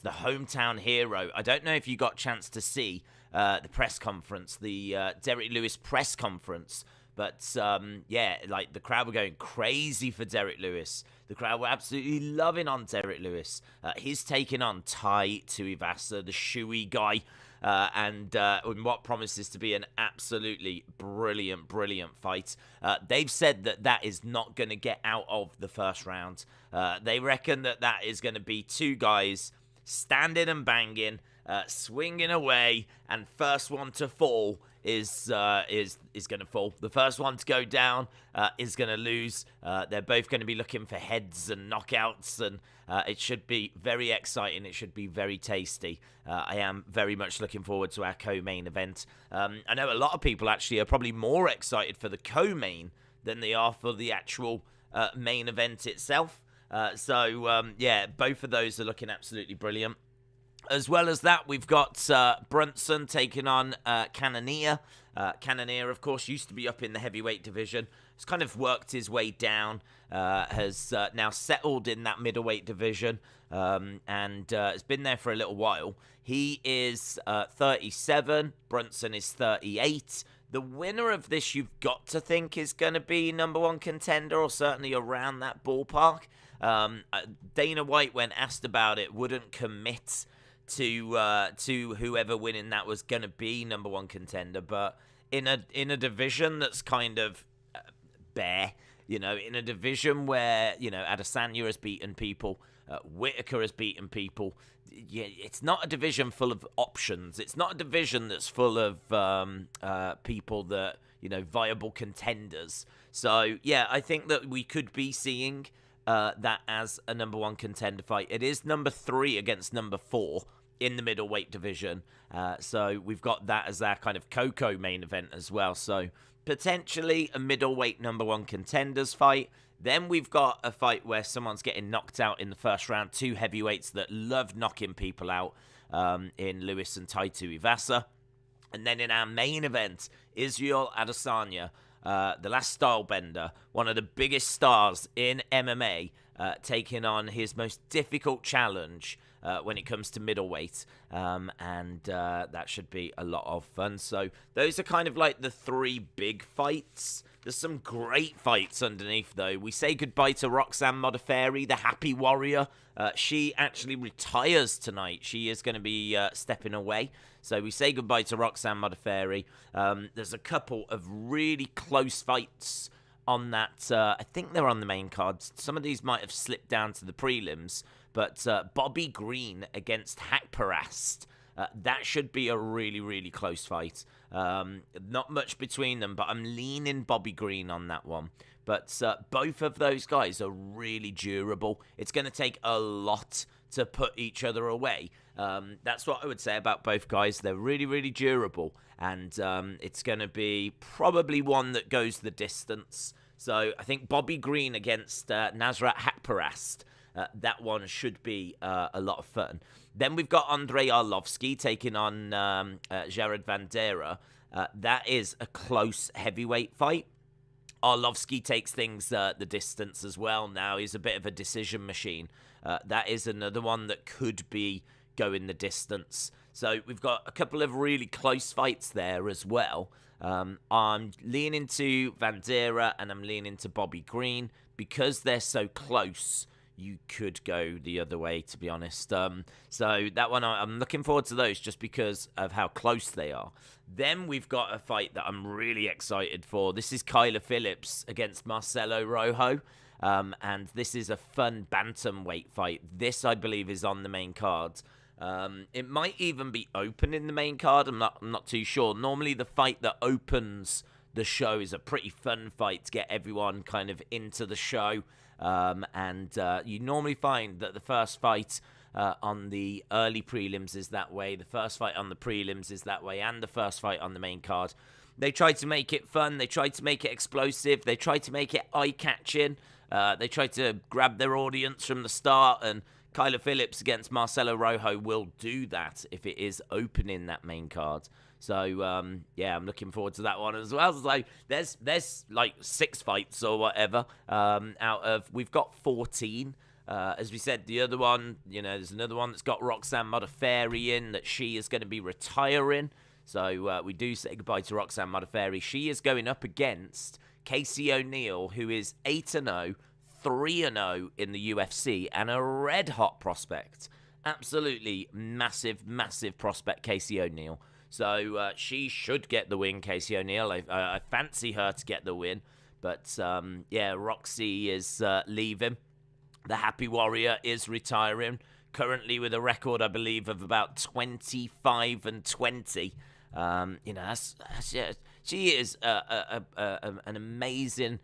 the hometown hero. I don't know if you got a chance to see the press conference, the Derrick Lewis press conference. But, like, the crowd were going crazy for Derrick Lewis. The crowd were absolutely loving on Derrick Lewis. He's taking on Tai Tuivasa, the shoey guy, and in what promises to be an absolutely brilliant, brilliant fight. They've said that is not going to get out of the first round. They reckon that is going to be two guys standing and banging, swinging away, and first one to fall is going to fall. The first one to go down is going to lose. They're both going to be looking for heads and knockouts, and it should be very exciting. It should be very tasty. I am very much looking forward to our co-main event. I know a lot of people actually are probably more excited for the co-main than they are for the actual main event itself. Both of those are looking absolutely brilliant. As well as that, we've got Brunson taking on Cannonier. Cannonier, of course, used to be up in the heavyweight division. Has kind of worked his way down. Has now settled in that middleweight division. And has been there for a little while. He is 37. Brunson is 38. The winner of this, you've got to think, is going to be number one contender, or certainly around that ballpark. Dana White, when asked about it, wouldn't commit to whoever winning that was going to be number one contender, but in a division that's kind of bare, in a division where Adesanya has beaten people, Whittaker has beaten people. Yeah, it's not a division full of options. It's not a division that's full of people that viable contenders. So yeah, I think that we could be seeing that as a number one contender fight. It is number 3 against number 4 in the middleweight division. So we've got that as our kind of main event as well. So potentially a middleweight number one contenders fight. Then we've got a fight where someone's getting knocked out in the first round. 2 heavyweights that love knocking people out in Lewis and Tai Tuivasa. And then in our main event, Isreal Adesanya, the last style bender, one of the biggest stars in MMA, taking on his most difficult challenge when it comes to middleweight. And that should be a lot of fun. So those are kind of like the 3 big fights. There's some great fights underneath, though. We say goodbye to Roxanne Modafferi, the Happy Warrior. She actually retires tonight. She is going to be stepping away. So we say goodbye to Roxanne Modafferi. There's a couple of really close fights on that. I think they're on the main card. Some of these might have slipped down to the prelims. But Bobby Green against Haqparast. That should be a really, really close fight. Not much between them, but I'm leaning Bobby Green on that one. But both of those guys are really durable. It's going to take a lot to put each other away. That's what I would say about both guys. They're really, really durable. And it's going to be probably one that goes the distance. So I think Bobby Green against Nasrat Haqparast. That one should be a lot of fun. Then we've got Andre Arlovski taking on Jared Vanderaa. That is a close heavyweight fight. Arlovski takes things the distance as well now. He's a bit of a decision machine. That is another one that could be going the distance. So we've got a couple of really close fights there as well. I'm leaning to Vanderaa and I'm leaning to Bobby Green. Because they're so close, you could go the other way, to be honest. So that one, I'm looking forward to those just because of how close they are. Then we've got a fight that I'm really excited for. This is Kyler Phillips against Marcelo Rojo. And this is a fun bantamweight fight. This, I believe, is on the main card. It might even be open in the main card. I'm not too sure. Normally, the fight that opens the show is a pretty fun fight to get everyone kind of into the show. And you normally find that the first fight on the early prelims is that way, the first fight on the prelims is that way, and the first fight on the main card. They try to make it fun, they try to make it explosive, they try to make it eye-catching, they try to grab their audience from the start, and Kyler Phillips against Marcelo Rojo will do that if it is opening that main card. So, yeah, I'm looking forward to that one as well. So there's like 6 fights or whatever out of, we've got 14 As we said, the other one, there's another one that's got Roxanne Modafferi in that she is going to be retiring. So we do say goodbye to Roxanne Modafferi. She is going up against Casey O'Neill, who is 8-0, 3-0 in the UFC, and a red-hot prospect. Absolutely massive, massive prospect, Casey O'Neill. So she should get the win, Casey O'Neill. I fancy her to get the win. But, Roxy is leaving. The Happy Warrior is retiring, currently with a record, I believe, of about 25-20. She is an amazing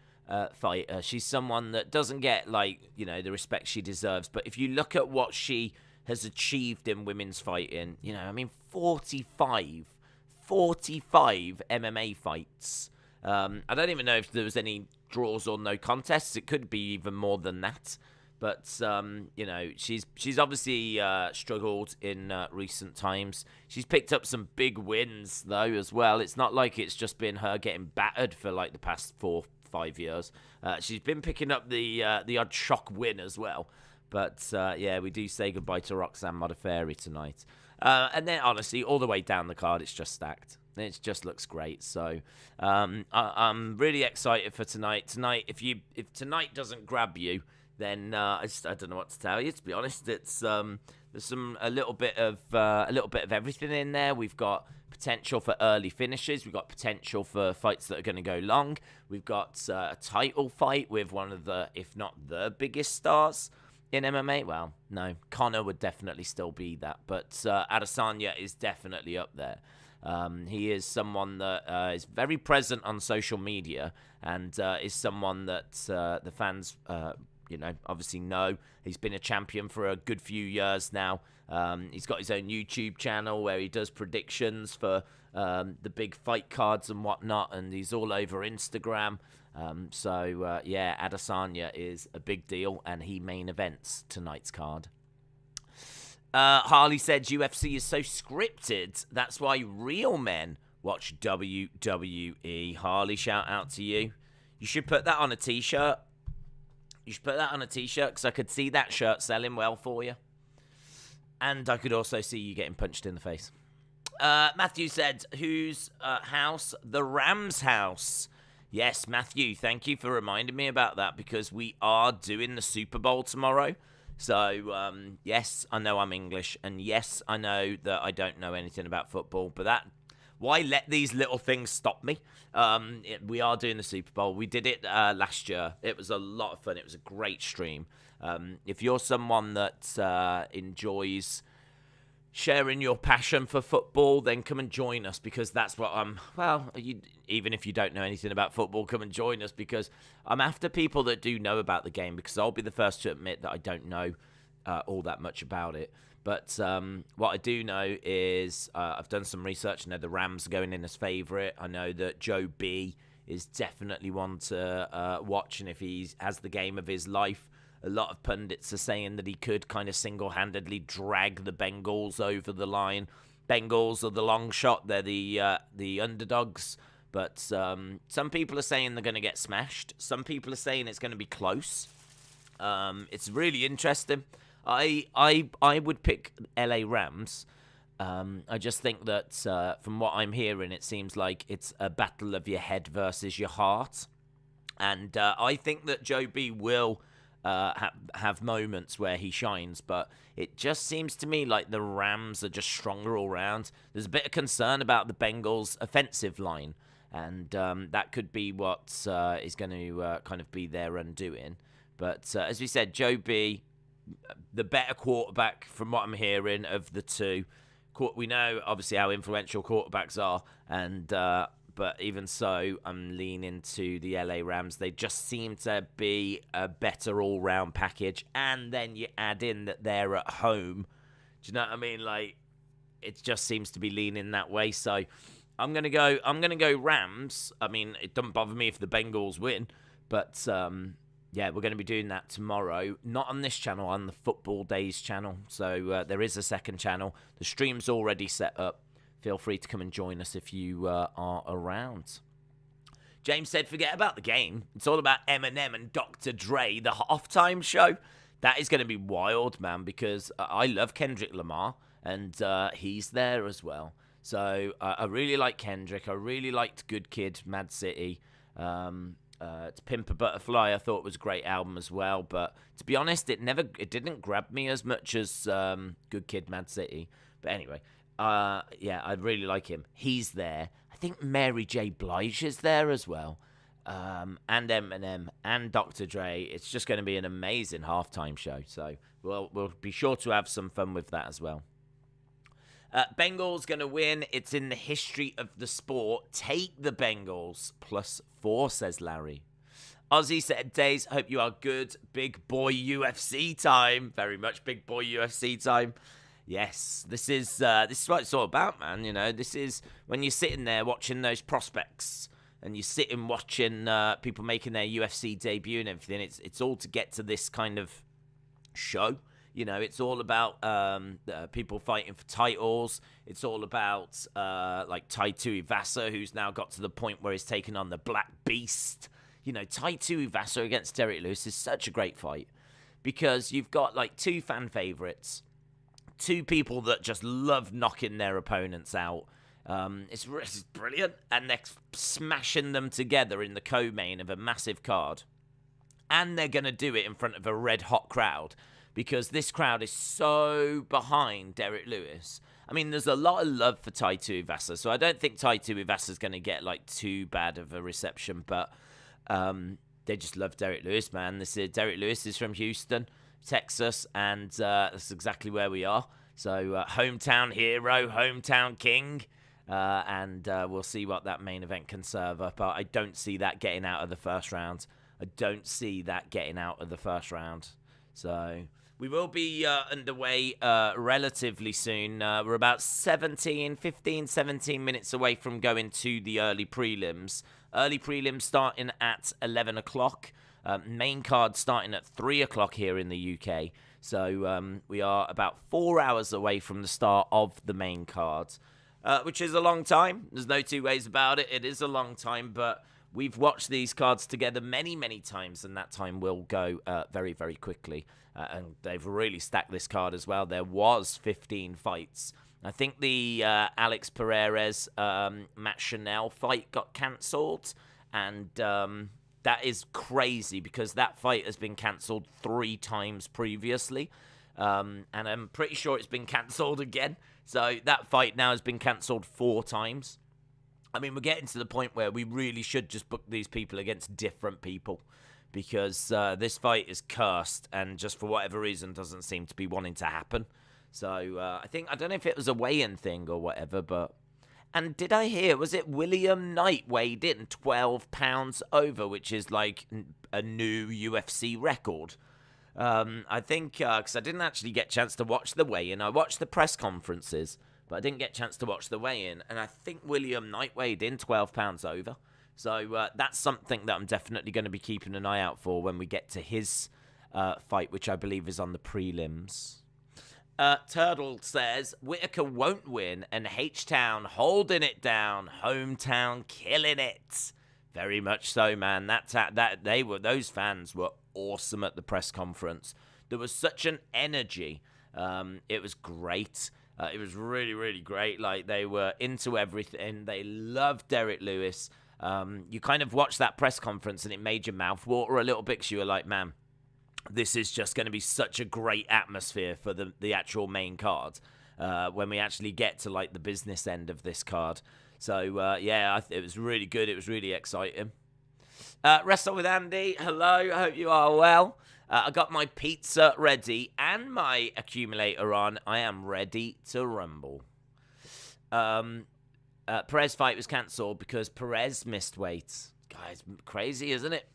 fighter. She's someone that doesn't get, the respect she deserves. But if you look at what she has achieved in women's fighting, 45 MMA fights. I don't even know if there was any draws or no contests. It could be even more than that. But, she's obviously struggled in recent times. She's picked up some big wins, though, as well. It's not like it's just been her getting battered for, the past 4-5 years. She's been picking up the odd shock win as well. But, we do say goodbye to Roxanne Modafferi tonight. And then, honestly, all the way down the card, it's just stacked. It just looks great. So I'm really excited for tonight. Tonight, if tonight doesn't grab you, then I don't know what to tell you. To be honest, it's there's a little bit of everything in there. We've got potential for early finishes. We've got potential for fights that are going to go long. We've got a title fight with one of the, if not the biggest stars in MMA. Well, no, Conor would definitely still be that, but Adesanya is definitely up there. He is someone that is very present on social media and is someone that the fans, obviously know. He's been a champion for a good few years now. He's got his own YouTube channel where he does predictions for the big fight cards and whatnot, and he's all over Instagram. Adesanya is a big deal, and he main events tonight's card. Harley said UFC is so scripted, that's why real men watch WWE. Harley, shout out to you. You should put that on a t-shirt. Because I could see that shirt selling well for you. And I could also see you getting punched in the face. Matthew said, whose house? The Rams' house. Yes, Matthew, thank you for reminding me about that, because we are doing the Super Bowl tomorrow. So, yes, I know I'm English, and yes, I know that I don't know anything about football, but why let these little things stop me? We are doing the Super Bowl. We did it last year. It was a lot of fun. It was a great stream. If you're someone that enjoys sharing your passion for football, then come and join us, because that's what even if you don't know anything about football, come and join us, because I'm after people that do know about the game, because I'll be the first to admit that I don't know all that much about it. But what I do know is I've done some research. I know the Rams are going in as favourite. I know that Joe B is definitely one to watch, and if he has the game of his life, a lot of pundits are saying that he could kind of single-handedly drag the Bengals over the line. Bengals are the long shot. They're the underdogs. But some people are saying they're going to get smashed. Some people are saying it's going to be close. It's really interesting. I would pick LA Rams. I just think that from what I'm hearing, it seems like it's a battle of your head versus your heart. And I think that Joe B will have moments where he shines, but it just seems to me like the Rams are just stronger all round. There's a bit of concern about the Bengals' offensive line, and that could be what is going to kind of be their undoing. But as we said, Joe B, the better quarterback from what I'm hearing of the two. We know obviously how influential quarterbacks are, and but even so, I'm leaning to the LA Rams. They just seem to be a better all-round package, and then you add in that they're at home. Do you know what I mean? Like, it just seems to be leaning that way. So I'm gonna go Rams. I mean, it doesn't bother me if the Bengals win, but yeah, we're going to be doing that tomorrow. Not on this channel, on the Football Days channel. So there is a second channel. The stream's already set up. Feel free to come and join us if you are around. James said, forget about the game. It's all about Eminem and Dr. Dre, the halftime show. that is going to be wild, man, because I love Kendrick Lamar, and he's there as well. So I really like Kendrick. I really liked Good Kid, Mad City. To Pimp a Butterfly, I thought was a great album as well. But to be honest, it didn't grab me as much as Good Kid, Mad City. But anyway, yeah, I really like him. He's there. I think Mary J. Blige is there as well. And Eminem and Dr. Dre. It's just going to be an amazing halftime show. So we'll be sure to have some fun with that as well. Bengals going to win. It's in the history of the sport. Take the Bengals. +4, says Larry. Ozzy said, Days, hope you are good. Big boy UFC time. Very much big boy UFC time. Yes, this is what it's all about, man. You know, this is when you're sitting there watching those prospects and you're sitting watching people making their UFC debut and everything. It's all to get to this kind of show. You know, it's all about people fighting for titles. It's all about like Tai Tuivasa, who's now got to the point where he's taken on the Black Beast. You know, Tai Tuivasa against Derrick Lewis is such a great fight because you've got like two fan favorites, two people that just love knocking their opponents out. It's brilliant, and they're smashing them together in the co-main of a massive card, and they're going to do it in front of a red-hot crowd because this crowd is so behind Derrick Lewis. I mean, there's a lot of love for Tai Tuivasa, so I don't think Tai Tuivasa is going to get like too bad of a reception, but they just love Derrick Lewis, man. Derrick Lewis is from Houston, Texas, and that's exactly where we are. So hometown hero, hometown king. And we'll see what that main event can serve up. I don't see that getting out of the first round. So we will be underway relatively soon. We're about 17 minutes away from going to the early prelims. Early prelims starting at 11 o'clock. Main card starting at 3 o'clock here in the UK. So we are about 4 hours away from the start of the main card. Which is a long time. There's no two ways about it. It is a long time, but we've watched these cards together many, many times, and that time will go very, very quickly. And they've really stacked this card as well. There was 15 fights. I think the Alex Perez Matt Chanel fight got cancelled, and that is crazy because that fight has been cancelled 3 times previously, and I'm pretty sure it's been cancelled again. So that fight now has been cancelled 4 times. I mean, we're getting to the point where we really should just book these people against different people because this fight is cursed and just for whatever reason doesn't seem to be wanting to happen. So I don't know if it was a weigh-in thing or whatever, but... And did I hear, was it William Knight weighed in 12 pounds over, which is like a new UFC record? I think, because I didn't actually get a chance to watch the weigh-in. I watched the press conferences, but I didn't get a chance to watch the weigh-in. And I think William Knight weighed in 12 pounds over. So that's something that I'm definitely going to be keeping an eye out for when we get to his fight, which I believe is on the prelims. Turtle says, Whittaker won't win, and H-Town holding it down. Hometown killing it. Very much so, man. Those fans were awesome at the press conference. There was such an energy. It was great. It was really, really great. Like, they were into everything. They loved Derrick Lewis. You kind of watched that press conference and it made your mouth water a little bit because you were like, man, this is just going to be such a great atmosphere for the actual main card when we actually get to like the business end of this card. So, yeah, it was really good. It was really exciting. Wrestle with Andy. Hello. I hope you are well. I got my pizza ready and my accumulator on. I am ready to rumble. Perez fight was cancelled because Perez missed weight. Guys, crazy, isn't it?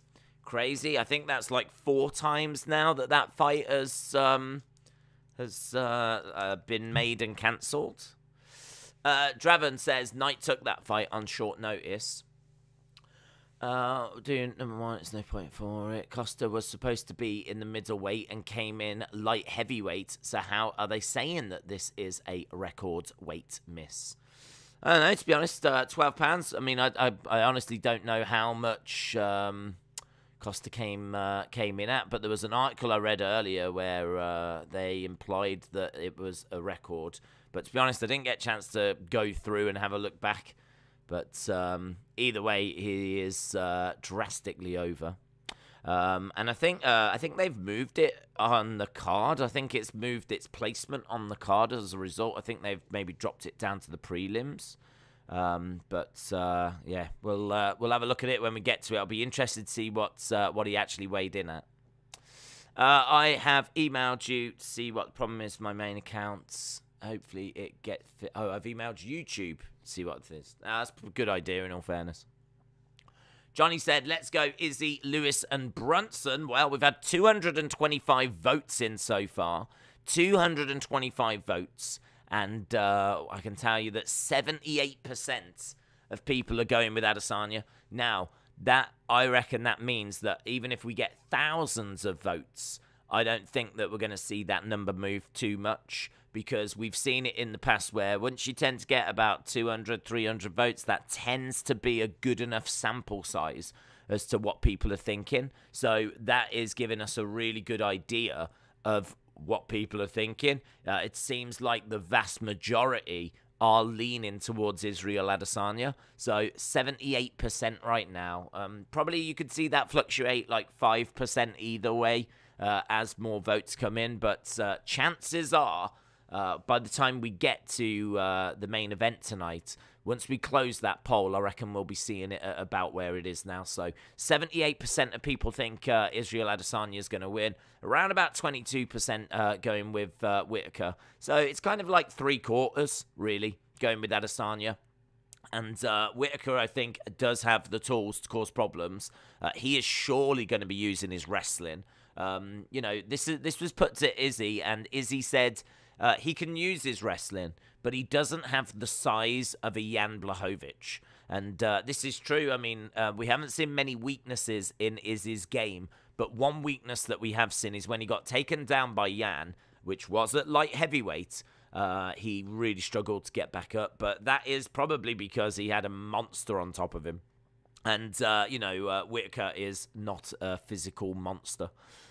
Crazy. I think that's like 4 times now that fight has been made and cancelled. Draven says Knight took that fight on short notice. Number 1, it's no point for it. Costa was supposed to be in the middleweight and came in light heavyweight. So how are they saying that this is a record weight miss? I don't know, to be honest, 12 pounds. I mean, I honestly don't know how much Costa came in at. But there was an article I read earlier where they implied that it was a record. But to be honest, I didn't get a chance to go through and have a look back. But either way, he is drastically over. And I think they've moved it on the card. I think it's moved its placement on the card as a result. I think they've maybe dropped it down to the prelims. Yeah, we'll have a look at it when we get to it. I'll be interested to see what he actually weighed in at. I have emailed you to see what the problem is with my main accounts. Hopefully it gets fit. Oh, I've emailed YouTube to see what it is. That's a good idea, in all fairness. Johnny said, let's go Izzy, Lewis, and Brunson. Well, we've had 225 votes in so far. 225 votes. And I can tell you that 78% of people are going with Adesanya. Now, I reckon that means that even if we get thousands of votes, I don't think that we're going to see that number move too much, because we've seen it in the past where once you tend to get about 200, 300 votes, that tends to be a good enough sample size as to what people are thinking. So that is giving us a really good idea of what people are thinking. It seems like the vast majority are leaning towards Isreal Adesanya. So 78% right now. Probably you could see that fluctuate like 5% either way as more votes come in. But chances are, by the time we get to the main event tonight, once we close that poll, I reckon we'll be seeing it at about where it is now. So 78% of people think Isreal Adesanya is going to win. Around about 22% going with Whittaker. So it's kind of like 3/4, really, going with Adesanya. And Whittaker, I think, does have the tools to cause problems. He is surely going to be using his wrestling. This was put to Izzy, and Izzy said he can use his wrestling, but he doesn't have the size of a Jan Blachowicz. And this is true. I mean, we haven't seen many weaknesses in Izzy's game, but one weakness that we have seen is when he got taken down by Jan, which was at light heavyweight, he really struggled to get back up. But that is probably because he had a monster on top of him. And, Whittaker is not a physical monster.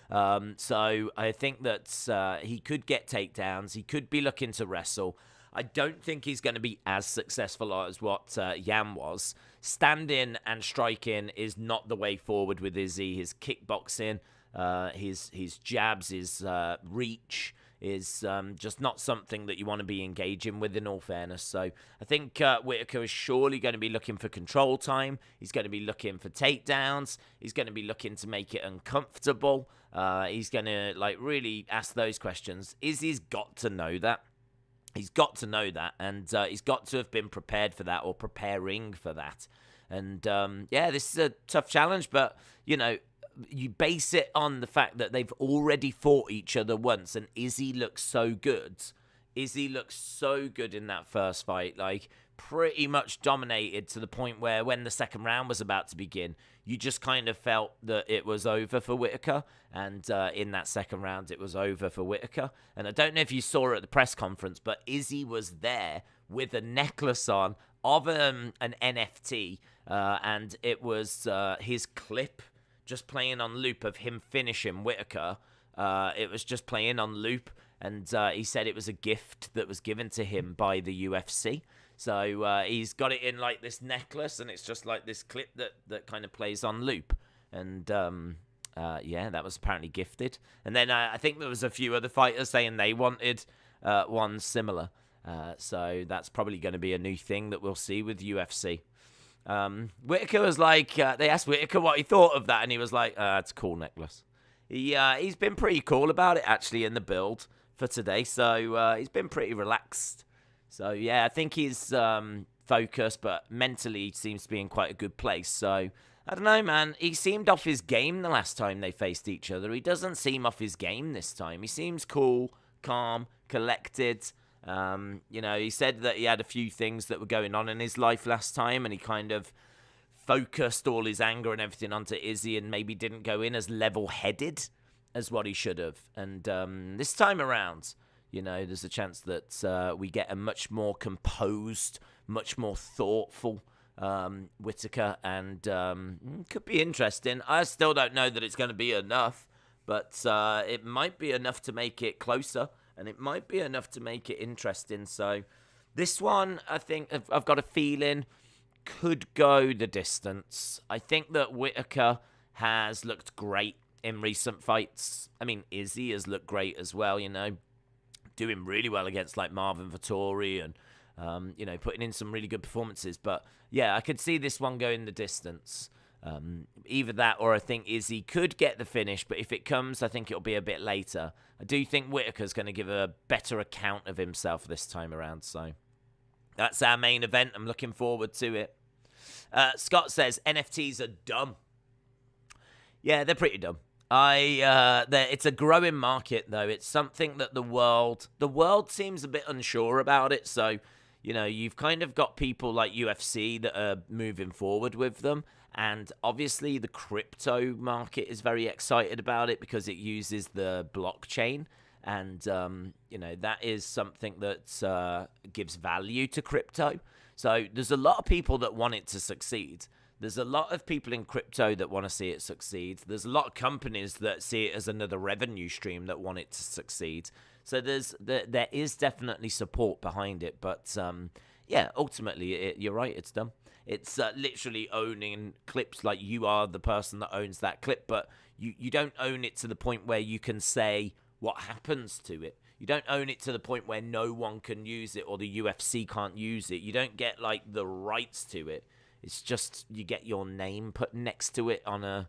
So I think that he could get takedowns. He could be looking to wrestle. I don't think he's going to be as successful as what Jan was. Standing and striking is not the way forward with Izzy. His kickboxing, his jabs, his reach is just not something that you want to be engaging with, in all fairness. So I think Whittaker is surely going to be looking for control time. He's going to be looking for takedowns. He's going to be looking to make it uncomfortable. He's going to really ask those questions. Izzy's got to know that. He's got to know that, and he's got to have been prepared for that, or preparing for that. And this is a tough challenge, but you base it on the fact that they've already fought each other once, and Izzy looks so good. Izzy looks so good in that first fight, pretty much dominated to the point where when the second round was about to begin, you just kind of felt that it was over for Whittaker. And in that second round, it was over for Whittaker. And I don't know if you saw it at the press conference, but Izzy was there with a necklace on of an NFT. And it was his clip just playing on loop of him finishing Whittaker. It was just playing on loop. And he said it was a gift that was given to him by the UFC. So he's got it in this necklace, and it's just like this clip that kind of plays on loop. And that was apparently gifted. And then I think there was a few other fighters saying they wanted one similar. So that's probably going to be a new thing that we'll see with UFC. Whittaker was they asked Whittaker what he thought of that, and he was like, it's a cool necklace. He's been pretty cool about it, actually, in the build for today. So he's been pretty relaxed. So, yeah, I think he's focused, but mentally he seems to be in quite a good place. So, I don't know, man. He seemed off his game the last time they faced each other. He doesn't seem off his game this time. He seems cool, calm, collected. He said that he had a few things that were going on in his life last time, and he kind of focused all his anger and everything onto Izzy and maybe didn't go in as level-headed as what he should have. And this time around, there's a chance that we get a much more composed, much more thoughtful Whittaker, and could be interesting. I still don't know that it's going to be enough, but it might be enough to make it closer, and it might be enough to make it interesting. So this one, I think, I've got a feeling could go the distance. I think that Whittaker has looked great in recent fights. I mean, Izzy has looked great as well, doing really well against like Marvin Vettori and, putting in some really good performances. But yeah, I could see this one going the distance. Either that or I think Izzy could get the finish, but if it comes, I think it'll be a bit later. I do think Whittaker's going to give a better account of himself this time around. So that's our main event. I'm looking forward to it. Scott says NFTs are dumb. Yeah, they're pretty dumb. It's a growing market though. It's something that the world seems a bit unsure about it. So, you've kind of got people like UFC that are moving forward with them. And obviously the crypto market is very excited about it because it uses the blockchain. And, that is something that gives value to crypto. So there's a lot of people that want it to succeed. There's a lot of people in crypto that want to see it succeed. There's a lot of companies that see it as another revenue stream that want it to succeed. So there is definitely support behind it. But, ultimately, you're right, it's dumb. It's literally owning clips like you are the person that owns that clip, but you don't own it to the point where you can say what happens to it. You don't own it to the point where no one can use it or the UFC can't use it. You don't get like the rights to it. It's just you get your name put next to it on a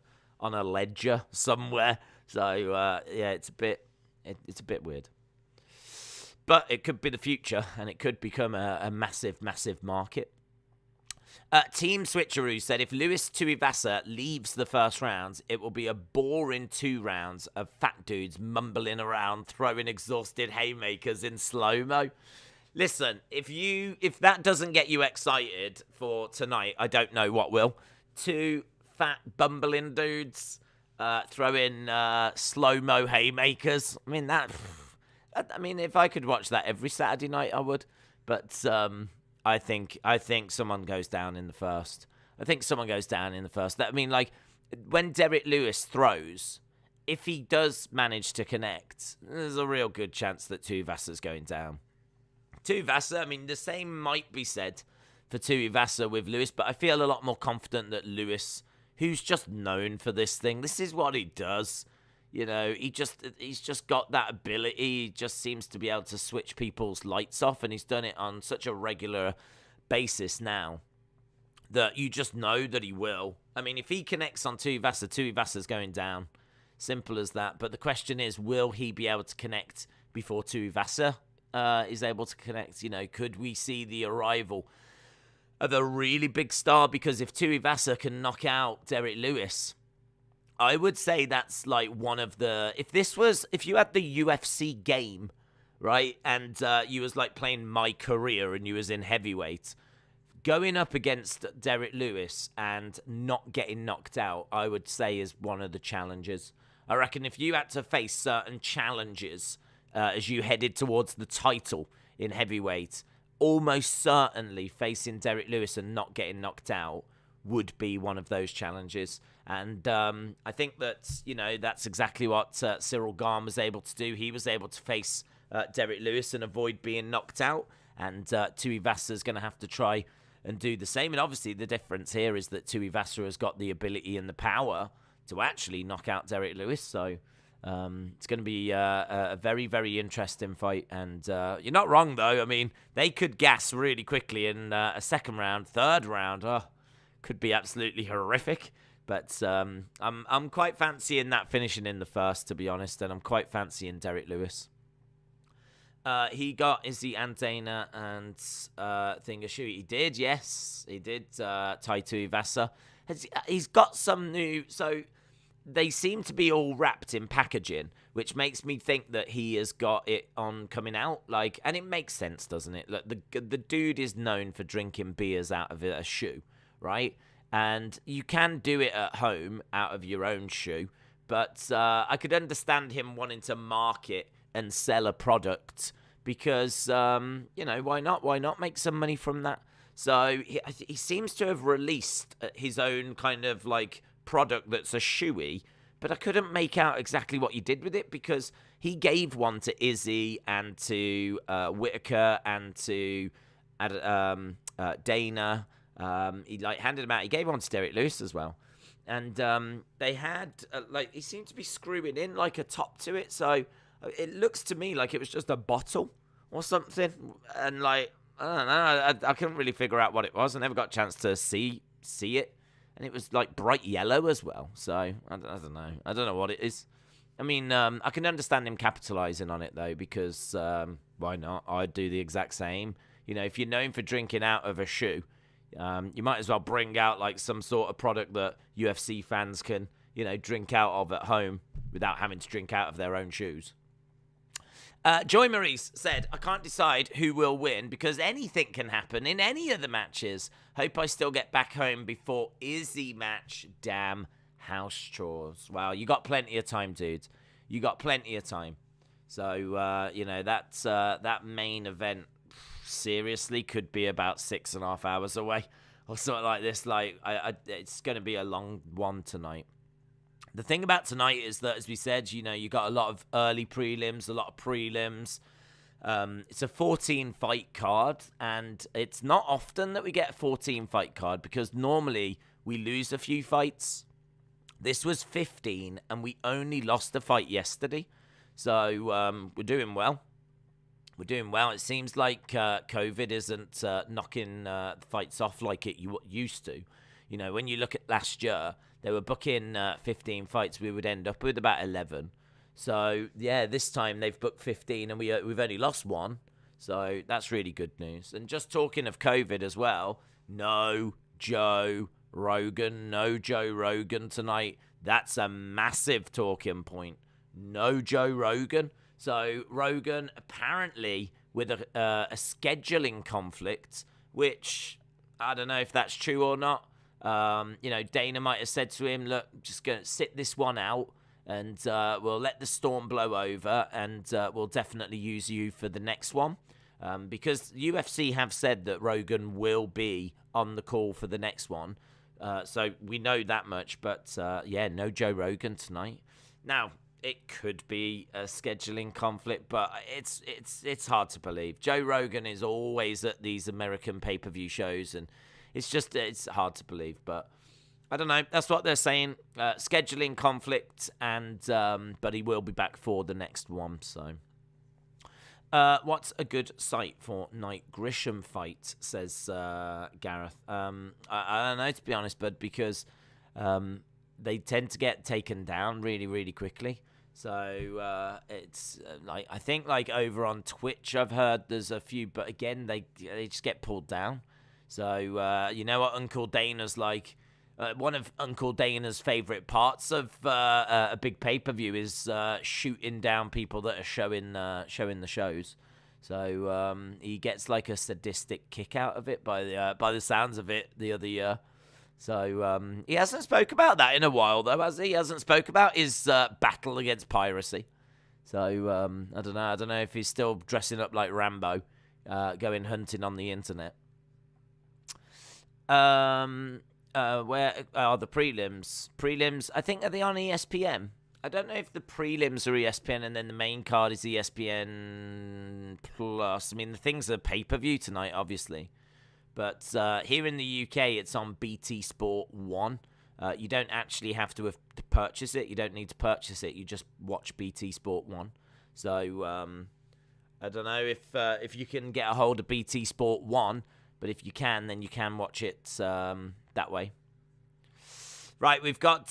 ledger somewhere. So it's a bit weird. But it could be the future, and it could become a massive, massive market. Team Switcheroo said if Lewis Tuivasa leaves the first round, it will be a boring 2 rounds of fat dudes mumbling around, throwing exhausted haymakers in slow-mo. Listen, if that doesn't get you excited for tonight, I don't know what will. 2 fat bumbling dudes throwing slow-mo haymakers. I mean, if I could watch that every Saturday night, I would. But I think someone goes down in the first. When Derrick Lewis throws, if he does manage to connect, there's a real good chance that Tuivasa's going down. Tuivasa, the same might be said for Tuivasa with Lewis, but I feel a lot more confident that Lewis, who's just known for this thing, this is what he does. He's just got that ability. He just seems to be able to switch people's lights off, and he's done it on such a regular basis now that you just know that he will. If he connects on Tuivasa's going down. Simple as that. But the question is, will he be able to connect before Tuivasa is able to connect? Could we see the arrival of a really big star? Because if Tuivasa can knock out Derrick Lewis, I would say that's like one of the... If you had the UFC game, right, and you was like playing My Career and you was in heavyweight, going up against Derrick Lewis and not getting knocked out, I would say is one of the challenges. I reckon if you had to face certain challenges as you headed towards the title in heavyweight, almost certainly facing Derrick Lewis and not getting knocked out would be one of those challenges. And I think that, that's exactly what Cyril Gahn was able to do. He was able to face Derrick Lewis and avoid being knocked out. And Tuivasa's going to have to try and do the same. And obviously the difference here is that Tuivasa has got the ability and the power to actually knock out Derrick Lewis. So it's going to be a very, very interesting fight. And you're not wrong, though. They could gas really quickly in a second round, third round. Could be absolutely horrific. But I'm quite fancying that finishing in the first, to be honest, and I'm quite fancying Derrick Lewis. He got Izzy and Dana and Thingashu. He did, yes. He did, Tai Tuivasa. He's got some new... So they seem to be all wrapped in packaging, which makes me think that he has got it on coming out. And it makes sense, doesn't it? Look, the dude is known for drinking beers out of a shoe, right? And you can do it at home out of your own shoe, but I could understand him wanting to market and sell a product because, why not? Why not make some money from that? So he seems to have released his own kind of like product that's a shoey, but I couldn't make out exactly what he did with it because he gave one to Izzy and to Whittaker and to Dana. He like handed them out. He gave one to Derrick Lewis as well. And they had, he seemed to be screwing in like a top to it. So it looks to me like it was just a bottle or something. And like, I don't know, I couldn't really figure out what it was. I never got a chance to see it. And it was like bright yellow as well. So I don't know. I don't know what it is. I mean, I can understand him capitalizing on it though, because why not? I'd do the exact same. You know, if you're known for drinking out of a shoe, you might as well bring out like some sort of product that UFC fans can, you know, drink out of at home without having to drink out of their own shoes. Joy Maurice said, I can't decide who will win because anything can happen in any of the matches. Hope I still get back home before Izzy match. Damn house chores. Wow, you got plenty of time, dude. You got plenty of time. So, you know, that's that main event seriously could be about 6.5 hours away or something like this. Like, it's going to be a long one tonight. The thing about tonight is that, as we said, you know, you got a lot of early prelims, a lot of prelims. It's a 14-fight card, and it's not often that we get a 14-fight card because normally we lose a few fights. This was 15, and we only lost a fight yesterday. So we're doing well. We're doing well. It seems like COVID isn't knocking fights off like it used to. You know, when you look at last year, they were booking 15 fights. We would end up with about 11. So, yeah, this time they've booked 15 and we've only lost one. So that's really good news. And just talking of COVID as well, no Joe Rogan tonight. That's a massive talking point. No Joe Rogan. So Rogan apparently with a scheduling conflict, which I don't know if that's true or not. You know, Dana might have said to him, look, just going to sit this one out and we'll let the storm blow over and we'll definitely use you for the next one. Because UFC have said that Rogan will be on the call for the next one. So we know that much. But, yeah, no Joe Rogan tonight. Now, it could be a scheduling conflict, but it's hard to believe. Joe Rogan is always at these American pay-per-view shows, and it's hard to believe, but I don't know. That's what they're saying. Scheduling conflict, and but he will be back for the next one. So, what's a good site for night Grishin fight? Says Gareth. I don't know, to be honest, bud, because they tend to get taken down really, really quickly. So it's like I think like over on Twitch, I've heard there's a few, but again they just get pulled down. So, you know what Uncle Dana's like? One of Uncle Dana's favorite parts of a big pay-per-view is shooting down people that are showing the shows. So he gets like a sadistic kick out of it by the sounds of it the other year. So he hasn't spoke about that in a while, though, has he? He hasn't spoke about his battle against piracy. So I don't know. I don't know if he's still dressing up like Rambo, going hunting on the internet. Where are the prelims? Prelims, I think, are they on ESPN? I don't know if the prelims are ESPN and then the main card is ESPN Plus. I mean, the thing's a pay-per-view tonight, obviously. But here in the UK, it's on BT Sport 1. You don't actually have to purchase it. You don't need to purchase it. You just watch BT Sport 1. So I don't know if you can get a hold of BT Sport 1. But if you can, then you can watch it that way. Right, we've got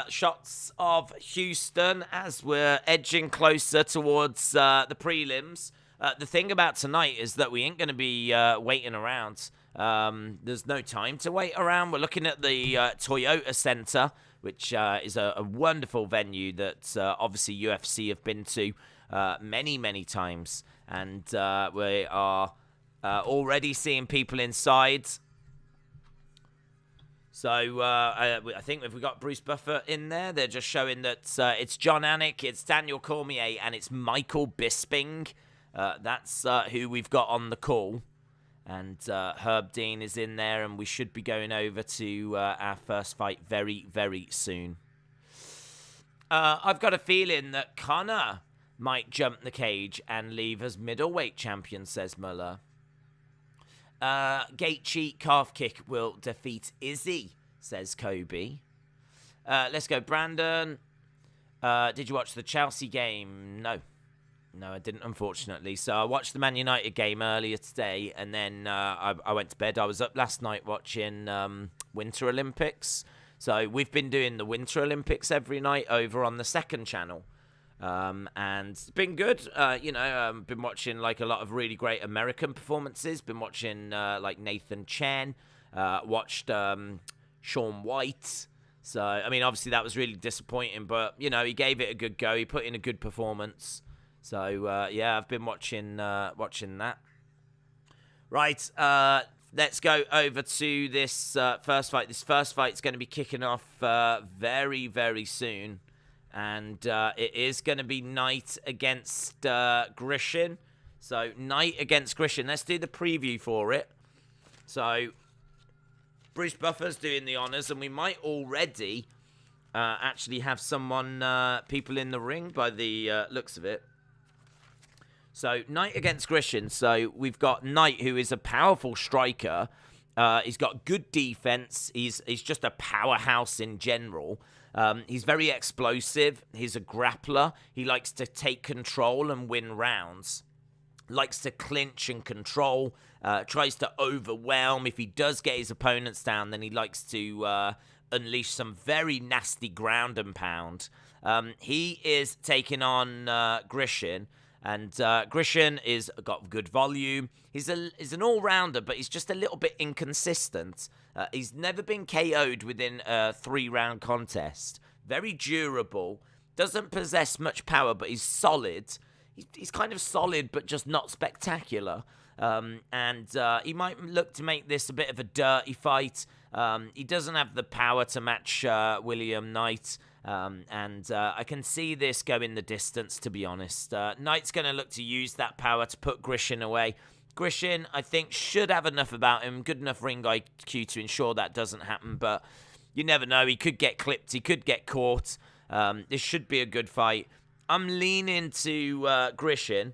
shots of Houston as we're edging closer towards the prelims. The thing about tonight is that we ain't going to be waiting around. There's no time to wait around. We're looking at the Toyota Center, which is a wonderful venue that obviously UFC have been to many, many times. And we are already seeing people inside. So I think if we got Bruce Buffer in there, they're just showing that it's John Anik, it's Daniel Cormier, and it's Michael Bisping. That's who we've got on the call. And Herb Dean is in there, and we should be going over to our first fight very, very soon. I've got a feeling that Conor might jump the cage and leave as middleweight champion, says Muller. Gaethje calf kick will defeat Izzy, says Kobe. Let's go, Brandon. Did you watch the Chelsea game? No, I didn't, unfortunately. So I watched the Man United game earlier today, and then I went to bed. I was up last night watching Winter Olympics. So we've been doing the Winter Olympics every night over on the second channel. And it's been good. Been watching like a lot of really great American performances. Been watching like Nathan Chen. Watched Sean White. So, I mean, obviously that was really disappointing, but, he gave it a good go. He put in a good performance. So, I've been watching that. Right, let's go over to this first fight. This first fight's going to be kicking off very, very soon. And it is going to be Knight against Grishin. So, Knight against Grishin. Let's do the preview for it. So, Bruce Buffer's doing the honors, and we might already actually have people in the ring by the looks of it. So, Knight against Grishin. So, we've got Knight, who is a powerful striker. He's got good defense. He's just a powerhouse in general. He's very explosive. He's a grappler. He likes to take control and win rounds. Likes to clinch and control. Tries to overwhelm. If he does get his opponents down, then he likes to unleash some very nasty ground and pound. He is taking on Grishin. And Grishin is got good volume. He's an all-rounder, but he's just a little bit inconsistent. He's never been KO'd within a 3-round contest. Very durable. Doesn't possess much power, but he's solid. He's kind of solid, but just not spectacular. And he might look to make this a bit of a dirty fight. He doesn't have the power to match William Knight. And I can see this going the distance, to be honest. Knight's going to look to use that power to put Grishin away. Grishin, I think, should have enough about him, good enough ring IQ to ensure that doesn't happen. But you never know. He could get clipped. He could get caught. This should be a good fight. I'm leaning to Grishin.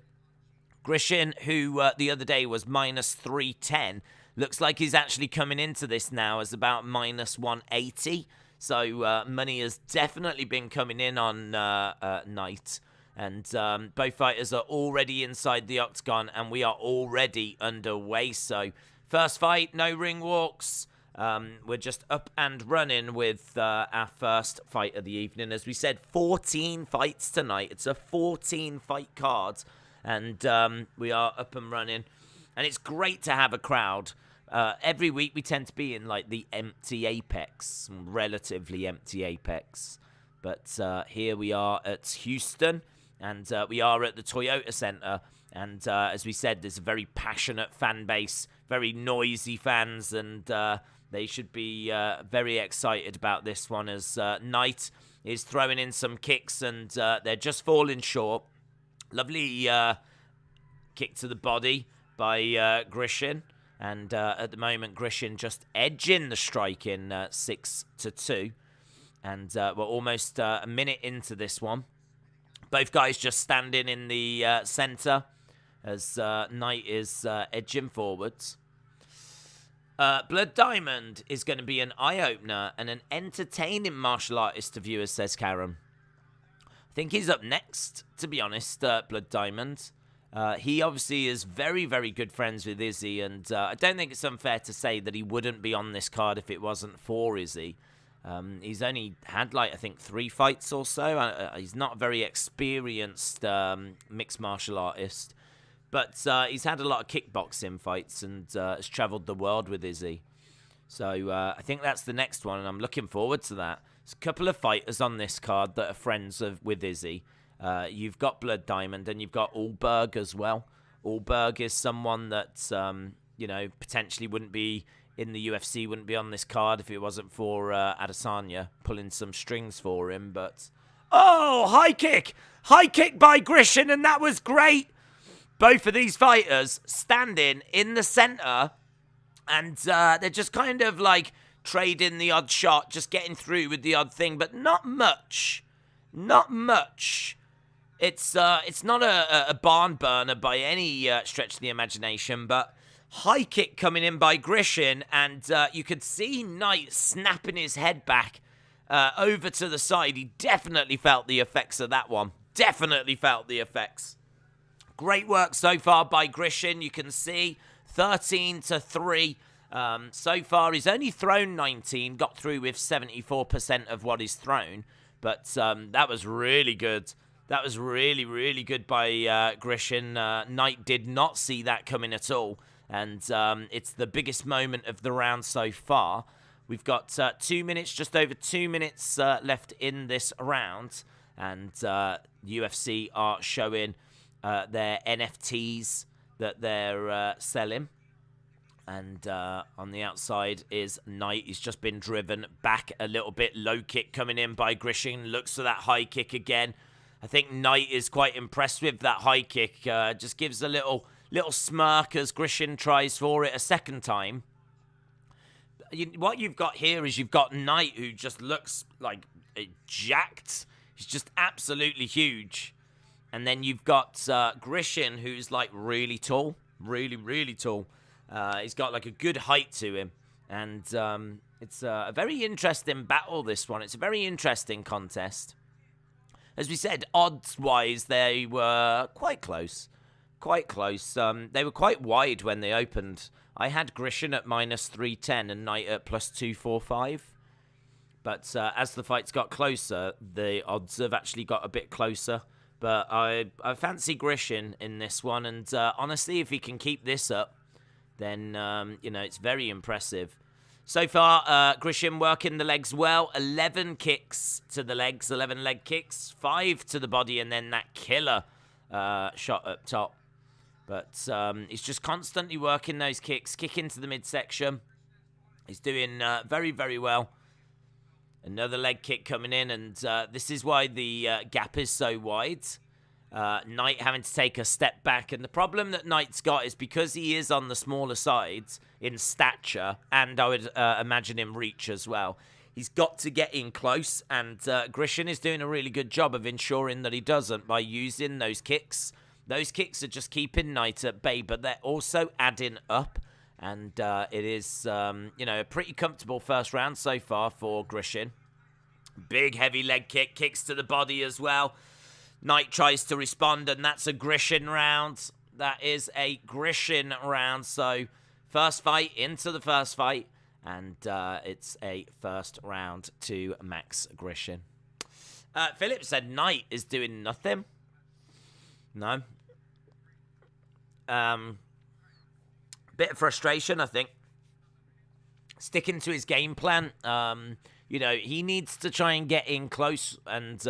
Grishin, who the other day was minus 310, looks like he's actually coming into this now as about minus 180. So money has definitely been coming in on Knight. And both fighters are already inside the octagon, and we are already underway. So first fight, no ring walks. We're just up and running with our first fight of the evening. As we said, 14 fights tonight. It's a 14-fight card, and we are up and running. And it's great to have a crowd. Every week we tend to be in like the empty apex, relatively empty apex. But here we are at Houston, and we are at the Toyota Center. And as we said, there's a very passionate fan base, very noisy fans, and they should be very excited about this one as Knight is throwing in some kicks, and they're just falling short. Lovely kick to the body by Grishin. And at the moment, Grishin just edging the strike in 6-2. And we're almost a minute into this one. Both guys just standing in the center as Knight is edging forwards. Blood Diamond is going to be an eye-opener and an entertaining martial artist to viewers, says Karen. I think he's up next, to be honest, Blood Diamond. He obviously is very, very good friends with Izzy, and I don't think it's unfair to say that he wouldn't be on this card if it wasn't for Izzy. He's only had, I think 3 fights or so. He's not a very experienced mixed martial artist, but he's had a lot of kickboxing fights and has travelled the world with Izzy. So I think that's the next one, and I'm looking forward to that. There's a couple of fighters on this card that are friends with Izzy. You've got Blood Diamond, and you've got Ulberg as well. Ulberg is someone that, potentially wouldn't be in the UFC, wouldn't be on this card if it wasn't for Adesanya pulling some strings for him. But, oh, high kick! High kick by Grishin, and that was great! both of these fighters standing in the center, and they're just kind of like trading the odd shot, just getting through with the odd thing, but not much. Not much. It's not a barn burner by any stretch of the imagination, but high kick coming in by Grishin, and you could see Knight snapping his head back over to the side. He definitely felt the effects of that one. Definitely felt the effects. Great work so far by Grishin. You can see 13-3. So far, he's only thrown 19, got through with 74% of what he's thrown, but that was really good. That was really, really good by Grishin. Knight did not see that coming at all, and it's the biggest moment of the round so far. We've got 2 minutes, just over 2 minutes left in this round, and UFC are showing their NFTs that they're selling. And on the outside is Knight. He's just been driven back a little bit. Low kick coming in by Grishin. Looks for that high kick again. I think Knight is quite impressed with that high kick. Just gives a little smirk as Grishin tries for it a second time. What you've got here is you've got Knight, who just looks like jacked. He's just absolutely huge. And then you've got Grishin, who's like really tall. Really, really tall. He's got like a good height to him. And it's a very interesting battle, this one. It's a very interesting contest. As we said, odds-wise, they were quite close. Quite close. They were quite wide when they opened. I had Grishin at -310 and Knight at +245. But as the fights got closer, the odds have actually got a bit closer. But I fancy Grishin in this one. And honestly, if he can keep this up, then, it's very impressive. So far, Grishin working the legs well. 11 kicks to the legs, 11 leg kicks, 5 to the body, and then that killer shot up top. But he's just constantly working those kicks, kicking to the midsection. He's doing very, very well. Another leg kick coming in, and this is why the gap is so wide. Knight having to take a step back, and the problem that Knight's got is because he is on the smaller sides in stature, and I would imagine in reach as well, he's got to get in close, and Grishin is doing a really good job of ensuring that he doesn't by using those kicks. Those kicks are just keeping Knight at bay, but they're also adding up, and it is a pretty comfortable first round so far for Grishin. Big heavy leg kick, kicks to the body as well. Knight tries to respond, and that's a Grishin round. That is a Grishin round. So, first fight into the first fight, and it's a first round to Max Grishin. Philip said Knight is doing nothing. No. Bit of frustration, I think. Sticking to his game plan. He needs to try and get in close and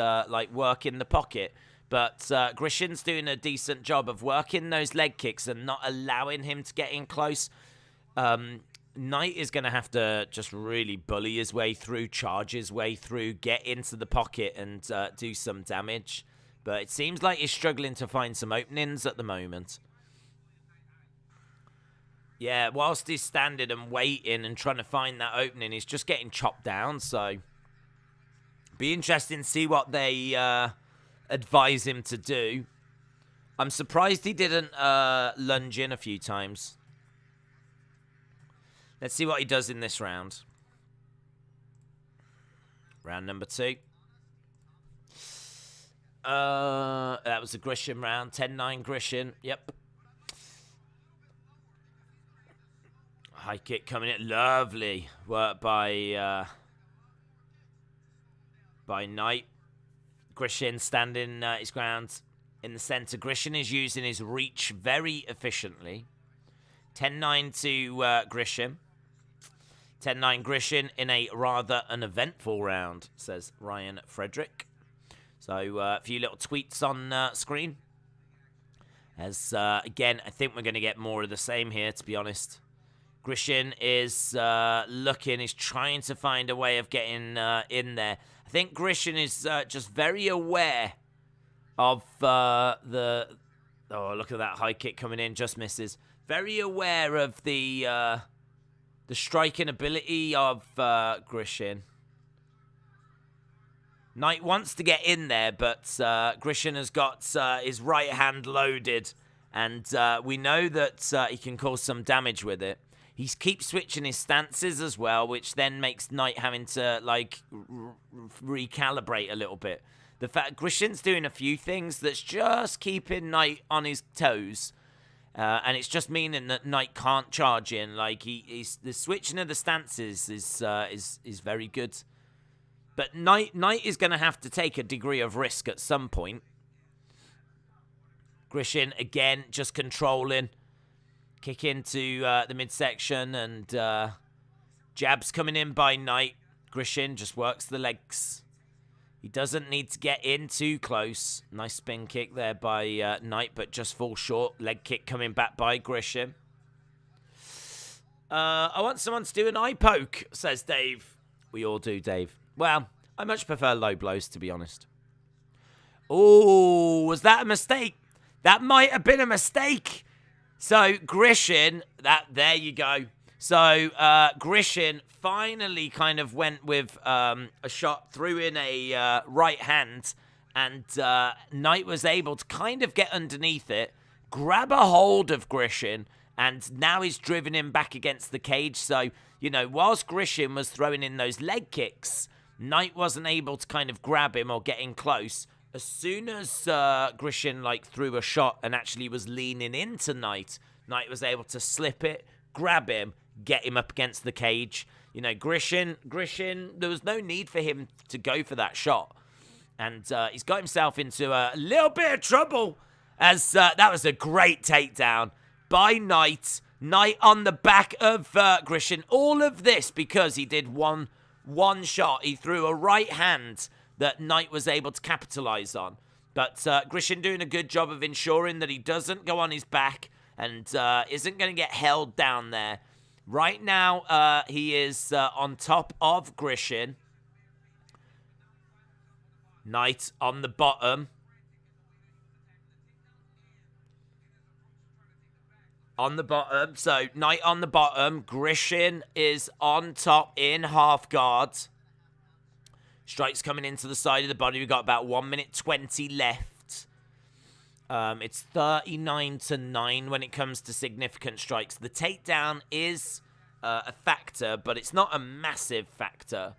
work in the pocket. But Grishin's doing a decent job of working those leg kicks and not allowing him to get in close. Knight is going to have to just really bully his way through, charge his way through, get into the pocket and do some damage. But it seems like he's struggling to find some openings at the moment. Yeah, whilst he's standing and waiting and trying to find that opening, he's just getting chopped down. So, be interesting to see what they advise him to do. I'm surprised he didn't lunge in a few times. Let's see what he does in this round. Round number 2. That was a Grishin round. 10-9 Grishin. Yep. High kick coming in. Lovely work by Knight. Grishin standing his ground in the center. Grishin is using his reach very efficiently. 10-9 to Grishin. 10-9 Grishin in a rather uneventful round, says Ryan Frederick. So a few little tweets on screen. As, again, I think we're going to get more of the same here, to be honest. Grishin is looking, he's trying to find a way of getting in there. I think Grishin is just very aware of the Oh, look at that high kick coming in, just misses. Very aware of the striking ability of Grishin. Knight wants to get in there, but Grishin has got his right hand loaded, and we know that he can cause some damage with it. He keeps switching his stances as well, which then makes Knight having to recalibrate a little bit. The fact Grishin's doing a few things that's just keeping Knight on his toes, and it's just meaning that Knight can't charge in. Like he's the switching of the stances is very good. But Knight is going to have to take a degree of risk at some point. Grishin again just controlling, kick into the midsection, and jabs coming in by Knight. Grishin just works the legs. He doesn't need to get in too close. Nice spin kick there by Knight, but just falls short. Leg kick coming back by Grishin. I want someone to do an eye poke, says Dave. We all do, Dave. Well, I much prefer low blows, to be honest. Oh, was that a mistake? That might have been a mistake. So, Grishin, there you go. So, Grishin finally kind of went with a shot, threw in a right hand, and Knight was able to kind of get underneath it, grab a hold of Grishin, and now he's driven him back against the cage. So, you know, whilst Grishin was throwing in those leg kicks, Knight wasn't able to kind of grab him or get in close. As soon as Grishin threw a shot and actually was leaning into Knight, Knight was able to slip it, grab him, get him up against the cage. You know, Grishin, there was no need for him to go for that shot. And he's got himself into a little bit of trouble, as that was a great takedown by Knight. Knight on the back of Grishin. All of this because he did one shot. He threw a right hand that Knight was able to capitalize on. But Grishin doing a good job of ensuring that he doesn't go on his back and isn't going to get held down there. Right now, he is on top of Grishin. Knight on the bottom. On the bottom. So, Knight on the bottom. Grishin is on top in half guard. Strikes coming into the side of the body. We've got about 1 minute 20 left. It's 39-9 when it comes to significant strikes. The takedown is a factor, but it's not a massive factor.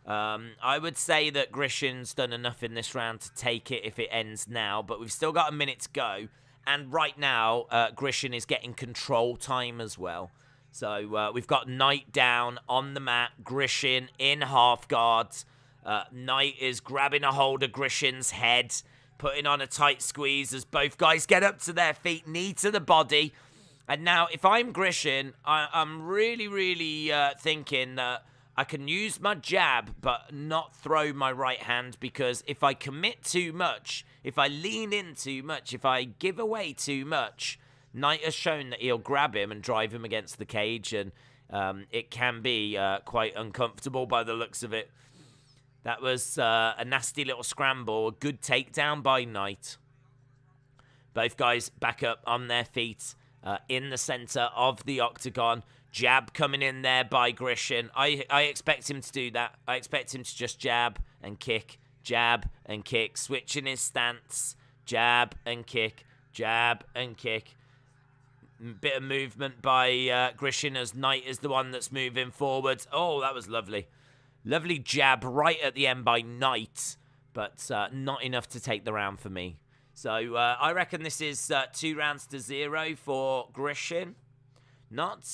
I would say that Grishin's done enough in this round to take it if it ends now, but we've still got a minute to go. And right now, Grishin is getting control time as well. So we've got Knight down on the mat, Grishin in half guard. Knight is grabbing a hold of Grishin's head, putting on a tight squeeze as both guys get up to their feet, knee to the body. And now, if I'm Grishin, I'm really, really thinking that I can use my jab, but not throw my right hand, because if I commit too much, if I lean in too much, if I give away too much, Knight has shown that he'll grab him and drive him against the cage, and it can be quite uncomfortable by the looks of it. That was a nasty little scramble, a good takedown by Knight. Both guys back up on their feet in the center of the octagon. Jab coming in there by Grishin. I expect him to do that. I expect him to just jab and kick, switching his stance, jab and kick, jab and kick. Bit of movement by Grishin as Knight is the one that's moving forward. Oh, that was lovely. Lovely jab right at the end by Knight, but not enough to take the round for me. So I reckon this is 2-0 for Grishin. Not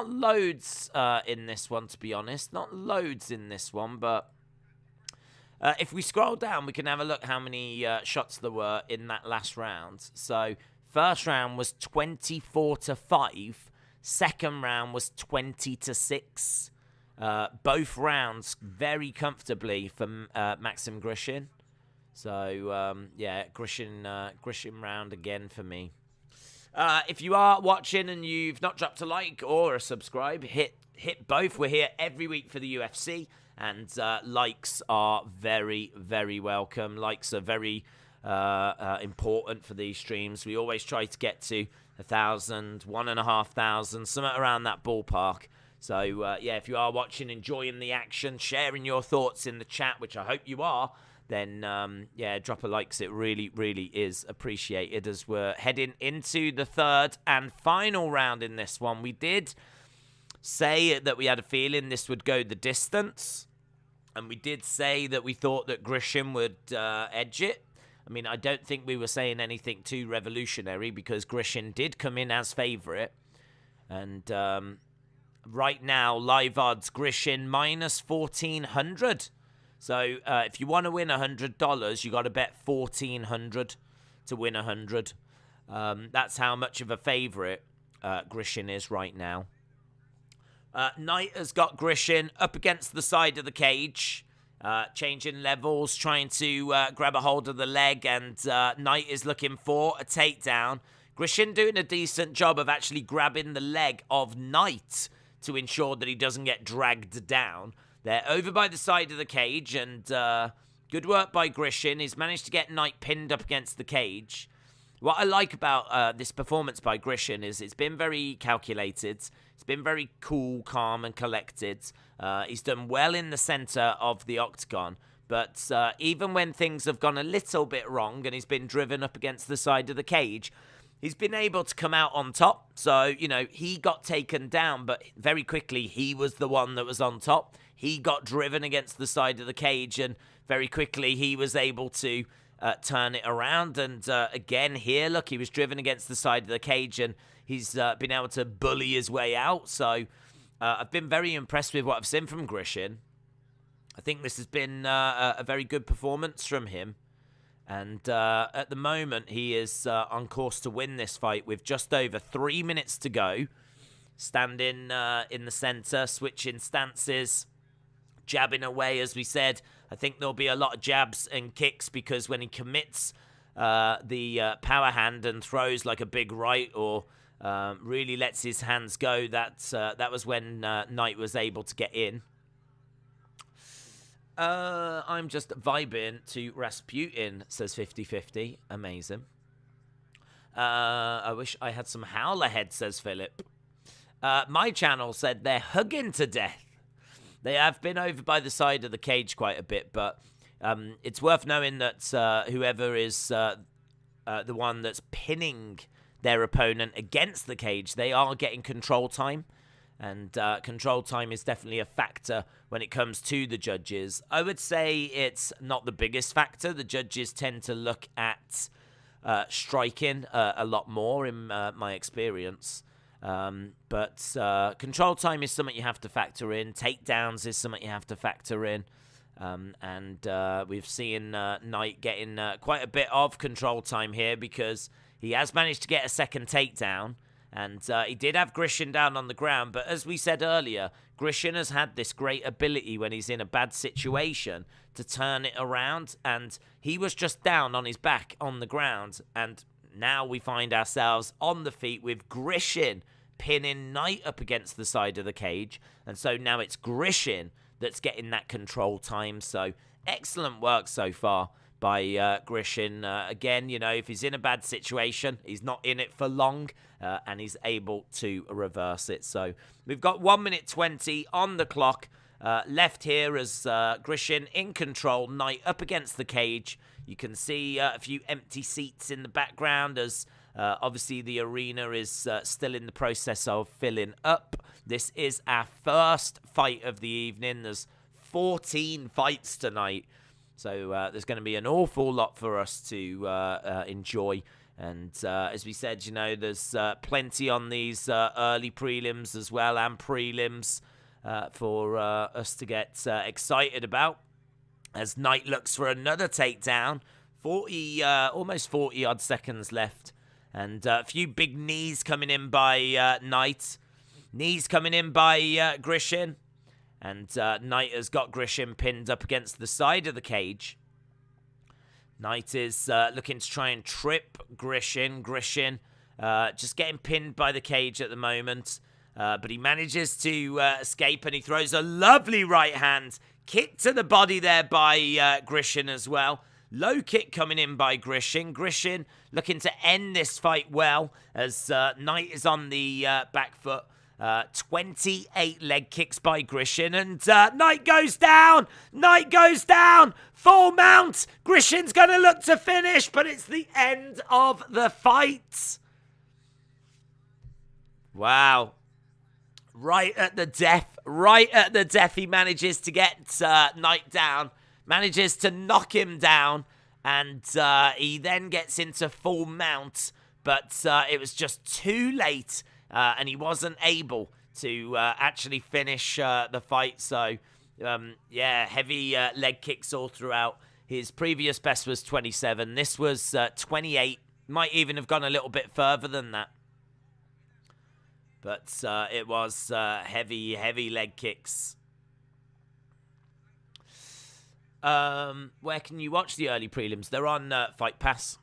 loads in this one, to be honest. Not loads in this one, but if we scroll down, we can have a look how many shots there were in that last round. So first round was 24-5. Second round was 20-6. Both rounds very comfortably for Maxim Grishin. So, yeah, Grishin round again for me. If you are watching and you've not dropped a like or a subscribe, hit both. We're here every week for the UFC, and likes are very, very welcome. Likes are very important for these streams. We always try to get to 1,000, 1,500, something around that ballpark. So, yeah, if you are watching, enjoying the action, sharing your thoughts in the chat, which I hope you are, then, yeah, drop a like, 'cause it really, really is appreciated as we're heading into the third and final round in this one. We did say that we had a feeling this would go the distance, and we did say that we thought that Grishin would edge it. I mean, I don't think we were saying anything too revolutionary, because Grishin did come in as favourite. And right now, live odds, Grishin minus 1,400. So if you want to win $100, you got to bet 1,400 to win 100. That's how much of a favourite Grishin is right now. Knight has got Grishin up against the side of the cage, changing levels, trying to grab a hold of the leg, and Knight is looking for a takedown. Grishin doing a decent job of actually grabbing the leg of Knight to ensure that he doesn't get dragged down. They're over by the side of the cage, and good work by Grishin. He's managed to get Knight pinned up against the cage. What I like about this performance by Grishin is it's been very calculated. It's been very cool, calm, and collected. He's done well in the center of the octagon. But even when things have gone a little bit wrong and he's been driven up against the side of the cage, he's been able to come out on top. So, you know, he got taken down, but very quickly he was the one that was on top. He got driven against the side of the cage, and very quickly he was able to turn it around. And again here, look, he was driven against the side of the cage, and he's been able to bully his way out. So I've been very impressed with what I've seen from Grishin. I think this has been a very good performance from him. And at the moment, he is on course to win this fight with just over 3 minutes to go. Standing in the center, switching stances, jabbing away, as we said. I think there'll be a lot of jabs and kicks, because when he commits the power hand and throws like a big right, or really lets his hands go, that was when Knight was able to get in. I'm just vibing to Rasputin, says 50-50. Amazing. I wish I had some howler head, says Philip. My channel said they're hugging to death. They have been over by the side of the cage quite a bit, but it's worth knowing that whoever is the one that's pinning their opponent against the cage, they are getting control time. And control time is definitely a factor when it comes to the judges. I would say it's not the biggest factor. The judges tend to look at striking a lot more, in my experience. But control time is something you have to factor in. Takedowns is something you have to factor in. And we've seen Knight getting quite a bit of control time here, because he has managed to get a second takedown. And he did have Grishin down on the ground. But as we said earlier, Grishin has had this great ability when he's in a bad situation to turn it around. And he was just down on his back on the ground. And now we find ourselves on the feet with Grishin pinning Knight up against the side of the cage. And so now it's Grishin that's getting that control time. So excellent work so far by Grishin. Again, you know, if he's in a bad situation, he's not in it for long, and he's able to reverse it. So we've got 1 minute 20 on the clock left here, as Grishin in control, Knight up against the cage. You can see a few empty seats in the background, as obviously the arena is still in the process of filling up. This is our first fight of the evening. There's 14 fights tonight. So there's going to be an awful lot for us to enjoy. And as we said, you know, there's plenty on these early prelims as well, and prelims for us to get excited about. As Knight looks for another takedown. Almost 40 odd seconds left. And a few big knees coming in by Knight. Knees coming in by Grishin. And Knight has got Grishin pinned up against the side of the cage. Knight is looking to try and trip Grishin. Grishin just getting pinned by the cage at the moment. But he manages to escape, and he throws a lovely right hand. Kick to the body there by Grishin as well. Low kick coming in by Grishin. Grishin looking to end this fight well as Knight is on the back foot. 28 leg kicks by Grishin, and Knight goes down. Knight goes down. Full mount. Grishin's going to look to finish, but it's the end of the fight. Wow. Right at the death, he manages to get Knight down, manages to knock him down, and he then gets into full mount, but it was just too late. And he wasn't able to actually finish the fight. So, heavy leg kicks all throughout. His previous best was 27. This was 28. Might even have gone a little bit further than that. But it was heavy leg kicks. Where can you watch the early prelims? They're on Fight Pass.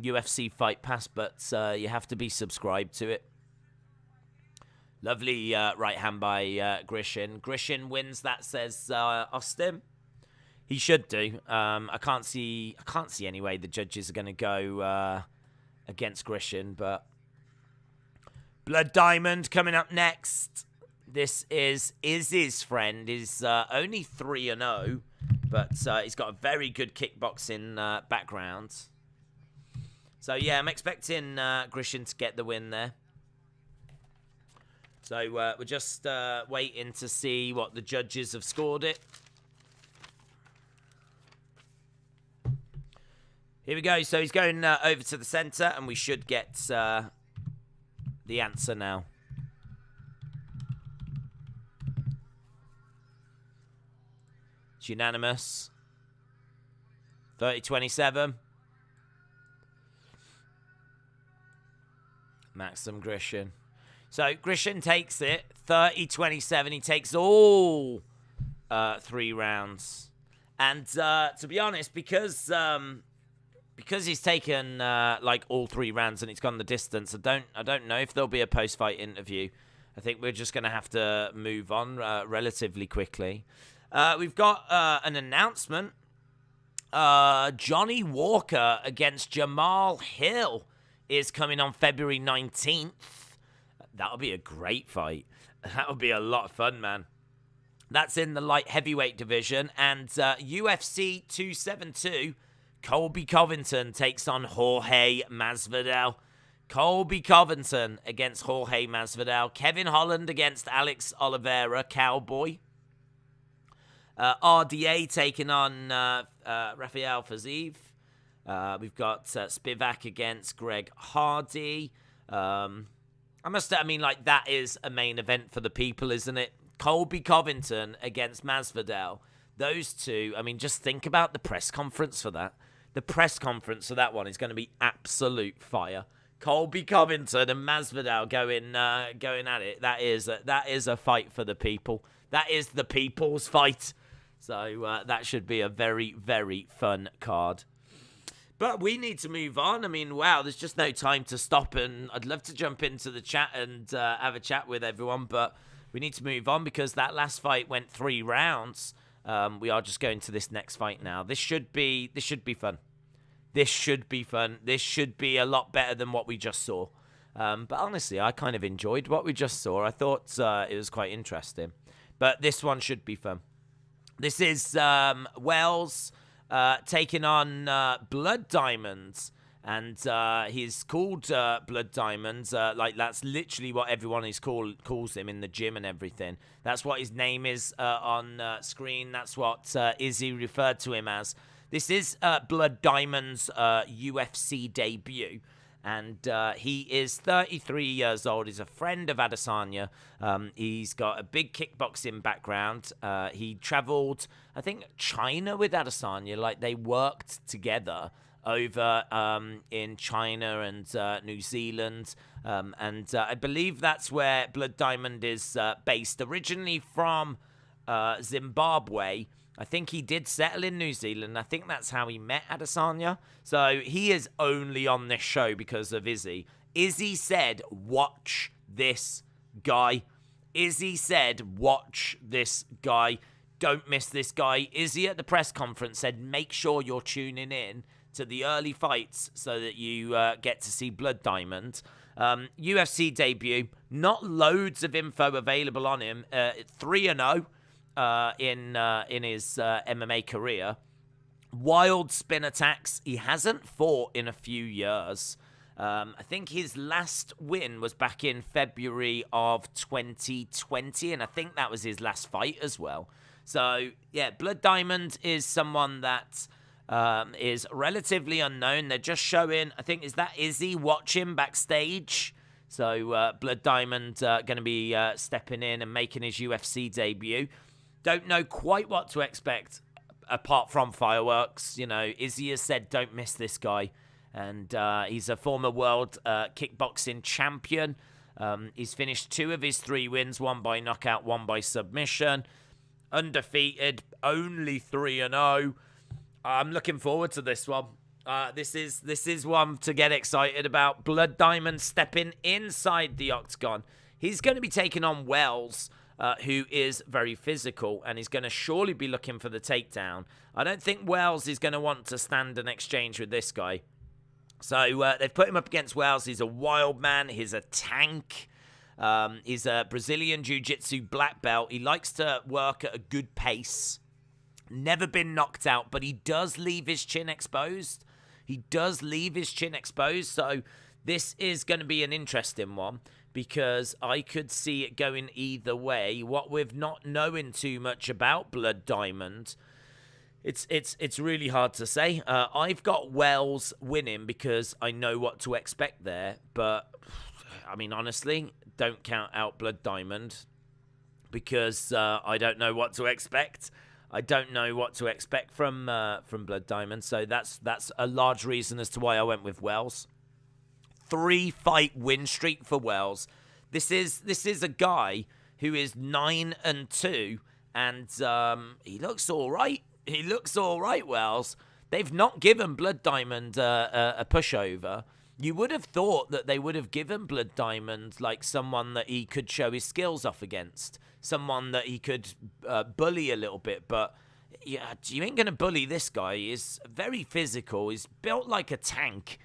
UFC Fight Pass, but you have to be subscribed to it. Lovely right hand by Grishin. Grishin wins, that says Austin. He should do. I can't see any way the judges are going to go against Grishin, but Blood Diamond coming up next. This is Izzy's friend. He's only 3-0, but he's got a very good kickboxing background. So yeah, I'm expecting Grishin to get the win there. So we're just waiting to see what the judges have scored it. Here we go. So he's going over to the centre, and we should get the answer now. It's unanimous. 30-27. Maxim Grishin. So Grishin takes it, 30-27. He takes all 3 rounds. And to be honest, because he's taken like all 3 rounds and it's gone the distance, I don't know if there'll be a post-fight interview. I think we're just going to have to move on relatively quickly. We've got an announcement. Johnny Walker against Jamal Hill is coming on February 19th. That'll be a great fight. That'll be a lot of fun, man. That's in the light heavyweight division. And UFC 272, Colby Covington takes on Jorge Masvidal. Colby Covington against Jorge Masvidal. Kevin Holland against Alex Oliveira, Cowboy. RDA taking on Rafael Fiziev. We've got Spivak against Greg Hardy. That is a main event for the people, isn't it? Colby Covington against Masvidal. Those two, just think about the press conference for that. The press conference for that one is going to be absolute fire. Colby Covington and Masvidal going at it. That is a fight for the people. That is the people's fight. So that should be a very, very fun card. But we need to move on. Wow, there's just no time to stop, and I'd love to jump into the chat and have a chat with everyone, but we need to move on because that last fight went 3 rounds. We are just going to this next fight now. This should be fun. This should be fun. This should be a lot better than what we just saw. But honestly, I kind of enjoyed what we just saw. I thought it was quite interesting. But this one should be fun. This is Wells taking on Blood Diamonds. And he's called Blood Diamonds. That's literally what everyone calls him in the gym and everything. That's what his name is on screen. That's what Izzy referred to him as. This is Blood Diamond's UFC debut. And he is 33 years old. He's a friend of Adesanya. He's got a big kickboxing background. He traveled, I think, China with Adesanya. They worked together over in China and New Zealand. And I believe that's where Blood Diamond is based. Originally from Zimbabwe. I think he did settle in New Zealand. I think that's how he met Adesanya. So he is only on this show because of Izzy. Izzy said, watch this guy. Izzy said, watch this guy. don't miss this guy. Izzy at the press conference said, make sure you're tuning in to the early fights so that you get to see Blood Diamond. UFC debut, not loads of info available on him. 3-0 in his MMA career. Wild spin attacks. He hasn't fought in a few years. I think his last win was back in February of 2020, and I think that was his last fight as well. So, yeah, Blood Diamond is someone that is relatively unknown. They're just showing, I think, is that Izzy watching backstage? So, Blood Diamond going to be stepping in and making his UFC debut. Don't know quite what to expect apart from fireworks. You know, Izzy has said, don't miss this guy. And he's a former world kickboxing champion. He's finished 2 of his 3 wins, 1 by knockout, 1 by submission. Undefeated, only 3-0. I'm looking forward to this one. This is one to get excited about. Blood Diamond stepping inside the octagon. He's going to be taking on Wells, who is very physical, and he's going to surely be looking for the takedown. I don't think Wells is going to want to stand an exchange with this guy. So they've put him up against Wells. He's a wild man. He's a tank. He's a Brazilian Jiu-Jitsu black belt. He likes to work at a good pace. Never been knocked out, but he does leave his chin exposed. So this is going to be an interesting one because I could see it going either way. What with not knowing too much about Blood Diamond, it's really hard to say. I've got Wells winning because I know what to expect there. But, I mean, honestly, don't count out Blood Diamond because I don't know what to expect. I don't know what to expect from Blood Diamond. So that's a large reason as to why I went with Wells. 3-fight win streak for Wells. This is a guy who is 9-2, and he looks all right. Wells. They've not given Blood Diamond a pushover. You would have thought that they would have given Blood Diamond like someone that he could show his skills off against, someone that he could bully a little bit. But yeah, you ain't going to bully this guy. He's very physical. He's built like a tank.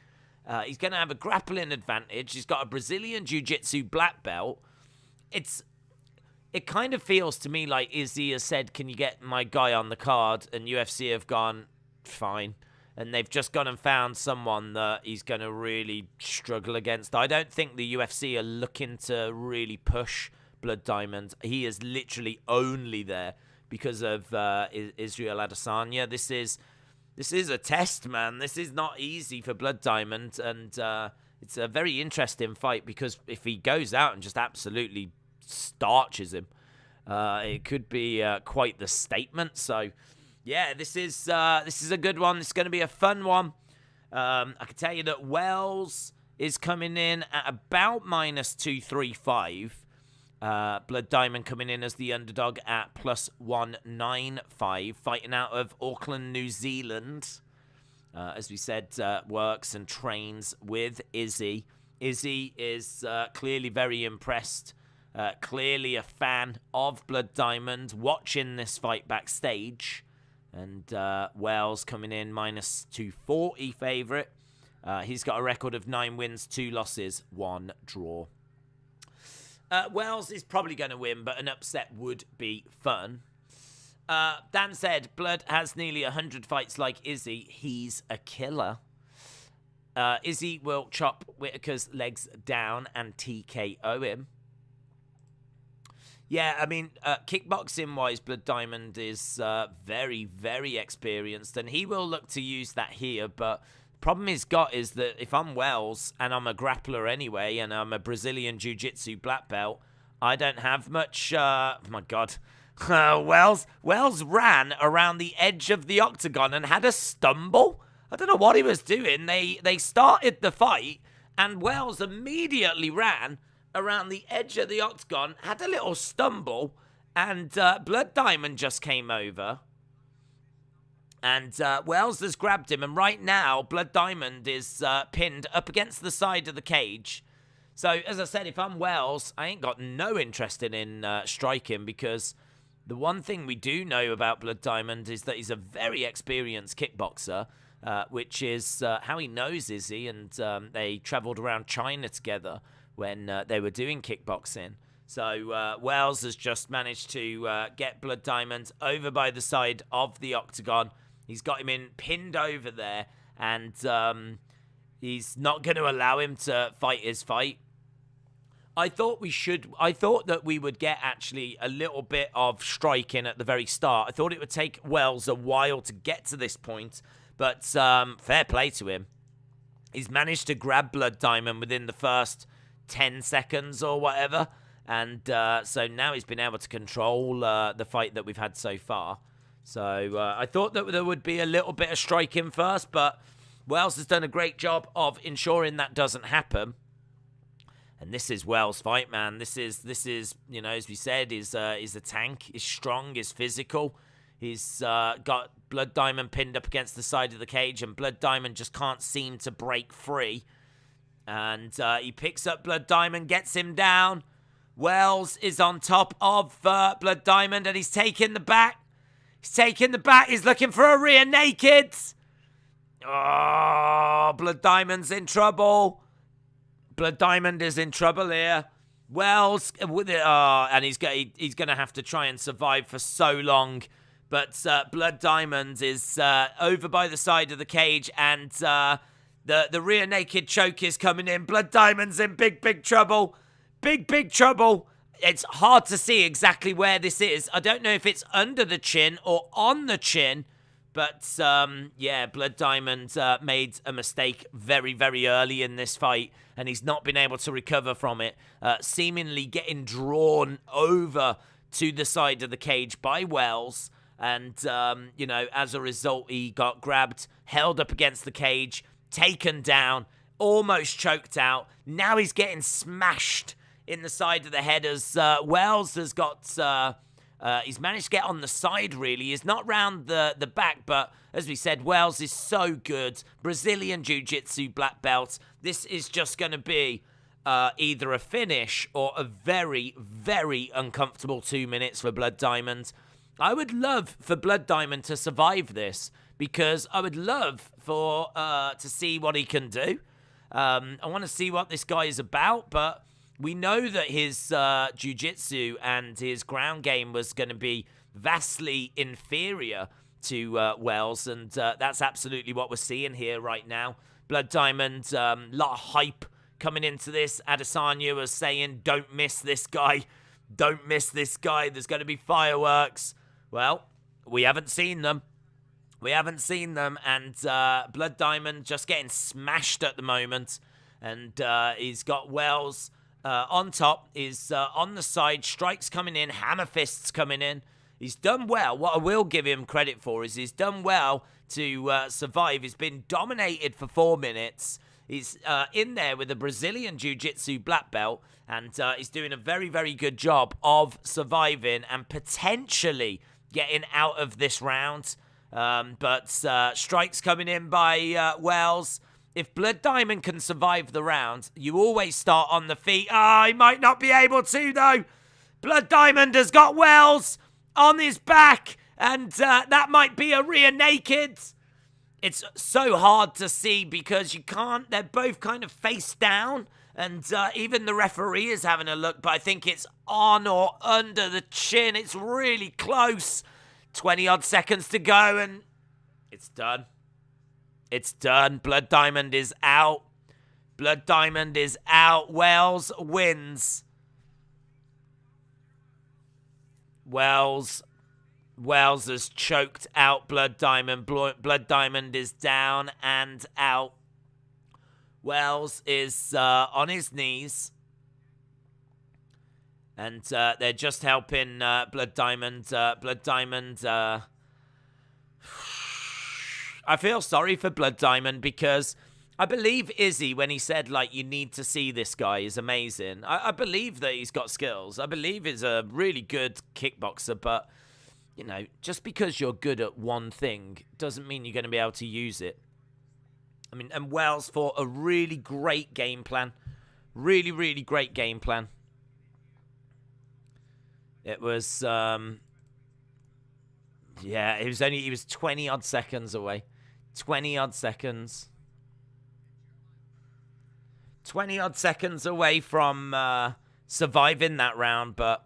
He's going to have a grappling advantage. He's got a Brazilian Jiu-Jitsu black belt. It kind of feels to me like Izzy has said, can you get my guy on the card? And UFC have gone, fine. And they've just gone and found someone that he's going to really struggle against. I don't think the UFC are looking to really push Blood Diamond. He is literally only there because of Isreal Adesanya. This is a test, man. This is not easy for Blood Diamond. And it's a very interesting fight because if he goes out and just absolutely starches him, it could be quite the statement. So yeah, this is a good one. It's going to be a fun one. I can tell you that Wells is coming in at about -235. Blood Diamond coming in as the underdog at +195. Fighting out of Auckland, New Zealand. As we said, works and trains with Izzy. Izzy is clearly very impressed. Clearly a fan of Blood Diamond, watching this fight backstage. And Wells coming in -240 favourite. He's got a record of 9 wins, 2 losses, 1 draw. Wells is probably going to win, but an upset would be fun. Dan said, Blood has nearly 100 fights like Izzy. He's a killer. Izzy will chop Whittaker's legs down and TKO him. Yeah, I mean, kickboxing-wise, Blood Diamond is very, very experienced, and he will look to use that here, but the problem he's got is that if I'm Wells, and I'm a grappler anyway, and I'm a Brazilian Jiu-Jitsu black belt, I don't have much, oh my God. Wells ran around the edge of the octagon and had a stumble. I don't know what he was doing. They started the fight, and Wells immediately ran around the edge of the octagon, had a little stumble, and Blood Diamond just came over. And Wells has grabbed him, and right now, Blood Diamond is pinned up against the side of the cage. So, as I said, if I'm Wells, I ain't got no interest in striking because The one thing we do know about Blood Diamond is that he's a very experienced kickboxer, which is how he knows Izzy, and they travelled around China together when they were doing kickboxing. So Wells has just managed to get Blood Diamond over by the side of the octagon. He's got him pinned over there, and he's not going to allow him to fight his fight. I thought that we would get actually a little bit of striking at the very start. I thought it would take Wells a while to get to this point, but fair play to him. He's managed to grab Blood Diamond within the first 10 seconds or whatever, and so now he's been able to control the fight that we've had so far. So I thought that there would be a little bit of striking first, but Wells has done a great job of ensuring that doesn't happen. And this is Wells' fight, man. This is you know, as we said, is a tank. He's strong. He's physical. He's got Blood Diamond pinned up against the side of the cage, and Blood Diamond just can't seem to break free. And he picks up Blood Diamond, gets him down. Wells is on top of Blood Diamond, and he's taking the back. He's taking the back. He's looking for a rear naked. Oh, Blood Diamond's in trouble. Blood Diamond is in trouble here. Wells, and he's going to have to try and survive for so long. But Blood Diamond is over by the side of the cage, and the rear naked choke is coming in. Blood Diamond's in big trouble. Big trouble. It's hard to see exactly where this is. I don't know if it's under the chin or on the chin. But, yeah, Blood Diamond made a mistake very, very early in this fight, and he's not been able to recover from it, seemingly getting drawn over to the side of the cage by Wells. And, you know, as a result, he got grabbed, held up against the cage, taken down, almost choked out. Now he's getting smashed in the side of the head as Wells has got... he's managed to get on the side, really. He's not round the back, but as we said, Wells is so good. Brazilian Jiu-Jitsu black belt. This is just going to be either a finish or a very, very uncomfortable 2 minutes for Blood Diamond. I would love for Blood Diamond to survive this, because I would love for to see what he can do. I want to see what this guy is about, but... we know that his jiu-jitsu and his ground game was going to be vastly inferior to Wells, and that's absolutely what we're seeing here right now. Blood Diamond, a lot of hype coming into this. Adesanya was saying, don't miss this guy. Don't miss this guy. There's going to be fireworks. Well, we haven't seen them. We haven't seen them, and Blood Diamond just getting smashed at the moment, and he's got Wells... on top, is on the side, strikes coming in, hammer fists coming in. He's done well. What I will give him credit for is he's done well to survive. He's been dominated for 4 minutes. He's in there with a Brazilian Jiu-Jitsu black belt, and he's doing a very, very good job of surviving and potentially getting out of this round. But strikes coming in by Wells. If Blood Diamond can survive the round, you always start on the feet. He might not be able to, though. Blood Diamond has got Wells on his back, and that might be a rear naked. It's so hard to see because you can't. They're both kind of face down, and even the referee is having a look, but I think it's on or under the chin. It's really close. 20-odd seconds to go, and it's done. It's done. Blood Diamond is out. Blood Diamond is out. Wells wins. Wells has choked out Blood Diamond. Blood Diamond is down and out. Wells is on his knees. And they're just helping Blood Diamond. Blood Diamond... I feel sorry for Blood Diamond because I believe Izzy when he said, like, you need to see this guy is amazing. I believe that he's got skills. I believe he's a really good kickboxer, but, you know, just because you're good at one thing doesn't mean you're going to be able to use it. I mean, and Wells fought a really great game plan. Really, really great game plan. It was Yeah, he was 20 odd seconds away. 20 odd seconds. 20 odd seconds away from surviving that round, but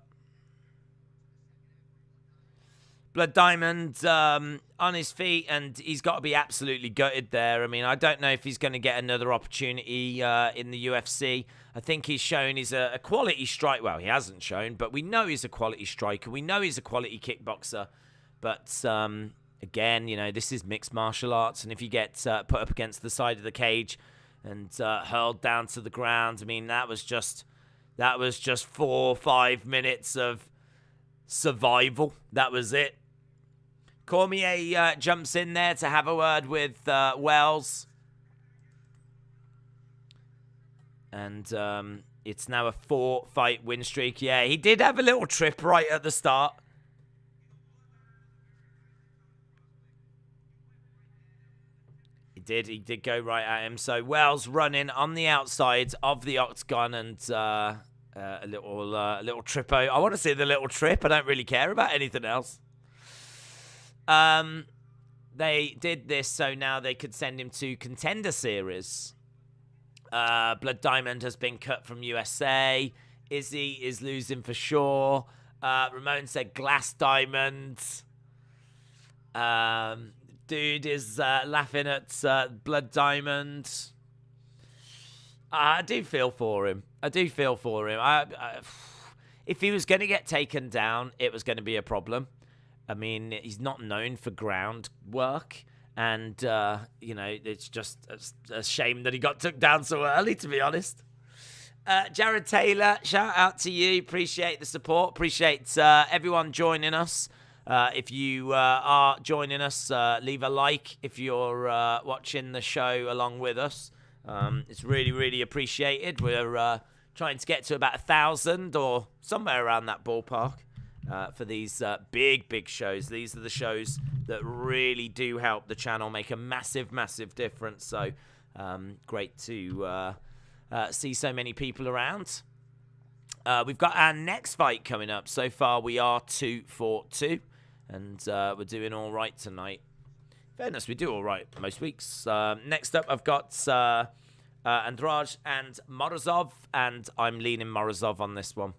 Blood Diamond on his feet, and he's got to be absolutely gutted there. I mean, I don't know if he's going to get another opportunity in the UFC. I think he's shown he's a quality strike. Well, he hasn't shown, but we know he's a quality striker. We know he's a quality kickboxer. But again, you know, this is mixed martial arts, and if you get put up against the side of the cage and hurled down to the ground, I mean, that was just 4 or 5 minutes of survival. That was it. Cormier jumps in there to have a word with Wells. And it's now a 4-fight win streak. Yeah, he did have a little trip right at the start. He did go right at him. So Wells running on the outside of the octagon, and a little trip. I want to say the little trip. I don't really care about anything else. They did this so now they could send him to Contender Series. Blood Diamond has been cut from USA. Izzy is losing for sure. Ramon said Glass Diamond. Dude is laughing at Blood Diamond. I do feel for him. If he was going to get taken down, it was going to be a problem. I mean, he's not known for ground work. And, you know, it's just a shame that he got took down so early, to be honest. Jared Taylor, shout out to you. Appreciate the support. Appreciate everyone joining us. If you are joining us, leave a like if you're watching the show along with us. It's really, really appreciated. We're trying to get to about 1,000 or somewhere around that ballpark for these big shows. These are the shows that really do help the channel make a massive, massive difference. So great to see so many people around. We've got our next fight coming up. So far, we are 2-4-2, and we're doing all right tonight. Fairness, we do all right most weeks. Next up, I've got Andrade and Morozov, and I'm leaning Morozov on this one.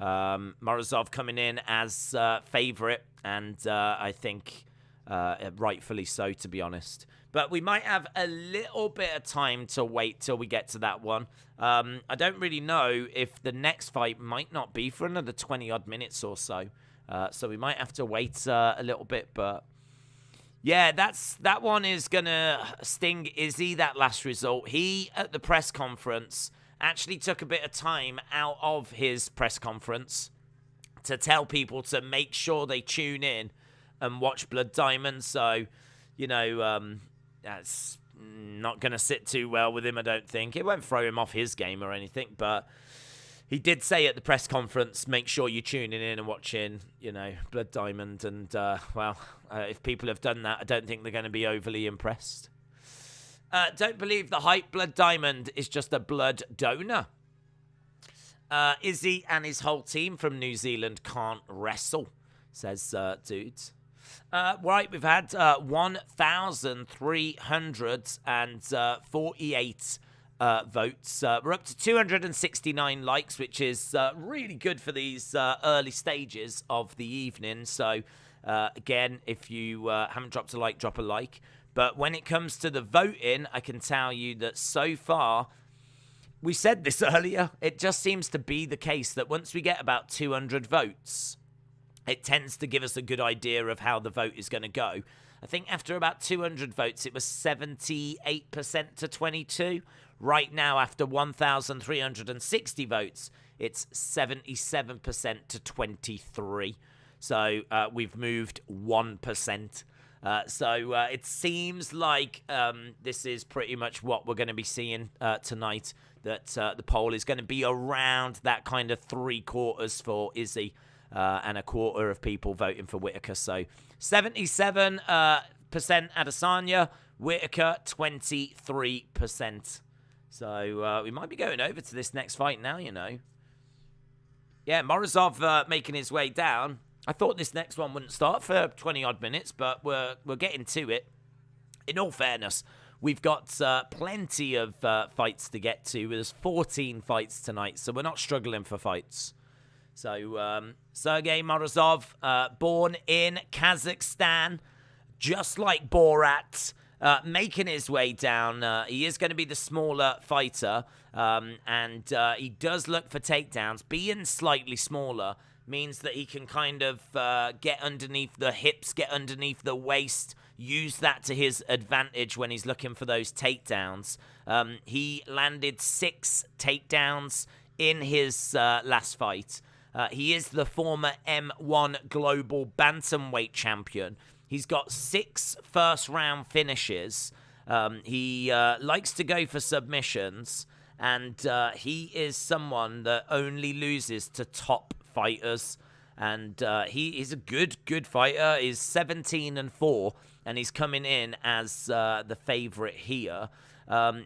Morozov coming in as favorite, and I think rightfully so, to be honest. But we might have a little bit of time to wait till we get to that one. I don't really know if the next fight might not be for another 20-odd minutes or so. So we might have to wait a little bit. But yeah, that one is going to sting Izzy, that last result. He, at the press conference, actually took a bit of time out of his press conference to tell people to make sure they tune in and watch Blood Diamond. So, you know, that's not going to sit too well with him, I don't think. It won't throw him off his game or anything, but he did say at the press conference, make sure you're tuning in and watching, you know, Blood Diamond. And, if people have done that, I don't think they're going to be overly impressed. Don't believe the hype. Blood Diamond is just a blood donor. Izzy and his whole team from New Zealand can't wrestle, says Dudes. Right, we've had 1,348 votes. We're up to 269 likes, which is really good for these early stages of the evening. So, again, if you haven't dropped a like, drop a like. But when it comes to the voting, I can tell you that so far, we said this earlier, it just seems to be the case that once we get about 200 votes, it tends to give us a good idea of how the vote is going to go. I think after about 200 votes, it was 78% to 22. Right now, after 1,360 votes, it's 77% to 23. So we've moved 1%. So it seems like this is pretty much what we're going to be seeing tonight, that the poll is going to be around that kind of 3/4 for Izzy and 1/4 of people voting for Whittaker. So 77% Adesanya, Whittaker 23%. So we might be going over to this next fight now, you know. Yeah, Morozov making his way down. I thought this next one wouldn't start for 20-odd minutes, but we're getting to it. In all fairness, we've got plenty of fights to get to. There's 14 fights tonight, so we're not struggling for fights. So, Sergey Morozov, born in Kazakhstan, just like Borat, making his way down. He is going to be the smaller fighter, and he does look for takedowns. Being slightly smaller means that he can kind of get underneath the hips, get underneath the waist, use that to his advantage when he's looking for those takedowns. He landed 6 takedowns in his last fight. He is the former M1 Global Bantamweight Champion. He's got 6 first-round finishes. He likes to go for submissions, and he is someone that only loses to top fighters. And he is a good fighter. He's 17-4, and he's coming in as the favorite here.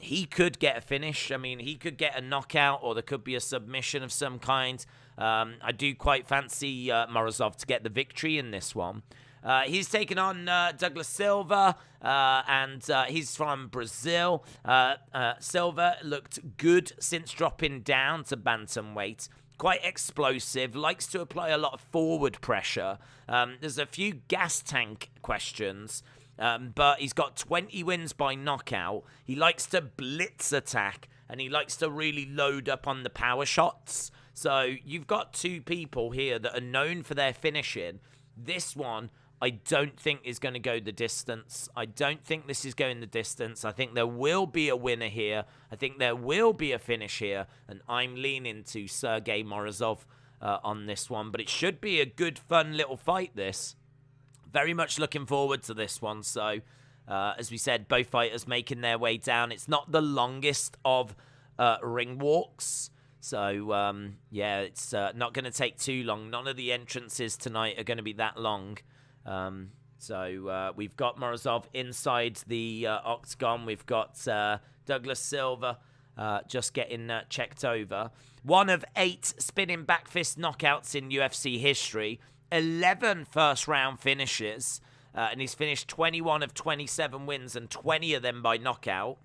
He could get a finish. I mean, he could get a knockout, or there could be a submission of some kind. I do quite fancy Morozov to get the victory in this one. He's taken on Douglas Silva, and he's from Brazil. Silva looked good since dropping down to bantamweight. Quite explosive, likes to apply a lot of forward pressure. There's a few gas tank questions, but he's got 20 wins by knockout. He likes to blitz attack, and he likes to really load up on the power shots. So you've got 2 people here that are known for their finishing. This one, I don't think is going to go the distance. I don't think this is going the distance. I think there will be a winner here. I think there will be a finish here. And I'm leaning to Sergey Morozov on this one. But it should be a good, fun little fight, this. Very much looking forward to this one. So, as we said, both fighters making their way down. It's not the longest of ring walks. So, yeah, it's not going to take too long. None of the entrances tonight are going to be that long. So we've got Morozov inside the octagon. We've got Douglas Silva just getting checked over. One of 8 spinning back fist knockouts in UFC history. 11 first-round finishes. And he's finished 21 of 27 wins and 20 of them by knockout.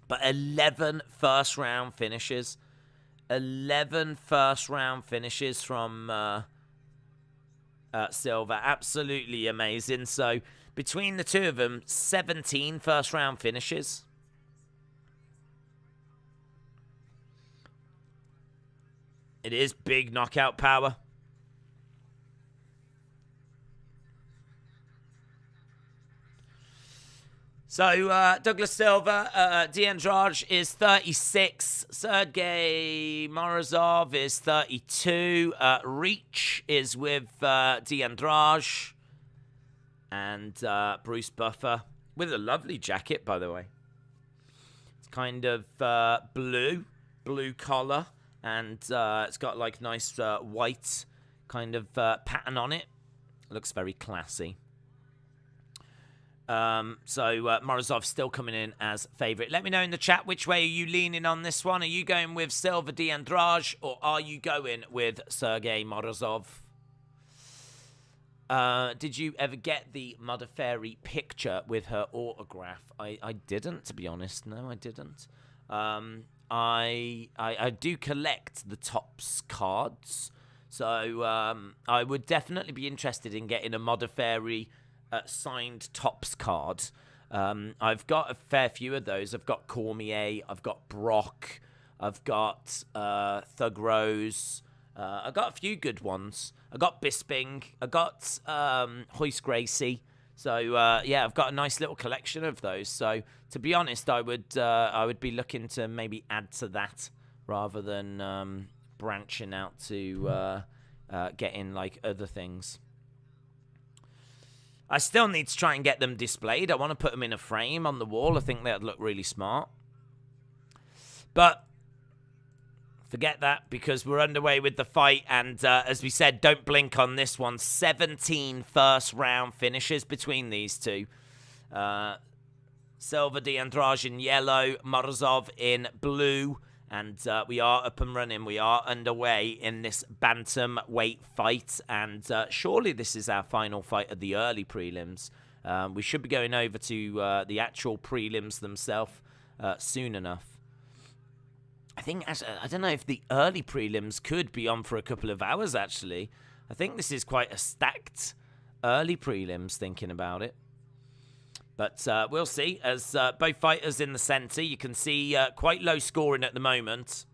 But 11 first-round finishes. 11 first-round finishes from Silva. Absolutely amazing. So, between the 2 of them, 17 first-round finishes. It is big knockout power. So, Douglas Silva, D'Andrade is 36. Sergey Morozov is 32. Reach is with D'Andrade. And Bruce Buffer with a lovely jacket, by the way. It's kind of blue collar. And it's got like nice white kind of pattern on it. Looks very classy. So Morozov's still coming in as favourite. Let me know in the chat, which way are you leaning on this one? Are you going with Silva D'Andrade, or are you going with Sergey Morozov? Did you ever get the Modafferi picture with her autograph? I didn't, to be honest. No, I didn't. I do collect the Topps cards, so I would definitely be interested in getting a Modafferi signed Topps card. I've got a fair few of those. I've got Cormier, I've got Brock, I've got Thug Rose. I got a few good ones. I got Bisping, I got Hoist Gracie. So yeah, I've got a nice little collection of those. So to be honest, I would be looking to maybe add to that rather than branching out to getting like other things. I still need to try and get them displayed. I want to put them in a frame on the wall. I think that would look really smart. But forget that, because we're underway with the fight. And as we said, don't blink on this one. 17 first-round finishes between these two. Silva D'Andrade in yellow, Morozov in blue, And we are up and running. We are underway in this bantamweight fight. And surely this is our final fight of the early prelims. We should be going over to the actual prelims themselves soon enough. I think, I don't know if the early prelims could be on for a couple of hours, actually. I think this is quite a stacked early prelims, thinking about it. But we'll see. As both fighters in the center, you can see quite low scoring at the moment.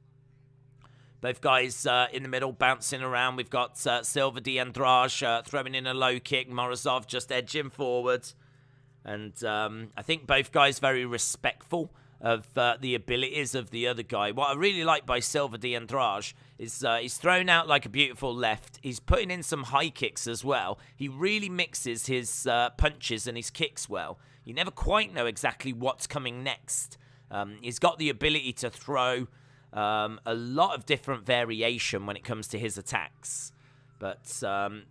Both guys in the middle bouncing around. We've got Silva de Andrade throwing in a low kick. Morozov just edging forward. And I think both guys very respectful of the abilities of the other guy. What I really like by Silva de Andrade is he's thrown out like a beautiful left. He's putting in some high kicks as well. He really mixes his punches and his kicks well. You never quite know exactly what's coming next. He's got the ability to throw a lot of different variation when it comes to his attacks. But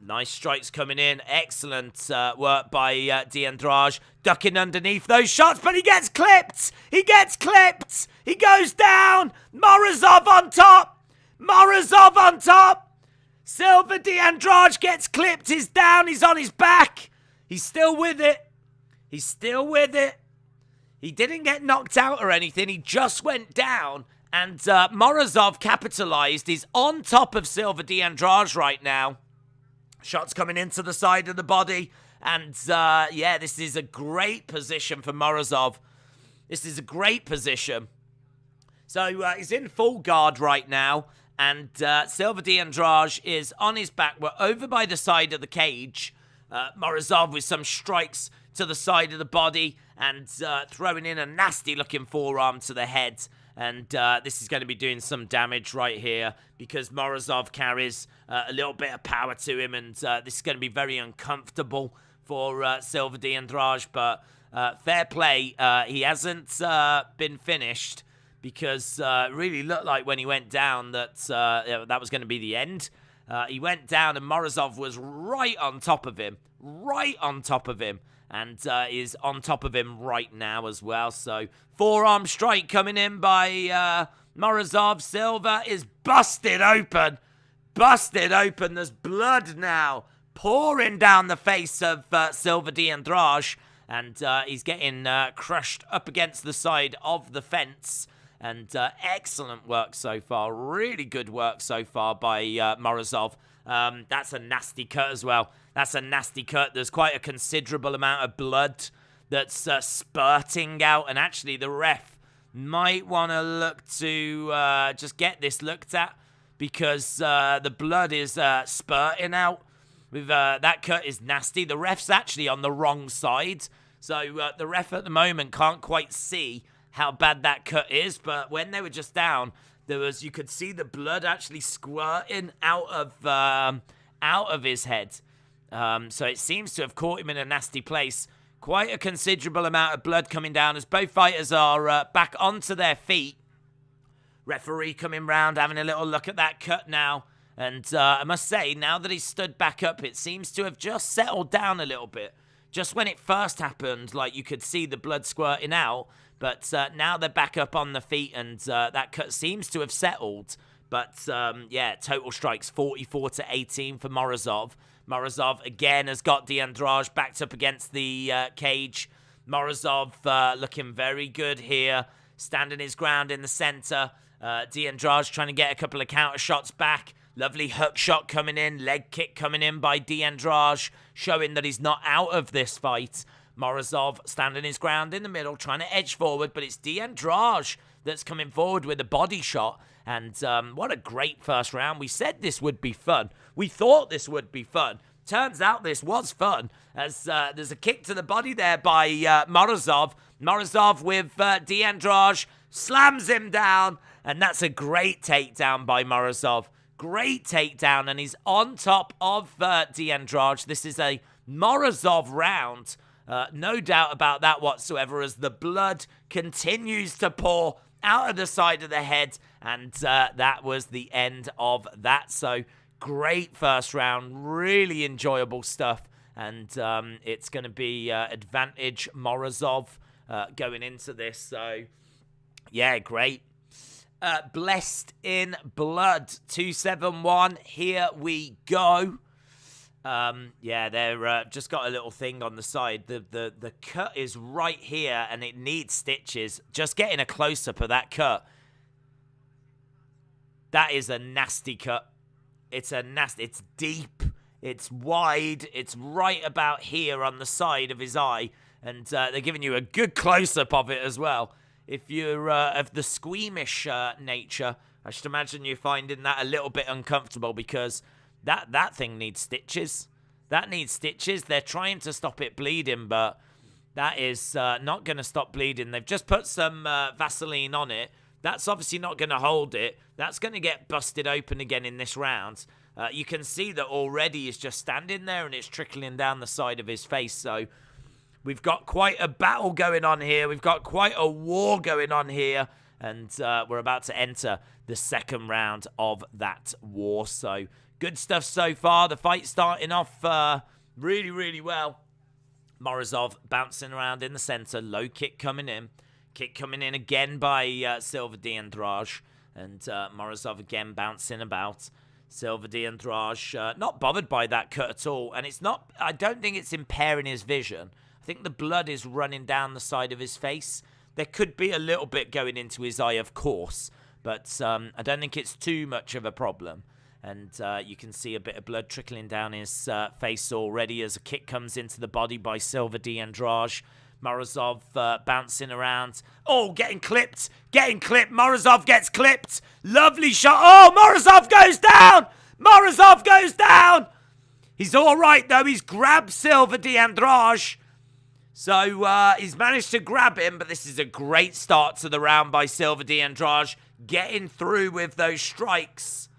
nice strikes coming in. Excellent work by de Andrade. Ducking underneath those shots, but he gets clipped. He gets clipped. He goes down. Morozov on top. Morozov on top. Silva de Andrade gets clipped. He's down. He's on his back. He's still with it. He's still with it. He didn't get knocked out or anything. He just went down. And Morozov capitalized. He's on top of Silva de Andrade right now. Shots coming into the side of the body. And, yeah, this is a great position for Morozov. This is a great position. So he's in full guard right now. And Silva de Andrade is on his back. We're over by the side of the cage. Morozov with some strikes to the side of the body. And throwing in a nasty-looking forearm to the head. And this is going to be doing some damage right here because Morozov carries a little bit of power to him. And this is going to be very uncomfortable for Silva de Andrade. But fair play, he hasn't been finished because it really looked like when he went down that that was going to be the end. He went down and Morozov was right on top of him. Right on top of him. And is on top of him right now as well. So, forearm strike coming in by Morozov. Silva is busted open. Busted open. There's blood now pouring down the face of Silva de Andrade. And he's getting crushed up against the side of the fence. And excellent work so far. Really good work so far by Morozov. That's a nasty cut as well. That's a nasty cut. There's quite a considerable amount of blood that's spurting out. And actually, the ref might want to look to just get this looked at because the blood is spurting out. With that cut is nasty. The ref's actually on the wrong side. So the ref at the moment can't quite see how bad that cut is. But when they were just down, you could see the blood actually squirting out of his head. So it seems to have caught him in a nasty place. Quite a considerable amount of blood coming down as both fighters are back onto their feet. Referee coming round, having a little look at that cut now. And I must say, now that he's stood back up, it seems to have just settled down a little bit. Just when it first happened, like you could see the blood squirting out. But now they're back up on the feet and that cut seems to have settled. But yeah, total strikes 44-18 for Morozov. Morozov again has got de Andrade backed up against the cage. Morozov looking very good here, standing his ground in the center. De Andrade trying to get a couple of counter shots back. Lovely hook shot coming in, leg kick coming in by de Andrade, showing that he's not out of this fight. Morozov standing his ground in the middle, trying to edge forward, but it's de Andrade that's coming forward with a body shot. And what a great first round. We said this would be fun. We thought this would be fun. Turns out this was fun, as there's a kick to the body there by Morozov. Morozov with de Andrade slams him down, and that's a great takedown by Morozov. Great takedown, and he's on top of de Andrade. This is a Morozov round. No doubt about that whatsoever, as the blood continues to pour out of the side of the head, and that was the end of that. So great first round, really enjoyable stuff, and it's going to be advantage Morozov going into this. So yeah, great. Blessed in Blood 271. Here we go. They're just got a little thing on the side. The cut is right here, and it needs stitches. Just getting a close-up of that cut. That is a nasty cut. It's deep. It's wide. It's right about here on the side of his eye. And they're giving you a good close-up of it as well. If you're of the squeamish nature, I should imagine you're finding that a little bit uncomfortable because that thing needs stitches. That needs stitches. They're trying to stop it bleeding, but that is not going to stop bleeding. They've just put some Vaseline on it. That's obviously not going to hold it. That's going to get busted open again in this round. You can see that already he's just standing there and it's trickling down the side of his face. So we've got quite a battle going on here. We've got quite a war going on here. And we're about to enter the second round of that war. So good stuff so far. The fight starting off really, really well. Morozov bouncing around in the center. Low kick coming in. Kick coming in again by Silva de Andrade. And Morozov again bouncing about. Silva de Andrade not bothered by that cut at all. And it's not, I don't think it's impairing his vision. I think the blood is running down the side of his face. There could be a little bit going into his eye, of course. But I don't think it's too much of a problem. And you can see a bit of blood trickling down his face already as a kick comes into the body by Silva de Andrade. Morozov bouncing around. Oh, getting clipped. Getting clipped. Morozov gets clipped. Lovely shot. Oh, Morozov goes down. Morozov goes down. He's all right, though. He's grabbed Silva de Andrade. So he's managed to grab him, but this is a great start to the round by Silva de Andrade. Getting through with those strikes.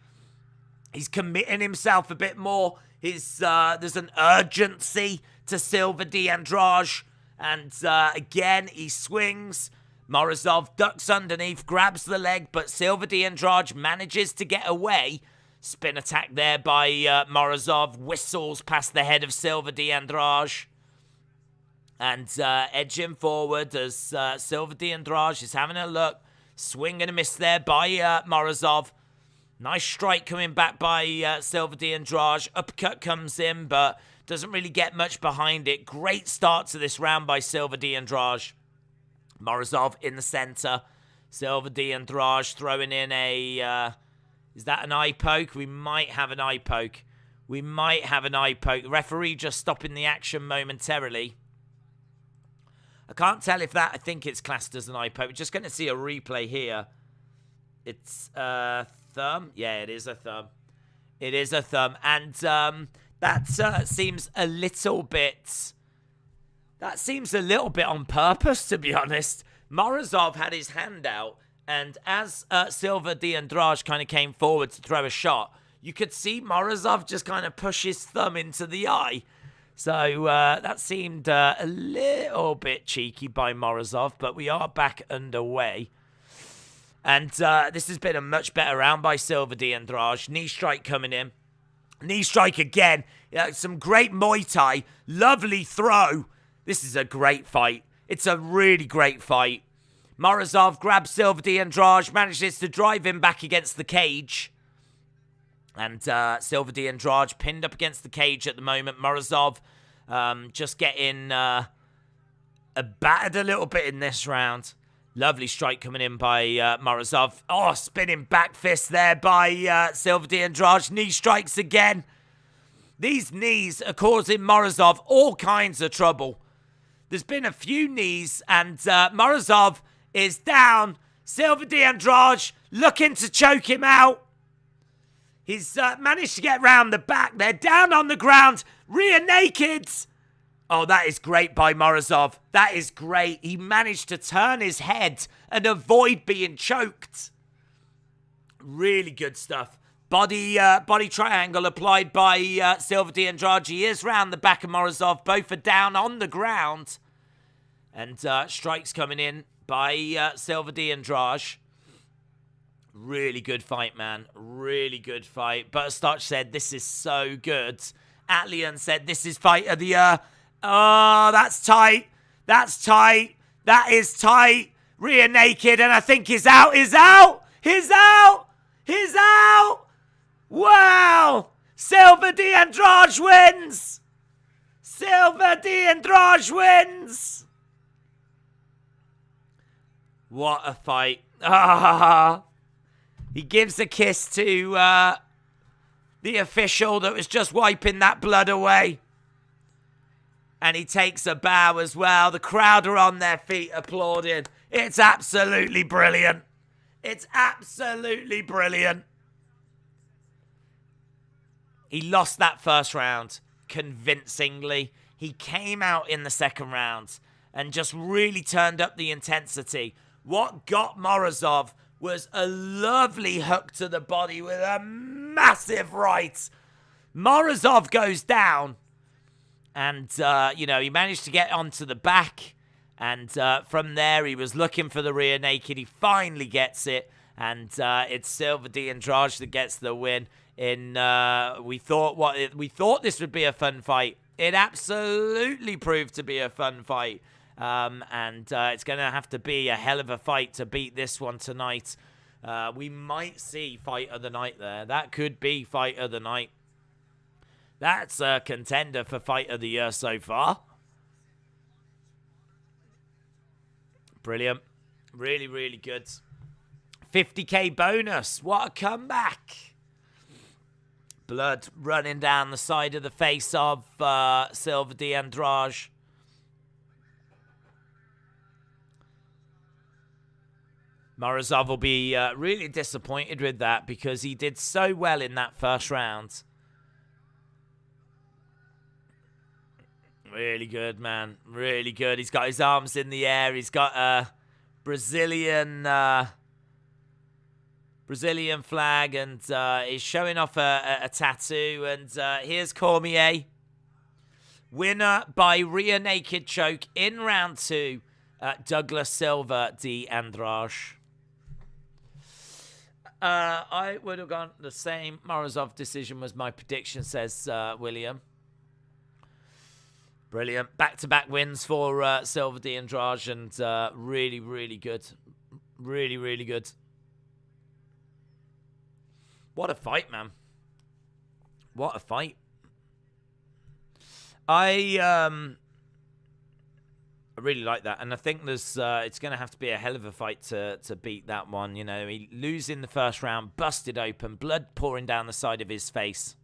He's committing himself a bit more. There's an urgency to Silva de Andrade. And again, he swings. Morozov ducks underneath, grabs the leg, but Silva de Andrade manages to get away. Spin attack there by Morozov. Whistles past the head of Silva de Andrade. And edging forward as Silva de Andrade is having a look. Swing and a miss there by Morozov. Nice strike coming back by Silva de Andrade. Uppercut comes in, but doesn't really get much behind it. Great start to this round by Silva de Andrade. Morozov in the center. Silva de Andrade throwing in a... is that an eye poke? We might have an eye poke. We might have an eye poke. The referee just stopping the action momentarily. I can't tell if that... I think it's classed as an eye poke. We're just going to see a replay here. It's a thumb. Yeah, it is a thumb. It is a thumb. And... that seems a little bit... That seems a little bit on purpose, to be honest. Morozov had his hand out, and as Silva de Andrade kind of came forward to throw a shot, you could see Morozov just kind of push his thumb into the eye. So that seemed a little bit cheeky by Morozov, but we are back underway. And this has been a much better round by Silva de Andrade. Knee strike coming in. Knee strike again. Some great Muay Thai. Lovely throw. This is a great fight. It's a really great fight. Morozov grabs Silva de Andrade. Manages to drive him back against the cage. And Silva de Andrade pinned up against the cage at the moment. Morozov just getting battered a little bit in this round. Lovely strike coming in by Morozov. Oh, spinning back fist there by Silva de Andrade. Knee strikes again. These knees are causing Morozov all kinds of trouble. There's been a few knees, and Morozov is down. Silva de Andrade looking to choke him out. He's managed to get round the back. They're down on the ground. Rear naked. Oh, that is great by Morozov. That is great. He managed to turn his head and avoid being choked. Really good stuff. Body triangle applied by Silva de Andrade. He is round the back of Morozov. Both are down on the ground. And strikes coming in by Silva de Andrade. Really good fight, man. Really good fight. Butterstarch said, this is so good. Atlian said, this is fight of the year. Oh, that's tight. That's tight. That is tight. Rear naked, and I think he's out. He's out. He's out! He's out! Wow! Silva de Andrade wins! Silva de Andrade wins! What a fight. Ah! He gives a kiss to the official that was just wiping that blood away. And he takes a bow as well. The crowd are on their feet applauding. It's absolutely brilliant. It's absolutely brilliant. He lost that first round convincingly. He came out in the second round and just really turned up the intensity. What got Morozov was a lovely hook to the body with a massive right. Morozov goes down. And, he managed to get onto the back. And from there, he was looking for the rear naked. He finally gets it. And it's Silva de Andrade that gets the win. We thought this would be a fun fight. It absolutely proved to be a fun fight. And it's going to have to be a hell of a fight to beat this one tonight. We might see fight of the night there. That could be fight of the night. That's a contender for fight of the year so far. Brilliant. Really, really good. 50k bonus. What a comeback. Blood running down the side of the face of Silva de Andrade. Morozov will be really disappointed with that because he did so well in that first round. Really good, man. Really good. He's got his arms in the air. He's got a Brazilian flag, and he's showing off a tattoo. And here's Cormier. Winner by rear naked choke in round 2. Douglas Silva de Andrade. I would have gone the same. Morozov decision was my prediction, says William. Brilliant. Back-to-back wins for Silva de Andrade, and really, really good. Really, really good. What a fight, man. What a fight. I really like that, and I think there's it's going to have to be a hell of a fight to beat that one. You know, he losing the first round, busted open, blood pouring down the side of his face.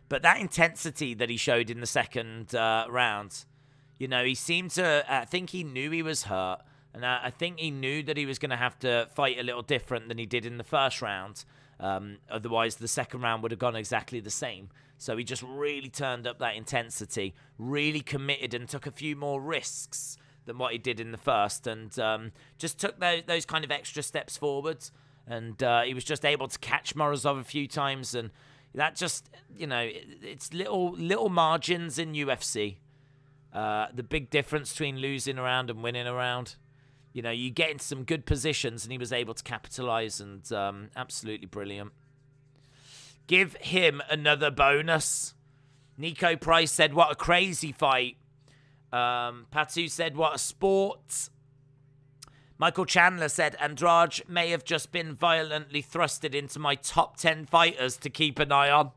But that intensity that he showed in the second round, you know, he seemed to, I think he knew he was hurt. And I think he knew that he was going to have to fight a little different than he did in the first round. Otherwise, the second round would have gone exactly the same. So he just really turned up that intensity, really committed and took a few more risks than what he did in the first. And just took those kind of extra steps forwards. And he was just able to catch Morozov a few times. And that just, you know, it's little margins in UFC. The big difference between losing a round and winning a round. You know, you get into some good positions, and he was able to capitalize, and absolutely brilliant. Give him another bonus. Nico Price said, what a crazy fight. Patu said, what a sport. Michael Chandler said, Andrade may have just been violently thrusted into my top 10 fighters to keep an eye on.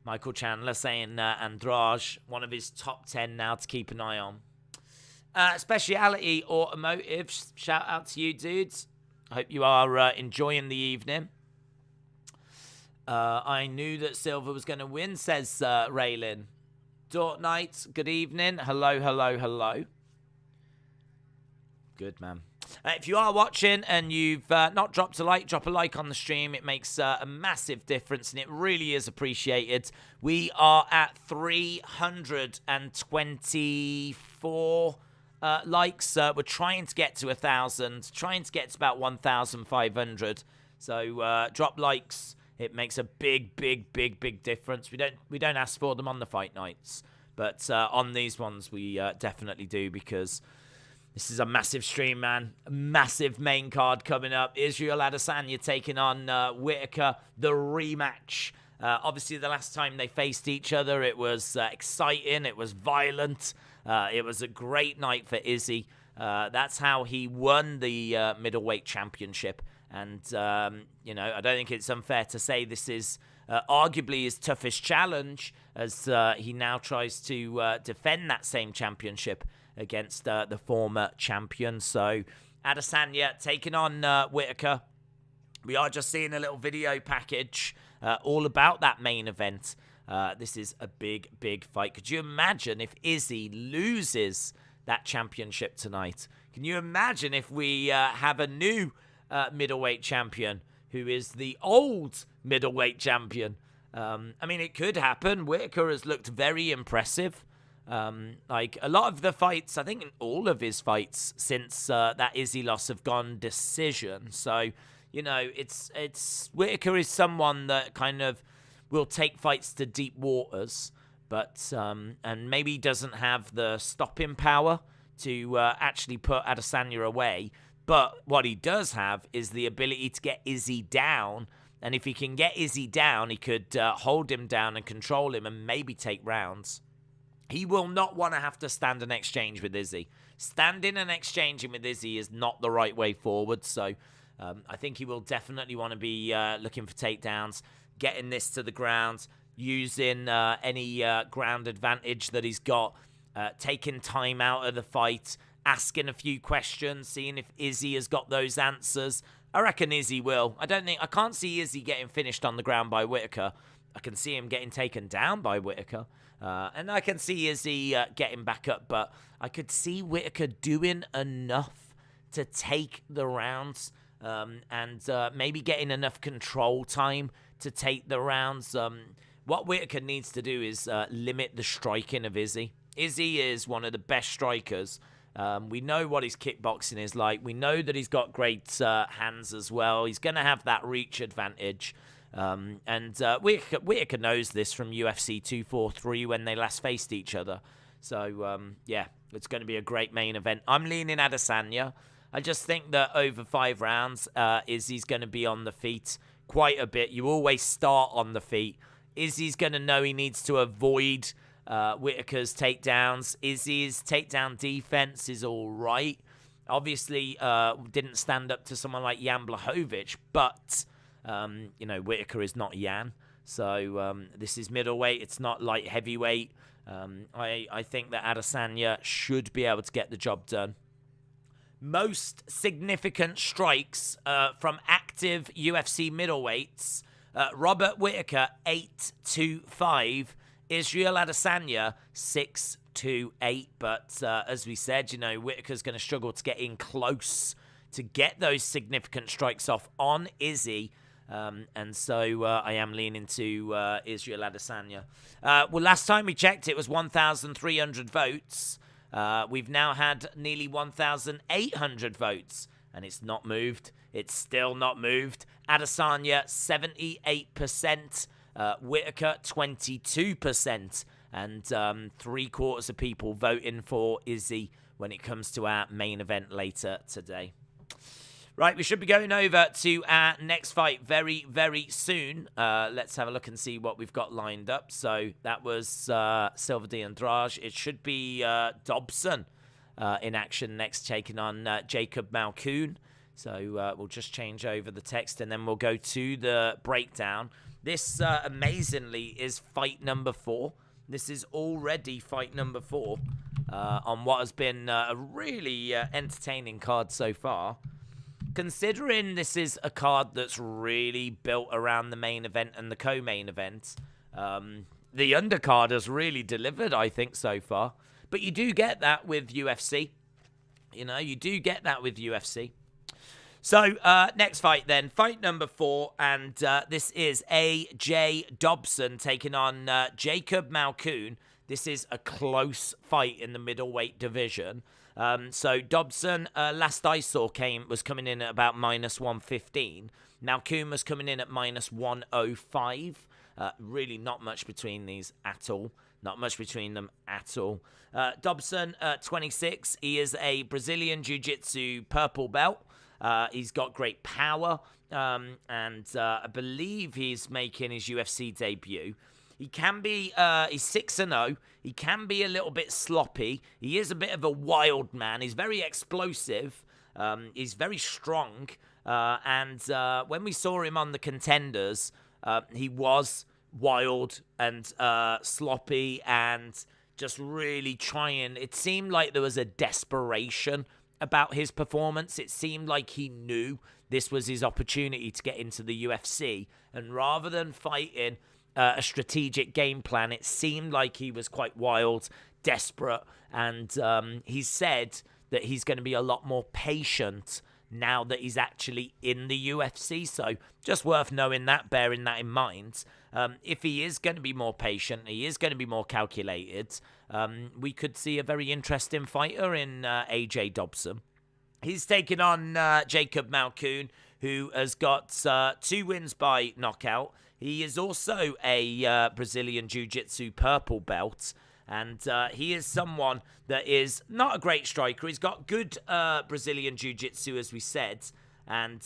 Michael Chandler saying Andrade, one of his top 10 now to keep an eye on. Speciality Automotive, shout out to you, dudes. I hope you are enjoying the evening. I knew that Silva was going to win, says Raylin. Dort Knight, good evening. Hello, hello, hello. Good, man. If you are watching and you've not dropped a like, drop a like on the stream. It makes a massive difference, and it really is appreciated. We are at 324 likes. We're trying to get to 1,000, trying to get to about 1,500. So drop likes. It makes a big, big, big, big difference. We don't ask for them on the fight nights, but on these ones we definitely do, because this is a massive stream, man. A massive main card coming up. Isreal Adesanya taking on Whittaker, the rematch. Obviously, the last time they faced each other, it was exciting. It was violent. It was a great night for Izzy. That's how he won the middleweight championship. And, I don't think it's unfair to say this is arguably his toughest challenge as he now tries to defend that same championship against the former champion. So Adesanya taking on Whittaker. We are just seeing a little video package all about that main event. This is a big, big fight. Could you imagine if Izzy loses that championship tonight? Can you imagine if we have a new middleweight champion who is the old middleweight champion? It could happen. Whittaker has looked very impressive. Like a lot of the fights, I think all of his fights since that Izzy loss have gone decision. So, it's Whittaker is someone that kind of will take fights to deep waters, but and maybe doesn't have the stopping power to actually put Adesanya away. But what he does have is the ability to get Izzy down. And if he can get Izzy down, he could hold him down and control him and maybe take rounds. He will not want to have to stand and exchange with Izzy. Standing and exchanging with Izzy is not the right way forward. So I think he will definitely want to be looking for takedowns, getting this to the ground, using any ground advantage that he's got, taking time out of the fight, asking a few questions, seeing if Izzy has got those answers. I reckon Izzy will. I can't see Izzy getting finished on the ground by Whittaker. I can see him getting taken down by Whittaker. And I can see Izzy getting back up, but I could see Whittaker doing enough to take the rounds and maybe getting enough control time to take the rounds. What Whittaker needs to do is limit the striking of Izzy. Izzy is one of the best strikers. We know what his kickboxing is like. We know that he's got great hands as well. He's going to have that reach advantage. And Whittaker knows this from UFC 243 when they last faced each other. So, it's going to be a great main event. I'm leaning Adesanya. I just think that over 5 rounds, Izzy's going to be on the feet quite a bit. You always start on the feet. Izzy's going to know he needs to avoid Whittaker's takedowns. Izzy's takedown defense is all right. Obviously, didn't stand up to someone like Jan Blachowicz, but Whittaker is not Jan. So this is middleweight. It's not light heavyweight. I think that Adesanya should be able to get the job done. Most significant strikes from active UFC middleweights. Robert Whittaker, 8-5. Isreal Adesanya, 6-8. But as we said, Whittaker's going to struggle to get in close to get those significant strikes off on Izzy. And so I am leaning to Isreal Adesanya. Last time we checked, it was 1,300 votes. We've now had nearly 1,800 votes, and it's not moved. It's still not moved. Adesanya, 78%. Whittaker, 22%. And 3/4 of people voting for Izzy when it comes to our main event later today. Right, we should be going over to our next fight very, very soon. Let's have a look and see what we've got lined up. So that was Silva de Andrade. It should be Dobson in action next, taking on Jacob Malkoun. So we'll just change over the text and then we'll go to the breakdown. This, amazingly, is fight number 4. This is already fight number 4 on what has been a really entertaining card so far. Considering this is a card that's really built around the main event and the co-main event, the undercard has really delivered, I think, so far. But you do get that with UFC. You do get that with UFC. So, next fight then. Fight number 4, and this is AJ Dobson taking on Jacob Malkoun. This is a close fight in the middleweight division. So Dobson, last I saw, was coming in at about -115. Malkoun was coming in at -105. Really not much between these at all. Not much between them at all. Dobson, 26. He is a Brazilian Jiu-Jitsu purple belt. He's got great power. And I believe he's making his UFC debut. He can be, he's 6-0. He can be a little bit sloppy. He is a bit of a wild man. He's very explosive. He's very strong. And when we saw him on the Contenders, he was wild and sloppy and just really trying. It seemed like there was a desperation about his performance. It seemed like he knew this was his opportunity to get into the UFC. And rather than fighting a strategic game plan, it seemed like he was quite wild, desperate. And he said that he's going to be a lot more patient now that he's actually in the UFC. So just worth knowing that, bearing that in mind. If he is going to be more patient, he is going to be more calculated, we could see a very interesting fighter in AJ Dobson. He's taking on Jacob Malkoun, who has got 2 wins by knockout. He is also a Brazilian Jiu-Jitsu purple belt. And he is someone that is not a great striker. He's got good Brazilian Jiu-Jitsu, as we said. And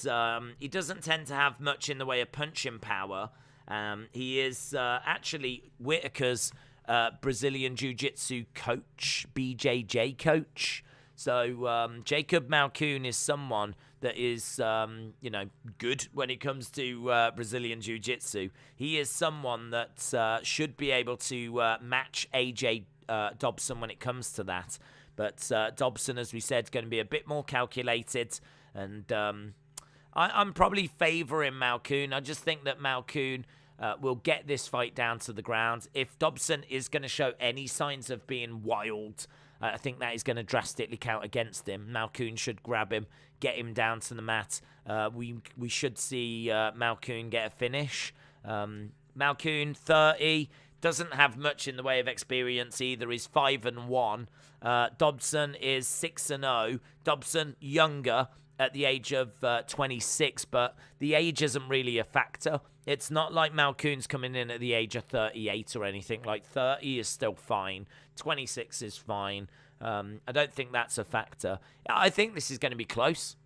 he doesn't tend to have much in the way of punching power. He is actually Whittaker's Brazilian Jiu-Jitsu coach, BJJ coach. So Jacob Malkoun is someone that is, good when it comes to Brazilian Jiu-Jitsu. He is someone that should be able to match AJ Dobson when it comes to that. But Dobson, as we said, is going to be a bit more calculated. And I'm probably favouring Malkoun. I just think that Malkoun will get this fight down to the ground. If Dobson is going to show any signs of being wild, I think that is going to drastically count against him. Malkoun should grab him, get him down to the mat. We should see Malkoun get a finish. Malkoun, 30, doesn't have much in the way of experience either. He's 5-1. Dobson is 6-0. Dobson, younger, at the age of 26, but the age isn't really a factor. It's not like Malkoun's coming in at the age of 38 or anything. Like, 30 is still fine. 26 is fine. I don't think that's a factor. I think this is going to be close.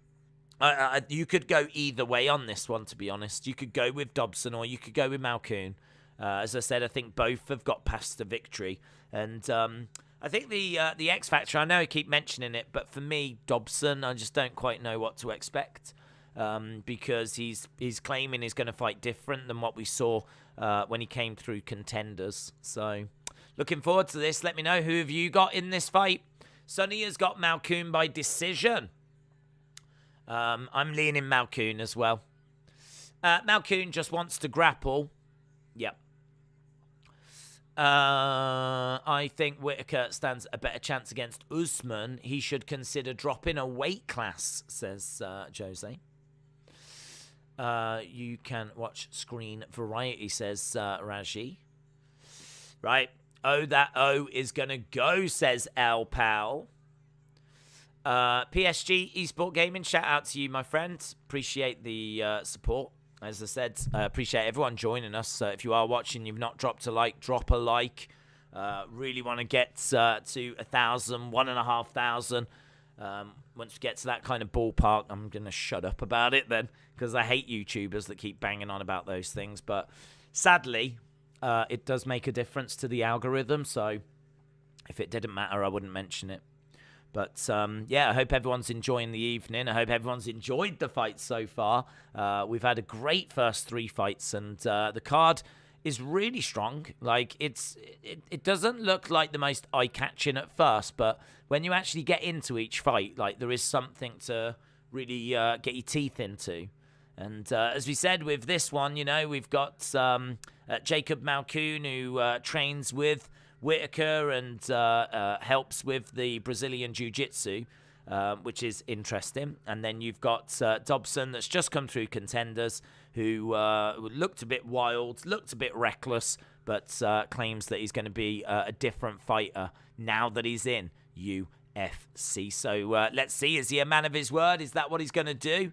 You could go either way on this one, to be honest. You could go with Dobson or you could go with Malkoun. As I said, I think both have got past the victory. And I think the X Factor, I know I keep mentioning it, but for me, Dobson, I just don't quite know what to expect. Because he's claiming he's going to fight different than what we saw when he came through Contenders. So, looking forward to this. Let me know, who have you got in this fight? Sonny has got Malkoun by decision. I'm leaning Malkoun as well. Malkoun just wants to grapple. Yep. I think Whittaker stands a better chance against Usman. He should consider dropping a weight class, says Jose. You can watch Screen Variety, says Raji. Right. Oh, that O is going to go, says Al Pal. PSG Esport Gaming, shout out to you, my friend. Appreciate the support. As I said, I appreciate everyone joining us. If you are watching, you've not dropped a like, drop a like. Really want to get to 1,000, 1,500. Once we get to that kind of ballpark, I'm going to shut up about it then, because I hate YouTubers that keep banging on about those things. But sadly, it does make a difference to the algorithm. So if it didn't matter, I wouldn't mention it. But, yeah, I hope everyone's enjoying the evening. I hope everyone's enjoyed the fight so far. We've had a great first 3 fights, and the card is really strong. Like, it doesn't look like the most eye-catching at first, but when you actually get into each fight, like, there is something to really get your teeth into. And as we said with this one, you know, we've got Jacob Malkoun, who trains with Whittaker and helps with the Brazilian Jiu-Jitsu, which is interesting. And then you've got Dobson, that's just come through Contenders, who looked a bit wild, looked a bit reckless, but claims that he's going to be a different fighter now that he's in UFC. So let's see, is he a man of his word? Is that what he's going to do?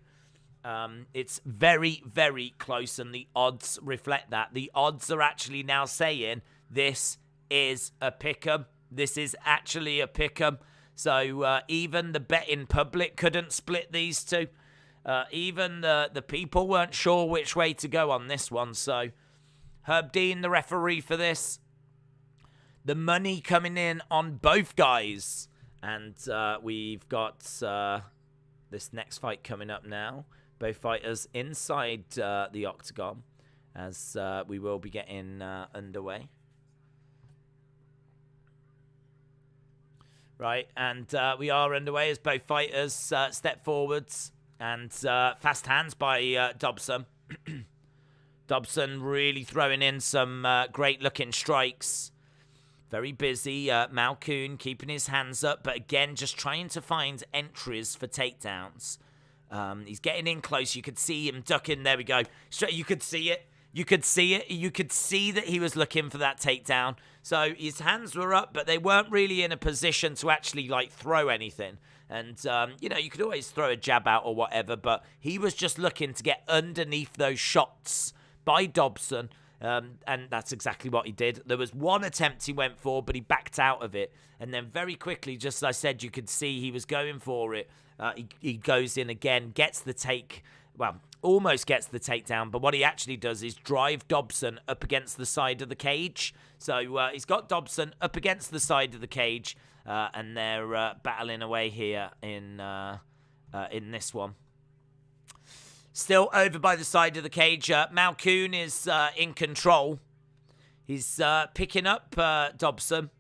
It's very, very close, and the odds reflect that. The odds are actually now saying this is a pick'em. This is actually a pick'em. So even the betting public couldn't split these two. Even the people weren't sure which way to go on this one. So Herb Dean, the referee for this. The money coming in on both guys. And we've got this next fight coming up now. Both fighters inside the octagon as we will be getting underway. Right, and we are underway as both fighters step forwards. And fast hands by Dobson. Dobson really throwing in some great-looking strikes. Very busy. Malkoun keeping his hands up, but again, just trying to find entries for takedowns. He's getting in close. You could see him ducking. There we go. You could see it. You could see it. You could see that he was looking for that takedown. So his hands were up, but they weren't really in a position to actually, like, throw anything. And, you know, you could always throw a jab out or whatever, but he was just looking to get underneath those shots by Dobson. And that's exactly what he did. There was one attempt he went for, but he backed out of it. And then very quickly, just as I said, you could see he was going for it. He goes in again, gets the take, well, almost gets the takedown. But what he actually does is drive Dobson up against the side of the cage. So he's got Dobson up against the side of the cage. And they're battling away here in this one. Still over by the side of the cage. Malkoun is in control. He's picking up Dobson.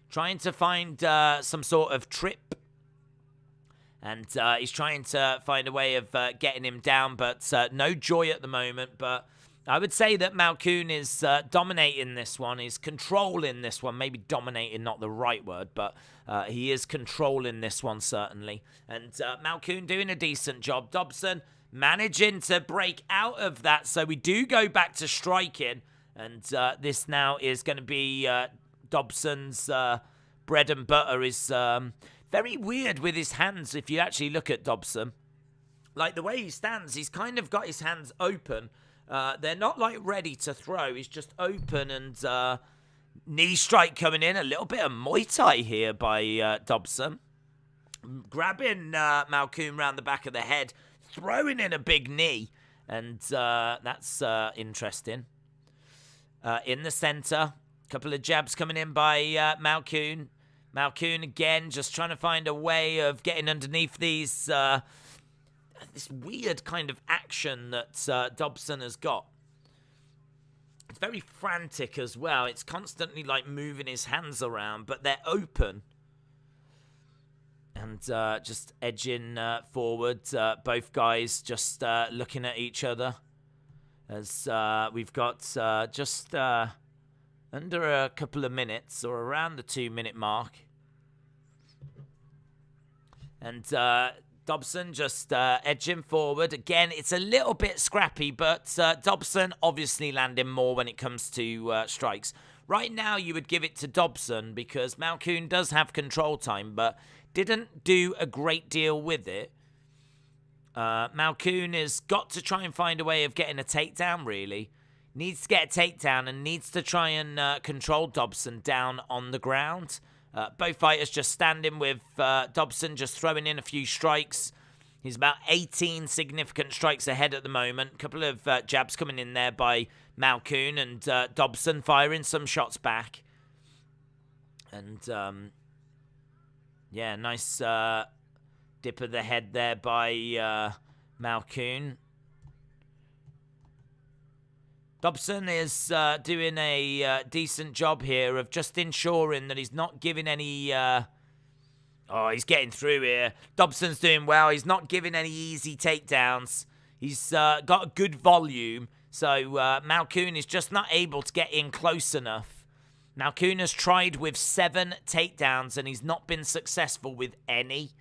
Trying to find some sort of trip. And he's trying to find a way of getting him down. But no joy at the moment. But I would say that Malkoun is dominating this one. He's controlling this one. Maybe dominating, not the right word. But he is controlling this one, certainly. And Malkoun doing a decent job. Dobson managing to break out of that. So we do go back to striking. And this now is going to be Dobson's bread and butter. Is very weird with his hands if you actually look at Dobson. Like the way he stands, he's kind of got his hands open. They're not like ready to throw. He's just open and knee strike coming in. A little bit of Muay Thai here by Dobson. Grabbing Malkoun round the back of the head. Throwing in a big knee. And that's interesting. In the center. A couple of jabs coming in by Malkoun. Malkoun again just trying to find a way of getting underneath these... this weird kind of action that Dobson has got. It's very frantic as well. It's constantly like moving his hands around, but they're open. And just edging forward. Both guys just looking at each other. As we've got just under a couple of minutes, or around the 2-minute mark. And Dobson just edging forward. Again, it's a little bit scrappy, but Dobson obviously landing more when it comes to strikes. Right now, you would give it to Dobson because Malkoun does have control time, but didn't do a great deal with it. Malkoun has got to try and find a way of getting a takedown, really. Needs to get a takedown and needs to try and control Dobson down on the ground. Both fighters just standing with Dobson, just throwing in a few strikes. He's about 18 significant strikes ahead at the moment. A couple of jabs coming in there by Malkoun, and Dobson firing some shots back. And, yeah, nice dip of the head there by Malkoun. Dobson is doing a decent job here of just ensuring that he's not giving any... oh, he's getting through here. Dobson's doing well. He's not giving any easy takedowns. He's got a good volume. So Malkoun is just not able to get in close enough. Malkoun has tried with 7 takedowns and he's not been successful with any.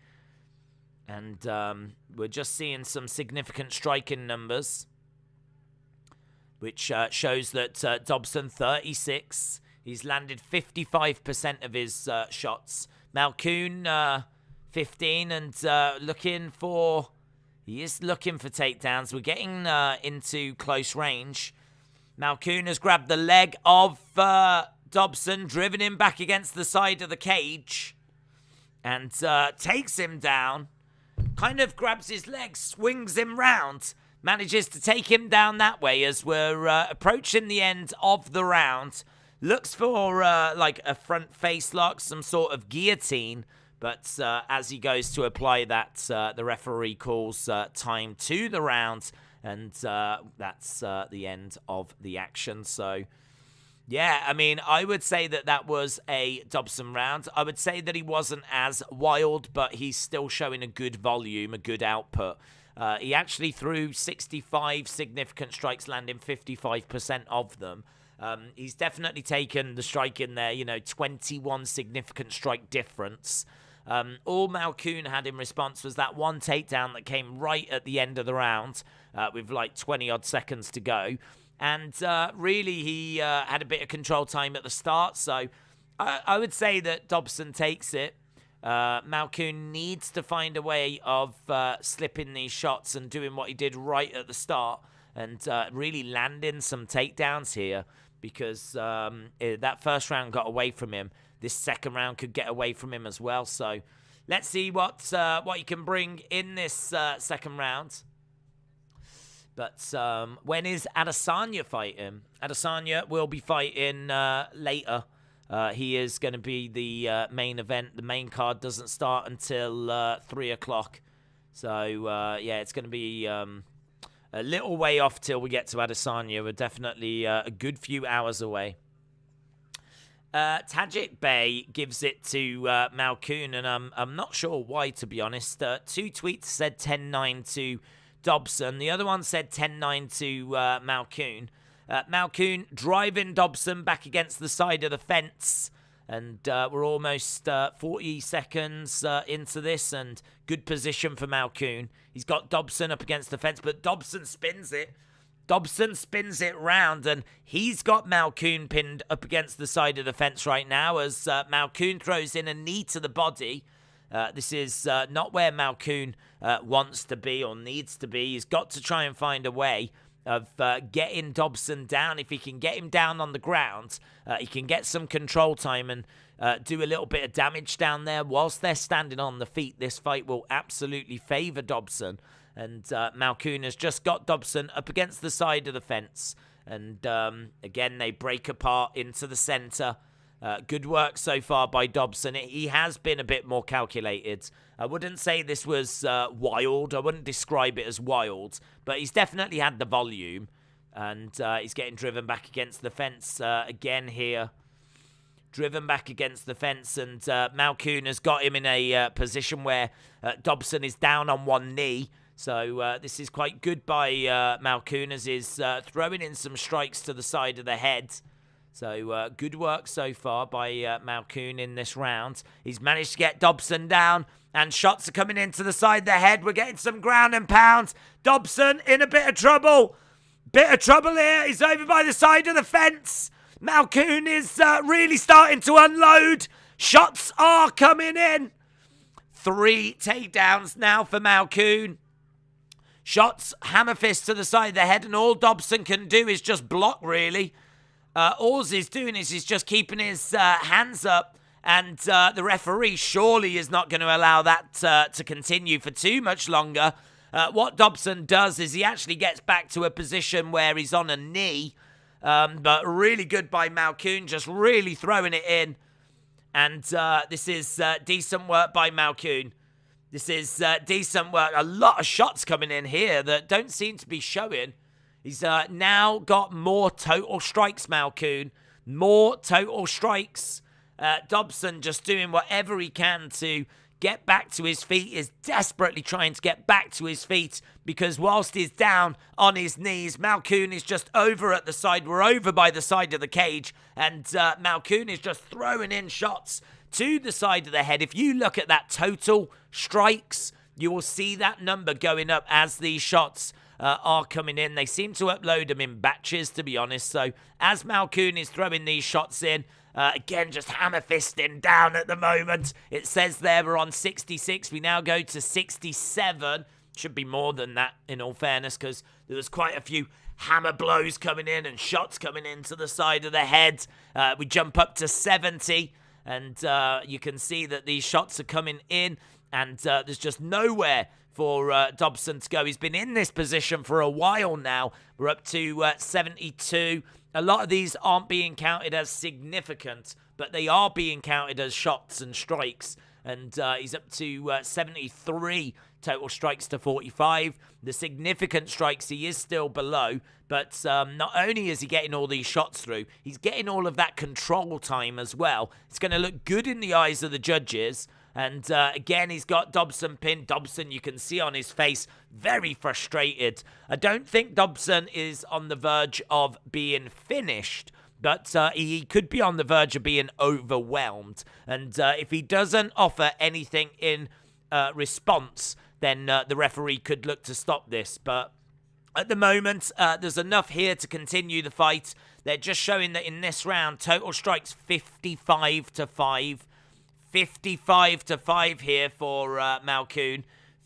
And we're just seeing some significant striking numbers, which shows that Dobson, 36. He's landed 55% of his shots. Malkoun, 15, and looking for... He is looking for takedowns. We're getting into close range. Malkoun has grabbed the leg of Dobson, driven him back against the side of the cage, and takes him down. Kind of grabs his leg, swings him round. manages to take him down that way as we're approaching the end of the round. Looks for like a front face lock, some sort of guillotine. But as he goes to apply that, the referee calls time to the round. And that's the end of the action. So, yeah, I mean, I would say that was a Dobson round. I would say that he wasn't as wild, but he's still showing a good volume, a good output. He actually threw 65 significant strikes, landing 55% of them. He's definitely taken the strike in there, 21 significant strike difference. All Malkoun had in response was that one takedown that came right at the end of the round with like 20-odd seconds to go. And really, he had a bit of control time at the start. So I would say that Dobson takes it. Malkoun needs to find a way of slipping these shots and doing what he did right at the start and really landing some takedowns here because that first round got away from him. This second round could get away from him as well. So let's see what he can bring in this second round. But when is Adesanya fighting? Adesanya will be fighting later. He is going to be the main event. The main card doesn't start until 3 o'clock. So, yeah, it's going to be a little way off till we get to Adesanya. We're definitely a good few hours away. Tajik Bey gives it to Malkoun, and I'm not sure why, to be honest. 2 tweets said 10-9 to Dobson. The other one said 10-9 to Malkoun. Malkoun driving Dobson back against the side of the fence. And we're almost 40 seconds into this, and good position for Malkoun. He's got Dobson up against the fence, but Dobson spins it. Dobson spins it round, and he's got Malkoun pinned up against the side of the fence right now as Malkoun throws in a knee to the body. This is not where Malkoun wants to be or needs to be. He's got to try and find a way of getting Dobson down. If he can get him down on the ground, he can get some control time and do a little bit of damage down there. Whilst they're standing on the feet, this fight will absolutely favour Dobson. And Malkoun has just got Dobson up against the side of the fence. And again, they break apart into the centre. Good work so far by Dobson. He has been a bit more calculated. I wouldn't say this was wild. I wouldn't describe it as wild. But he's definitely had the volume. And he's getting driven back against the fence again here. Driven back against the fence. And Malkoun has got him in a position where Dobson is down on one knee. So this is quite good by Malkoun as he's throwing in some strikes to the side of the head. So good work so far by Malkoun in this round. He's managed to get Dobson down, and shots are coming into the side of the head. We're getting some ground and pounds. Dobson in a bit of trouble. Bit of trouble here. He's over by the side of the fence. Malkoun is really starting to unload. Shots are coming in. 3 takedowns now for Malkoun. Shots, hammer fist to the side of the head, and all Dobson can do is just block, really. All he's doing is he's just keeping his hands up, and the referee surely is not going to allow that to continue for too much longer. What Dobson does is he actually gets back to a position where he's on a knee, but really good by Malkoun, just really throwing it in. And this is decent work by Malkoun. This is decent work. A lot of shots coming in here that don't seem to be showing. He's now got more total strikes, Malkoun. More total strikes. Dobson just doing whatever he can to get back to his feet. Is desperately trying to get back to his feet because whilst he's down on his knees, Malkoun is just over at the side. We're over by the side of the cage, and Malkoun is just throwing in shots to the side of the head. If you look at that total strikes, you will see that number going up as these shots are coming in. They seem to upload them in batches, to be honest. So as Malkoun is throwing these shots in, again, just hammer fisting down at the moment. It says there we're on 66. We now go to 67. Should be more than that, in all fairness, because there was quite a few hammer blows coming in and shots coming into the side of the head. We jump up to 70. And you can see that these shots are coming in, and there's just nowhere for Dobson to go. He's been in this position for a while now. We're up to 72. A lot of these aren't being counted as significant, but they are being counted as shots and strikes. And he's up to 73 total strikes to 45. The significant strikes, he is still below. But not only is he getting all these shots through, he's getting all of that control time as well. It's going to look good in the eyes of the judges. And again, he's got Dobson pinned. Dobson, you can see on his face, very frustrated. I don't think Dobson is on the verge of being finished, but he could be on the verge of being overwhelmed. And if he doesn't offer anything in response, then the referee could look to stop this. But at the moment, there's enough here to continue the fight. They're just showing that in this round, total strikes 55 to 5. 55 to 5 here for Malkoun.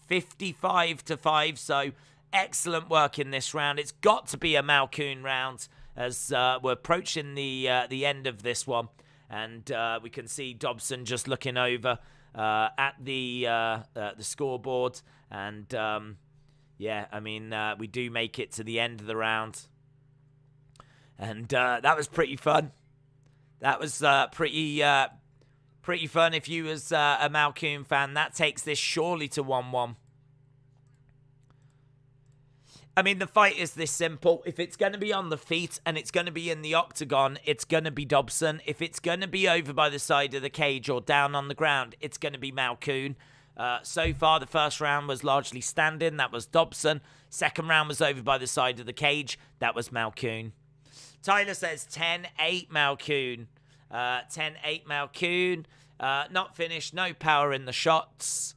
55 to 5. So excellent work in this round. It's got to be a Malkoun round as we're approaching the end of this one. And we can see Dobson just looking over at the scoreboard. And yeah, I mean, we do make it to the end of the round. And that was pretty fun. That was pretty fun if you was a Malkoun fan. That takes this surely to 1-1. I mean, the fight is this simple. If it's going to be on the feet and it's going to be in the octagon, it's going to be Dobson. If it's going to be over by the side of the cage or down on the ground, it's going to be Malkoun. So far, the first round was largely standing. That was Dobson. Second round was over by the side of the cage. That was Malkoun. Tyler says 10-8 Malkoun. 10-8 Malkoun. Not finished. No power in the shots.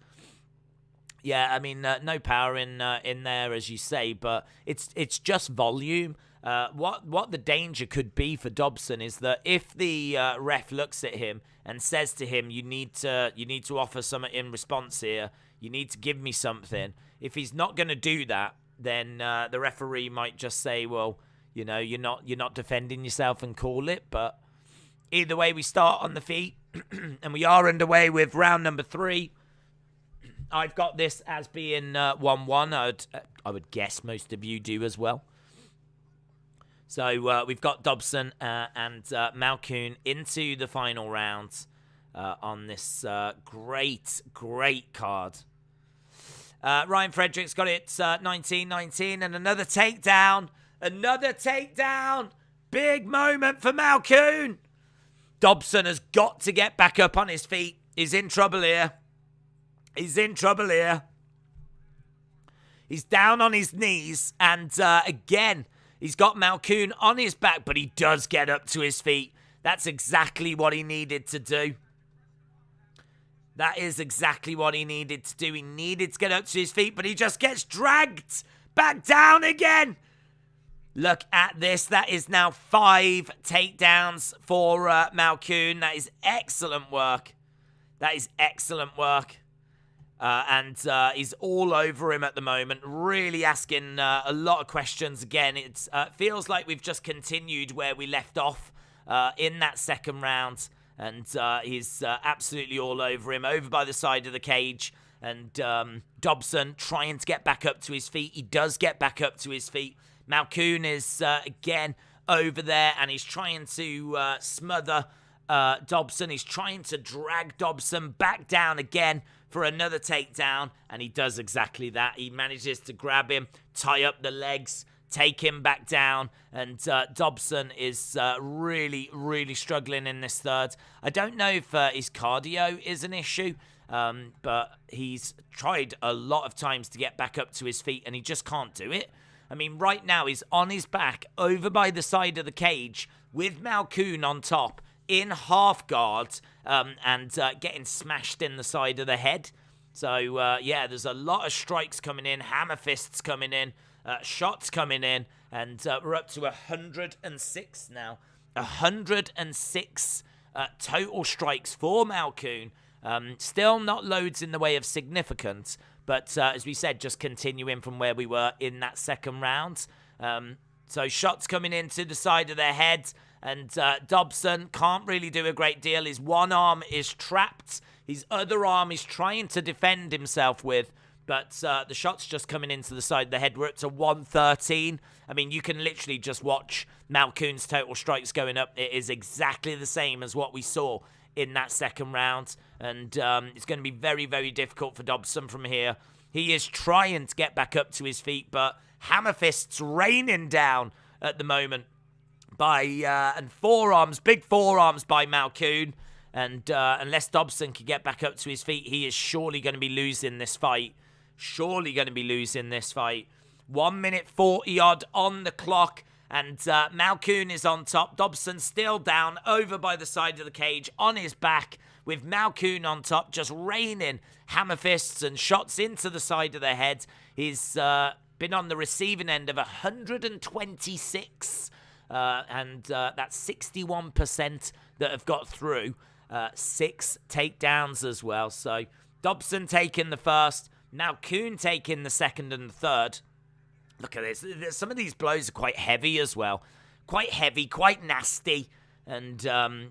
Yeah, I mean, no power in there, as you say, but it's just volume. What the danger could be for Dobson is that if the ref looks at him and says to him, you need to offer something in response here. You need to give me something. If he's not going to do that, then the referee might just say, well, you know, you're not defending yourself and call it. But either way, we start on the feet, and we are underway with round number 3. I've got this as being 1-1. I would guess most of you do as well. So we've got Dobson and Malkoun into the final round on this great card. Ryan Fredericks got it 19-19 and another takedown. Another takedown. Big moment for Malkoun. Dobson has got to get back up on his feet. He's in trouble here. He's in trouble here. He's down on his knees. And again, he's got Malkoun on his back, but he does get up to his feet. That's exactly what he needed to do. That is exactly what he needed to do. He needed to get up to his feet, but he just gets dragged back down again. Look at this. That is now 5 takedowns for Malkoun. That is excellent work. That is excellent work. And he's all over him at the moment, really asking a lot of questions again. It feels like we've just continued where we left off in that second round. And he's absolutely all over him, over by the side of the cage. And Dobson trying to get back up to his feet. He does get back up to his feet. Malkoun is, again, over there, and he's trying to smother Dobson. He's trying to drag Dobson back down again for another takedown, and he does exactly that. He manages to grab him, tie up the legs, take him back down, and Dobson is really struggling in this third. I don't know if his cardio is an issue, but he's tried a lot of times to get back up to his feet, and he just can't do it. I mean, right now he's on his back, over by the side of the cage, with Malkoun on top, in half guard, and getting smashed in the side of the head. So, yeah, there's a lot of strikes coming in, hammer fists coming in, shots coming in, and we're up to 106 now. 106 total strikes for Malkoun. Still not loads in the way of significance, but as we said, just continuing from where we were in that second round. So shots coming into the side of their head, and Dobson can't really do a great deal. His one arm is trapped. His other arm is trying to defend himself with, But the shots just coming into the side of the head. We're up to 113. I mean, you can literally just watch Malkoun's total strikes going up. It is exactly the same as what we saw in that second round. And it's going to be very, very difficult for Dobson from here. He is trying to get back up to his feet, but hammer fists raining down at the moment and forearms, big forearms by Malkoun. And unless Dobson can get back up to his feet, he is surely going to be losing this fight. 1 minute 40 odd on the clock. And Malkoun is on top. Dobson still down over by the side of the cage on his back with Malkoun on top, just raining hammer fists and shots into the side of the head. He's been on the receiving end of 126. And that's 61% that have got through. 6 takedowns as well. So Dobson taking the first, Malkoun taking the second and the third. Look at this. Some of these blows are quite heavy as well. Quite heavy, quite nasty, and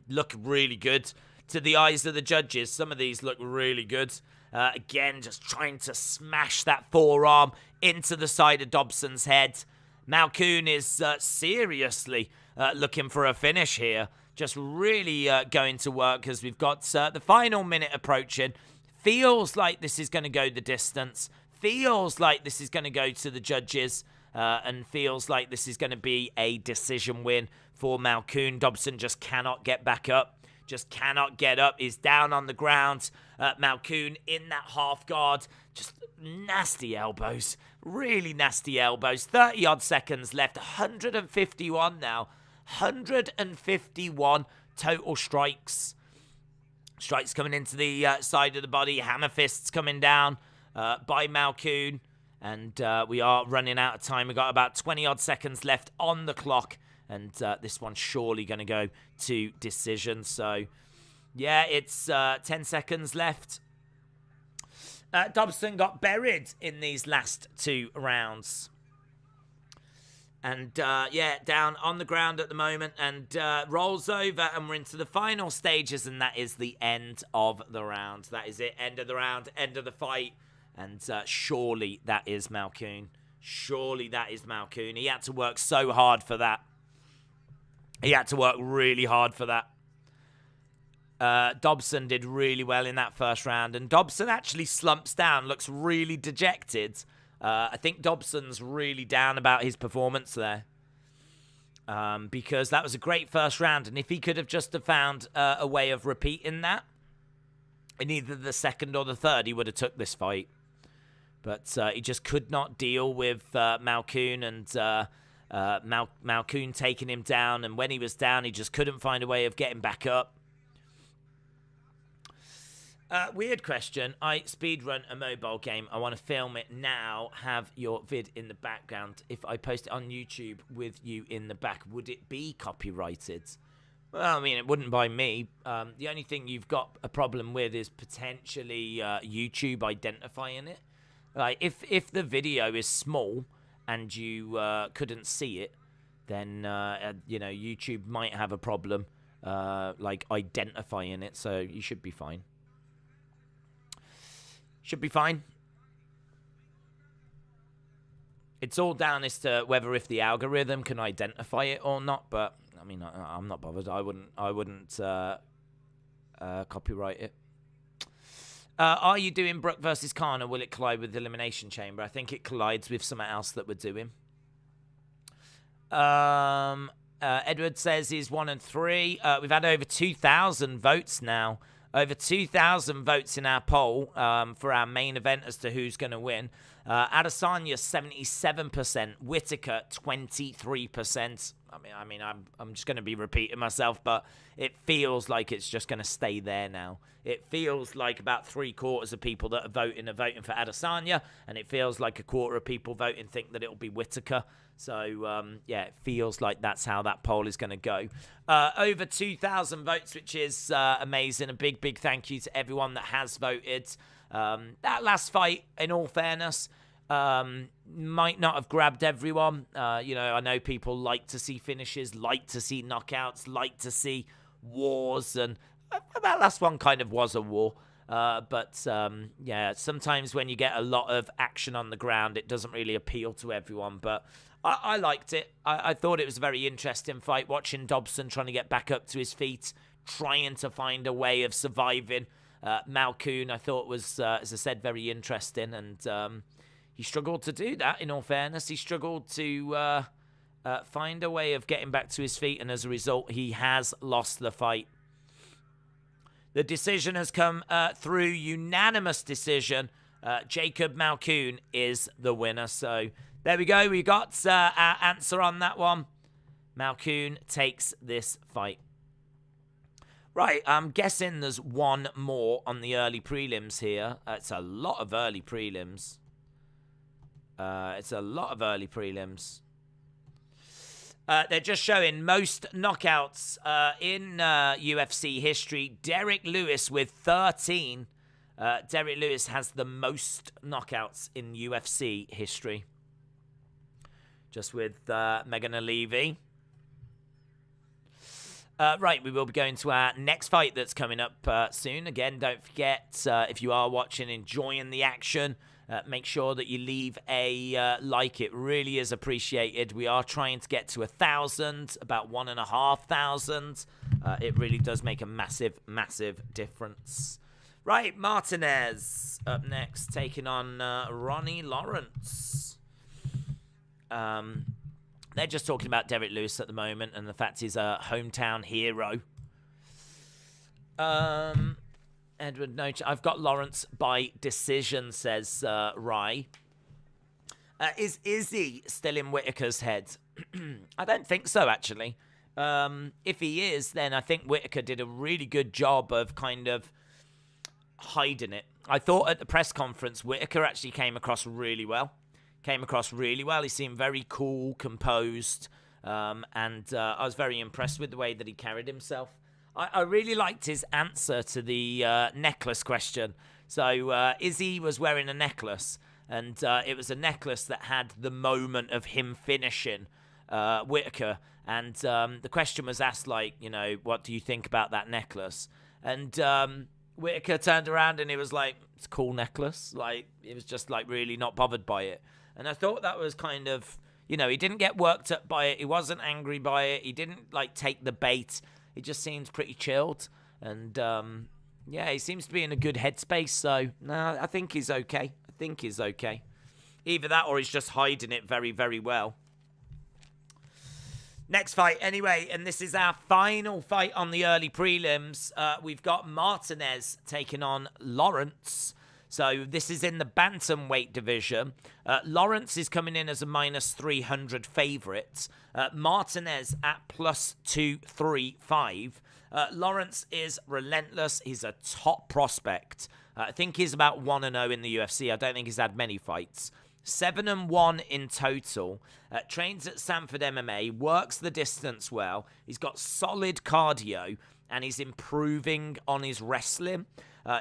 look really good to the eyes of the judges. Some of these look really good. Again, just trying to smash that forearm into the side of Dobson's head. Malkoun is seriously looking for a finish here. Just really going to work as we've got the final minute approaching. Feels like this is going to go the distance. Feels like this is going to go to the judges. And feels like this is going to be a decision win for Malkoun. Dobson just cannot get back up. Just cannot get up. He's down on the ground. Malkoun in that half guard. Just nasty elbows. Really nasty elbows. 30-odd seconds left. 151 now. 151 total strikes. Strikes coming into the side of the body. Hammer fists coming down by Malkoun. And we are running out of time. We've got about 20-odd seconds left on the clock. And this one's surely going to go to decision. So, yeah, it's 10 seconds left. Dobson got buried in these last 2 rounds. And, yeah, down on the ground at the moment and rolls over. And we're into the final stages. And that is the end of the round. That is it. End of the round. End of the fight. And surely that is Malkoun. Surely that is Malkoun. He had to work so hard for that. He had to work really hard for that. Dobson did really well in that first round. And Dobson actually slumps down, looks really dejected. I think Dobson's really down about his performance there. Because that was a great first round. And if he could have just found a way of repeating that in either the second or the third, he would have took this fight. But he just could not deal with Malkoun and Malkoun taking him down. And when he was down, he just couldn't find a way of getting back up. Weird question. I speedrun a mobile game. I want to film it now. Have your vid in the background. If I post it on YouTube with you in the back, would it be copyrighted? Well, I mean, it wouldn't by me. The only thing you've got a problem with is potentially YouTube identifying it. Like, if the video is small and you couldn't see it, then, YouTube might have a problem, like, identifying it. So you should be fine. Should be fine. It's all down as to whether if the algorithm can identify it or not, but I mean, I'm not bothered. I wouldn't copyright it. Are you doing Brook versus Khan, or will it collide with the Elimination Chamber? I think it collides with something else that we're doing. Edward says he's 1 and 3. We've had over 2,000 votes now. Over 2,000 votes in our poll for our main event as to who's going to win. Adesanya 77%, Whittaker 23%. I mean, I'm just going to be repeating myself, but it feels like it's just going to stay there now. It feels like about 3/4 of people that are voting for Adesanya, and it feels like 1/4 of people voting think that it'll be Whittaker. So, yeah, it feels like that's how that poll is going to go. Over 2,000 votes, which is amazing. A big, big thank you to everyone that has voted. That last fight, in all fairness, might not have grabbed everyone. I know people like to see finishes, like to see knockouts, like to see wars, and that last one kind of was a war. Yeah, sometimes when you get a lot of action on the ground, it doesn't really appeal to everyone. But I liked it. I thought it was a very interesting fight, watching Dobson trying to get back up to his feet, trying to find a way of surviving. Malkoun, I thought was, as I said, very interesting. And he struggled to do that, in all fairness. He struggled to find a way of getting back to his feet. And as a result, he has lost the fight. The decision has come through unanimous decision. Jacob Malkoun is the winner. So there we go. We got our answer on that one. Malkoun takes this fight. Right, I'm guessing there's one more on the early prelims here. It's a lot of early prelims. They're just showing most knockouts in UFC history. Derrick Lewis with 13. Derrick Lewis has the most knockouts in UFC history. Just with Megan Levy. Right, we will be going to our next fight that's coming up soon. Again, don't forget, if you are watching, enjoying the action, make sure that you leave a like. It really is appreciated. We are trying to get to 1,000, about 1,500. It really does make a massive, massive difference. Right, Martinez up next, taking on Ronnie Lawrence. They're just talking about Derrick Lewis at the moment and the fact he's a hometown hero. Edward, no, I've got Lawrence by decision, says Rye. Is Izzy still in Whittaker's head? I don't think so, actually. If he is, then I think Whittaker did a really good job of kind of hiding it. I thought at the press conference, Whittaker actually came across really well. He seemed very cool, composed, and I was very impressed with the way that he carried himself. I really liked his answer to the necklace question. So Izzy was wearing a necklace, and it was a necklace that had the moment of him finishing Whittaker. And the question was asked, like, you know, what do you think about that necklace? And Whittaker turned around and he was like, it's a cool necklace. Like, he was just, like, really not bothered by it. And I thought that was kind of, you know, he didn't get worked up by it. He wasn't angry by it. He didn't, like, take the bait. It just seems pretty chilled. And, yeah, he seems to be in a good headspace. So, no, I think he's okay. Either that or he's just hiding it very, very well. Next fight, anyway, and this is our final fight on the early prelims. We've got Martinez taking on Lawrence. So this is in the bantamweight division. Lawrence is coming in as a minus 300 favourite. Martinez at plus 235. Lawrence is relentless. He's a top prospect. I think he's about 1-0 in the UFC. I don't think he's had many fights. 7-1 in total. Trains at Sanford MMA. Works the distance well. He's got solid cardio. And he's improving on his wrestling.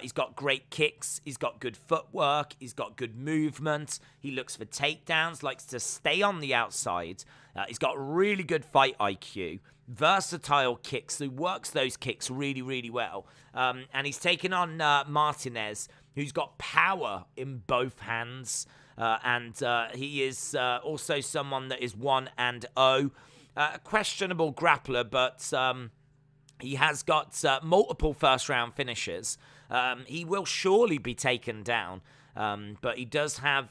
He's got great kicks. He's got good footwork. He's got good movement. He looks for takedowns, likes to stay on the outside. He's got really good fight IQ. Versatile kicks. He works those kicks really, really well. And he's taken on Martinez, who's got power in both hands. And he is also someone that is 1-0. A questionable grappler, but he has got multiple first-round finishes. He will surely be taken down, but he does have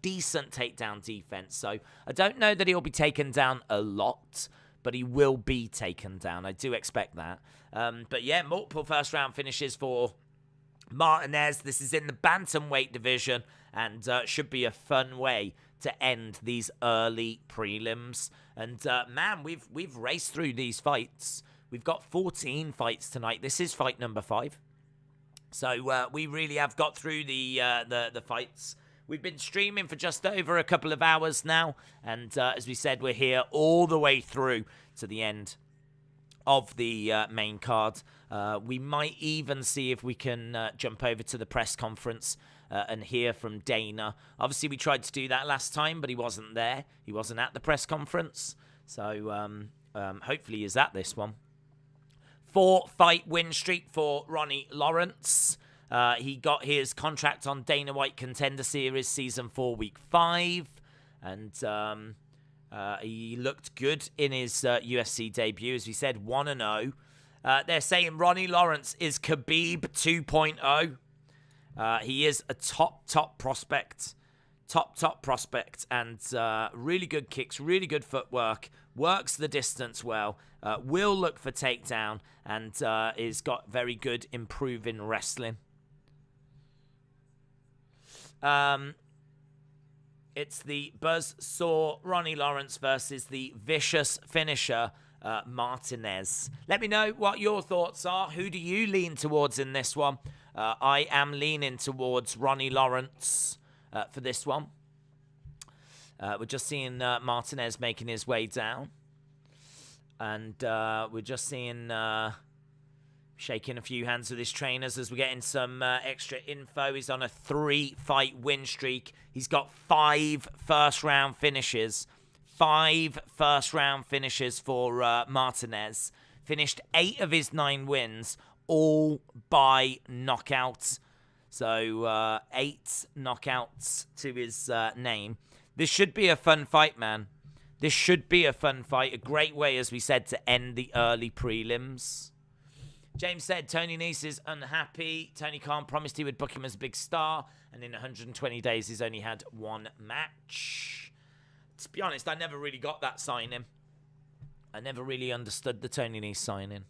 decent takedown defense. So I don't know that he'll be taken down a lot, but he will be taken down. I do expect that. But yeah, multiple first-round finishes for Martinez. This is in the bantamweight division and should be a fun way to end these early prelims. And man, we've raced through these fights. We've got 14 fights tonight. This is fight number 5. So we really have got through the fights. We've been streaming for just over a couple of hours now. And as we said, we're here all the way through to the end of the main card. We might even see if we can jump over to the press conference and hear from Dana. Obviously, we tried to do that last time, but he wasn't there. He wasn't at the press conference. So hopefully he's at this one. 4-fight win streak for Ronnie Lawrence. He got his contract on Dana White Contender Series Season 4, Week 5. And he looked good in his UFC debut. As we said, 1-0. They're saying Ronnie Lawrence is Khabib 2.0. He is a top prospect. Top prospect. And really good kicks, really good footwork. Works the distance well. Will look for takedown. And is got very good improving wrestling. It's the buzzsaw Ronnie Lawrence versus the vicious finisher Martinez. Let me know what your thoughts are. Who do you lean towards in this one? I am leaning towards Ronnie Lawrence for this one. We're just seeing Martinez making his way down. And we're just seeing... shaking a few hands with his trainers as we're getting some extra info. He's on a 3-fight win streak. He's got 5 first-round finishes. 5 first-round finishes for Martinez. Finished 8 of his 9 wins, all by knockout. So 8 knockouts to his name. This should be a fun fight, man. This should be a fun fight. A great way, as we said, to end the early prelims. James said Tony Nese is unhappy. Tony Khan promised he would book him as a big star, and in 120 days he's only had 1 match. To be honest, I never really got that signing. I never really understood the Tony Nese signing.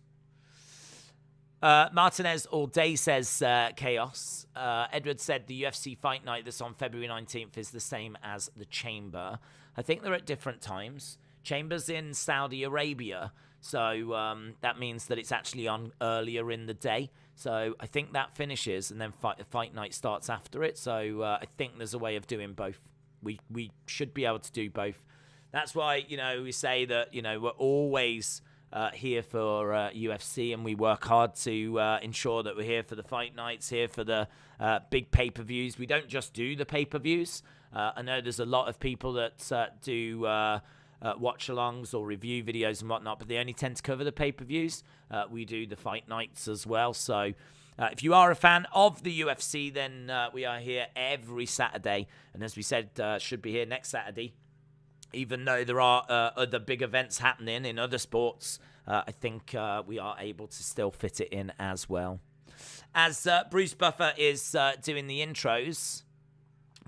Martinez all day says chaos. Edward said the UFC fight night that's on February 19th is the same as the Chamber. I think they're at different times. Chamber's in Saudi Arabia. So that means that it's actually on earlier in the day. So I think that finishes and then fight night starts after it. So I think there's a way of doing both. We should be able to do both. That's why, we say that, we're always here for UFC and we work hard to ensure that we're here for the fight nights, here for the big pay-per-views. We don't just do the pay-per-views. I know there's a lot of people that do... watch-alongs or review videos and whatnot, but they only tend to cover the pay-per-views. We do the fight nights as well. So if you are a fan of the UFC, then we are here every Saturday. And as we said, should be here next Saturday. Even though there are other big events happening in other sports, I think we are able to still fit it in as well. As Bruce Buffer is doing the intros,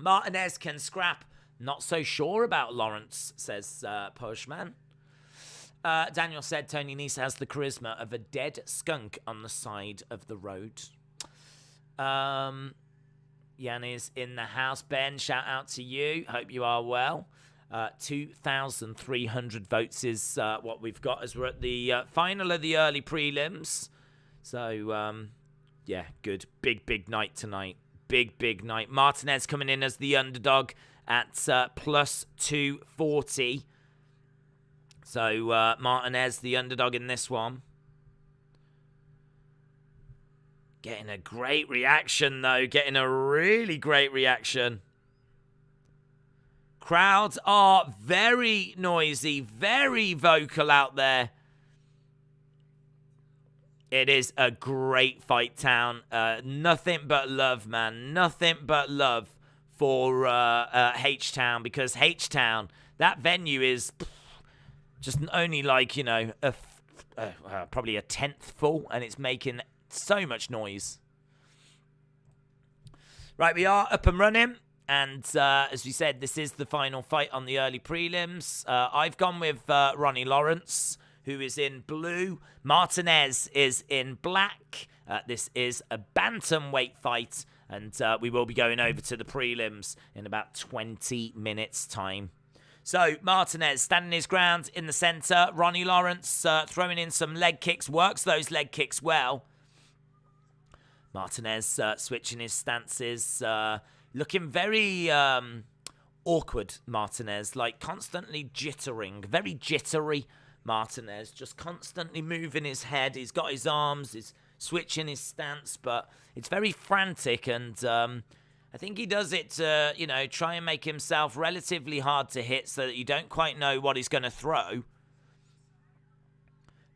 Martinez can scrap. Not so sure about Lawrence, says Poshman. Daniel said Tony Nese has the charisma of a dead skunk on the side of the road. Jan is in the house. Ben, shout out to you. Hope you are well. 2,300 votes is what we've got as we're at the final of the early prelims. So, yeah, good. Big night tonight. Big night. Martinez coming in as the underdog at plus 240. So Martinez, the underdog in this one. Getting a great reaction, though. Getting a really great reaction. Crowds are very noisy, very vocal out there. It is a great fight town. Nothing but love, man. Nothing but love for H-Town, because H-Town, that venue is just only like, probably a 10th full, and it's making so much noise. Right, we are up and running, and as we said, this is the final fight on the early prelims. I've gone with Ronnie Lawrence, who is in blue. Martinez is in black. This is a bantamweight fight. And we will be going over to the prelims in about 20 minutes' time. So, Martinez standing his ground in the center. Ronnie Lawrence throwing in some leg kicks. Works those leg kicks well. Martinez switching his stances. Looking very awkward, Martinez. Like, constantly jittering. Very jittery, Martinez. Just constantly moving his head. He's got his arms. He's switching his stance, but it's very frantic, and I think he does it to, try and make himself relatively hard to hit so that you don't quite know what he's going to throw.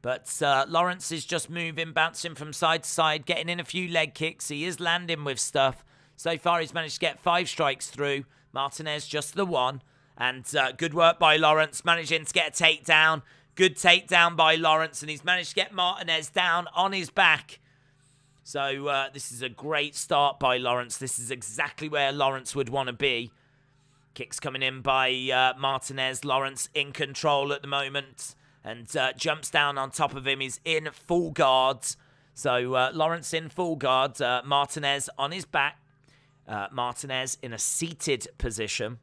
But Lawrence is just moving, bouncing from side to side, getting in a few leg kicks. He is landing with stuff. So far, he's managed to get 5 strikes through. Martinez just the 1. And good work by Lawrence, managing to get a takedown. Good takedown by Lawrence, and he's managed to get Martinez down on his back. So this is a great start by Lawrence. This is exactly where Lawrence would want to be. Kicks coming in by Martinez. Lawrence in control at the moment. And jumps down on top of him. He's in full guard. So Lawrence in full guard. Martinez on his back. Martinez in a seated position.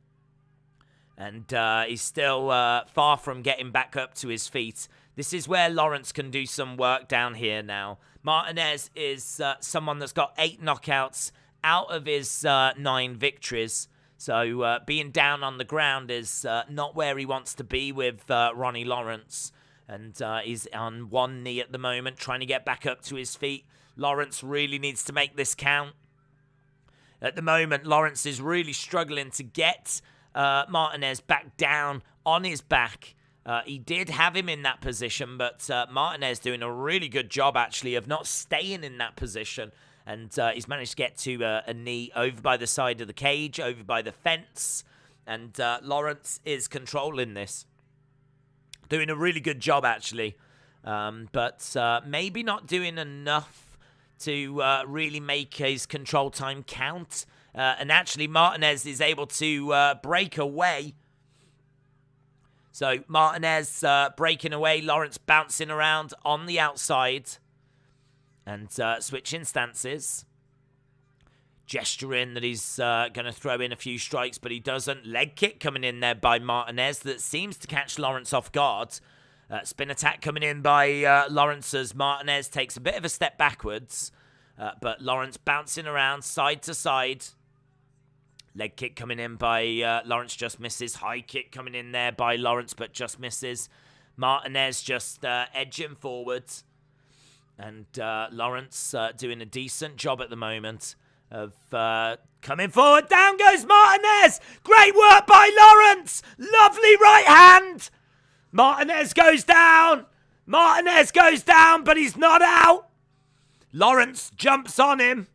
And he's still far from getting back up to his feet. This is where Lawrence can do some work down here now. Martinez is someone that's got 8 knockouts out of his 9 victories. So being down on the ground is not where he wants to be with Ronnie Lawrence. And he's on one knee at the moment, trying to get back up to his feet. Lawrence really needs to make this count. At the moment, Lawrence is really struggling to get Martinez back down on his back. He did have him in that position, but Martinez doing a really good job, actually, of not staying in that position. And he's managed to get to a knee over by the side of the cage, over by the fence. And Lawrence is controlling this. Doing a really good job, actually. But maybe not doing enough to really make his control time count. And actually, Martinez is able to break away. So Martinez breaking away. Lawrence bouncing around on the outside. And switching stances. Gesturing that he's going to throw in a few strikes, but he doesn't. Leg kick coming in there by Martinez that seems to catch Lawrence off guard. Spin attack coming in by Lawrence as Martinez takes a bit of a step backwards. But Lawrence bouncing around side to side. Leg kick coming in by Lawrence, just misses. High kick coming in there by Lawrence, but just misses. Martinez just edging forwards. And Lawrence doing a decent job at the moment of coming forward. Down goes Martinez. Great work by Lawrence. Lovely right hand. Martinez goes down. Martinez goes down, but he's not out. Lawrence jumps on him.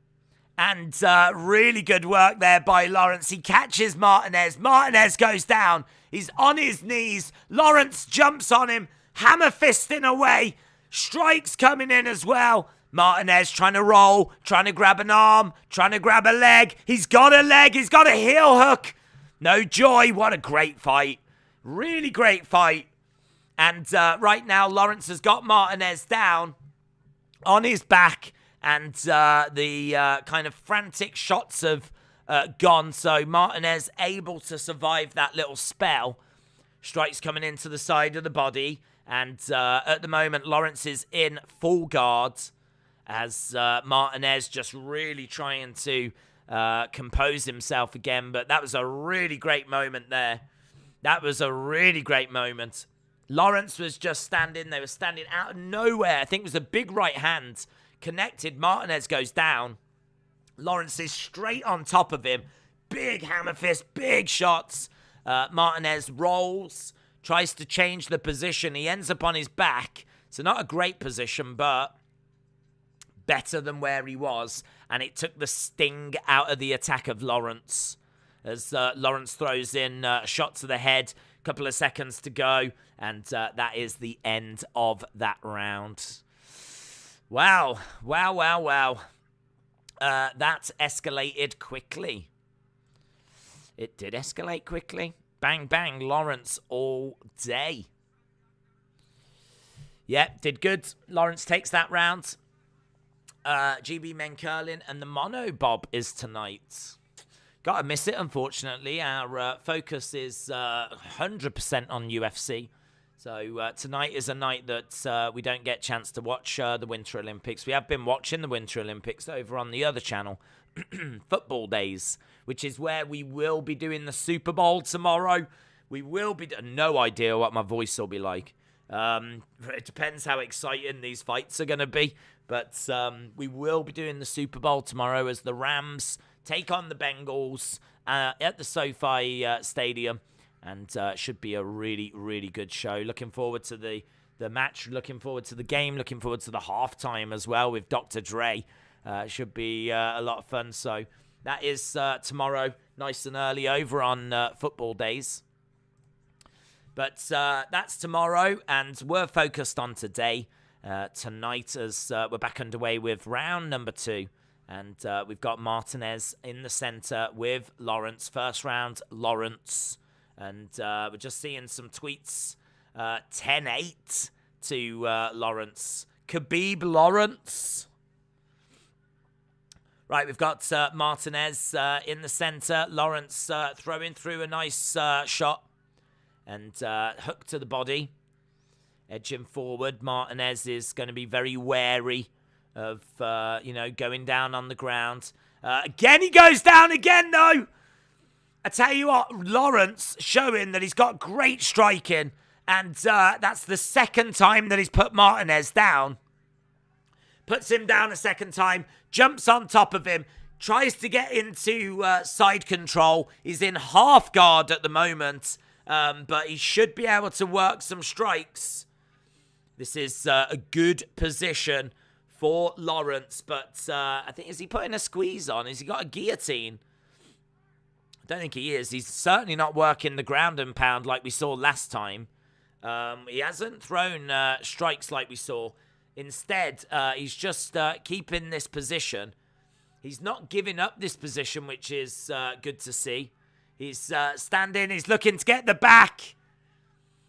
And really good work there by Lawrence. He catches Martinez. Martinez goes down. He's on his knees. Lawrence jumps on him. Hammer fisting away. Strikes coming in as well. Martinez trying to roll, trying to grab an arm, trying to grab a leg. He's got a leg. He's got a heel hook. No joy. What a great fight. Really great fight. And right now, Lawrence has got Martinez down on his back. And the kind of frantic shots have gone. So Martinez able to survive that little spell. Strikes coming into the side of the body. And at the moment, Lawrence is in full guard as Martinez just really trying to compose himself again. But that was a really great moment there. That was a really great moment. Lawrence was just standing. They were standing out of nowhere. I think it was a big right hand. Connected. Martinez goes down. Lawrence is straight on top of him. Big hammer fist. Big shots. Martinez rolls. Tries to change the position. He ends up on his back. So not a great position, but better than where he was. And it took the sting out of the attack of Lawrence. As Lawrence throws in a shot to the head. A couple of seconds to go. And that is the end of that round. Wow. Wow, wow, wow. That escalated quickly. It did escalate quickly. Bang, bang, Lawrence all day. Yeah, did good. Lawrence takes that round. GB Men Curling and the Mono Bob is tonight. Gotta miss it, unfortunately. Our focus is 100% on UFC. So tonight is a night that we don't get a chance to watch the Winter Olympics. We have been watching the Winter Olympics over on the other channel, Football Days, which is where we will be doing the Super Bowl tomorrow. We will be... No idea what my voice will be like. It depends how exciting these fights are going to be. But we will be doing the Super Bowl tomorrow as the Rams take on the Bengals at the SoFi Stadium. And should be a really, really good show. Looking forward to the the match. Looking forward to the game. Looking forward to the halftime as well with Dr. Dre. Should be a lot of fun. So that is tomorrow, nice and early over on football days. But that's tomorrow, and we're focused on today. Tonight, as we're back underway with round number 2. And we've got Martinez in the center with Lawrence. First round, Lawrence. And we're just seeing some tweets. 10-8 to Lawrence. Khabib Lawrence. Right, we've got Martinez in the center. Lawrence throwing through a nice shot. And hook to the body. Edging forward. Martinez is going to be very wary of, going down on the ground. Again, he goes down again, though. I tell you what, Lawrence showing that he's got great striking. And that's the second time that he's put Martinez down. Puts him down a second time. Jumps on top of him. Tries to get into side control. He's in half guard at the moment. But he should be able to work some strikes. This is a good position for Lawrence. But I think, is he putting a squeeze on? Has he got a guillotine? I don't think he is. He's certainly not working the ground and pound like we saw last time. He hasn't thrown strikes like we saw. Instead, he's just keeping this position. He's not giving up this position, which is good to see. He's standing. He's looking to get the back.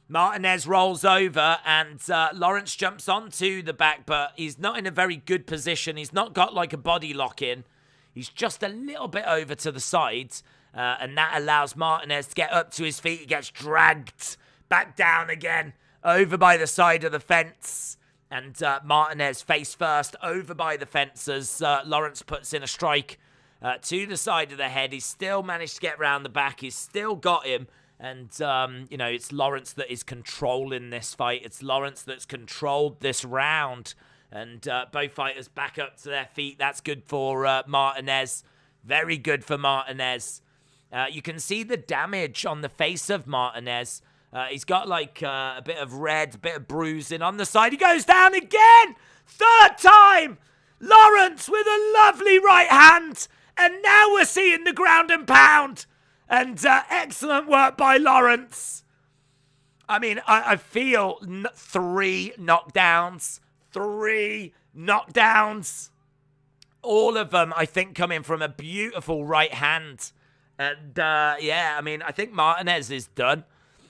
Martinez rolls over, and Lawrence jumps onto the back, but he's not in a very good position. He's not got like a body lock in. He's just a little bit over to the sides, and that allows Martinez to get up to his feet. He gets dragged back down again, over by the side of the fence. And Martinez face first over by the fence as Lawrence puts in a strike to the side of the head. He's still managed to get round the back. He's still got him. And, it's Lawrence that is controlling this fight. It's Lawrence that's controlled this round. And both fighters back up to their feet. That's good for Martinez. Very good for Martinez. You can see the damage on the face of Martinez. He's got like a bit of red, a bit of bruising on the side. He goes down again! Third time! Lawrence with a lovely right hand. And now we're seeing the ground and pound. And excellent work by Lawrence. I mean, I feel 3 knockdowns. 3 knockdowns. All of them, I think, coming from a beautiful right hand. And, I think Martinez is done.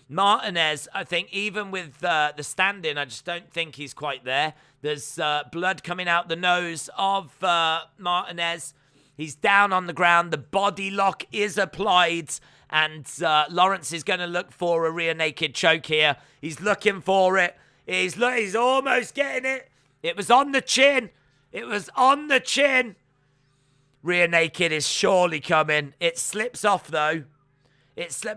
Martinez, I think, even with the stand-in, I just don't think he's quite there. There's blood coming out the nose of Martinez. He's down on the ground. The body lock is applied. And Lawrence is going to look for a rear naked choke here. He's looking for it. He's almost getting it. It was on the chin. It was on the chin. Rear naked is surely coming. It slips off, though.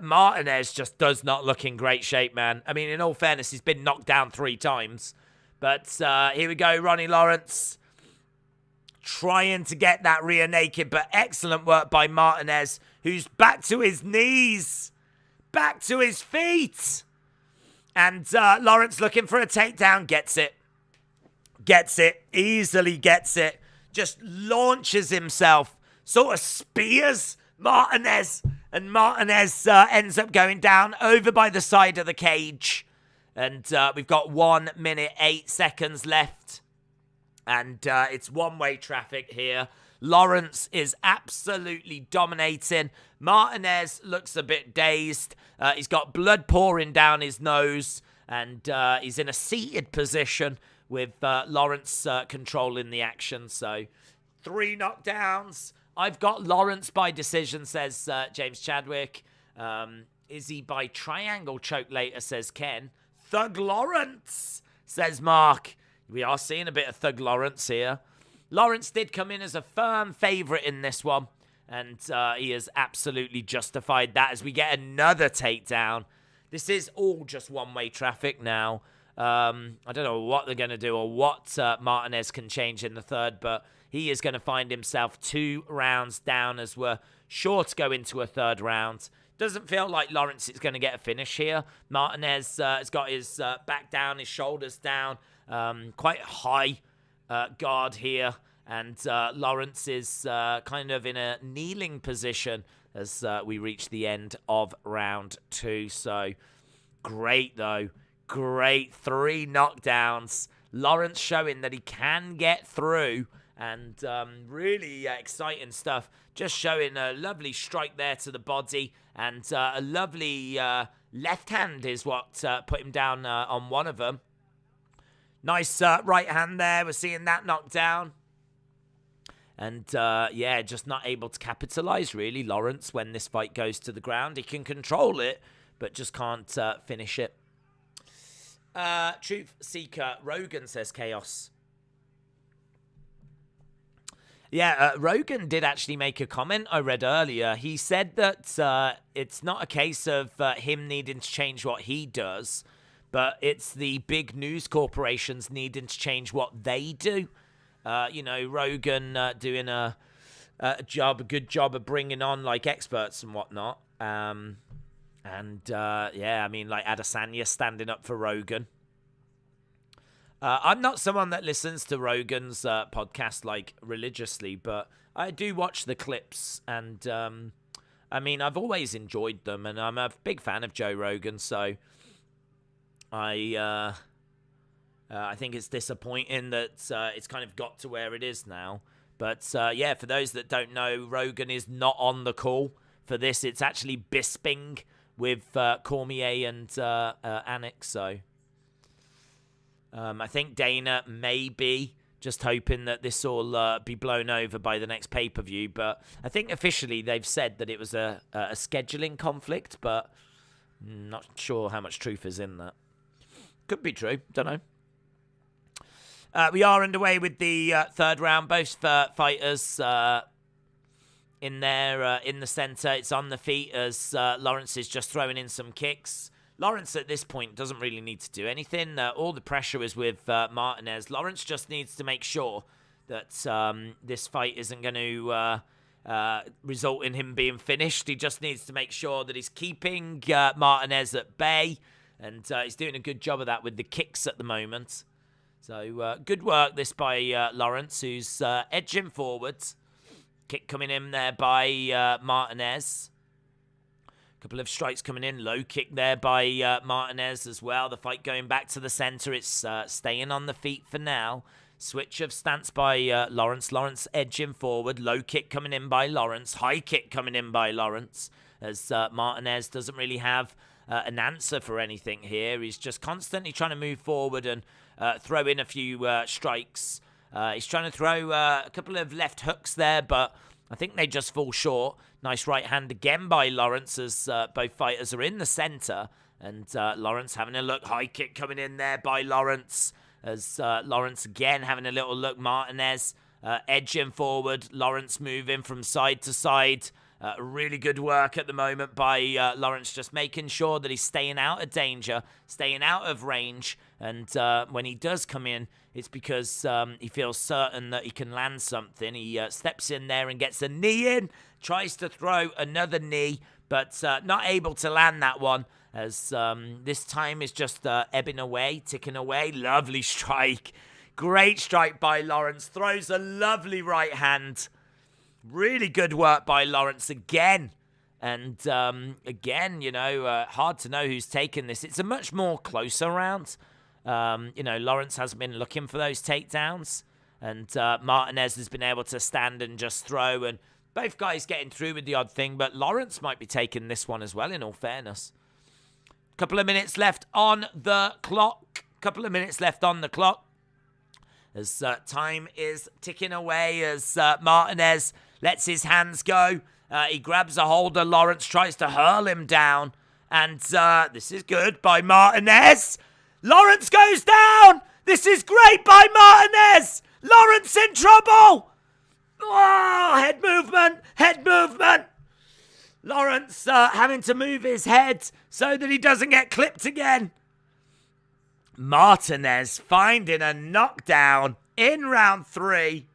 Martinez just does not look in great shape, man. I mean, in all fairness, he's been knocked down 3 times. But here we go, Ronnie Lawrence. Trying to get that rear naked, but excellent work by Martinez, who's back to his knees. Back to his feet. And Lawrence looking for a takedown. Gets it. Gets it. Easily gets it. Just launches himself. Sort of spears Martinez. And Martinez ends up going down over by the side of the cage. And we've got 1 minute, 8 seconds left. And it's one-way traffic here. Lawrence is absolutely dominating. Martinez looks a bit dazed. He's got blood pouring down his nose. And he's in a seated position with Lawrence controlling the action. So 3 knockdowns. I've got Lawrence by decision, says James Chadwick. Izzy by triangle choke later, says Ken. Thug Lawrence, says Mark. We are seeing a bit of Thug Lawrence here. Lawrence did come in as a firm favourite in this one. And he has absolutely justified that as we get another takedown. This is all just one-way traffic now. I don't know what they're going to do or what Martinez can change in the third, but he is going to find himself 2 rounds down as we're sure to go into a third round. Doesn't feel like Lawrence is going to get a finish here. Martinez has got his back down, his shoulders down, quite high guard here. And Lawrence is kind of in a kneeling position as we reach the end of round 2. So great, though. Great 3 knockdowns. Lawrence showing that he can get through. And really exciting stuff. Just showing a lovely strike there to the body. And a lovely left hand is what put him down on one of them. Nice right hand there. We're seeing that knockdown. And, just not able to capitalize, really, Lawrence, when this fight goes to the ground. He can control it, but just can't finish it. Truth Seeker, Rogan says Chaos. Yeah, Rogan did actually make a comment I read earlier. He said that it's not a case of him needing to change what he does, but it's the big news corporations needing to change what they do. Rogan doing a good job of bringing on like experts and whatnot. Like Adesanya standing up for Rogan. I'm not someone that listens to Rogan's podcast like religiously, but I do watch the clips, and I've always enjoyed them, and I'm a big fan of Joe Rogan, so I think it's disappointing that it's kind of got to where it is now. But for those that don't know, Rogan is not on the call for this. It's actually Bisping with Cormier and Anik, so I think Dana may be just hoping that this will be blown over by the next pay-per-view. But I think officially they've said that it was a scheduling conflict, but not sure how much truth is in that. Could be true. Don't know. We are underway with the third round. Both fighters in there in the center. It's on the feet as Lawrence is just throwing in some kicks. Lawrence at this point doesn't really need to do anything. All the pressure is with Martinez. Lawrence just needs to make sure that this fight isn't going to result in him being finished. He just needs to make sure that he's keeping Martinez at bay. And he's doing a good job of that with the kicks at the moment. So good work this by Lawrence, who's edging forwards. Kick coming in there by Martinez. Couple of strikes coming in. Low kick there by Martinez as well. The fight going back to the center. It's staying on the feet for now. Switch of stance by Lawrence. Lawrence edging forward. Low kick coming in by Lawrence. High kick coming in by Lawrence. As Martinez doesn't really have an answer for anything here. He's just constantly trying to move forward and throw in a few strikes. He's trying to throw a couple of left hooks there, but I think they just fall short. Nice right hand again by Lawrence as both fighters are in the center. And Lawrence having a look. High kick coming in there by Lawrence. As Lawrence again having a little look. Martinez edging forward. Lawrence moving from side to side. Really good work at the moment by Lawrence, just making sure that he's staying out of danger, staying out of range. And when he does come in, it's because he feels certain that he can land something. He steps in there and gets a knee in, tries to throw another knee, but not able to land that one, as this time is just ebbing away, ticking away. Lovely strike. Great strike by Lawrence. Throws a lovely right hand. Really good work by Lawrence again. And again, hard to know who's taken this. It's a much more closer round. Lawrence hasn't been looking for those takedowns. And Martinez has been able to stand and just throw. And both guys getting through with the odd thing. But Lawrence might be taking this one as well, in all fairness. Couple of minutes left on the clock. As time is ticking away as Martinez lets his hands go. He grabs a hold of Lawrence, tries to hurl him down. And this is good by Martinez. Lawrence goes down. This is great by Martinez. Lawrence in trouble. Oh, head movement. Lawrence having to move his head so that he doesn't get clipped again. Martinez finding a knockdown in round 3.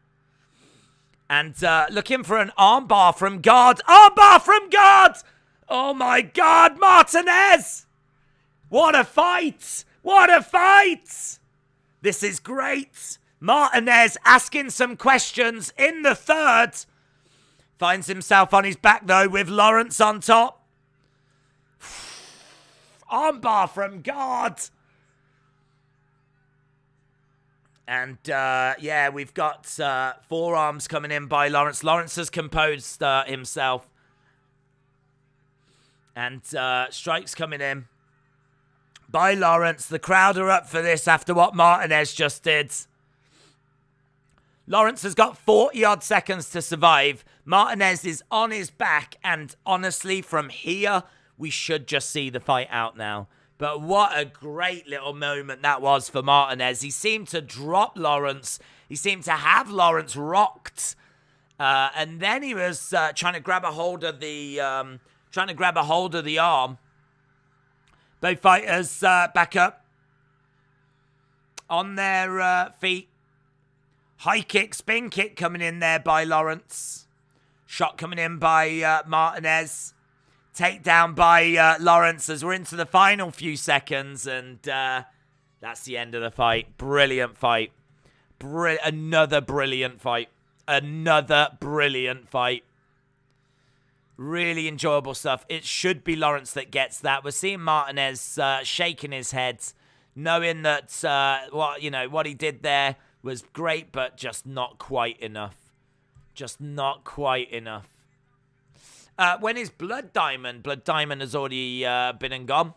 And looking for an armbar from guard. Oh my God, Martinez! What a fight! What a fight! This is great. Martinez asking some questions in the third. Finds himself on his back, though, with Lawrence on top. Armbar from guard. And, yeah, we've got forearms coming in by Lawrence. Lawrence has composed himself. And strikes coming in by Lawrence. The crowd are up for this after what Martinez just did. Lawrence has got 40-odd seconds to survive. Martinez is on his back, and honestly, from here, we should just see the fight out now. But what a great little moment that was for Martinez. He seemed to drop Lawrence. He seemed to have Lawrence rocked. And then he was trying to grab a hold of the arm. Both fighters back up on their feet. High kick, spin kick coming in there by Lawrence. Shot coming in by Martinez. Takedown by Lawrence as we're into the final few seconds. And that's the end of the fight. Brilliant fight. Another brilliant fight. Another brilliant fight. Really enjoyable stuff. It should be Lawrence that gets that. We're seeing Martinez shaking his head, knowing that what he did there was great, but just not quite enough. Just not quite enough. When is Blood Diamond? Blood Diamond has already been and gone.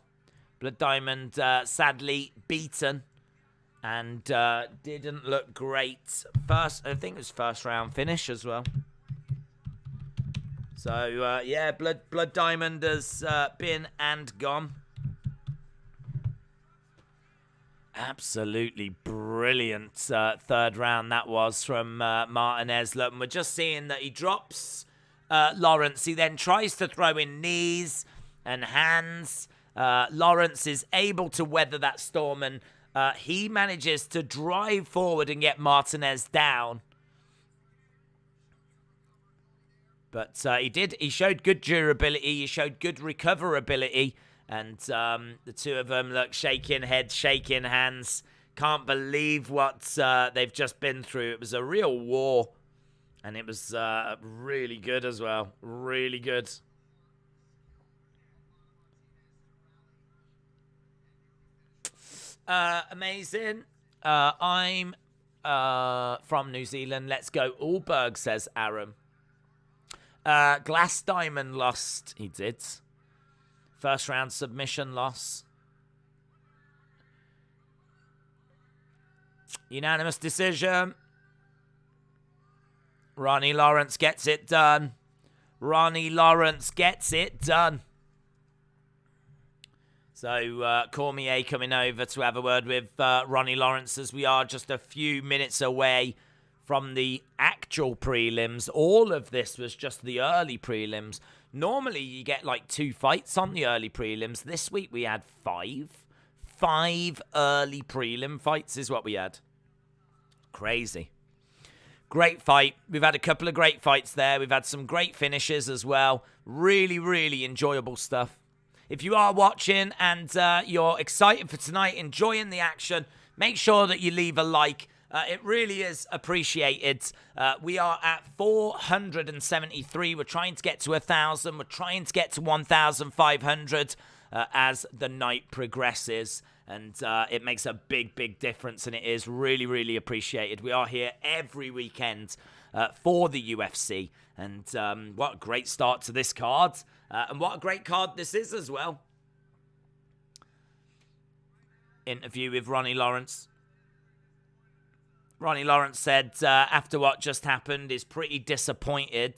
Blood Diamond sadly beaten and didn't look great. I think it was first round finish as well. So, yeah, Blood Diamond has been and gone. Absolutely brilliant third round that was from Martinez. Look, and we're just seeing that he drops Lawrence. He then tries to throw in knees and hands. Lawrence is able to weather that storm, and he manages to drive forward and get Martinez down. But he showed good durability, he showed good recoverability, and the two of them look shaking heads, shaking hands. Can't believe what they've just been through. It was a real war, and it was really good as well. Really good. Amazing. I'm from New Zealand. Let's go Ulberg, says Aaron. Glass Diamond lost. He did. First round submission loss. Unanimous decision. Ronnie Lawrence gets it done. Ronnie Lawrence gets it done. So Cormier coming over to have a word with Ronnie Lawrence as we are just a few minutes away from the actual prelims. All of this was just the early prelims. Normally, you get like 2 fights on the early prelims. This week, we had 5. 5 early prelim fights is what we had. Crazy. Great fight. We've had a couple of great fights there. We've had some great finishes as well. Really, really enjoyable stuff. If you are watching and you're excited for tonight, enjoying the action, make sure that you leave a like. It really is appreciated. We are at 473. We're trying to get to 1,000. We're trying to get to 1,500 as the night progresses. And it makes a big, big difference. And it is really, really appreciated. We are here every weekend for the UFC. And what a great start to this card. And what a great card this is as well. Interview with Ronnie Lawrence. Ronnie Lawrence said after what just happened is pretty disappointed.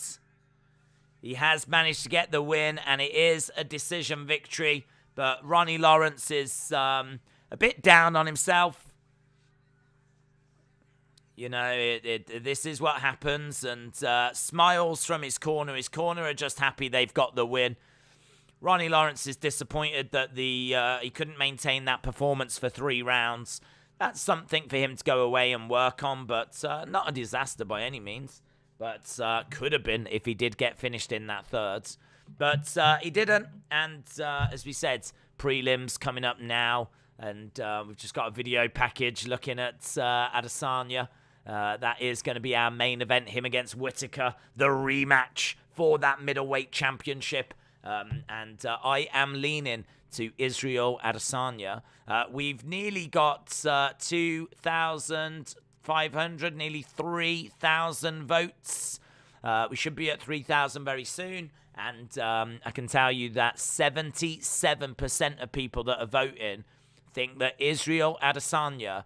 He has managed to get the win, and it is a decision victory. But Ronnie Lawrence is a bit down on himself. You know, this is what happens, and smiles from his corner. His corner are just happy they've got the win. Ronnie Lawrence is disappointed that he couldn't maintain that performance for 3 rounds. That's something for him to go away and work on, but not a disaster by any means. But could have been if he did get finished in that third. But he didn't. And as we said, prelims coming up now. And we've just got a video package looking at Adesanya. That is going to be our main event, him against Whittaker, the rematch for that middleweight championship. And I am leaning to Isreal Adesanya. We've nearly got 2,500, nearly 3,000 votes. We should be at 3,000 very soon. And I can tell you that 77% of people that are voting think that Isreal Adesanya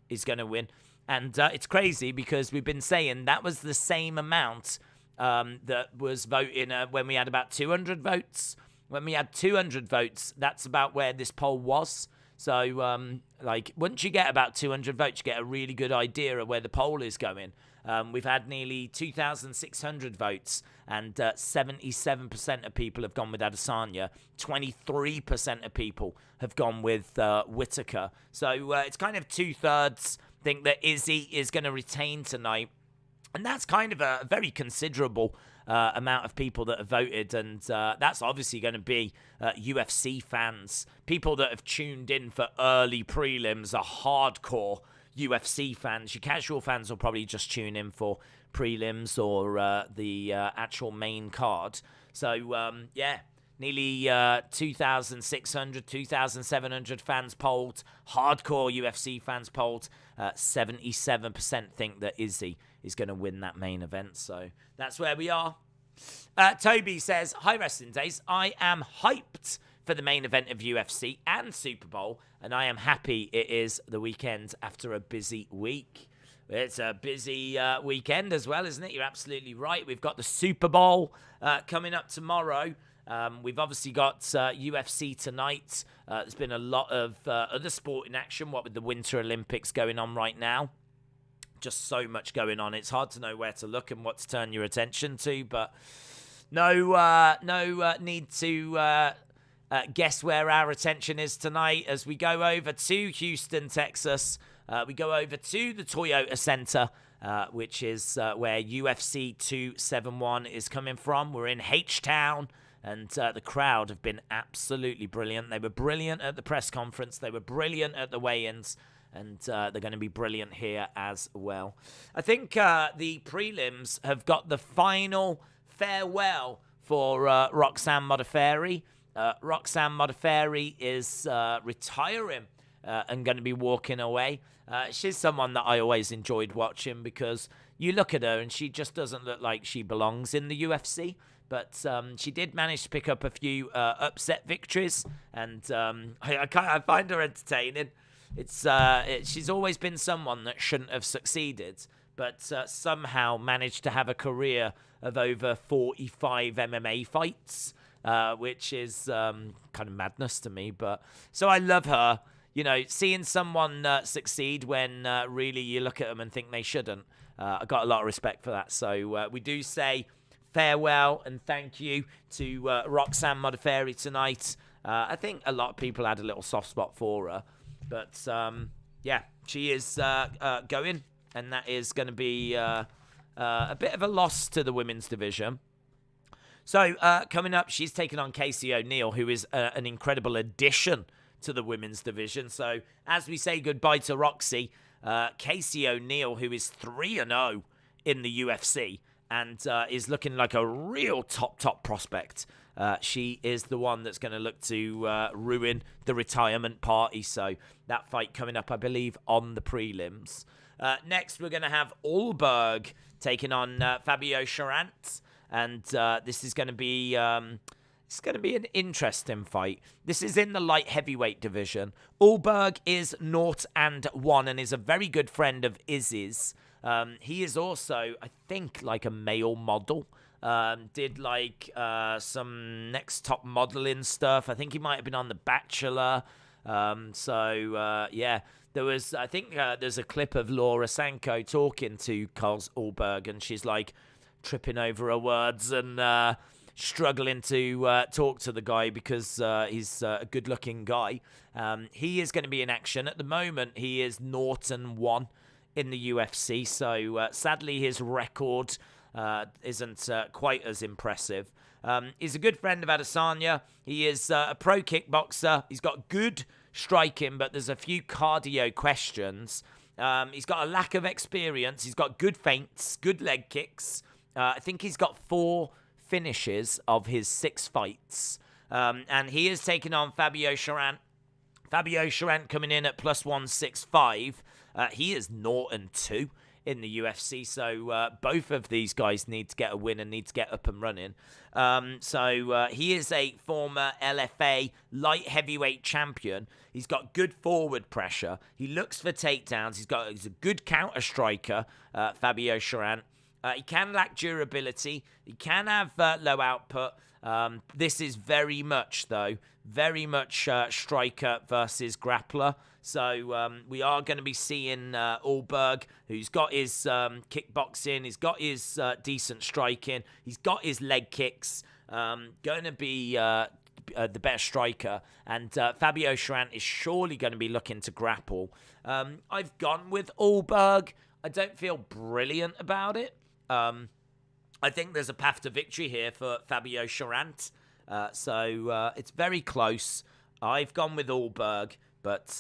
is going to win. And it's crazy because we've been saying that was the same amount that was voting when we had about 200 votes. When we had 200 votes, that's about where this poll was. So, once you get about 200 votes, you get a really good idea of where the poll is going. We've had nearly 2,600 votes, and 77% of people have gone with Adesanya. 23% of people have gone with Whittaker. So it's kind of 2/3 think that Izzy is going to retain tonight. And that's kind of a very considerable amount of people that have voted. And that's obviously going to be UFC fans. People that have tuned in for early prelims are hardcore UFC fans. Your casual fans will probably just tune in for prelims or the actual main card. So, nearly 2,600, 2,700 fans polled. Hardcore UFC fans polled. 77% think that Izzy is going to win that main event. So that's where we are. Toby says, "Hi Wrestling Days. I am hyped for the main event of UFC and Super Bowl, and I am happy it is the weekend after a busy week." It's a busy weekend as well, isn't it? You're absolutely right. We've got the Super Bowl coming up tomorrow. We've obviously got UFC tonight. There's been a lot of other sport in action, what with the Winter Olympics going on right now. Just so much going on. It's hard to know where to look and what to turn your attention to, but no need to guess where our attention is tonight as we go over to Houston, Texas. We go over to the Toyota Center, which is where UFC 271 is coming from. We're in H-Town. And the crowd have been absolutely brilliant. They were brilliant at the press conference. They were brilliant at the weigh-ins. And they're going to be brilliant here as well. I think the prelims have got the final farewell for Roxanne Modafferi. Roxanne Modafferi is retiring and going to be walking away. She's someone that I always enjoyed watching because you look at her and she just doesn't look like she belongs in the UFC. But she did manage to pick up a few upset victories, and I find her entertaining. She's always been someone that shouldn't have succeeded, but somehow managed to have a career of over 45 MMA fights, which is kind of madness to me. But so I love her. You know, seeing someone succeed when really you look at them and think they shouldn't. I got a lot of respect for that. So we do say farewell and thank you to Roxanne Modafferi tonight. I think a lot of people had a little soft spot for her. But, she is going, and that is going to be a bit of a loss to the women's division. So, coming up, she's taking on Casey O'Neill, who is an incredible addition to the women's division. So, as we say goodbye to Roxy, Casey O'Neill, who is 3-0 in the UFC, and is looking like a real top prospect. She is the one that's going to look to ruin the retirement party. So that fight coming up, I believe, on the prelims. Next, we're going to have Ulberg taking on Fabio Charant. And this is going to be an interesting fight. This is in the light heavyweight division. Ulberg is 0-1 and is a very good friend of Izzy's. He is also, I think, like a male model. Did like some next top modeling stuff. I think he might have been on The Bachelor. There was, I think there's a clip of Laura Sanko talking to Carlos Ulberg, and she's like tripping over her words and struggling to talk to the guy because he's a good-looking guy. He is going to be in action. At the moment, he is 0-1 in the UFC, so sadly his record isn't quite as impressive. He's a good friend of Adesanya. He is a pro kickboxer. He's got good striking, but there's a few cardio questions. He's got a lack of experience. He's got good feints, good leg kicks. I think he's got 4 finishes of his 6 fights. And he is taking on Fabio Cherant. Fabio Cherant coming in at plus 165. He is 0-2 in the UFC, so both of these guys need to get a win and need to get up and running. So he is a former LFA light heavyweight champion. He's got good forward pressure. He looks for takedowns. He's a good counter striker, Fabio Cherant. He can lack durability. He can have low output. This is very much striker versus grappler. So we are going to be seeing Ulberg, who's got his kickboxing, he's got his decent striking, he's got his leg kicks, going to be the better striker. And Fabio Cherant is surely going to be looking to grapple. I've gone with Ulberg. I don't feel brilliant about it. I think there's a path to victory here for Fabio Cherant. So it's very close. I've gone with Ulberg, but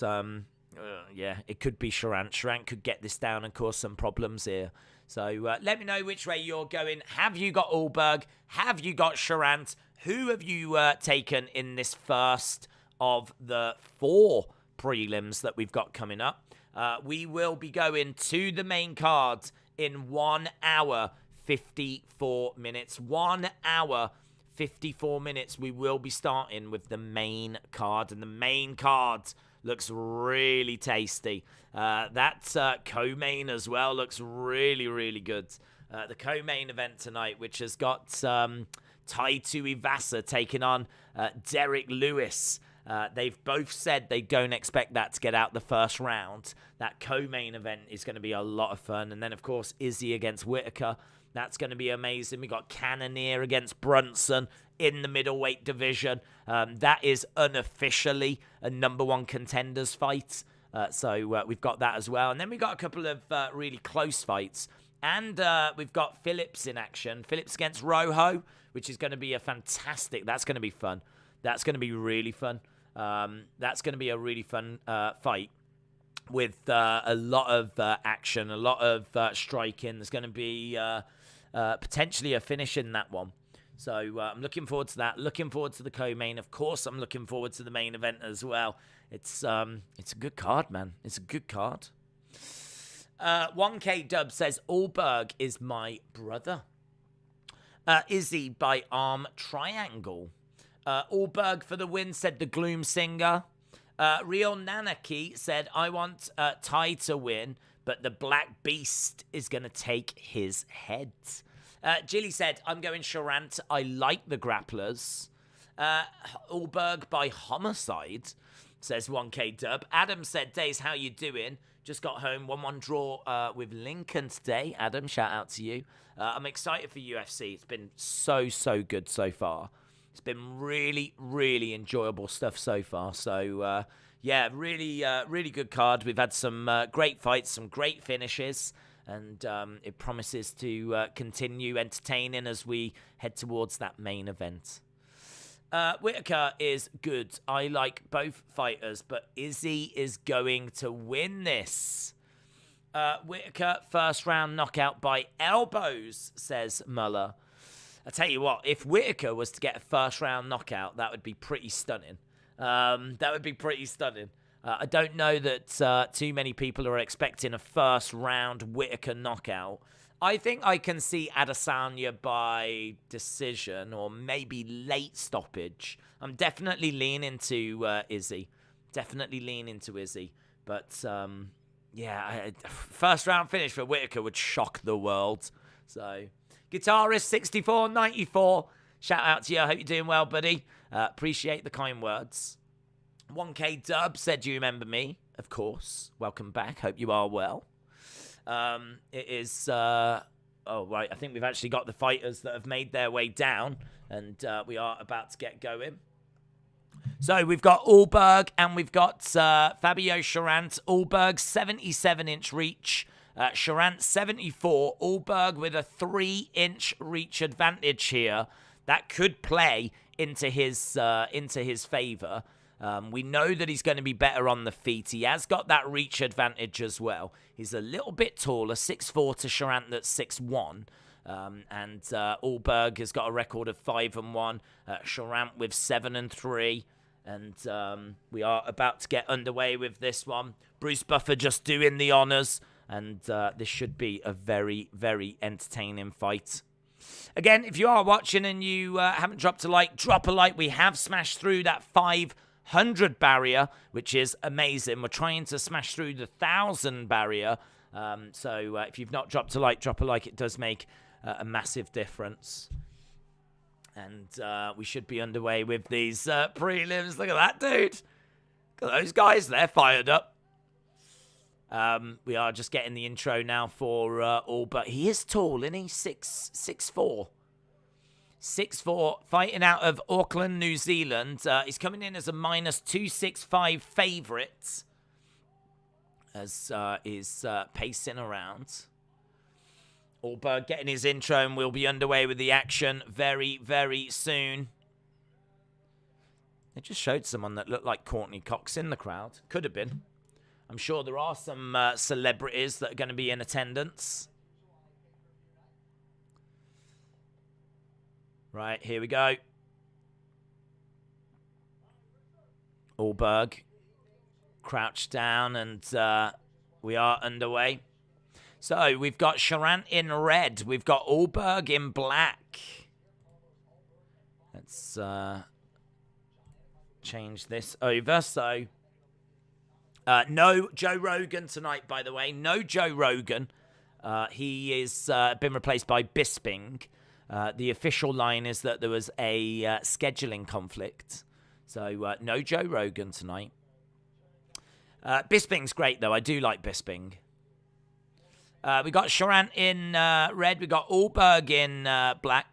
yeah, it could be Cherant. Cherant could get this down and cause some problems here. So let me know which way you're going. Have you got Ulberg? Have you got Cherant? Who have you taken in this first of the 4 prelims that we've got coming up? We will be going to the main card in 1 hour, 54 minutes. 1 hour, 54 minutes. We will be starting with the main card, and the main card looks really tasty. That co-main as well looks really, really good. The co-main event tonight, which has got Tai Tuivasa taking on Derrick Lewis. They've both said they don't expect that to get out the first round. That co-main event is going to be a lot of fun. And then, of course, Izzy against Whittaker. That's going to be amazing. We got Cannonier against Brunson in the middleweight division. That is unofficially a number 1 contenders fight. So we've got that as well. And then we got a couple of really close fights. And we've got Phillips in action. Phillips against Rojo, which is going to be a fantastic... That's going to be fun. That's going to be really fun. That's going to be a really fun fight with a lot of action, a lot of striking. There's going to be potentially a finish in that one. So I'm looking forward to that. Looking forward to the co-main. Of course, I'm looking forward to the main event as well. It's a good card, man. It's a good card. 1K Dub says, Ulberg is my brother. Izzy by Arm Triangle. Ulberg for the win, said the Gloom Singer. Real Nanaki said, I want Tai to win, but the Black Beast is going to take his head. Jilly said, I'm going Cherant. I like the grapplers. Ulberg by Homicide, says 1K Dub. Adam said, Days, how you doing? Just got home, 1-1 draw with Lincoln today. Adam, shout out to you. I'm excited for UFC. It's been so good so far. It's been really, really enjoyable stuff so far. So, yeah, really good card. We've had some great fights, some great finishes, and it promises to continue entertaining as we head towards that main event. Whittaker is good. I like both fighters, but Izzy is going to win this. Whittaker, first round knockout by elbows, says Muller. I tell you what, if Whittaker was to get a first round knockout, that would be pretty stunning. That would be pretty stunning. I don't know that too many people are expecting a first round Whittaker knockout. I think I can see Adesanya by decision or maybe late stoppage. I'm definitely leaning to Izzy. Definitely leaning to Izzy. But, yeah, first round finish for Whittaker would shock the world. So, Guitarist 6494, shout out to you. I hope you're doing well, buddy. Appreciate the kind words. 1K Dub said, do you remember me? Of course. Welcome back. Hope you are well. It is, oh, right, I think we've actually got the fighters that have made their way down, and we are about to get going. So we've got Ulberg, and we've got Fabio Cherant. Ulberg, 77-inch reach, Sharant 74. Ulberg with a 3-inch reach advantage here. That could play into his favor. We know that he's going to be better on the feet. He has got that reach advantage as well. He's a little bit taller, 6'4" to Sharant that's 6'1". And Ulberg has got a record of 5-1. Sharant with 7-3. And we are about to get underway with this one. Bruce Buffer just doing the honors. And this should be a very, very entertaining fight. Again, if you are watching and you haven't dropped a like, drop a like. We have smashed through that 500 barrier, which is amazing. We're trying to smash through the 1,000 barrier. So if you've not dropped a like, drop a like. It does make a massive difference. And we should be underway with these prelims. Look at that, dude. Look at those guys. They're fired up. We are just getting the intro now for Ulberg. He is tall, isn't he? 6'4". 6'4", fighting out of Auckland, New Zealand. He's coming in as a -265 favourite. As he's pacing around. Ulberg getting his intro, and we'll be underway with the action very, very soon. They just showed someone that looked like Courtney Cox in the crowd. Could have been. I'm sure there are some celebrities that are going to be in attendance. Right, here we go. Ulberg crouched down, and we are underway. So we've got Sharant in red. We've got Ulberg in black. Let's change this over. So no Joe Rogan tonight, by the way. No Joe Rogan. He is been replaced by Bisping. The official line is that there was a scheduling conflict. So no Joe Rogan tonight. Bisping's great, though. I do like Bisping. We got Sharant in red. We got Ulberg in black.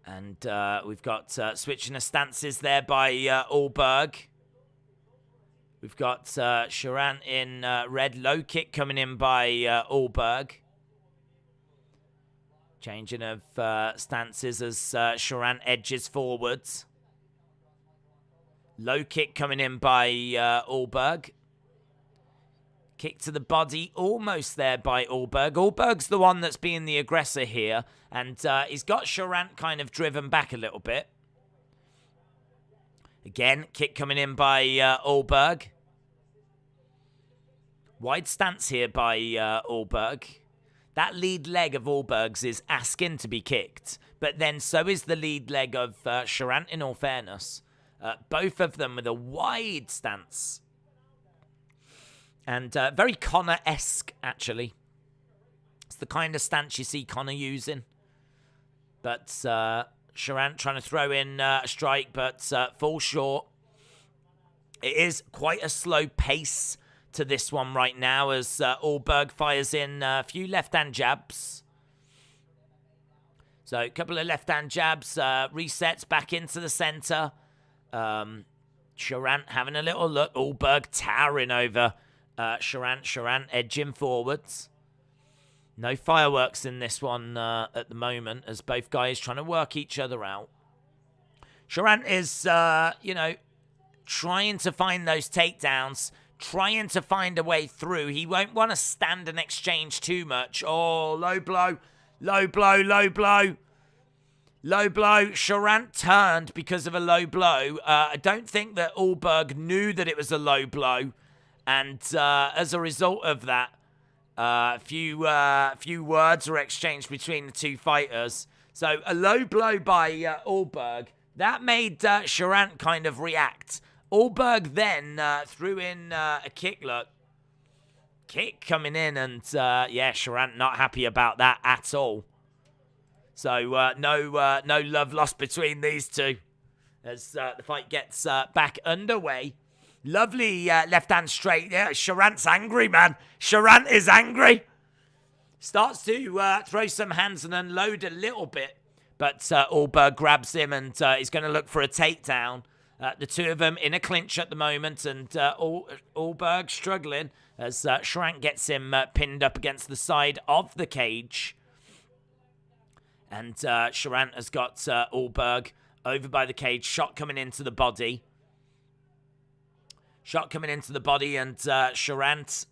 And we've got switching the stances there by Ulberg. We've got Sharant in red. Low kick coming in by Ulberg. Changing of stances as Sharant edges forwards. Low kick coming in by Ulberg. Kick to the body, almost there by Ulberg. Ulberg's the one that's being the aggressor here. And he's got Sharant kind of driven back a little bit. Again, kick coming in by Ulberg. Wide stance here by Ulberg. That lead leg of Ulberg's is asking to be kicked. But then so is the lead leg of Sharant, in all fairness. Both of them with a wide stance. And very Conor-esque, actually. It's the kind of stance you see Conor using. But Sharant trying to throw in a strike, but falls short. It is quite a slow pace to this one right now as Ulberg fires in a few left-hand jabs. So a couple of left-hand jabs, resets back into the centre. Sharant having a little look. Ulberg towering over Sharant edging forwards. No fireworks in this one at the moment as both guys trying to work each other out. Sharant is, trying to find those takedowns, trying to find a way through. He won't want to stand and exchange too much. Oh, low blow, low blow, low blow. Low blow. Sharant turned because of a low blow. I don't think that Ulberg knew that it was a low blow. And as a result of that, a few words were exchanged between the two fighters. So a low blow by Ulberg. That made Sharant kind of react. Ulberg then threw in a kick, look. Kick coming in, and Sharant not happy about that at all. So no love lost between these two as the fight gets back underway. Lovely left-hand straight. Yeah, Sharant's angry, man. Sharant is angry. Starts to throw some hands and unload a little bit. But Ulberg grabs him and he's going to look for a takedown. The two of them in a clinch at the moment, and Ulberg struggling as Charant gets him pinned up against the side of the cage. And Charant has got Ulberg over by the cage. Shot coming into the body. And Charant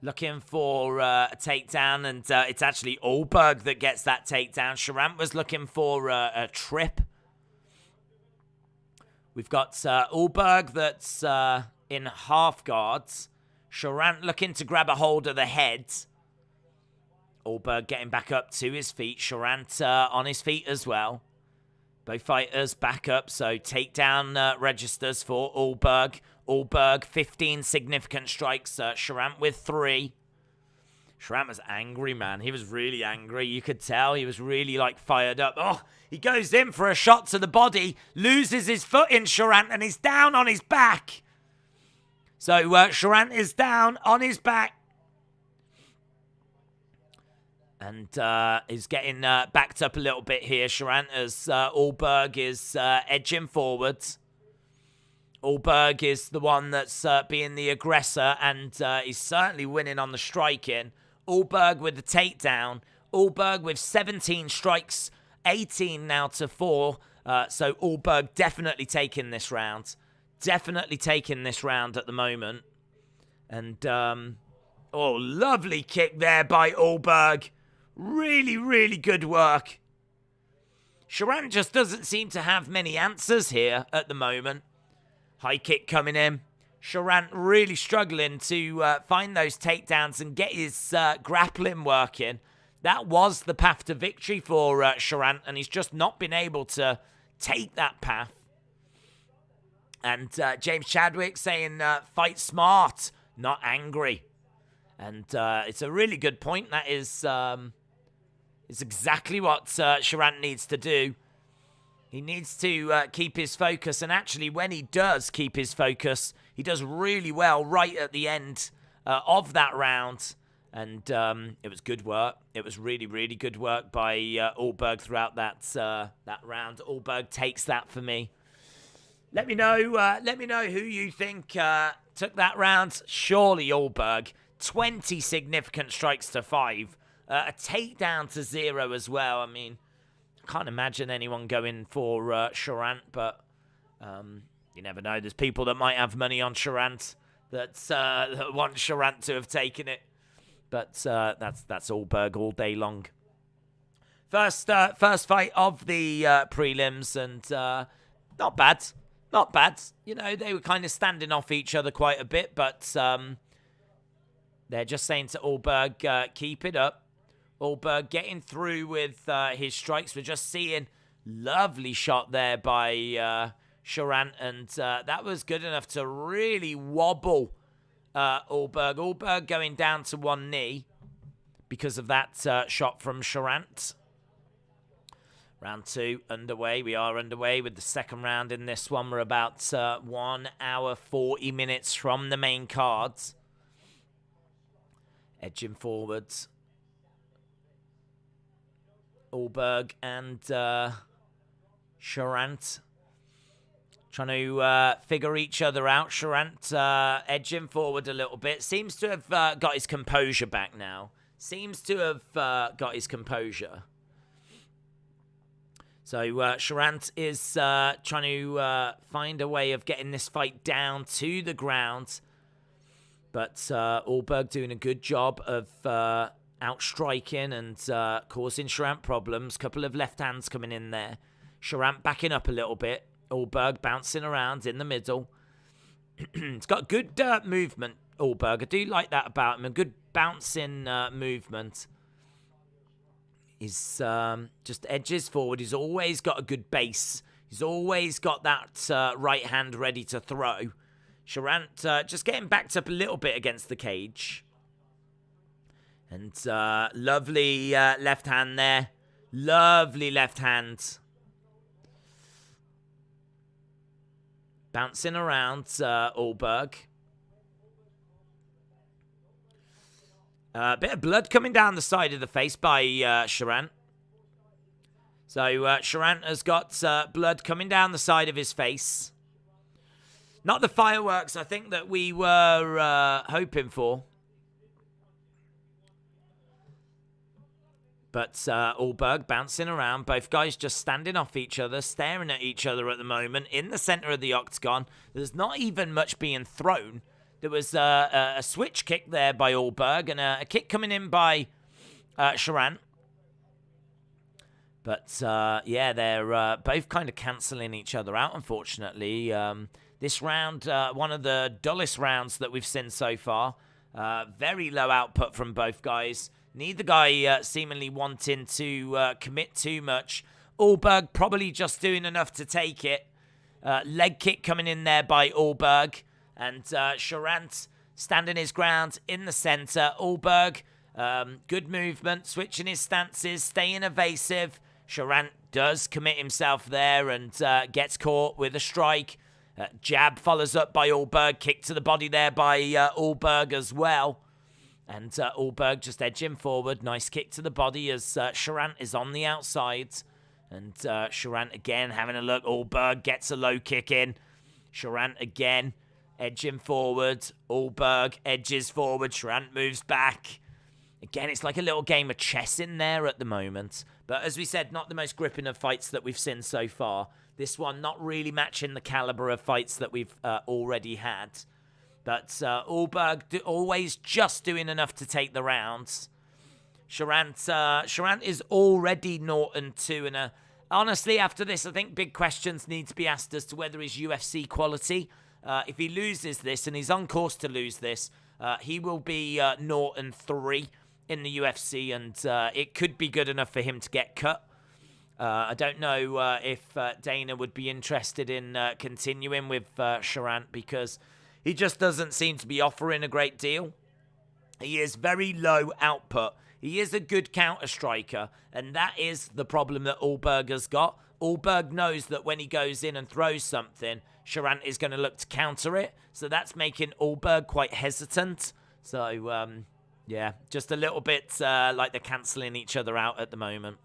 looking for a takedown, and it's actually Ulberg that gets that takedown. Charant was looking for a trip. We've got Ulberg that's in half guards. Charant looking to grab a hold of the head. Ulberg getting back up to his feet. Charant on his feet as well. Both fighters back up, so takedown registers for Ulberg. Ulberg, 15 significant strikes. Charant with 3. Charant was angry, man. He was really angry. You could tell he was really, fired up. Oh, he goes in for a shot to the body, loses his foot in Charant, and he's down on his back. So Charant is down on his back. And is getting backed up a little bit here, Charant, as Ulberg is edging forwards. Ulberg is the one that's being the aggressor, and he's certainly winning on the striking. Ulberg with the takedown. Ulberg with 17 strikes, 18 now to 4. So Ulberg definitely taking this round. Definitely taking this round at the moment. And, lovely kick there by Ulberg. Really, really good work. Charant just doesn't seem to have many answers here at the moment. High kick coming in. Charant really struggling to find those takedowns and get his grappling working. That was the path to victory for Charant, and he's just not been able to take that path. And James Chadwick saying, fight smart, not angry. And it's a really good point. That is it's exactly what Charant needs to do. He needs to keep his focus, and actually when he does keep his focus, he does really well right at the end of that round. And it was good work. It was really, really good work by Ulberg throughout that round. Ulberg takes that for me. Let me know who you think took that round. Surely Ulberg. 20 significant strikes to 5. A takedown to 0 as well. I mean, I can't imagine anyone going for Charant, but you never know. There's people that might have money on Charant that want Charant to have taken it. But that's Ulberg all day long. First fight of the prelims, and not bad. Not bad. You know, they were kind of standing off each other quite a bit, but they're just saying to Ulberg, keep it up. Ulberg getting through with his strikes. We're just seeing lovely shot there by Charant, and that was good enough to really wobble Ulberg. Ulberg going down to one knee because of that shot from Charant. Round 2 underway. We are underway with the second round in this one. We're about 1 hour, 40 minutes from the main cards. Edging forwards. Ulberg and Charant trying to figure each other out. Charant edging forward a little bit. Seems to have got his composure back now. Seems to have got his composure. So Charant is trying to find a way of getting this fight down to the ground. But Ulberg doing a good job of outstriking and causing Charant problems. Couple of left hands coming in there. Charant backing up a little bit. Ulberg bouncing around in the middle. It's got good movement, Ulberg. I do like that about him. A good bouncing movement. He's just edges forward. He's always got a good base. He's always got that right hand ready to throw. Charant just getting backed up a little bit against the cage. And lovely left hand there. Lovely left hand. Bouncing around Ulberg. A bit of blood coming down the side of the face by Charant. So Sharant has got blood coming down the side of his face. Not the fireworks, I think, that we were hoping for. But Ulberg bouncing around. Both guys just standing off each other, staring at each other at the moment. In the center of the octagon. There's not even much being thrown. There was a switch kick there by Ulberg and a kick coming in by Sharant. But, yeah, they're both kind of cancelling each other out, unfortunately. This round, one of the dullest rounds that we've seen so far. Very low output from both guys. Neither guy seemingly wanting to commit too much. Ulberg probably just doing enough to take it. Leg kick coming in there by Ulberg. And Sharant standing his ground in the centre. Ulberg, good movement, switching his stances, staying evasive. Sharant does commit himself there and gets caught with a strike. Jab follows up by Ulberg. Kick to the body there by Ulberg as well. And Ulberg just edging forward. Nice kick to the body as Sharant is on the outside. And Sharant again having a look. Ulberg gets a low kick in. Sharant again edging forward. Ulberg edges forward. Sharant moves back. Again, it's like a little game of chess in there at the moment. But as we said, not the most gripping of fights that we've seen so far. This one not really matching the caliber of fights that we've already had. But Ulberg always just doing enough to take the rounds. Sharant is already 0-2. And honestly, after this, I think big questions need to be asked as to whether his UFC quality. If he loses this, and he's on course to lose this, he will be 0-3 in the UFC. And it could be good enough for him to get cut. I don't know if Dana would be interested in continuing with Sharant because he just doesn't seem to be offering a great deal. He is very low output. He is a good counter striker, and that is the problem that Ulberg has got. Ulberg knows that when he goes in and throws something, Sharant is going to look to counter it, so that's making Ulberg quite hesitant. So, yeah, just a little bit like they're cancelling each other out at the moment.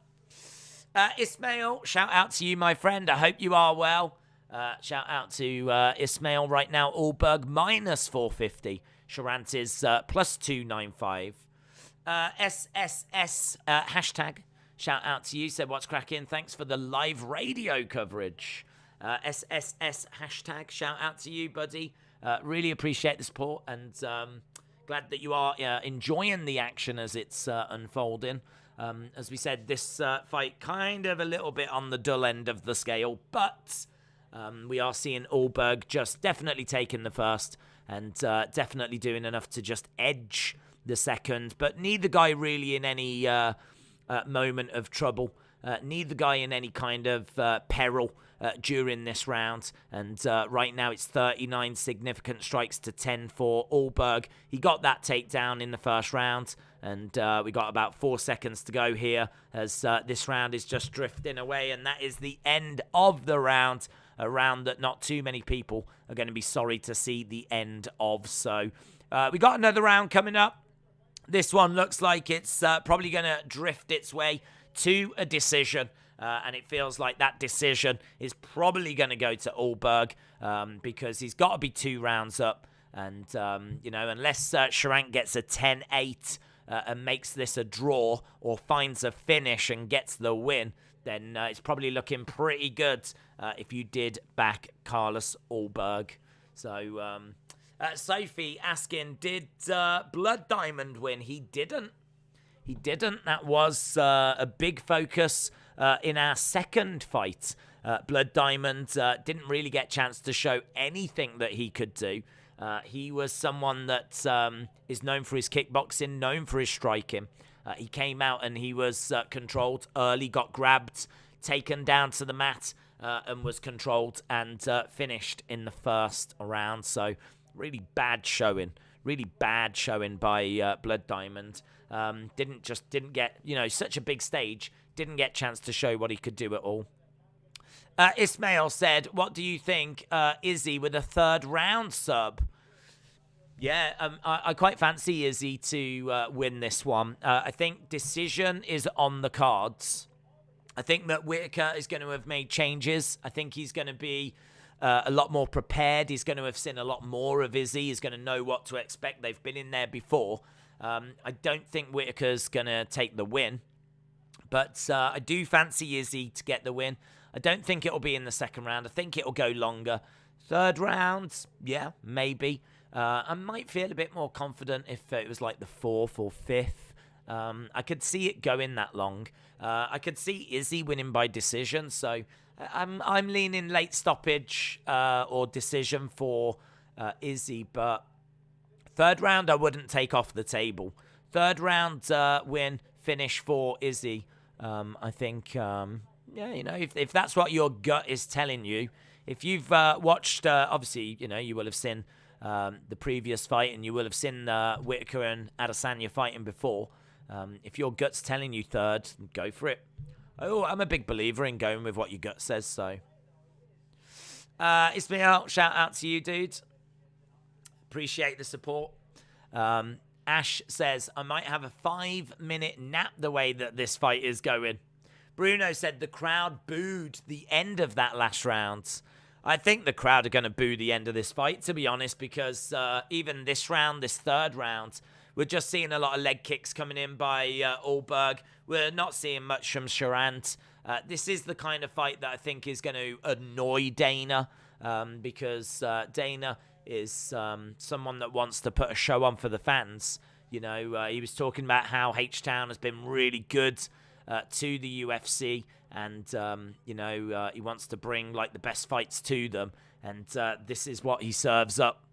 Ismail, shout out to you, my friend. I hope you are well. Shout out to Ismail right now. Ulberg minus 450. Sharant is plus 295. SSS hashtag. Shout out to you. Said what's cracking. Thanks for the live radio coverage. SSS hashtag. Shout out to you, buddy. Really appreciate the support and glad that you are enjoying the action as it's unfolding. As we said, this fight kind of a little bit on the dull end of the scale, but we are seeing Ulberg just definitely taking the first and definitely doing enough to just edge the second, but neither guy really in any moment of trouble, neither guy in any kind of peril during this round, and right now it's 39 significant strikes to 10 for Ulberg. He got that takedown in the first round, and we got about 4 seconds to go here as this round is just drifting away, and that is the end of the round, a round that not too many people are going to be sorry to see the end of. So we got another round coming up. This one looks like it's probably going to drift its way to a decision. And it feels like that decision is probably going to go to Ulberg because he's got to be 2 rounds up. And, unless Sharant gets a 10-8 and makes this a draw or finds a finish and gets the win, then it's probably looking pretty good if you did back Carlos Ulberg. So, Sophie asking, did Blood Diamond win? He didn't. He didn't. That was a big focus in our second fight. Blood Diamond didn't really get a chance to show anything that he could do. He was someone that is known for his kickboxing, known for his striking. He came out and he was controlled early, got grabbed, taken down to the mat, and was controlled and finished in the first round. So really bad showing. Really bad showing by Blood Diamond. Didn't get, such a big stage. Didn't get a chance to show what he could do at all. Ismail said, what do you think, Izzy, with a 3rd round sub? Yeah, I quite fancy Izzy to win this one. I think decision is on the cards. I think that Whittaker is going to have made changes. I think he's going to be a lot more prepared. He's going to have seen a lot more of Izzy. He's going to know what to expect. They've been in there before. I don't think Whittaker's going to take the win, but I do fancy Izzy to get the win. I don't think it'll be in the second round. I think it'll go longer. Third round, yeah, maybe. I might feel a bit more confident if it was like the fourth or fifth. I could see it going that long. I could see Izzy winning by decision, so I'm leaning late stoppage or decision for Izzy, but third round I wouldn't take off the table. Third round win, finish for Izzy. I think, if that's what your gut is telling you, if you've watched, obviously, you will have seen the previous fight and you will have seen Whittaker and Adesanya fighting before. If your gut's telling you third, go for it. Oh, I'm a big believer in going with what your gut says, so. Isreal, shout out to you, dude. Appreciate the support. Ash says, I might have a 5-minute nap the way that this fight is going. Bruno said the crowd booed the end of that last round. I think the crowd are going to boo the end of this fight, to be honest, because even this round, this third round, we're just seeing a lot of leg kicks coming in by Ulberg. We're not seeing much from Charant. This is the kind of fight that I think is going to annoy Dana because Dana is someone that wants to put a show on for the fans. He was talking about how H-Town has been really good to the UFC and, he wants to bring like the best fights to them. And this is what he serves up.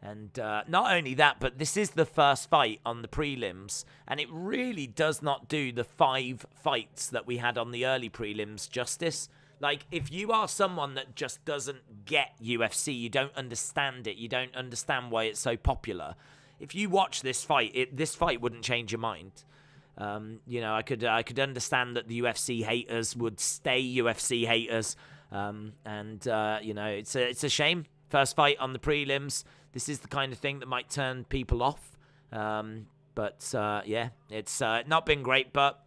And not only that, but this is the first fight on the prelims, and it really does not do the 5 fights that we had on the early prelims justice. Like, if you are someone that just doesn't get UFC, you don't understand it, you don't understand why it's so popular, if you watch this fight, this fight wouldn't change your mind. I could understand that the UFC haters would stay UFC haters, it's a shame. First fight on the prelims. This is the kind of thing that might turn people off. It's not been great, but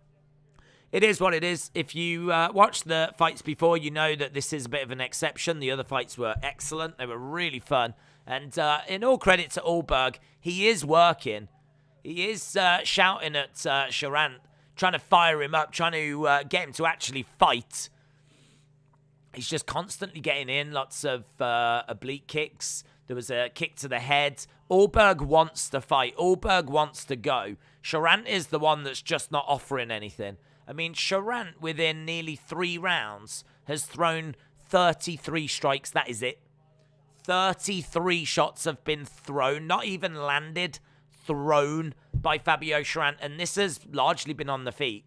it is what it is. If you watched the fights before, you know that this is a bit of an exception. The other fights were excellent. They were really fun. And in all credit to Ulberg, he is working. He is shouting at Charant, trying to fire him up, trying to get him to actually fight. He's just constantly getting in lots of oblique kicks. There was a kick to the head. Ulberg wants to fight. Ulberg wants to go. Charant is the one that's just not offering anything. I mean, Charant, within nearly 3 rounds, has thrown 33 strikes. That is it. 33 shots have been thrown, not even landed, thrown by Fabio Charant. And this has largely been on the feet.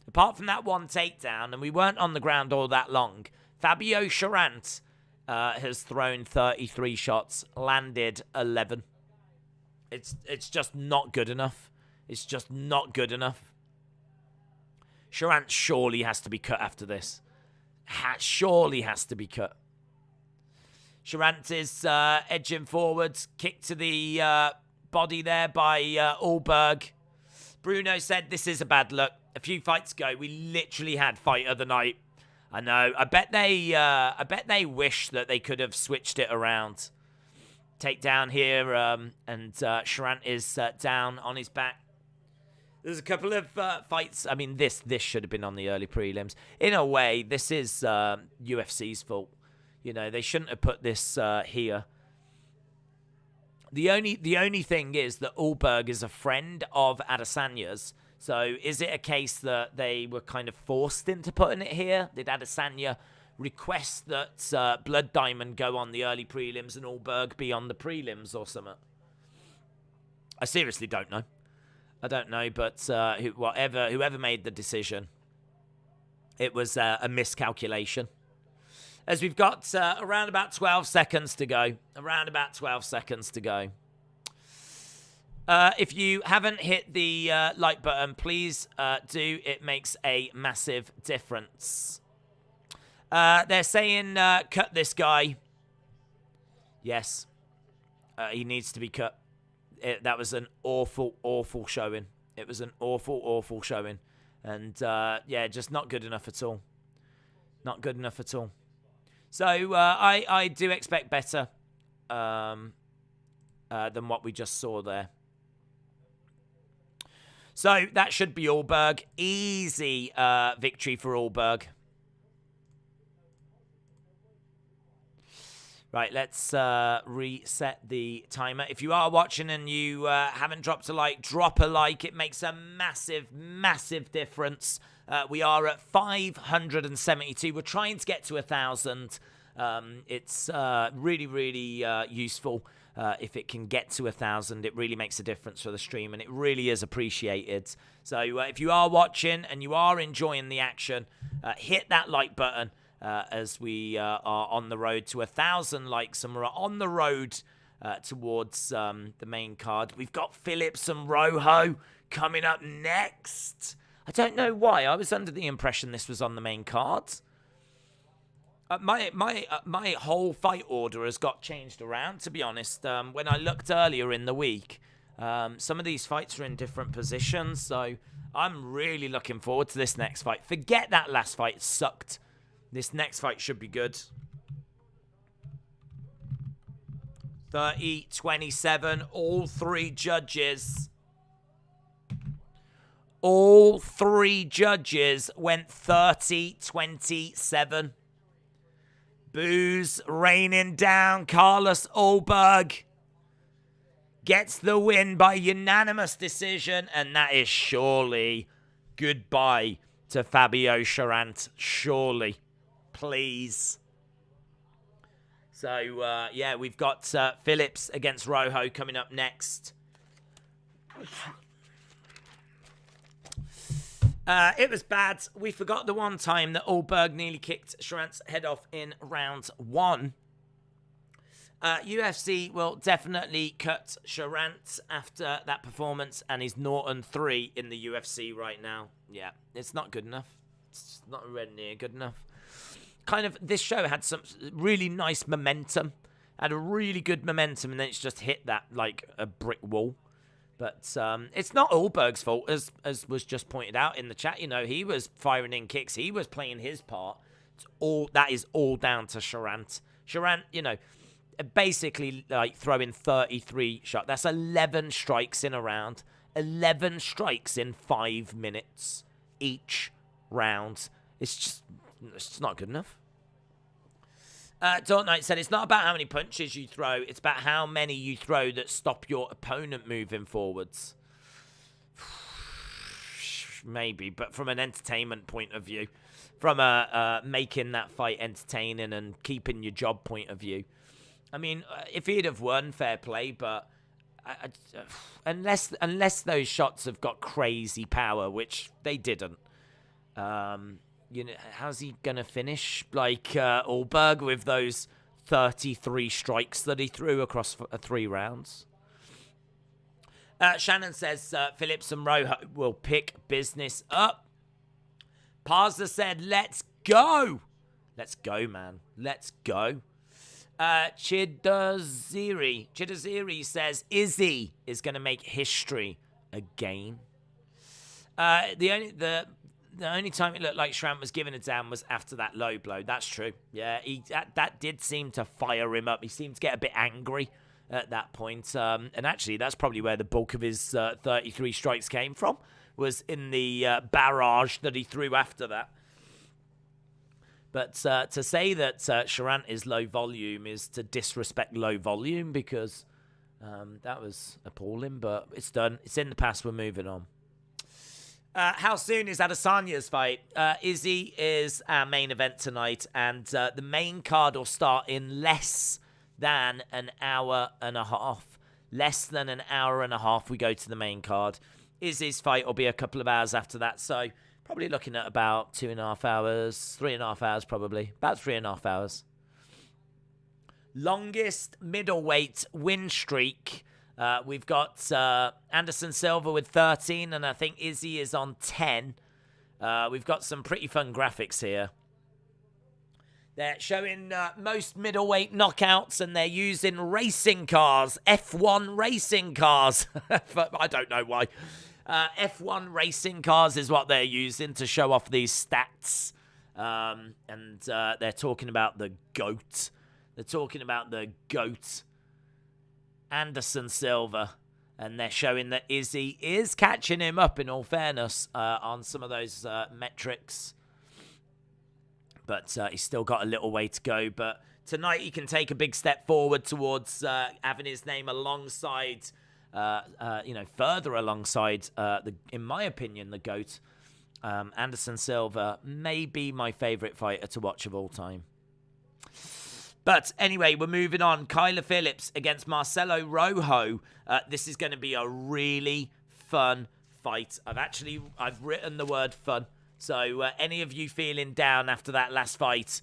Apart from that one takedown, and we weren't on the ground all that long, Fabio Charant has thrown 33 shots, landed 11. It's just not good enough. It's just not good enough. Charant surely has to be cut after this. Surely has to be cut. Charant is edging forwards. Kick to the body there by Ulberg. Bruno said this is a bad look. A few fights ago, we literally had fight of the night. I know. I bet they wish that they could have switched it around. Takedown here, and Charant is down on his back. There's a couple of fights. I mean, this should have been on the early prelims. In a way, this is UFC's fault. They shouldn't have put this here. The only thing is that Ulberg is a friend of Adesanya's. So is it a case that they were kind of forced into putting it here? Did Adesanya request that Blood Diamond go on the early prelims and Ulberg be on the prelims or something? I seriously don't know. I don't know, but whoever made the decision, it was a miscalculation. As we've got around about 12 seconds to go. If you haven't hit the like button, please do. It makes a massive difference. They're saying cut this guy. Yes. He needs to be cut. That was an awful, awful showing. It was an awful, awful showing. And, just not good enough at all. Not good enough at all. So I do expect better than what we just saw there. So that should be Ulberg. Easy victory for Ulberg. Right, let's reset the timer. If you are watching and you haven't dropped a like, drop a like. It makes a massive, massive difference. We are at 572. We're trying to get to 1,000. It's really, really useful. If it can get to 1,000, it really makes a difference for the stream, and it really is appreciated. So if you are watching and you are enjoying the action, hit that like button as we are on the road to 1,000 likes, and we're on the road towards the main card. We've got Phillips and Rojo coming up next. I don't know why. I was under the impression this was on the main card. My whole fight order has got changed around, to be honest. When I looked earlier in the week, some of these fights are in different positions, so I'm really looking forward to this next fight. Forget that last fight. It sucked. This next fight should be good. 30-27, all three judges. All three judges went 30-27. Boos raining down. Carlos Ulberg gets the win by unanimous decision, and that is surely goodbye to Fabio Charant. Surely. Please. So, yeah, we've got Phillips against Rojo coming up next. It was bad. We forgot the one time that Ulberg nearly kicked Charant's head off in round 1. UFC will definitely cut Charant after that performance, and he's 0-3 in the UFC right now. Yeah, it's not good enough. It's not really near good enough. Kind of, this show had some really nice momentum. Had a really good momentum, and then it's just hit that like a brick wall. But it's not Ulberg's fault, as was just pointed out in the chat. You know, he was firing in kicks. He was playing his part. That is all down to Charant. Charant, you know, basically like throwing 33 shots. That's 11 strikes in a round. 11 strikes in 5 minutes each round. It's not good enough. Dark Knight said, it's not about how many punches you throw, it's about how many you throw that stop your opponent moving forwards. Maybe, but from an entertainment point of view, from a making that fight entertaining and keeping your job point of view, I mean, if he'd have won, fair play, but unless those shots have got crazy power, which they didn't, you know, how's he going to finish like Ulberg with those 33 strikes that he threw across 3 rounds? Shannon says Phillips and Rojo will pick business up. Parza said, let's go. Let's go, man. Let's go. Chidaziri says Izzy is going to make history again. The only time it looked like Charant was given a down was after that low blow. That's true. Yeah, that did seem to fire him up. He seemed to get a bit angry at that point. And actually, that's probably where the bulk of his 33 strikes came from, was in the barrage that he threw after that. But to say that Charant is low volume is to disrespect low volume, because that was appalling. But it's done. It's in the past. We're moving on. How soon is Adesanya's fight? Izzy is our main event tonight, and the main card will start in less than an hour and a half. Less than an hour and a half we go to the main card. Izzy's fight will be a couple of hours after that, so probably looking at about 2.5 hours, 3.5 hours probably. About 3.5 hours. Longest middleweight win streak. We've got Anderson Silva with 13, and I think Izzy is on 10. We've got some pretty fun graphics here. They're showing most middleweight knockouts, and they're using racing cars, F1 racing cars. I don't know why. F1 racing cars is what they're using to show off these stats. And they're talking about the GOAT. They're talking about the GOAT, Anderson Silva. And they're showing that Izzy is catching him up, in all fairness, on some of those metrics. But he's still got a little way to go. But tonight he can take a big step forward towards having his name alongside, further alongside, in my opinion, the GOAT. Anderson Silva may be my favourite fighter to watch of all time. But anyway, we're moving on. Kyler Phillips against Marcelo Rojo. This is going to be a really fun fight. I've written the word fun. So any of you feeling down after that last fight,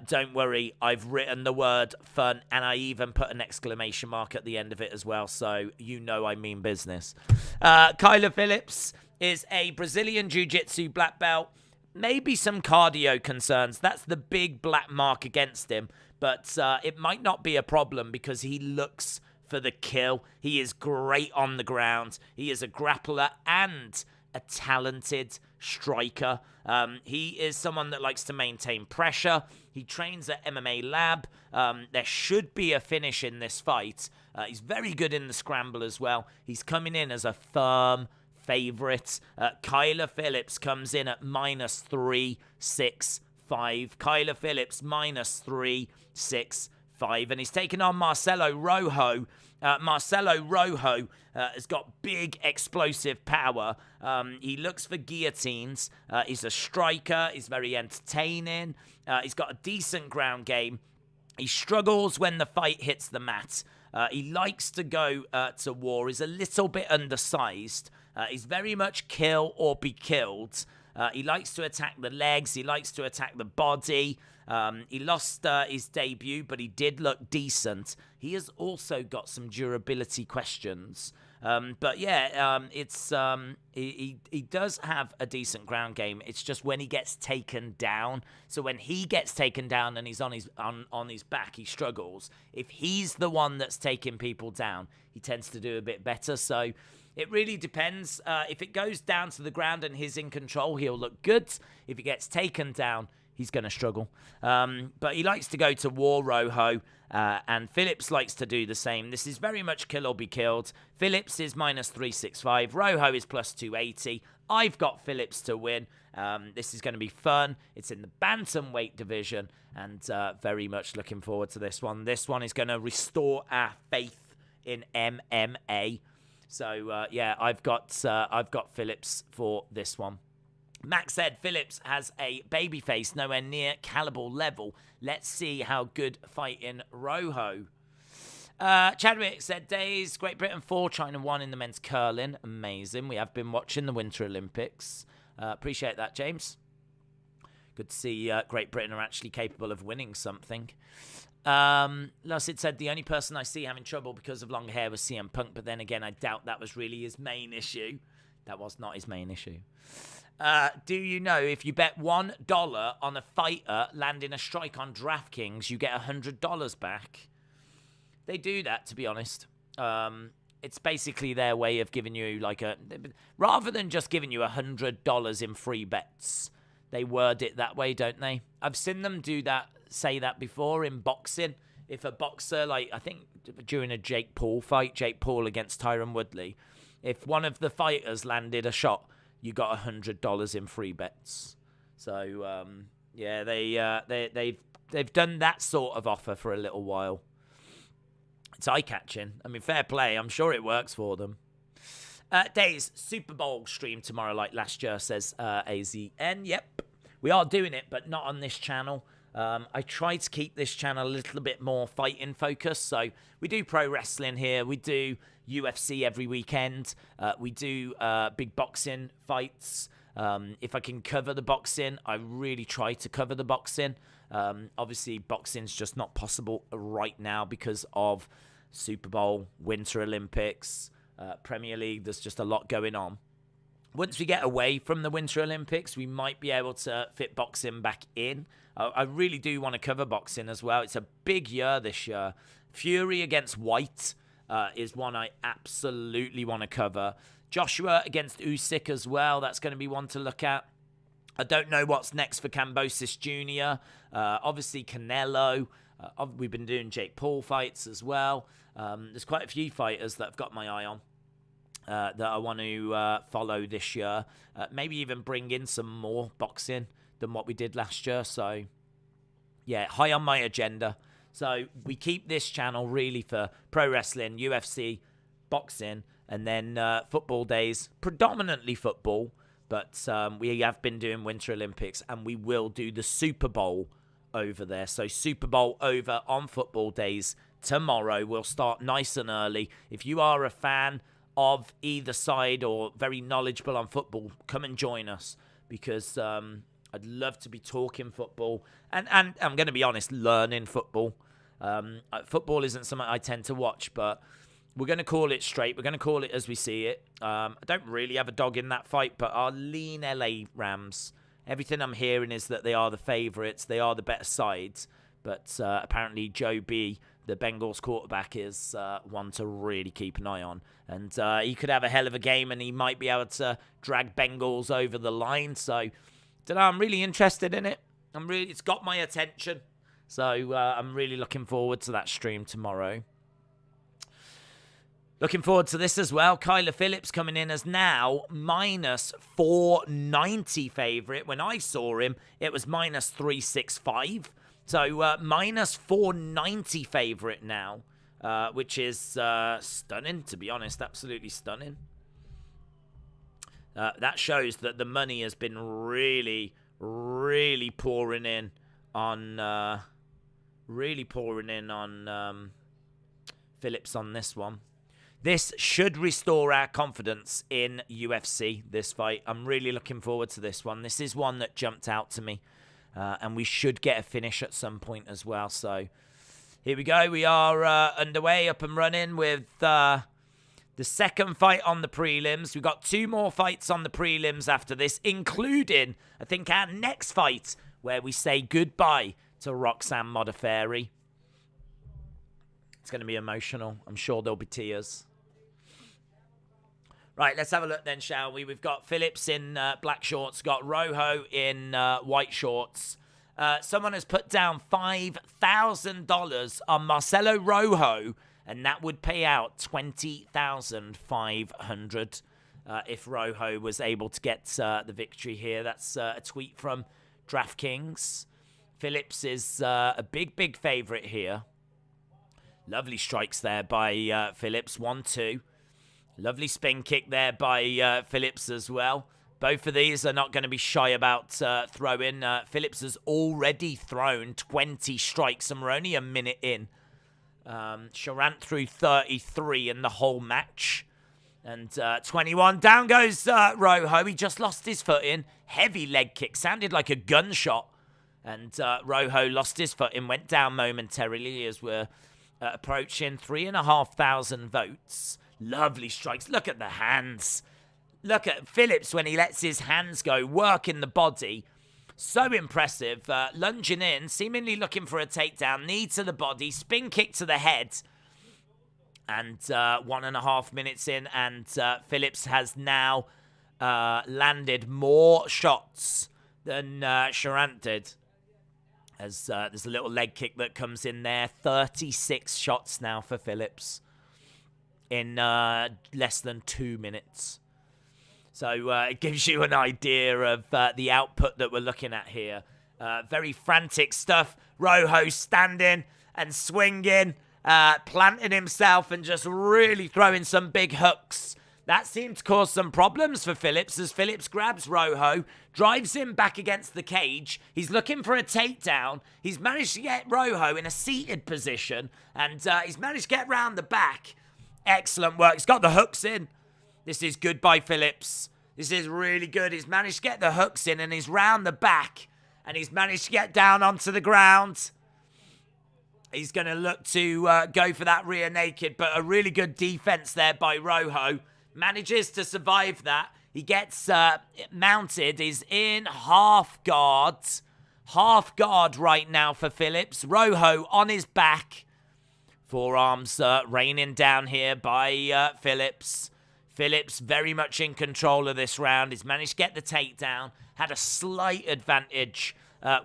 don't worry. I've written the word fun, and I even put an exclamation mark at the end of it as well. So you know I mean business. Kyler Phillips is a Brazilian Jiu-Jitsu black belt. Maybe some cardio concerns. That's the big black mark against him. But it might not be a problem because he looks for the kill. He is great on the ground. He is a grappler and a talented striker. He is someone that likes to maintain pressure. He trains at MMA Lab. There should be a finish in this fight. He's very good in the scramble as well. He's coming in as a firm favorite. Kyler Phillips comes in at -365. Kyler Phillips -365. And he's taken on Marcelo Rojo. Marcelo Rojo has got big explosive power. He looks for guillotines. He's a striker. He's very entertaining. He's got a decent ground game. He struggles when the fight hits the mat. He likes to go to war. He's a little bit undersized. He's very much kill or be killed. He likes to attack the legs. He likes to attack the body. He lost his debut, but he did look decent. He has also got some durability questions. But yeah, he does have a decent ground game. It's just when he gets taken down. So when he gets taken down and he's on his back, he struggles. If he's the one that's taking people down, he tends to do a bit better. So it really depends. If it goes down to the ground and he's in control, he'll look good. If he gets taken down, he's going to struggle. But he likes to go to war, Rojo, and Phillips likes to do the same. This is very much kill or be killed. Phillips is -365. Rojo is +280. I've got Phillips to win. This is going to be fun. It's in the bantamweight division, and very much looking forward to this one. This one is going to restore our faith in MMA. So, yeah, I've got Phillips for this one. Max said Phillips has a baby face nowhere near caliber level. Let's see how good fighting Rojo. Chadwick said days, Great Britain 4, China 1 in the men's curling. Amazing. We have been watching the Winter Olympics. Appreciate that, James. Good to see Great Britain are actually capable of winning something. Lucid said the only person I see having trouble because of long hair was CM Punk, but then again, I doubt that was really his main issue. That was not his main issue. Do you know if you bet $1 on a fighter landing a strike on DraftKings, you get $100 back? They do that, to be honest. It's basically their way of giving you rather than just giving you $100 in free bets, they word it that way, don't they? I've seen them say that before in boxing. If a boxer, I think during a Jake Paul fight, Jake Paul against Tyron Woodley, if one of the fighters landed a shot, you got $100 in free bets. So yeah, they've done that sort of offer for a little while. It's eye-catching. I mean, fair play. I'm sure it works for them. Days, Super Bowl stream tomorrow like last year, says AZN. Yep, we are doing it, but not on this channel. I try to keep this channel a little bit more fighting focused. So we do pro wrestling here. We do UFC every weekend. We do big boxing fights. If I can cover the boxing, I really try to cover the boxing. Obviously, boxing's just not possible right now because of Super Bowl, Winter Olympics, Premier League. There's just a lot going on. Once we get away from the Winter Olympics, we might be able to fit boxing back in. I really do want to cover boxing as well. It's a big year this year. Fury against White is one I absolutely want to cover. Joshua against Usyk as well. That's going to be one to look at. I don't know what's next for Kambosos Jr. Obviously, Canelo. We've been doing Jake Paul fights as well. There's quite a few fighters that I've got my eye on that I want to follow this year. Maybe even bring in some more boxing than what we did last year. So, yeah, high on my agenda. So we keep this channel really for pro wrestling, UFC, boxing, and then football days, predominantly football. But we have been doing Winter Olympics, and we will do the Super Bowl over there. So Super Bowl over on football days tomorrow. We'll start nice and early. If you are a fan of either side or very knowledgeable on football, come and join us, because I'd love to be talking football. And I'm going to be honest, learning football. Football isn't something I tend to watch, but we're going to call it straight. We're going to call it as we see it. I don't really have a dog in that fight, but our lean LA Rams, everything I'm hearing is that they are the favourites. They are the better sides. But apparently Joe B, the Bengals quarterback, is one to really keep an eye on. And he could have a hell of a game, and he might be able to drag Bengals over the line. So, don't know, I'm really interested in it. It's got my attention. So I'm really looking forward to that stream tomorrow. Looking forward to this as well. Kyler Phillips coming in as now minus 490 favourite. When I saw him, it was minus 365. So minus 490 favourite now, which is stunning, to be honest. Absolutely stunning. That shows that the money has been really, really pouring in on Phillips on this one. This should restore our confidence in UFC, this fight. I'm really looking forward to this one. This is one that jumped out to me. And we should get a finish at some point as well. So here we go. We are underway, up and running with the second fight on the prelims. We've got 2 more fights on the prelims after this, including, I think, our next fight, where we say goodbye to Roxanne Modafferi. It's going to be emotional. I'm sure there'll be tears. Right, let's have a look then, shall we? We've got Phillips in black shorts, got Rojo in white shorts. Someone has put down $5,000 on Marcelo Rojo, and that would pay out $20,500 if Rojo was able to get the victory here. That's a tweet from DraftKings. Phillips is a big favourite here. Lovely strikes there by Phillips, 1-2. Lovely spin kick there by Phillips as well. Both of these are not going to be shy about throwing. Phillips has already thrown 20 strikes, and we're only a minute in. Charant threw 33 in the whole match. And 21. Down goes Rojo. He just lost his footing. Heavy leg kick. Sounded like a gunshot. And Rojo lost his footing. Went down momentarily as we're approaching 3,500 votes. Lovely strikes. Look at the hands. Look at Phillips when he lets his hands go. Working the body. So impressive. Lunging in. Seemingly looking for a takedown. Knee to the body. Spin kick to the head. And 1.5 minutes in. And Phillips has now landed more shots than Charant did. As there's a little leg kick that comes in there. 36 shots now for Phillips in less than 2 minutes. So it gives you an idea of the output that we're looking at here. Very frantic stuff. Rojo standing and swinging, planting himself and just really throwing some big hooks. That seemed to cause some problems for Phillips as Phillips grabs Rojo, drives him back against the cage. He's looking for a takedown. He's managed to get Rojo in a seated position, and he's managed to get round the back. Excellent work. He's got the hooks in. This is good by Phillips. This is really good. He's managed to get the hooks in, and he's round the back, and he's managed to get down onto the ground. He's going to look to go for that rear naked, but a really good defense there by Rojo. Manages to survive that. He gets mounted. He's in half guard. Half guard right now for Phillips. Rojo on his back. Forearms raining down here by Phillips. Phillips very much in control of this round. He's managed to get the takedown. had a slight advantage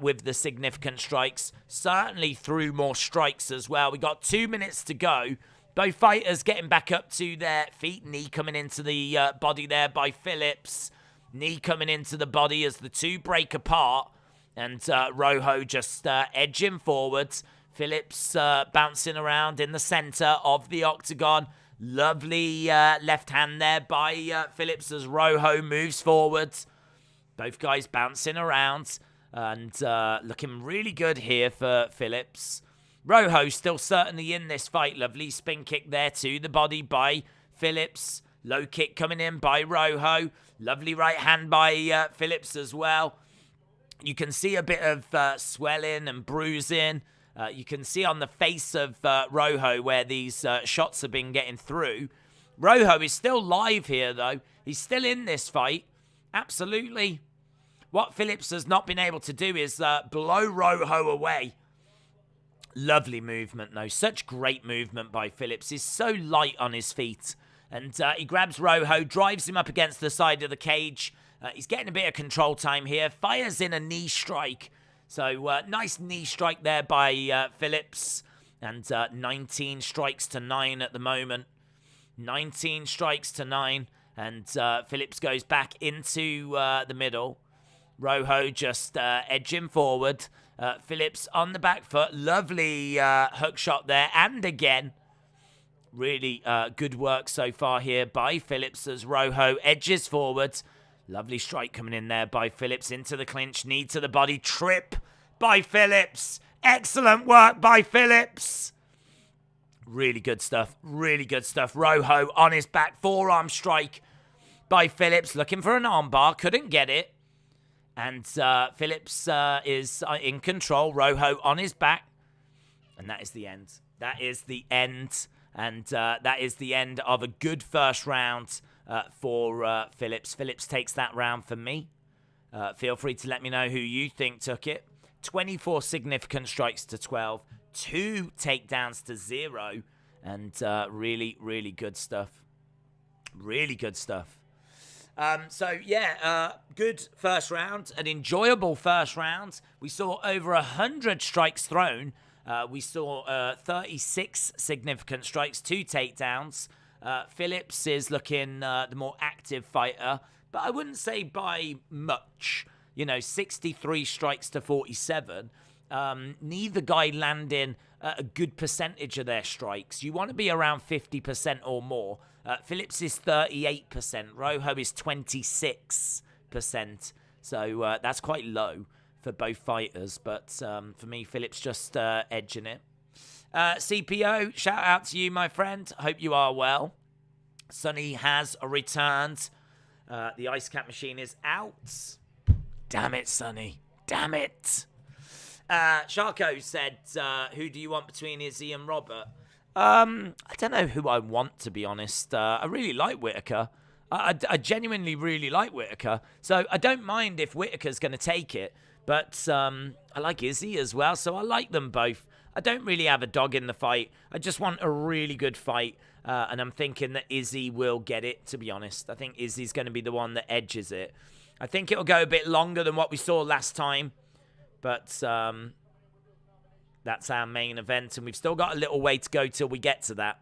with the significant strikes. Certainly threw more strikes as well. We got 2 minutes to go. Both fighters getting back up to their feet. Knee coming into the body there by Phillips. Knee coming into the body as the two break apart. And Rojo just edging forwards. Phillips bouncing around in the center of the octagon. Lovely left hand there by Phillips as Rojo moves forwards. Both guys bouncing around. And looking really good here for Phillips. Rojo still certainly in this fight. Lovely spin kick there to the body by Phillips. Low kick coming in by Rojo. Lovely right hand by Phillips as well. You can see a bit of swelling and bruising. You can see on the face of Rojo where these shots have been getting through. Rojo is still live here, though. He's still in this fight. Absolutely. What Phillips has not been able to do is blow Rojo away. Lovely movement, though. Such great movement by Phillips. He's so light on his feet. And he grabs Rojo, drives him up against the side of the cage. He's getting a bit of control time here. Fires in a knee strike. So, nice knee strike there by Phillips. And 19 strikes to 9 at the moment. 19 strikes to 9. And Phillips goes back into the middle. Rojo just edging forward. Phillips on the back foot. Lovely hook shot there. And again, really good work so far here by Phillips as Rojo edges forward. Lovely strike coming in there by Phillips into the clinch. Knee to the body. Trip by Phillips. Excellent work by Phillips. Really good stuff. Really good stuff. Rojo on his back. Forearm strike by Phillips. Looking for an armbar. Couldn't get it. And Phillips is in control. Rojo on his back. And that is the end. That is the end. And that is the end of a good first round for Phillips. Phillips takes that round for me. Feel free to let me know who you think took it. 24 significant strikes to 12. 2 takedowns to 0. And really, really good stuff. Really good stuff. Good first round, an enjoyable first round. We saw over 100 strikes thrown. We saw 36 significant strikes, 2 takedowns. Phillips is looking the more active fighter, but I wouldn't say by much. 63 strikes to 47. Neither guy landing a good percentage of their strikes. You want to be around 50% or more. Phillips is 38%. Rojo is 26%. So that's quite low for both fighters. But for me, Phillips just edging it. CPO, shout out to you, my friend. Hope you are well. Sonny has returned. The ice cap machine is out. Damn it, Sonny. Damn it. Sharko said, who do you want between Izzy and Robert? I don't know who I want, to be honest. I really like Whittaker. I genuinely really like Whittaker. So I don't mind if Whittaker's going to take it. But I like Izzy as well, so I like them both. I don't really have a dog in the fight. I just want a really good fight. And I'm thinking that Izzy will get it, to be honest. I think Izzy's going to be the one that edges it. I think it'll go a bit longer than what we saw last time. But that's our main event, and we've still got a little way to go till we get to that.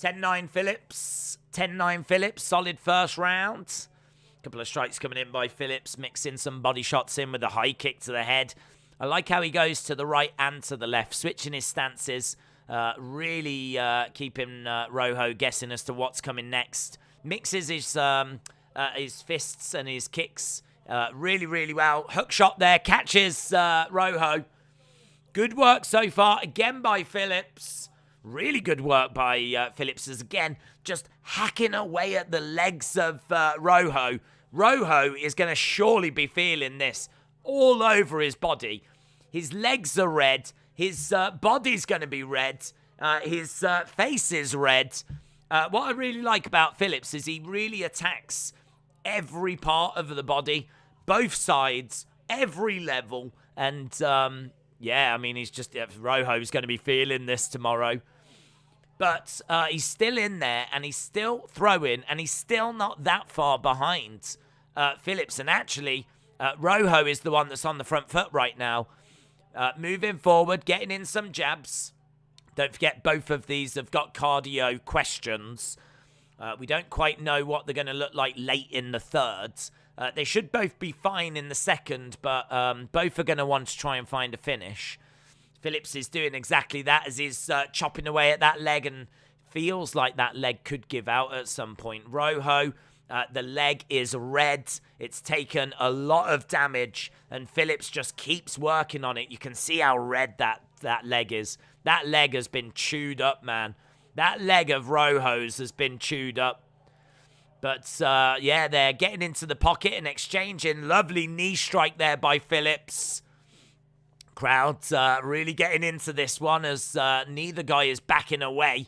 10-9 Phillips. 10-9 Phillips. Solid first round. Couple of strikes coming in by Phillips, mixing some body shots in with a high kick to the head. I like how he goes to the right and to the left, switching his stances. Really keeping Rojo guessing as to what's coming next. Mixes his fists and his kicks really, really well. Hook shot there, catches Rojo. Good work so far, again by Phillips. Really good work by Phillips as again, just hacking away at the legs of Rojo. Rojo is going to surely be feeling this all over his body. His legs are red. His body's going to be red. His face is red. What I really like about Phillips is he really attacks every part of the body, both sides, every level. And, he's just... Rojo's going to be feeling this tomorrow. But he's still in there, and he's still throwing, and he's still not that far behind. Phillips. And actually, Rojo is the one that's on the front foot right now. Moving forward, getting in some jabs. Don't forget, both of these have got cardio questions. We don't quite know what they're going to look like late in the third. They should both be fine in the second, but both are going to want to try and find a finish. Phillips is doing exactly that as he's chopping away at that leg, and feels like that leg could give out at some point. Rojo, the leg is red. It's taken a lot of damage, and Phillips just keeps working on it. You can see how red that leg is. That leg has been chewed up, man. That leg of Rojo's has been chewed up. But, yeah, they're getting into the pocket and exchanging. Lovely knee strike there by Phillips. Crowd's really getting into this one as neither guy is backing away.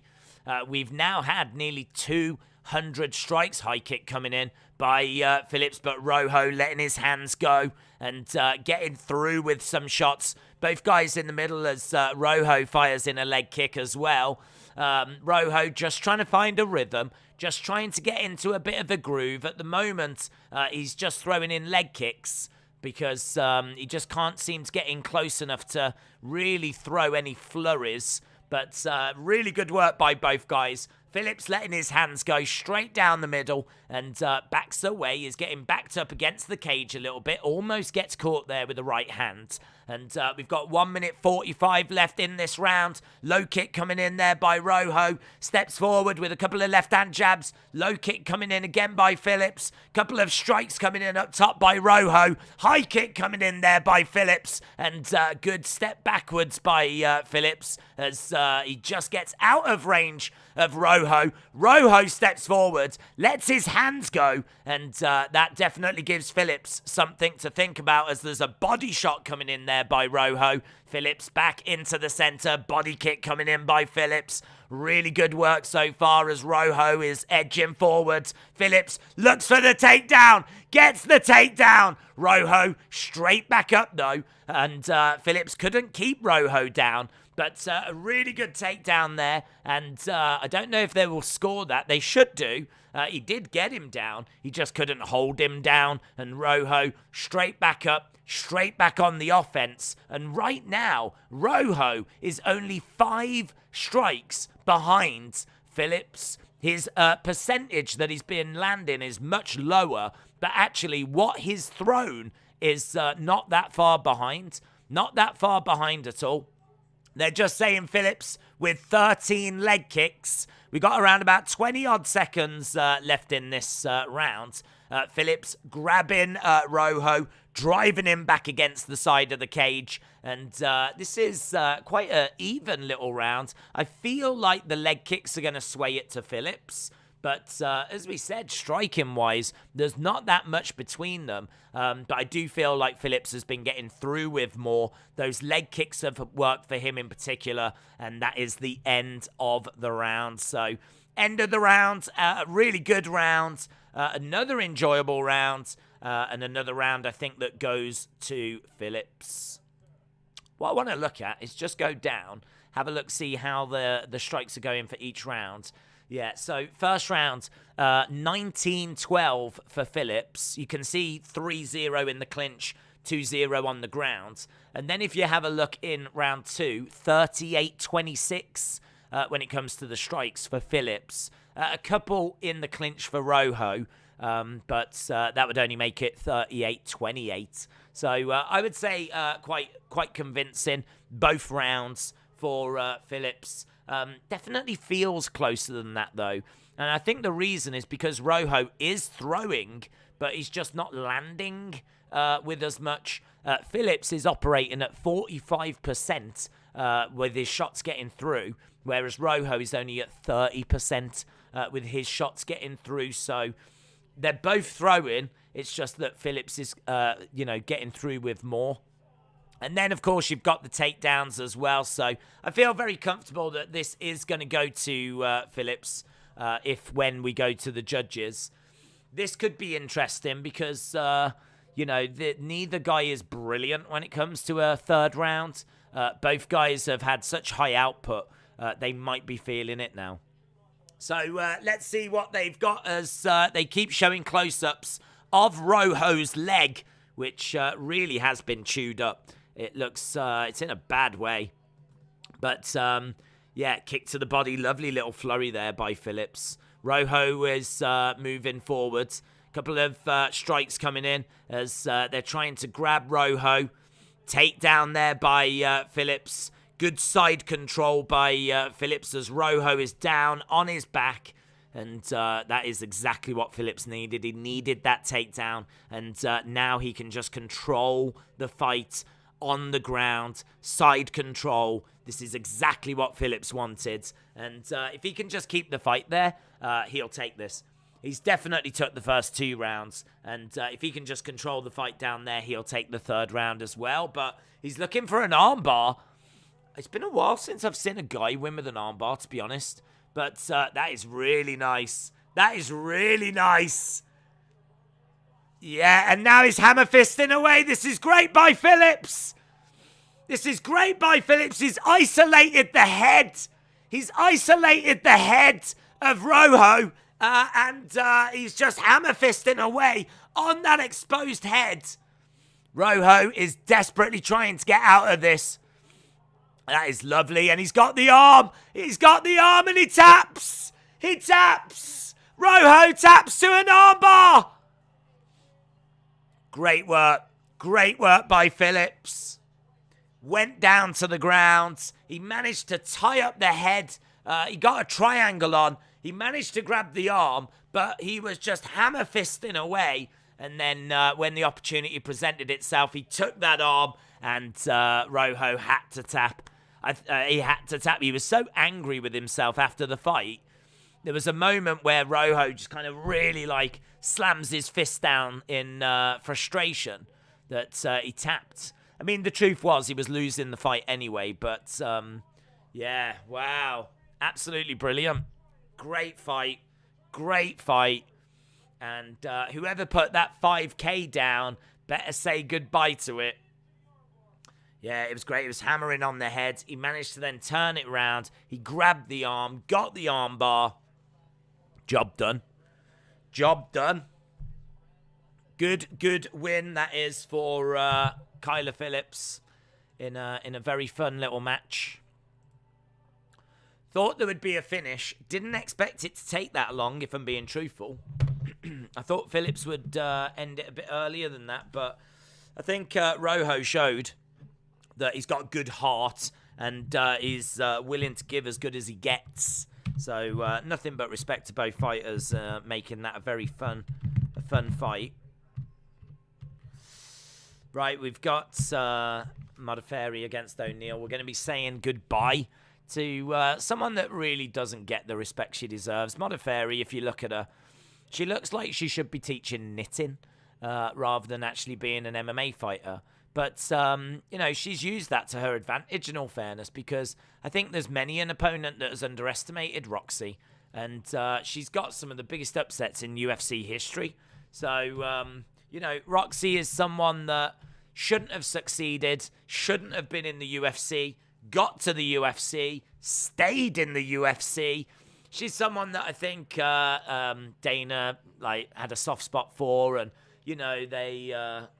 We've now had nearly 200 strikes. High kick coming in by Phillips, but Rojo letting his hands go and getting through with some shots. Both guys in the middle as Rojo fires in a leg kick as well. Rojo just trying to find a rhythm, just trying to get into a bit of a groove. At the moment, he's just throwing in leg kicks because he just can't seem to get in close enough to really throw any flurries. But really good work by both guys. Phillips letting his hands go straight down the middle and backs away. Is getting backed up against the cage a little bit. Almost gets caught there with the right hand. And we've got 1 minute 45 left in this round. Low kick coming in there by Rojo. Steps forward with a couple of left-hand jabs. Low kick coming in again by Phillips. Couple of strikes coming in up top by Rojo. High kick coming in there by Phillips. And good step backwards by Phillips as he just gets out of range of Rojo. Rojo steps forward, lets his hands go, and that definitely gives Phillips something to think about as there's a body shot coming in there by Rojo. Phillips back into the center, body kick coming in by Phillips. Really good work so far as Rojo is edging forwards. Phillips looks for the takedown, gets the takedown. Rojo straight back up though, and Phillips couldn't keep Rojo down. But a really good takedown there, and I don't know if they will score that. They should do. He did get him down. He just couldn't hold him down, and Rojo straight back up, straight back on the offense. And right now, Rojo is only 5 strikes behind Phillips. His percentage that he's been landing is much lower, but actually what he's thrown is not that far behind. Not that far behind at all. They're just saying Phillips with 13 leg kicks. We got around about 20-odd seconds left in this round. Phillips grabbing Rojo, driving him back against the side of the cage. And this is quite an even little round. I feel like the leg kicks are going to sway it to Phillips. But as we said, striking-wise, there's not that much between them. But I do feel like Phillips has been getting through with more. Those leg kicks have worked for him in particular, and that is the end of the round. So, end of the round, really good round, another enjoyable round, and another round I think that goes to Phillips. What I want to look at is just go down, have a look, see how the strikes are going for each round. Yeah, so first round, 19-12 for Phillips. You can see 3-0 in the clinch, 2-0 on the ground. And then if you have a look in round 2, 38-26 when it comes to the strikes for Phillips. A couple in the clinch for Rojo, but that would only make it 38-28. So I would say quite convincing, both rounds for Phillips. Definitely feels closer than that, though. And I think the reason is because Rojo is throwing, but he's just not landing with as much. Phillips is operating at 45% with his shots getting through, whereas Rojo is only at 30% with his shots getting through. So they're both throwing. It's just that Phillips is, getting through with more. And then, of course, you've got the takedowns as well. So I feel very comfortable that this is going to go to Phillips when we go to the judges. This could be interesting because, neither guy is brilliant when it comes to a third round. Both guys have had such high output, they might be feeling it now. So let's see what they've got as they keep showing close-ups of Rojo's leg, which really has been chewed up. It looks, it's in a bad way. But, yeah, kick to the body. Lovely little flurry there by Phillips. Rojo is moving forwards. A couple of strikes coming in as they're trying to grab Rojo. Takedown there by Phillips. Good side control by Phillips as Rojo is down on his back. And that is exactly what Phillips needed. He needed that takedown. And now he can just control the fight on the ground. Side control. This is exactly what Phillips wanted. And if he can just keep the fight there, he'll take this. He's definitely took the first 2 rounds. And if he can just control the fight down there, he'll take the 3rd round as well. But he's looking for an armbar. It's been a while since I've seen a guy win with an armbar, to be honest. But that is really nice. That is really nice. Yeah, and now he's hammer fisting away. This is great by Phillips. This is great by Phillips. He's isolated the head. He's isolated the head of Rojo. And he's just hammer fisting away on that exposed head. Rojo is desperately trying to get out of this. That is lovely. And he's got the arm. He's got the arm and he taps. He taps. Rojo taps to an armbar. Great work. Great work by Phillips. Went down to the ground. He managed to tie up the head. He got a triangle on. He managed to grab the arm, but he was just hammer fisting away. And then when the opportunity presented itself, he took that arm and Rojo had to tap. He had to tap. He was so angry with himself after the fight. There was a moment where Rojo just kind of really like slams his fist down in frustration that he tapped. I mean, the truth was he was losing the fight anyway, but yeah, wow. Absolutely brilliant. Great fight. Great fight. And whoever put that 5K down better say goodbye to it. Yeah, it was great. He was hammering on the head. He managed to then turn it round. He grabbed the arm, got the arm bar. Job done. Job done. Good win that is for Kyler Phillips in a very fun little match. Thought there would be a finish. Didn't expect it to take that long, if I'm being truthful. I thought Phillips would end it a bit earlier than that, but I think Rojo showed that he's got good heart and he's willing to give as good as he gets. So nothing but respect to both fighters, making that a very fun fight. Right, we've got Modafferi against O'Neal. We're going to be saying goodbye to someone that really doesn't get the respect she deserves. Modafferi, if you look at her, she looks like she should be teaching knitting rather than actually being an MMA fighter. But, you know, she's used that to her advantage in all fairness, because I think there's many an opponent that has underestimated Roxy. And she's got some of the biggest upsets in UFC history. So, you know, Roxy is someone that shouldn't have succeeded, shouldn't have been in the UFC, got to the UFC, stayed in the UFC. She's someone that I think Dana had a soft spot for, and, you know, they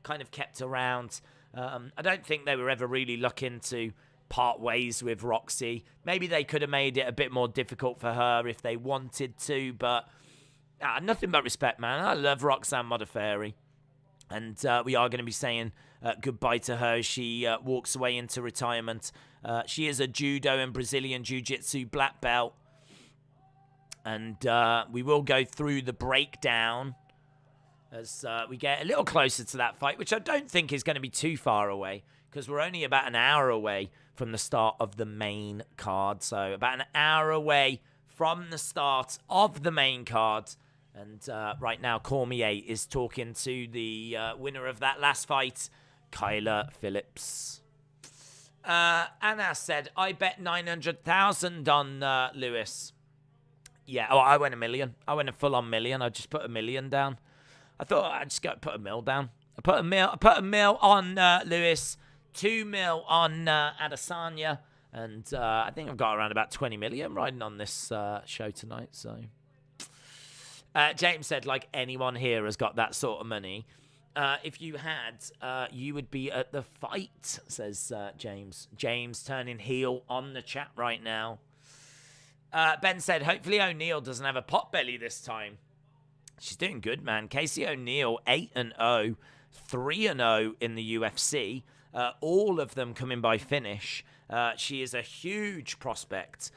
kind of kept around. I don't think they were ever really looking to part ways with Roxy. Maybe they could have made it a bit more difficult for her if they wanted to, but nothing but respect, man. I love Roxanne Modafferi. And we are going to be saying goodbye to her. She walks away into retirement. She is a judo and Brazilian jiu-jitsu black belt. And we will go through the breakdown as we get a little closer to that fight, which I don't think is going to be too far away, because we're only about an hour away from the start of the main card. So about an hour away from the start of the main card. And right now, Cormier is talking to the winner of that last fight, Kyler Phillips. Anna said, I bet 900,000 on Lewis. Yeah, I went $1 million. I went a full-on $1 million. I just put $1 million down. I thought I'd just go put $1 million down. I put $1 million on Lewis, $2 million on Adesanya, and I think I've got around about 20 million riding on this show tonight. So James said, like anyone here has got that sort of money. If you had, you would be at the fight, says James. James turning heel on the chat right now. Ben said, hopefully O'Neal doesn't have a pot belly this time. She's doing good, man. Casey O'Neal, 8-0, 3-0 in the UFC. All of them coming by finish. She is a huge prospect.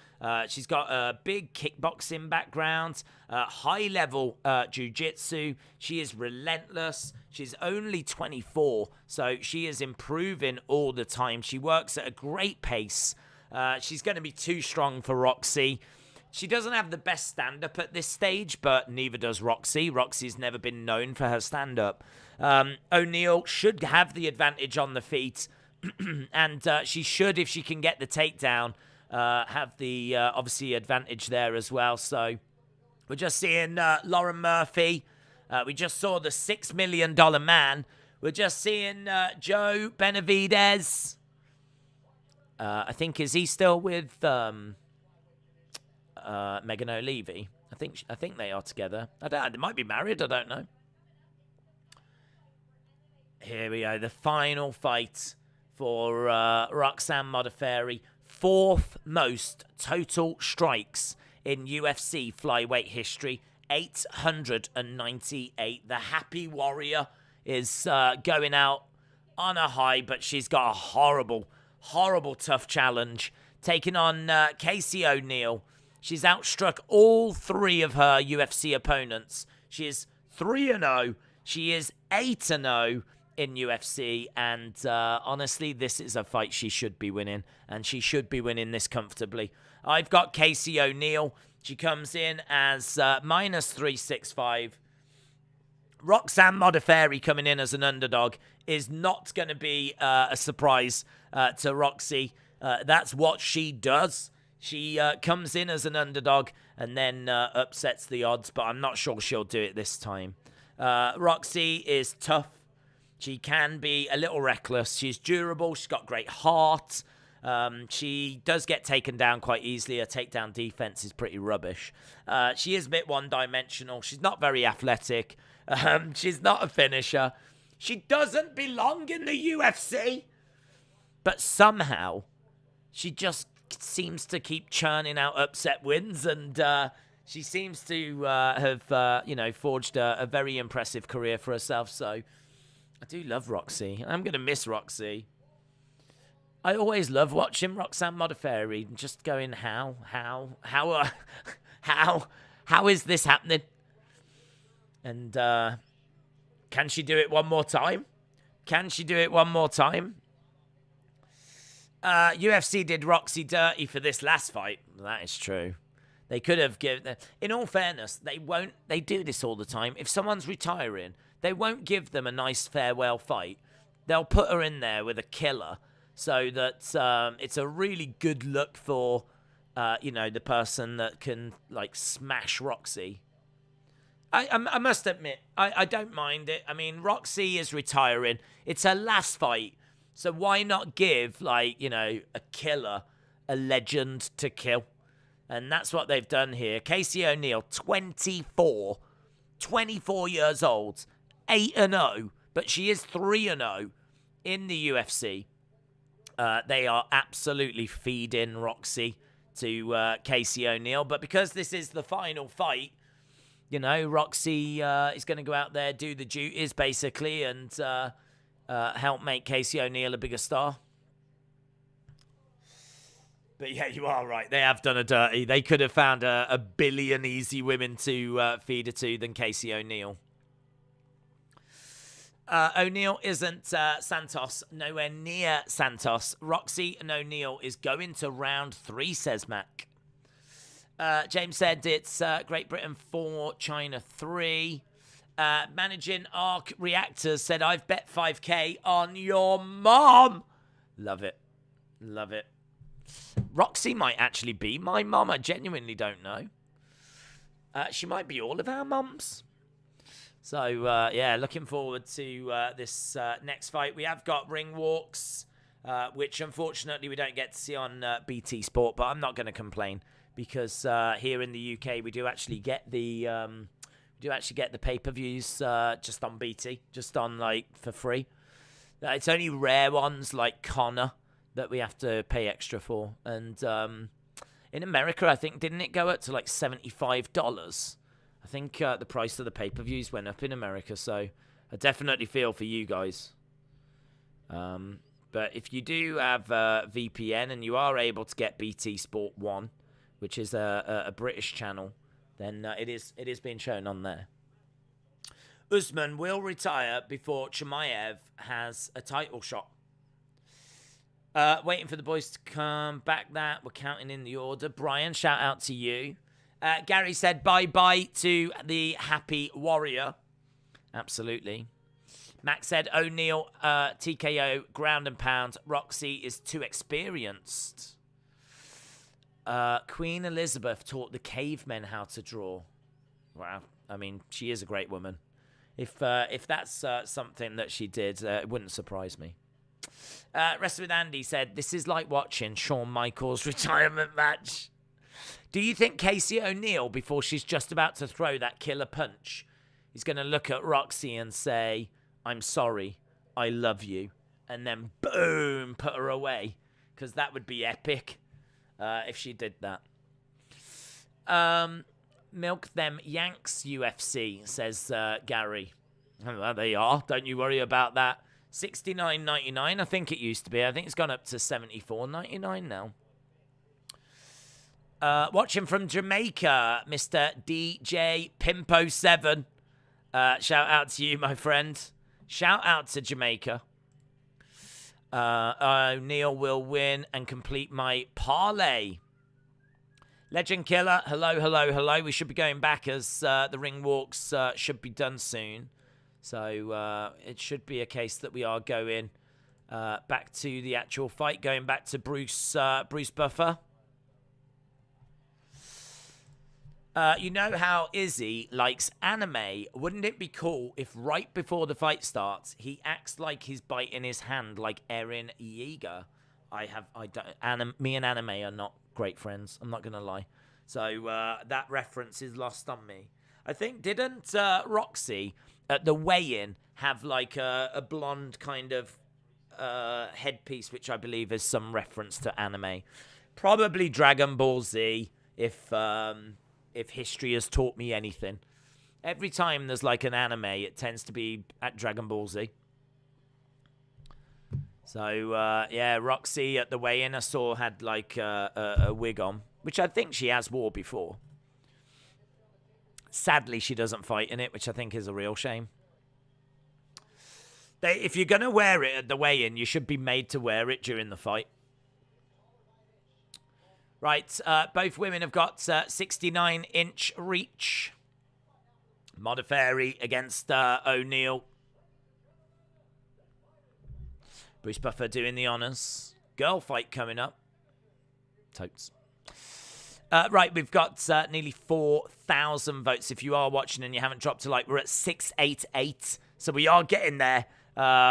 She's got a big kickboxing background, high-level jiu-jitsu. She is relentless. She's only 24, so she is improving all the time. She works at a great pace. She's going to be too strong for Roxy. She doesn't have the best stand-up at this stage, but neither does Roxy. Roxy's never been known for her stand-up. O'Neal should have the advantage on the feet, and she should, if she can get the takedown, have the, obviously, advantage there as well. So we're just seeing Lauren Murphy. We just saw the $6 million man. We're just seeing Joe Benavidez. I think, is he still with Megan O'Leary? I think they are together. They might be married. I don't know. Here we go. The final fight for Roxanne Modafferi. 4th most total strikes in UFC flyweight history. 898. The Happy Warrior is going out on a high, but she's got a horrible tough challenge. Taking on Casey O'Neal. She's outstruck all 3 of her UFC opponents. She is 3-0. She is 8-0 in UFC. And honestly, this is a fight she should be winning. And she should be winning this comfortably. I've got Casey O'Neal. She comes in as minus 365. Roxanne Modafferi coming in as an underdog is not going to be a surprise to Roxy. That's what she does. She comes in as an underdog and then upsets the odds, but I'm not sure she'll do it this time. Roxy is tough. She can be a little reckless. She's durable. She's got great heart. She does get taken down quite easily. Her takedown defense is pretty rubbish. She is a bit one-dimensional. She's not very athletic. She's not a finisher. She doesn't belong in the UFC. But somehow, she just seems to keep churning out upset wins, and she seems to have, forged a very impressive career for herself. So, I do love Roxy. I'm going to miss Roxy. I always love watching Roxanne Modafferi and just going, how is this happening? And can she do it one more time? UFC did Roxy dirty for this last fight. That is true. They could have given... In all fairness, they do this all the time. If someone's retiring, they won't give them a nice farewell fight. They'll put her in there with a killer so that it's a really good look for, the person that can, smash Roxy. I must admit, I don't mind it. I mean, Roxy is retiring. It's her last fight. So why not give, a killer, a legend to kill? And that's what they've done here. Casey O'Neal, 24 years old, 8-0, but she is 3-0 in the UFC. They are absolutely feeding Roxy to Casey O'Neal. But because this is the final fight, Roxy is going to go out there, do the duties, basically, and help make Casey O'Neal a bigger star. But yeah, you are right. They have done a dirty. They could have found a billion easy women to feed her to than Casey O'Neal. O'Neal isn't Santos, nowhere near Santos. Roxy and O'Neal is going to round 3, says Mac. James said it's Great Britain 4, China 3. Managing Arc Reactors said, I've bet 5k on your mom. Love it. Roxy might actually be my mom. I genuinely don't know. She might be all of our mums. So, looking forward to this next fight. We have got ring walks, which unfortunately we don't get to see on BT Sport, but I'm not going to complain because here in the UK we do actually get the do actually get the pay-per-views just on BT, just on, like, for free. It's only rare ones like Connor that we have to pay extra for. And in America, I think, didn't it go up to like $75? I think the price of the pay-per-views went up in America, so I definitely feel for you guys. But if you do have VPN and you are able to get BT Sport 1, which is a British channel, then it is being shown on there. Usman will retire before Chimaev has a title shot. Waiting for the boys to come back. We're counting in the order. Brian, shout out to you. Gary said bye-bye to the Happy Warrior. Absolutely. Max said O'Neal, TKO, ground and pound. Roxy is too experienced. Queen Elizabeth taught the cavemen how to draw. Wow. I mean, she is a great woman. If that's something that she did, it wouldn't surprise me. Wrestling with Andy said, this is like watching Shawn Michaels' retirement match. Do you think Casey O'Neill, before she's just about to throw that killer punch, is going to look at Roxy and say, I'm sorry, I love you, and then boom, put her away? Because that would be epic if she did that. Milk them Yanks UFC, says Gary. Well, there you are. Don't you worry about that. $69.99, I think it used to be. I think it's gone up to $74.99 now. Watching from Jamaica, Mr. DJ Pimpo7. Shout out to you, my friend. Shout out to Jamaica. O'Neal will win and complete my parlay. Legend Killer, hello. We should be going back as the ring walks should be done soon. So it should be a case that we are going back to the actual fight, going back to Bruce Buffer. You know how Izzy likes anime? Wouldn't it be cool if right before the fight starts, he acts like he's biting his hand like Eren Yeager? Me and anime are not great friends. I'm not going to lie. So that reference is lost on me. I think, didn't Roxy at the weigh-in have like a blonde kind of headpiece, which I believe is some reference to anime? Probably Dragon Ball Z, if history has taught me anything. Every time there's like an anime, it tends to be at Dragon Ball Z. So, yeah, Roxy at the weigh-in I saw had like a wig on, which I think she has wore before. Sadly, she doesn't fight in it, which I think is a real shame. If you're going to wear it at the weigh-in, you should be made to wear it during the fight. Right, both women have got 69-inch reach. Modafferi against O'Neal. Bruce Buffer doing the honours. Girl fight coming up. Totes. Right, we've got nearly 4,000 votes. If you are watching and you haven't dropped a like, we're at 688. So we are getting there.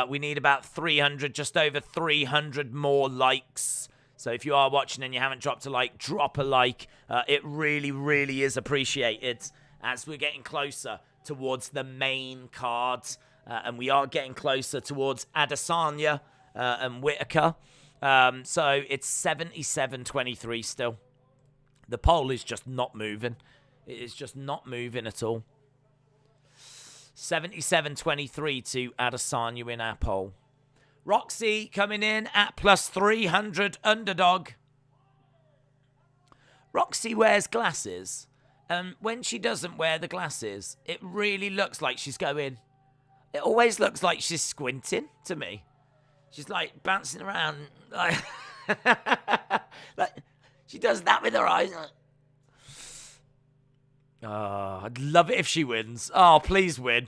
We need about 300, just over 300 more likes. So if you are watching and you haven't dropped a like, drop a like. It really, really is appreciated as we're getting closer towards the main cards. And we are getting closer towards Adesanya and Whittaker. So it's 77-23 still. The poll is just not moving. It is just not moving at all. 77-23 to Adesanya in our poll. Roxy coming in at plus 300 underdog. Roxy wears glasses. And when she doesn't wear the glasses, it really looks like she's going. It always looks like she's squinting to me. She's like bouncing around. Like, she does that with her eyes. Oh, I'd love it if she wins. Oh, please win.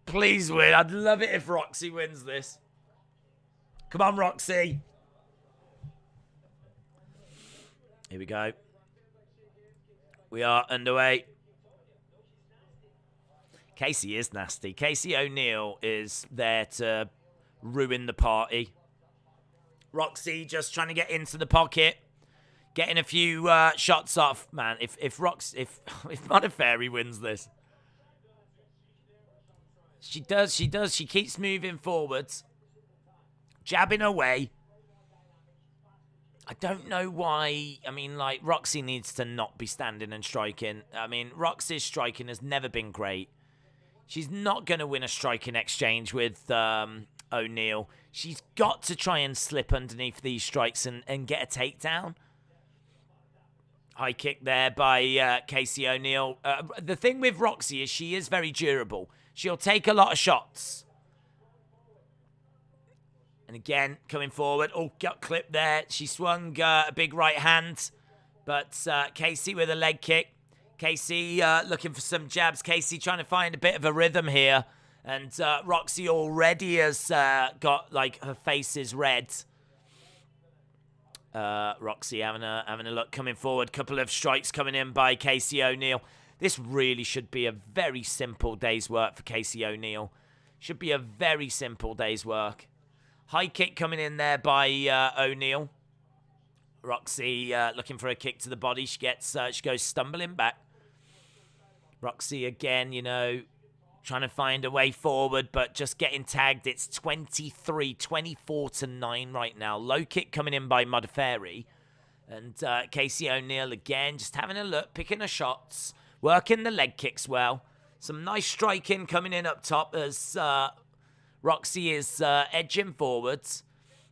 Please win. I'd love it if Roxy wins this. Come on, Roxy. Here we go. We are underway. Casey is nasty. Casey O'Neal is there to ruin the party. Roxy just trying to get into the pocket. Getting a few shots off. Man, if Modafferi wins this. She does. She keeps moving forwards. Jabbing away. I don't know why. I mean, like, Roxy needs to not be standing and striking. I mean, Roxy's striking has never been great. She's not going to win a striking exchange with O'Neal. She's got to try and slip underneath these strikes and get a takedown. High kick there by Casey O'Neal. The thing with Roxy is she is very durable. She'll take a lot of shots. And again, coming forward. Oh, got clipped there. She swung a big right hand. But Casey with a leg kick. Casey looking for some jabs. Casey trying to find a bit of a rhythm here. And Roxy already has got, like, her face is red. Roxy having a look, coming forward. Couple of strikes coming in by Casey O'Neal. This really should be a very simple day's work for Casey O'Neal. Should be a very simple day's work. High kick coming in there by O'Neal. Roxy looking for a kick to the body. She goes stumbling back. Roxy again, you know, trying to find a way forward, but just getting tagged. It's 24-9 right now. Low kick coming in by Modafferi. And Casey O'Neal again, just having a look, picking her shots, working the leg kicks well. Some nice striking coming in up top as Roxy is edging forwards.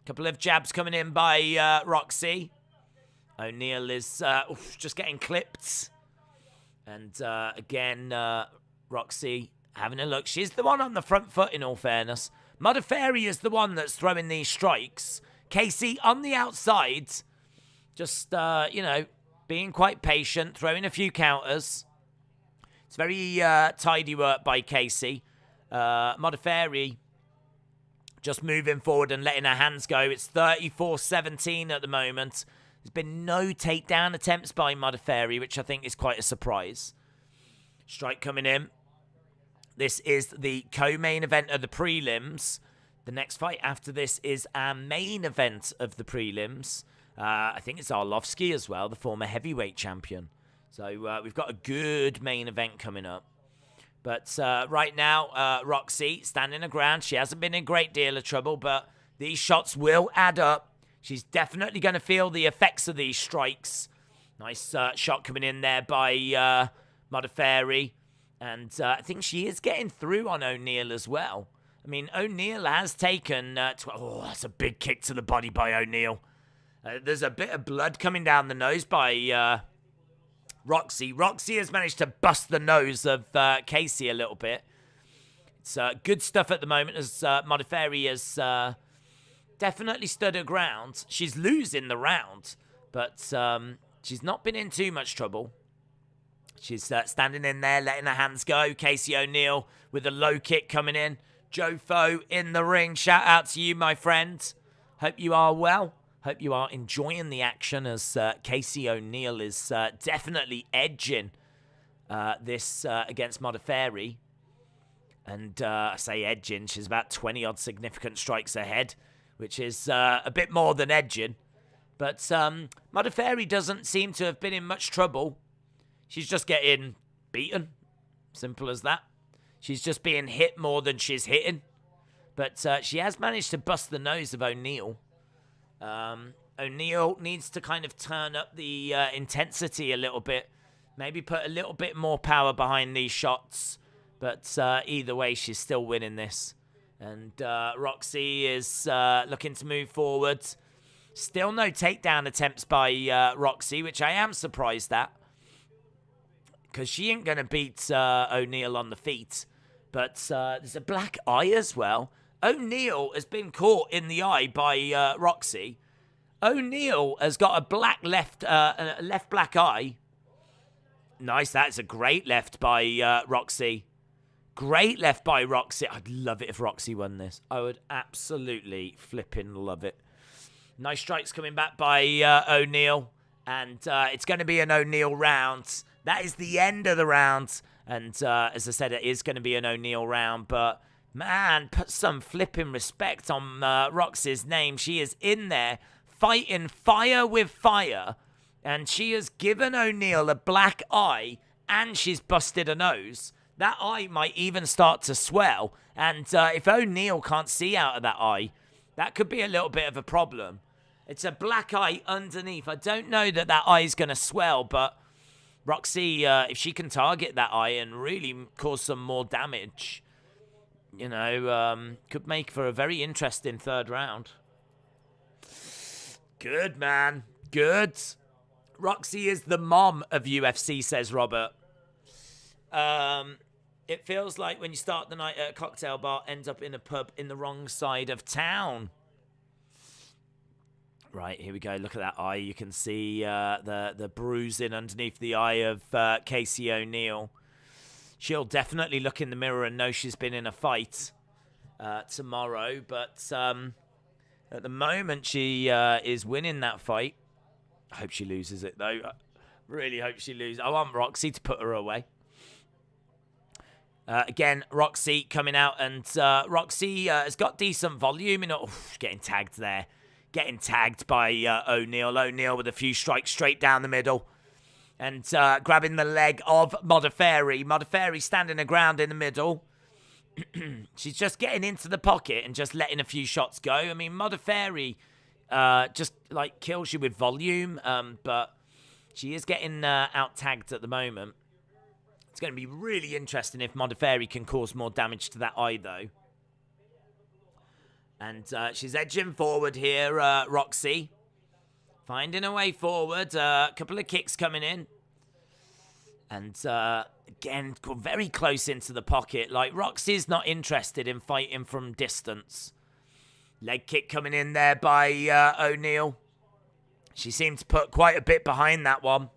Couple of jabs coming in by Roxy. O'Neal is just getting clipped. And again, Roxy having a look. She's the one on the front foot, in all fairness. Modafferi is the one that's throwing these strikes. Casey on the outside, just, you know, being quite patient, throwing a few counters. It's very tidy work by Casey. Modafferi just moving forward and letting her hands go. It's 34-17 at the moment. There's been no takedown attempts by Modafferi, which I think is quite a surprise. Strike coming in. This is the co-main event of the prelims. The next fight after this is our main event of the prelims. I think it's Arlovski as well, the former heavyweight champion. So we've got a good main event coming up. But right now, Roxy standing her ground. She hasn't been in a great deal of trouble, but these shots will add up. She's definitely going to feel the effects of these strikes. Nice shot coming in there by Modafferi. And I think she is getting through on O'Neal as well. I mean, O'Neal has taken... oh, that's a big kick to the body by O'Neal. There's a bit of blood coming down the nose by Roxy. Roxy has managed to bust the nose of Casey a little bit. It's good stuff at the moment as Modafferi has definitely stood her ground. She's losing the round, but she's not been in too much trouble. She's standing in there, letting her hands go. Casey O'Neal with a low kick coming in. Joe Foe in the ring. Shout out to you, my friend. Hope you are well. Hope you are enjoying the action as Casey O'Neal is definitely edging this against Modafferi. And I say edging, she's about 20-odd significant strikes ahead, which is a bit more than edging. But Modafferi doesn't seem to have been in much trouble. She's just getting beaten. Simple as that. She's just being hit more than she's hitting. But she has managed to bust the nose of O'Neal. O'Neal needs to kind of turn up the intensity a little bit. Maybe put a little bit more power behind these shots. But either way, she's still winning this. And Roxy is looking to move forward. Still no takedown attempts by Roxy, which I am surprised at. Because she ain't going to beat O'Neal on the feet. But there's a black eye as well. O'Neal has been caught in the eye by Roxy. O'Neal has got a black left black eye. Nice, that's a great left by Roxy. Great left by Roxy. I'd love it if Roxy won this. I would absolutely flipping love it. Nice strikes coming back by O'Neal. And it's going to be an O'Neal round. That is the end of the round. And as I said, it is going to be an O'Neal round. But, man, put some flipping respect on Roxy's name. She is in there fighting fire with fire. And she has given O'Neal a black eye. And she's busted a nose. that eye might even start to swell. And if O'Neal can't see out of that eye, that could be a little bit of a problem. It's a black eye underneath. I don't know that eye is going to swell, but Roxy, if she can target that eye and really cause some more damage, could make for a very interesting third round. Good, man. Good. Roxy is the mom of UFC, says Robert. It feels like when you start the night at a cocktail bar, ends up in a pub in the wrong side of town. Right, here we go. Look at that eye. You can see the bruising underneath the eye of Casey O'Neal. She'll definitely look in the mirror and know she's been in a fight tomorrow. But at the moment, she is winning that fight. I hope she loses it, though. I really hope she loses. I want Roxy to put her away. Again, Roxy coming out, and Roxy has got decent volume. Getting tagged there. Getting tagged by O'Neal. O'Neal with a few strikes straight down the middle. And grabbing the leg of Modafferi. Modafferi standing her ground in the middle. She's just getting into the pocket and just letting a few shots go. I mean, Modafferi just kills you with volume. But she is getting out-tagged at the moment. It's going to be really interesting if Modafferi can cause more damage to that eye, though. And she's edging forward here, Roxy. Finding a way forward. A couple of kicks coming in. And again, very close into the pocket. Roxy's not interested in fighting from distance. Leg kick coming in there by O'Neal. She seemed to put quite a bit behind that one.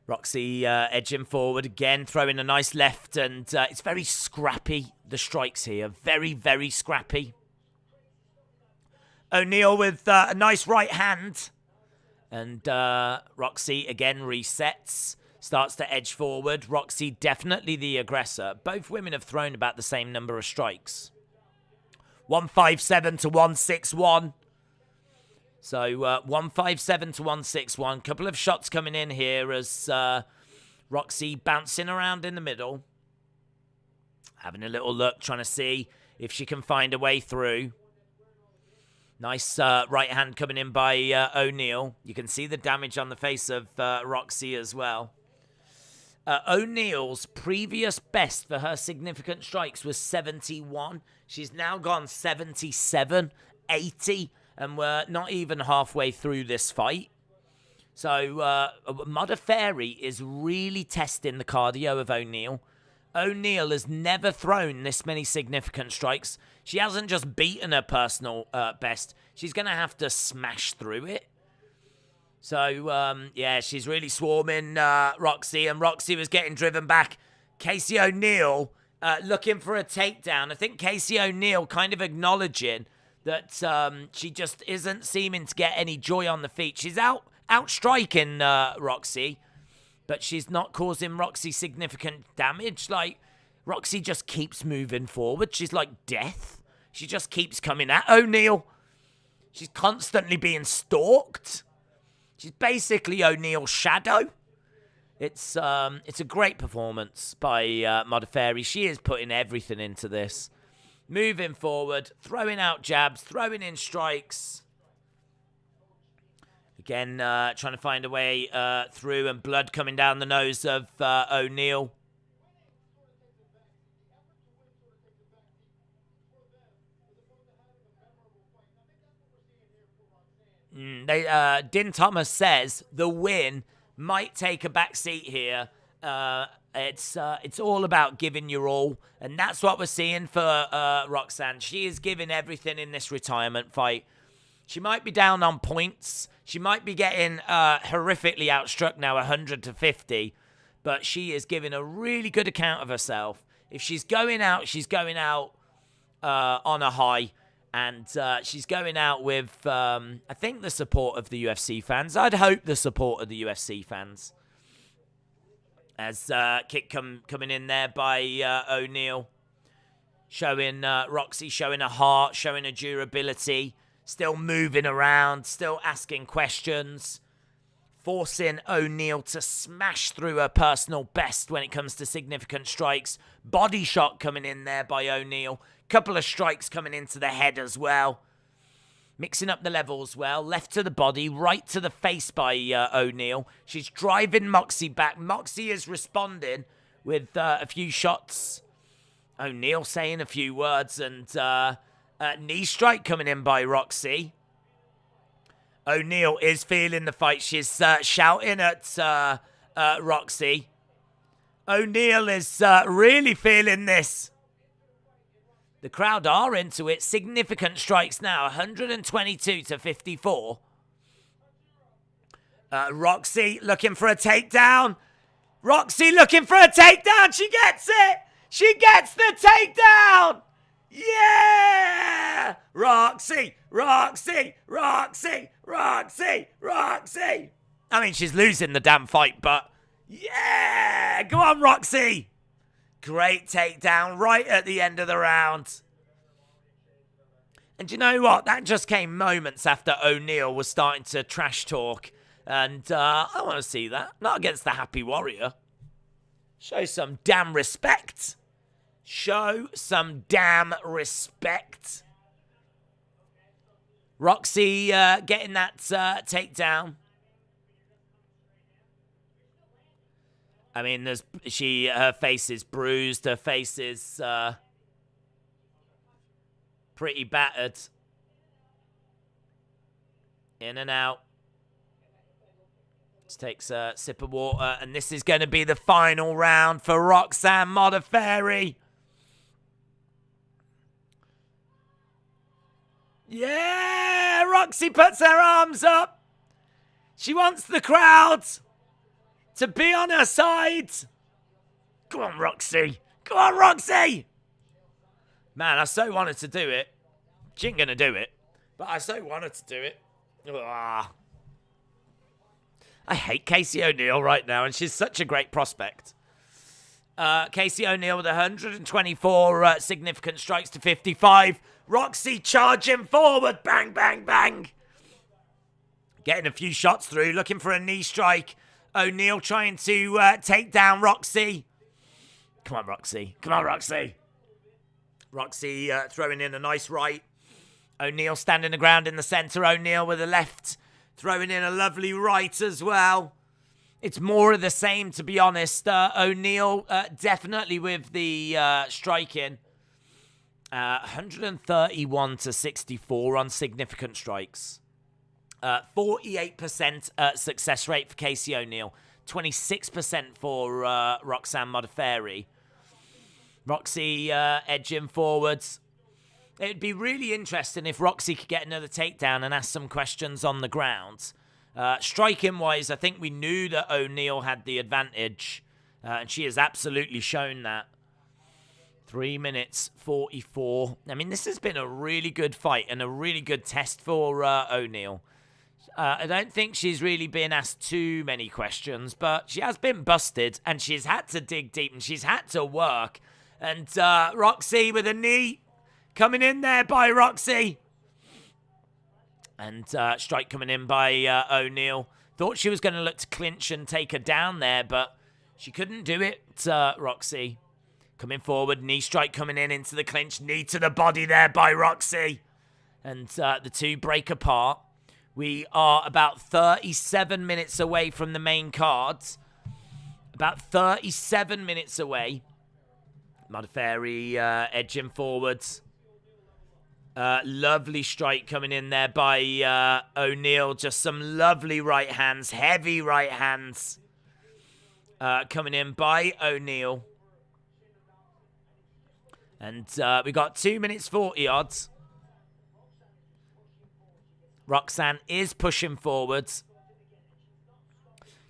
Roxy edging forward again, throwing a nice left, and it's very scrappy, the strikes here. Very, very scrappy. O'Neal with a nice right hand. And Roxy again resets, starts to edge forward. Roxy definitely the aggressor. Both women have thrown about the same number of strikes. 157 to 161. So 157 to 161. Couple of shots coming in here as Roxy bouncing around in the middle. Having a little look, trying to see if she can find a way through. Nice right hand coming in by O'Neal. You can see the damage on the face of Roxy as well. O'Neal's previous best for her significant strikes was 71. She's now gone 77, 80. And we're not even halfway through this fight. So Modafferi is really testing the cardio of O'Neal. O'Neal has never thrown this many significant strikes. She hasn't just beaten her personal best. She's going to have to smash through it. So, she's really swarming Roxy. And Roxy was getting driven back. Casey O'Neal looking for a takedown. I think Casey O'Neal kind of acknowledging that she just isn't seeming to get any joy on the feet. She's outstriking Roxy, but she's not causing Roxy significant damage. Roxy just keeps moving forward. She's like death. She just keeps coming at O'Neal. She's constantly being stalked. She's basically O'Neal's shadow. It's a great performance by Modafferi. She is putting everything into this. Moving forward, throwing out jabs, throwing in strikes. Again, trying to find a way through, and blood coming down the nose of O'Neal. Din Thomas says the win might take a back seat here. It's all about giving your all, and that's what we're seeing for Roxanne. She is giving everything in this retirement fight. She might be down on points. She might be getting horrifically outstruck now, 100 to 50, but she is giving a really good account of herself. If she's going out, she's going out on a high, and she's going out with, I think, the support of the UFC fans. I'd hope the support of the UFC fans. As kick coming in there by O'Neal. Showing Roxy, showing a heart, showing a durability. Still moving around, still asking questions. forcing O'Neal to smash through her personal best when it comes to significant strikes. Body shot coming in there by O'Neal. Couple of strikes coming into the head as well. Mixing up the levels well. Left to the body, right to the face by O'Neal. She's driving Moxie back. Moxie is responding with a few shots. O'Neal saying a few words, and knee strike coming in by Roxy. O'Neal is feeling the fight. She's shouting at Roxy. O'Neal is really feeling this. The crowd are into it. Significant strikes now, 122 to 54. Roxy looking for a takedown. Roxy looking for a takedown. She gets it. She gets the takedown. Yeah! Roxy, Roxy, Roxy, Roxy, Roxy. I mean, she's losing the damn fight, but yeah! Go on, Roxy. Great takedown right at the end of the round. And you know what? That just came moments after O'Neal was starting to trash talk. And I want to see that. Not against the Happy Warrior. Show some damn respect. Show some damn respect. Roxy getting that takedown. I mean, her face is bruised. Her face is pretty battered. In and out. Just takes a sip of water, and this is going to be the final round for Roxanne Modafferi. Yeah, Roxy puts her arms up. She wants the crowd to be on her side. Come on, Roxy. Come on, Roxy. Man, I so wanted to do it. She ain't going to do it, but I so wanted to do it. Ugh. I hate Casey O'Neal right now, and she's such a great prospect. Casey O'Neal with 124 significant strikes to 55. Roxy charging forward. Bang, bang, bang. Getting a few shots through, looking for a knee strike. O'Neal trying to take down Roxy. Come on, Roxy. Come on, Roxy. Roxy throwing in a nice right. O'Neal standing the ground in the centre. O'Neal with a left. Throwing in a lovely right as well. It's more of the same, to be honest. O'Neal definitely with the striking. 131 to 64 on significant strikes. 48% success rate for Casey O'Neal. 26% for Roxanne Modafferi. Roxy edging forwards. It'd be really interesting if Roxy could get another takedown and ask some questions on the ground. Striking-wise, I think we knew that O'Neal had the advantage, and she has absolutely shown that. 3 minutes 44. I mean, this has been a really good fight and a really good test for O'Neal. I don't think she's really been asked too many questions, but she has been busted, and she's had to dig deep, and she's had to work. And Roxy with a knee. Coming in there by Roxy. And strike coming in by O'Neal. Thought she was going to look to clinch and take her down there, but she couldn't do it, Roxy. Coming forward, knee strike coming in into the clinch. Knee to the body there by Roxy. And the two break apart. We are about 37 minutes away from the main cards. About 37 minutes away. Modafferi edging forwards. Lovely strike coming in there by O'Neal. Just some lovely right hands. Heavy right hands. Coming in by O'Neal. And we got 2 minutes 40 odds. Roxanne is pushing forwards.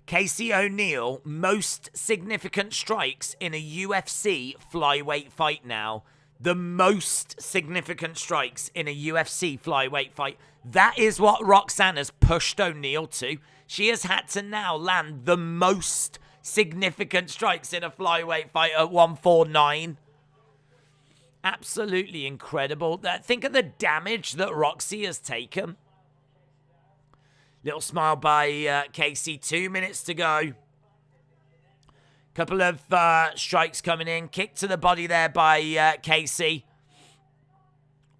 Casey O'Neal, most significant strikes in a UFC flyweight fight now. The most significant strikes in a UFC flyweight fight. That is what Roxanne has pushed O'Neal to. She has had to now land the most significant strikes in a flyweight fight at 149. Absolutely incredible. Think of the damage that Roxy has taken. Little smile by Casey. 2 minutes to go. Couple of strikes coming in. Kick to the body there by Casey.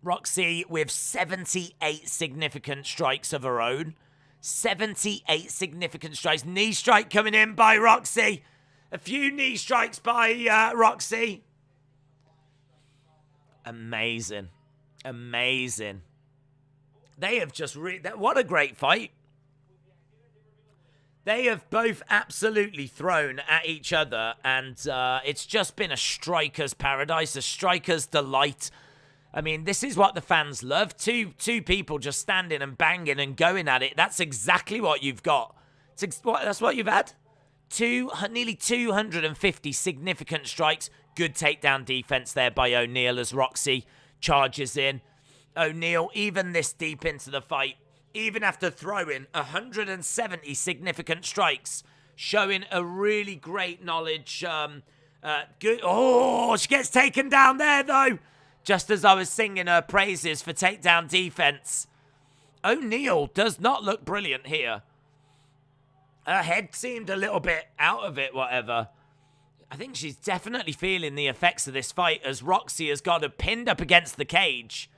Roxy with 78 significant strikes of her own. 78 significant strikes. Knee strike coming in by Roxy. A few knee strikes by Roxy. Amazing. Amazing. They have just what a great fight. They have both absolutely thrown at each other, and it's just been a striker's paradise, a striker's delight. I mean, this is what the fans love. Two people just standing and banging and going at it. That's exactly what you've got. That's what you've had. Nearly 250 significant strikes. Good takedown defense there by O'Neal as Roxy charges in. O'Neal, even this deep into the fight, even after throwing 170 significant strikes, showing a really great knowledge. Good. Oh, she gets taken down there, though. Just as I was singing her praises for takedown defense. O'Neal does not look brilliant here. Her head seemed a little bit out of it, whatever. I think she's definitely feeling the effects of this fight as Roxy has got her pinned up against the cage.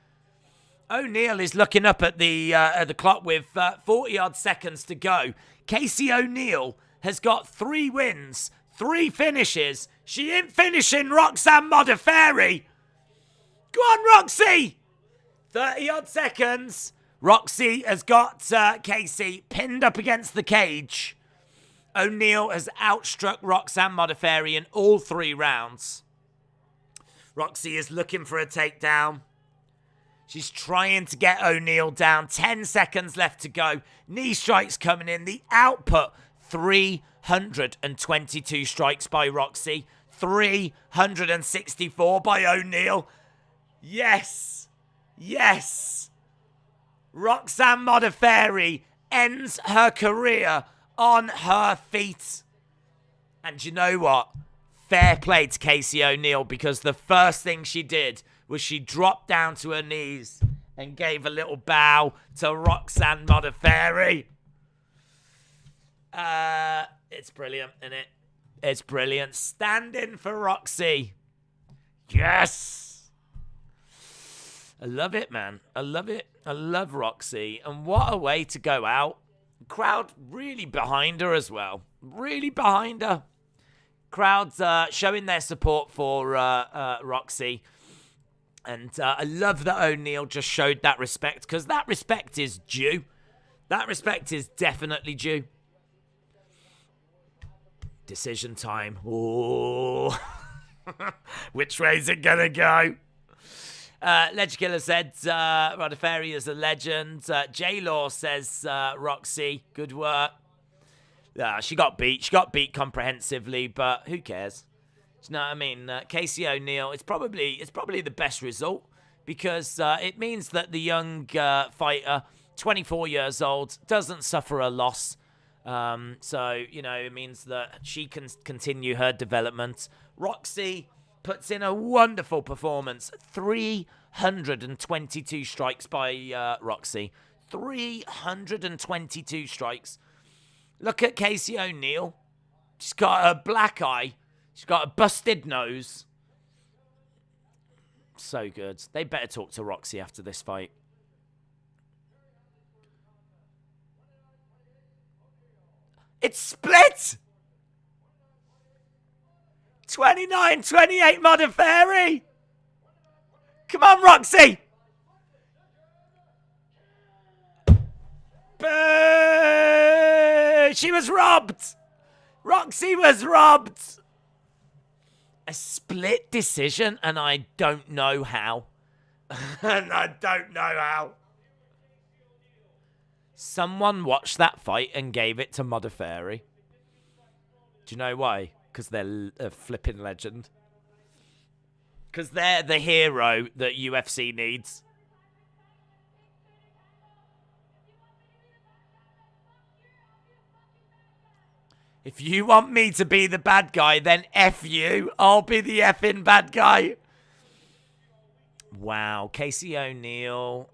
O'Neal is looking up at the clock with 40-odd seconds to go. Casey O'Neal has got 3 wins, 3 finishes. She ain't finishing Roxanne Modafferi. Go on, Roxy! 30-odd seconds. Roxy has got Casey pinned up against the cage. O'Neal has outstruck Roxanne Modafferi in all 3 rounds. Roxy is looking for a takedown. She's trying to get O'Neal down. 10 seconds left to go. Knee strikes coming in. The output, 322 strikes by Roxy. 364 by O'Neal. Yes. Yes. Roxanne Modafferi ends her career on her feet. And you know what? Fair play to Casey O'Neal, because the first thing she did was she dropped down to her knees and gave a little bow to Roxanne Modafferi. It's brilliant, isn't it? It's brilliant. Standing for Roxy. Yes. I love it, man. I love it. I love Roxy. And what a way to go out. Crowd really behind her as well. Really behind her. Crowds showing their support for Roxy. And I love that O'Neal just showed that respect, because that respect is due. That respect is definitely due. Decision time. Ooh. Which way is it going to go? Ledge Killer said Modafferi is a legend. J-Law says Roxy, good work. She got beat. She got beat comprehensively, but who cares? Do you know what I mean? Casey O'Neal, it's probably the best result, because it means that the young fighter, 24 years old, doesn't suffer a loss. So, you know, it means that she can continue her development. Roxy puts in a wonderful performance. 322 strikes by Roxy. 322 strikes. Look at Casey O'Neal. She's got a black eye. She's got a busted nose. So good. They better talk to Roxy after this fight. It's split! 29-28 Modafferi! Come on, Roxy! Boo! She was robbed! Roxy was robbed! A split decision, and I don't know how. And I don't know how. Someone watched that fight and gave it to Modafferi. Do you know why? Because they're a flipping legend. Because they're the hero that UFC needs. If you want me to be the bad guy, then F you. I'll be the effing bad guy. Wow. Casey O'Neal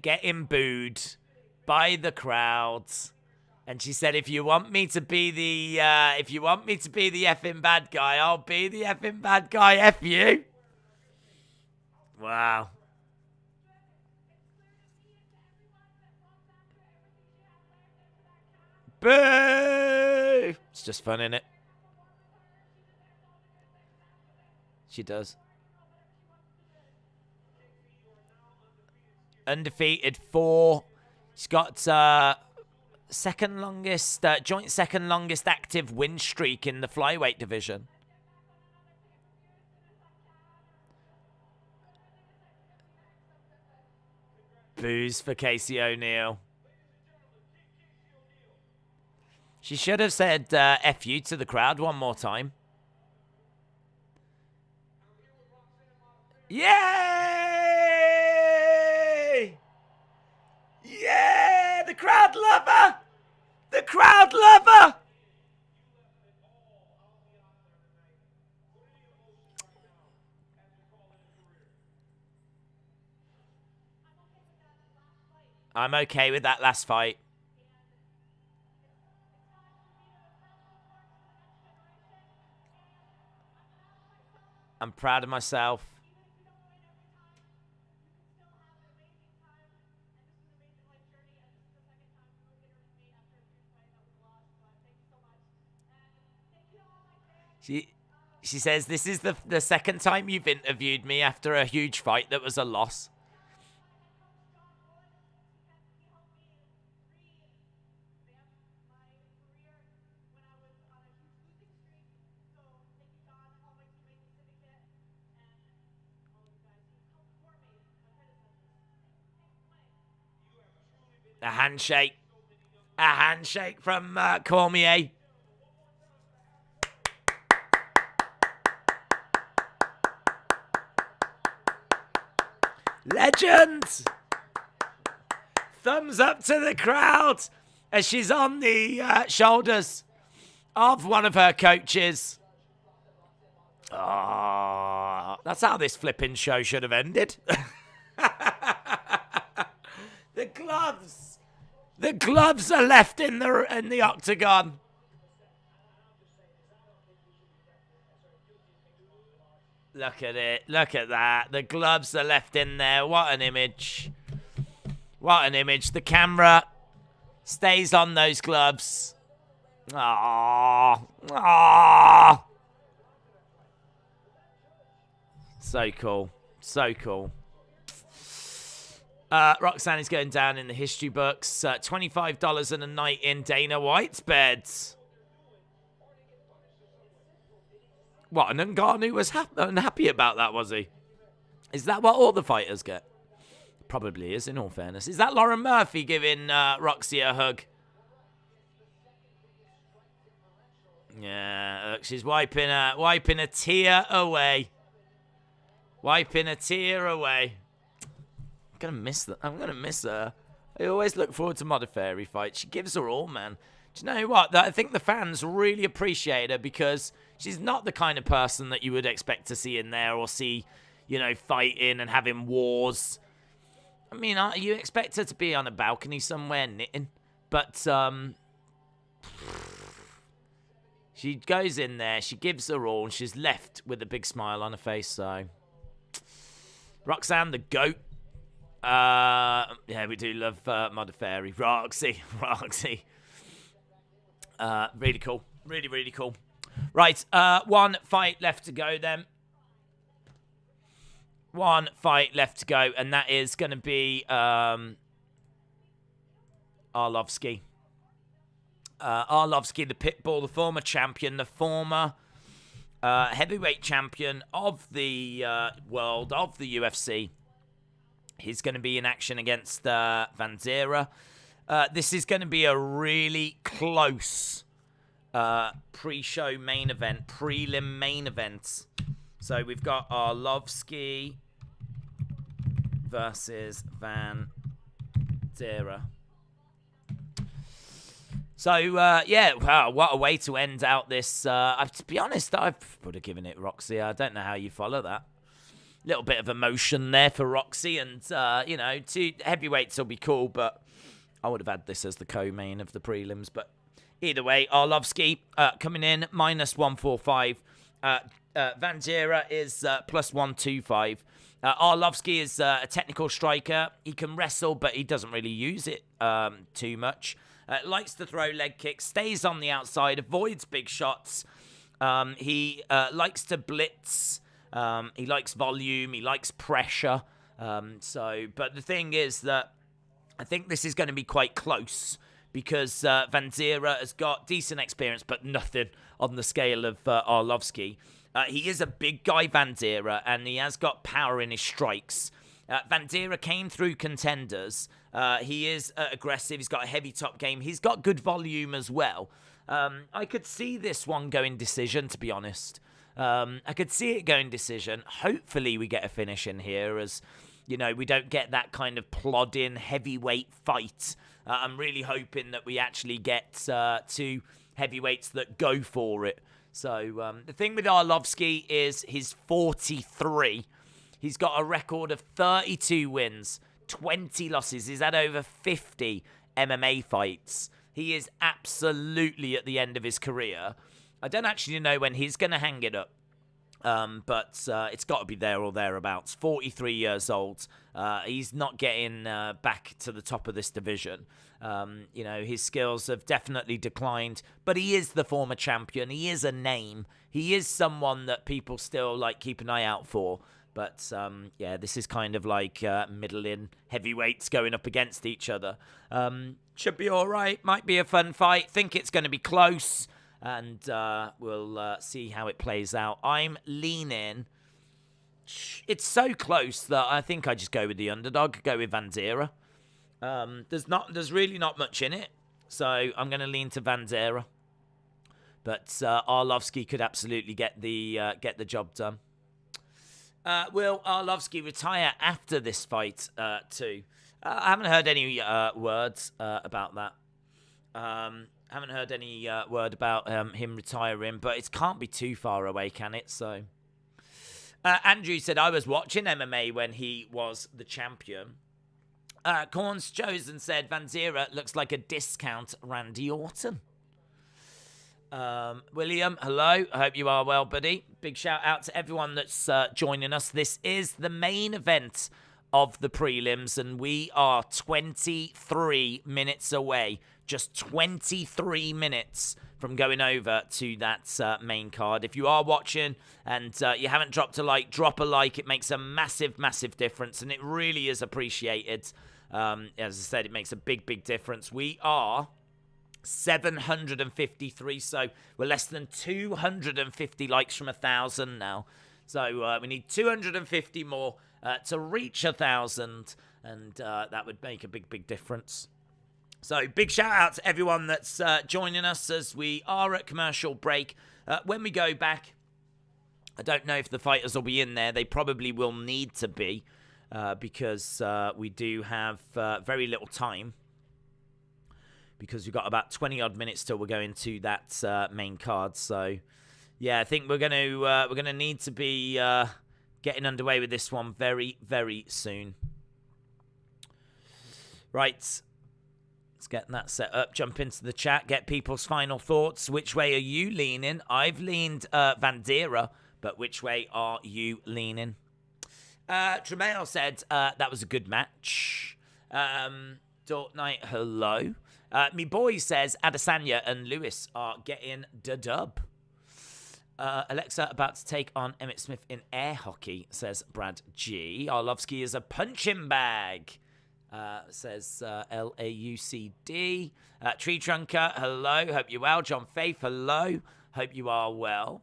getting booed. by the crowd. And she said, if you want me to be the effing bad guy, I'll be the effing bad guy. F you. Wow. Boo! It's just fun, innit? She does. Undefeated 4. She's got second longest, joint second longest active win streak in the flyweight division. Boos for Casey O'Neill. She should have said F you to the crowd one more time. Yay! Yeah! The crowd love her! The crowd love her! I'm okay with that last fight. I'm proud of myself. She says, this is the second time you've interviewed me after a huge fight that was a loss. A handshake. A handshake from Cormier. Legend! Thumbs up to the crowd as she's on the shoulders of one of her coaches. Oh, that's how this flipping show should have ended. The gloves. The gloves are left in the octagon. Look at it. Look at that. The gloves are left in there. What an image. What an image. The camera stays on those gloves. Aww. Aww. So cool. So cool. Roxanne is going down in the history books. $25 and a night in Dana White's beds. What, and Ngannou was unhappy about that, was he? Is that what all the fighters get? Probably is, in all fairness. Is that Lauren Murphy giving Roxy a hug? Yeah, look, she's wiping a tear away. Wiping a tear away. I'm gonna miss that. I'm gonna miss her. I always look forward to Modafferi fights. She gives her all, man. Do you know what? I think the fans really appreciate her because she's not the kind of person that you would expect to see in there or see, you know, fighting and having wars. I mean, you expect her to be on a balcony somewhere knitting, but she goes in there, she gives her all, and she's left with a big smile on her face. So, Roxanne, the GOAT. Yeah, we do love Modafferi. Roxy. Really cool. Really, really cool. Right, one fight left to go then. One fight left to go, and that is going to be Arlovski. Arlovski, the Pitbull, the former champion, the former heavyweight champion of the world, of the UFC. He's going to be in action against Vanderaa. This is going to be a really close pre-show main event, prelim main event. So we've got Arlovski versus Vanderaa. So, yeah, wow, what a way to end out this. To be honest, I would have given it Roxy. I don't know how you follow that. Little bit of emotion there for Roxy, and, you know, 2 heavyweights will be cool, but I would have had this as the co-main of the prelims, but either way, Arlovski coming in -145. Vanderaa is +125. Arlovski is a technical striker. He can wrestle, but he doesn't really use it too much. Likes to throw leg kicks, stays on the outside, avoids big shots. He likes to blitz. He likes volume. He likes pressure. But the thing is that I think this is going to be quite close because Vanderaa has got decent experience, but nothing on the scale of Arlovski. He is a big guy, Vanderaa, and he has got power in his strikes. Vanderaa came through contenders. He is aggressive. He's got a heavy top game. He's got good volume as well. I could see this one going decision, to be honest. I could see it going decision. Hopefully we get a finish in here as, you know, we don't get that kind of plodding heavyweight fight. I'm really hoping that we actually get two heavyweights that go for it. So the thing with Arlovski is he's 43. He's got a record of 32 wins, 20 losses. He's had over 50 MMA fights. He is absolutely at the end of his career. I don't actually know when he's going to hang it up. But it's got to be there or thereabouts. 43 years old. He's not getting back to the top of this division. You know, his skills have definitely declined, but he is the former champion. He is a name. He is someone that people still like keep an eye out for. But yeah, this is kind of like middling heavyweights going up against each other. Should be all right. Might be a fun fight. Think it's going to be close. And we'll see how it plays out. I'm leaning. It's so close that I think I just go with the underdog. Go with Vanderaa. There's really not much in it, so I'm going to lean to Vanderaa. But Arlovski could absolutely get the job done. Will Arlovski retire after this fight too? I haven't heard any words about that. Haven't heard any word about him retiring, but it can't be too far away, can it? So, Andrew said, I was watching MMA when he was the champion. Corns Chosen said, Vanderaa looks like a discount Randy Orton. William, hello. I hope you are well, buddy. Big shout out to everyone that's joining us. This is the main event of the prelims, and we are 23 minutes away. Just 23 minutes from going over to that main card. If you are watching and you haven't dropped a like, drop a like. It makes a massive, massive difference, and it really is appreciated. As I said, it makes a big, big difference. We are 753, so we're less than 250 likes from 1,000 now. So we need 250 more to reach 1,000, and that would make a big, big difference. So big shout out to everyone that's joining us as we are at commercial break. When we go back, I don't know if the fighters will be in there. They probably will need to be because we do have very little time. Because we've got about 20 odd minutes till we're going to that main card. So yeah, I think we're gonna need to be getting underway with this one very, very soon. Right. Let's get that set up. Jump into the chat. Get people's final thoughts. Which way are you leaning? I've leaned Vanderaa, but which way are you leaning? Tremail said that was a good match. Dort Knight, hello. Me boy says Adesanya and Lewis are getting the dub. Alexa about to take on Emmett Smith in air hockey, says Brad G. Arlovski is a punching bag. Says LAUCD. Tree Trunker, hello. Hope you're well. John Faith, hello. Hope you are well.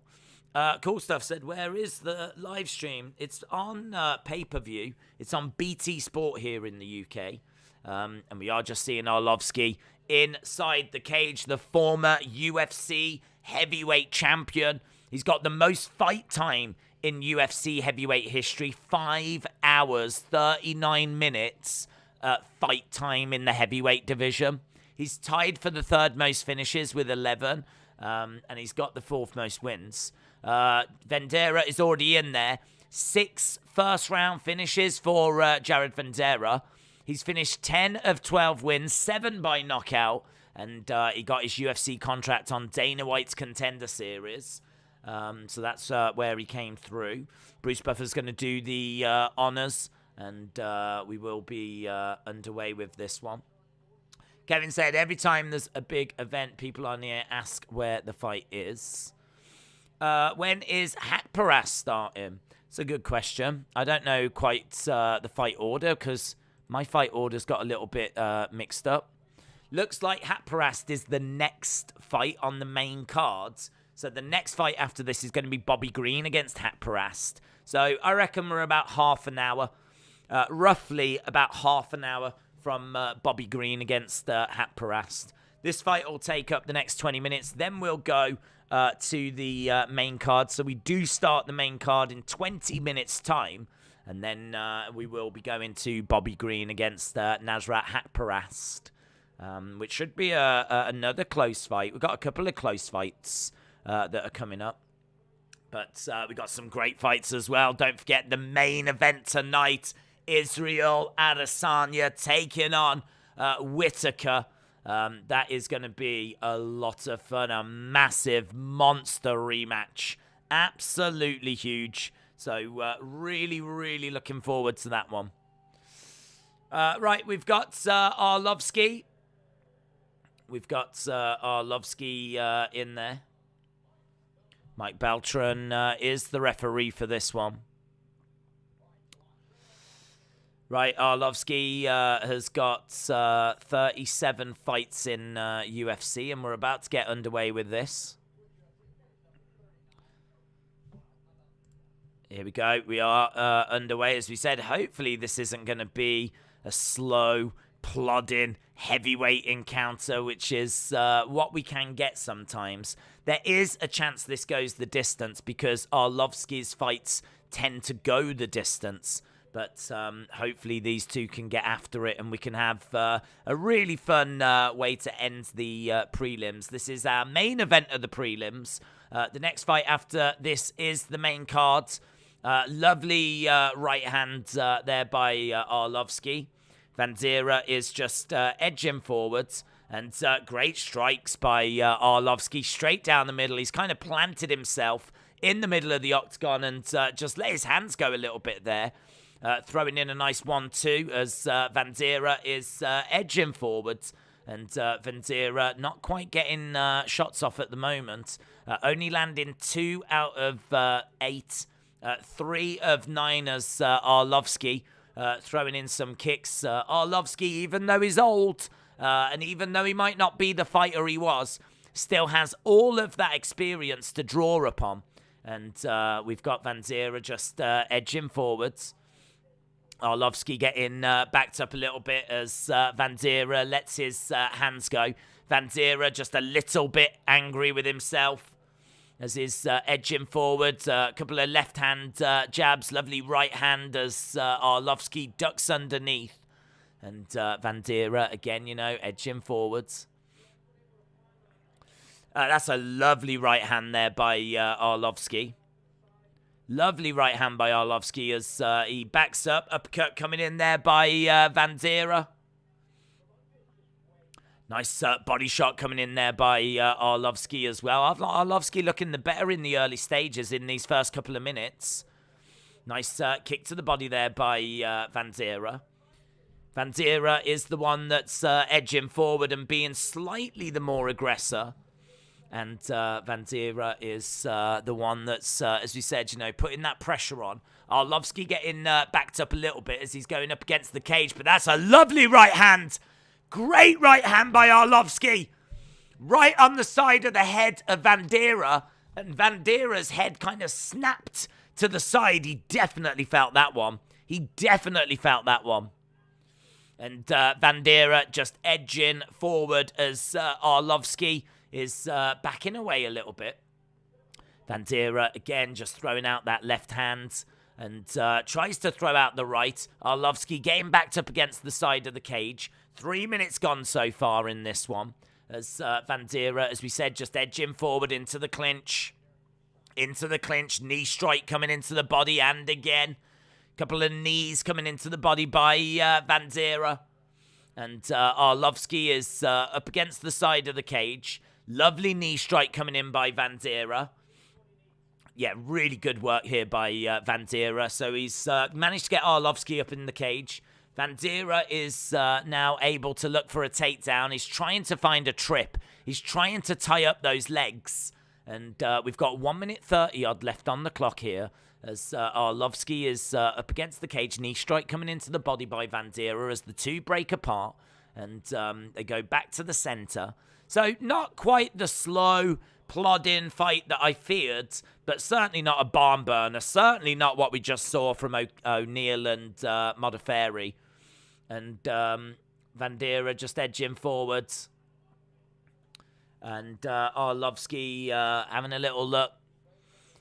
Cool Stuff said, where is the live stream? It's on pay-per-view. It's on BT Sport here in the UK. And we are just seeing Arlovski inside the cage, the former UFC heavyweight champion. He's got the most fight time in UFC heavyweight history. 5 hours, 39 minutes. Fight time in the heavyweight division. He's tied for the third most finishes with 11, and he's got the fourth most wins. Vanderaa is already in there. 6 first-round finishes for Jared Vanderaa. He's finished 10 of 12 wins, 7 by knockout, and he got his UFC contract on Dana White's Contender Series. So that's where he came through. Bruce Buffer's going to do the honors, and we will be underway with this one. Kevin said, every time there's a big event, people on here ask where the fight is. When is Haqparast starting? It's a good question. I don't know quite the fight order because my fight order's got a little bit mixed up. Looks like Haqparast is the next fight on the main cards. So the next fight after this is going to be Bobby Green against Haqparast. So I reckon we're about half an hour, roughly about half an hour from Bobby Green against Haqparast. This fight will take up the next 20 minutes. Then we'll go to the main card. So we do start the main card in 20 minutes' time. And then we will be going to Bobby Green against Nasrat Haqparast, which should be another close fight. We've got a couple of close fights that are coming up. But we got some great fights as well. Don't forget the main event tonight. Isreal Adesanya taking on Whittaker. That is going to be a lot of fun. A massive monster rematch. Absolutely huge. So really, really looking forward to that one. Right, we've got Arlovski. We've got Arlovski in there. Mike Beltran is the referee for this one. Right, Arlovski has got 37 fights in UFC, and we're about to get underway with this. Here we go. We are underway. As we said, hopefully this isn't going to be a slow, plodding, heavyweight encounter, which is what we can get sometimes. There is a chance this goes the distance because Arlovski's fights tend to go the distance. But hopefully these two can get after it and we can have a really fun way to end the prelims. This is our main event of the prelims. The next fight after this is the main card. Lovely right hand there by Arlovski. Vanderaa is just edging forwards. And great strikes by Arlovski straight down the middle. He's kind of planted himself in the middle of the octagon and just let his hands go a little bit there. Throwing in a nice 1-2 as Vanderaa is edging forwards. And Vanderaa not quite getting shots off at the moment. Only landing 2 out of 8. 3 of 9 as Arlovski throwing in some kicks. Arlovski, even though he's old and even though he might not be the fighter he was, still has all of that experience to draw upon. And we've got Vanderaa just edging forwards. Arlovski getting backed up a little bit as Vanderaa lets his hands go. Vanderaa just a little bit angry with himself as he's edging forward. A couple of left-hand jabs. Lovely right hand as Arlovski ducks underneath. And Vanderaa, again, you know, edging forwards. That's a lovely right hand there by Arlovski. Lovely right hand by Arlovski as he backs up. Uppercut coming in there by Vanderaa. Nice body shot coming in there by Arlovski as well. Arlovski looking the better in the early stages in these first couple of minutes. Nice kick to the body there by Vanderaa. Vanderaa is the one that's edging forward and being slightly the more aggressor. And Vanderaa is the one that's, as we said, you know, putting that pressure on. Arlovski getting backed up a little bit as he's going up against the cage. But that's a lovely right hand. Great right hand by Arlovski. Right on the side of the head of Vanderaa. And Vandeera's head kind of snapped to the side. He definitely felt that one. He definitely felt that one. And Vanderaa just edging forward as Arlovski is backing away a little bit. Vanderaa, again, just throwing out that left hand and tries to throw out the right. Arlovski getting backed up against the side of the cage. 3 minutes gone so far in this one. As Vanderaa, as we said, just edging forward into the clinch. Into the clinch. Knee strike coming into the body and again. Couple of knees coming into the body by Vanderaa. And Arlovski is up against the side of the cage. Lovely knee strike coming in by Vanderaa. Yeah, really good work here by Vanderaa. So he's managed to get Arlovski up in the cage. Vanderaa is now able to look for a takedown. He's trying to find a trip. He's trying to tie up those legs. And we've got 1 minute 30 odd left on the clock here. As Arlovski is up against the cage. Knee strike coming into the body by Vanderaa as the two break apart. And they go back to the center. So not quite the slow, plodding fight that I feared. But certainly not a barn burner. Certainly not what we just saw from O'Neal and Modafferi. And Vanderaa just edging forwards. And Arlovski having a little look.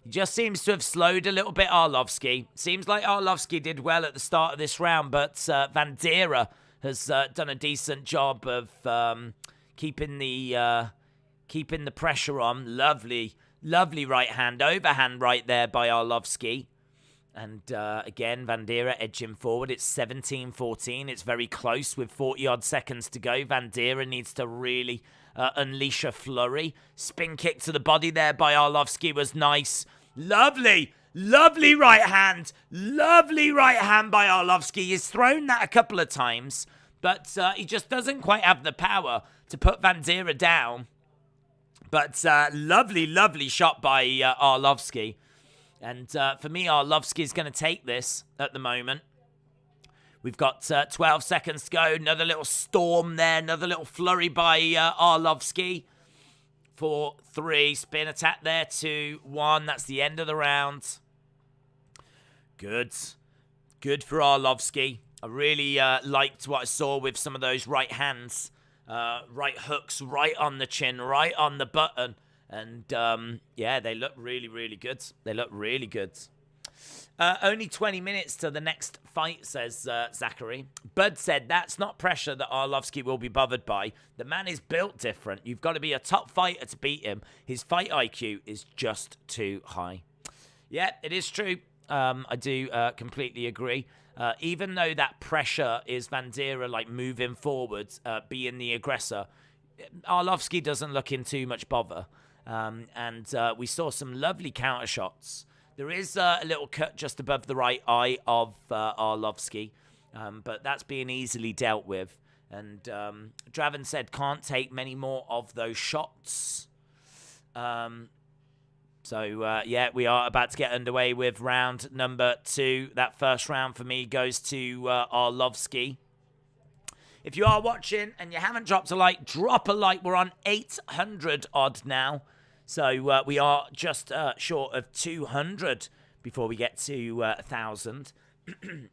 He just seems to have slowed a little bit, Arlovski. Seems like Arlovski did well at the start of this round, but Vanderaa has done a decent job of keeping the pressure on. Lovely right hand, overhand right there by Arlovski. And again, Vanderaa edging forward. It's 17-14. It's very close with 40-odd seconds to go. Vanderaa needs to really unleash a flurry. Spin kick to the body there by Arlovski was nice. Lovely right hand. Lovely right hand by Arlovski. He's thrown that a couple of times, but he just doesn't quite have the power to put Vanderaa down. But lovely shot by Arlovski. And for me, Arlovski's going to take this at the moment. We've got 12 seconds to go. Another little storm there. Another little flurry by Arlovski. 4-3. Spin attack there. 2-1. That's the end of the round. Good for Arlovski. I really liked what I saw with some of those right hands. Right hooks right on the chin. Right on the button. And, yeah, they look really good. They look really good. Only 20 minutes to the next fight, says Zachary. Bud said that's not pressure that Arlovski will be bothered by. The man is built different. You've got to be a top fighter to beat him. His fight IQ is just too high. Yeah, it is true. I do completely agree. Even though that pressure is Vanderaa, like, moving forwards, being the aggressor, Arlovski doesn't look in too much bother. And we saw some lovely counter shots. There is a little cut just above the right eye of Arlovski, but that's being easily dealt with. And Draven said can't take many more of those shots. So, yeah, we are about to get underway with round number 2. That first round for me goes to Arlovski. If you are watching and you haven't dropped a like, drop a like. We're on 800 odd now. So we are just short of 200 before we get to 1,000.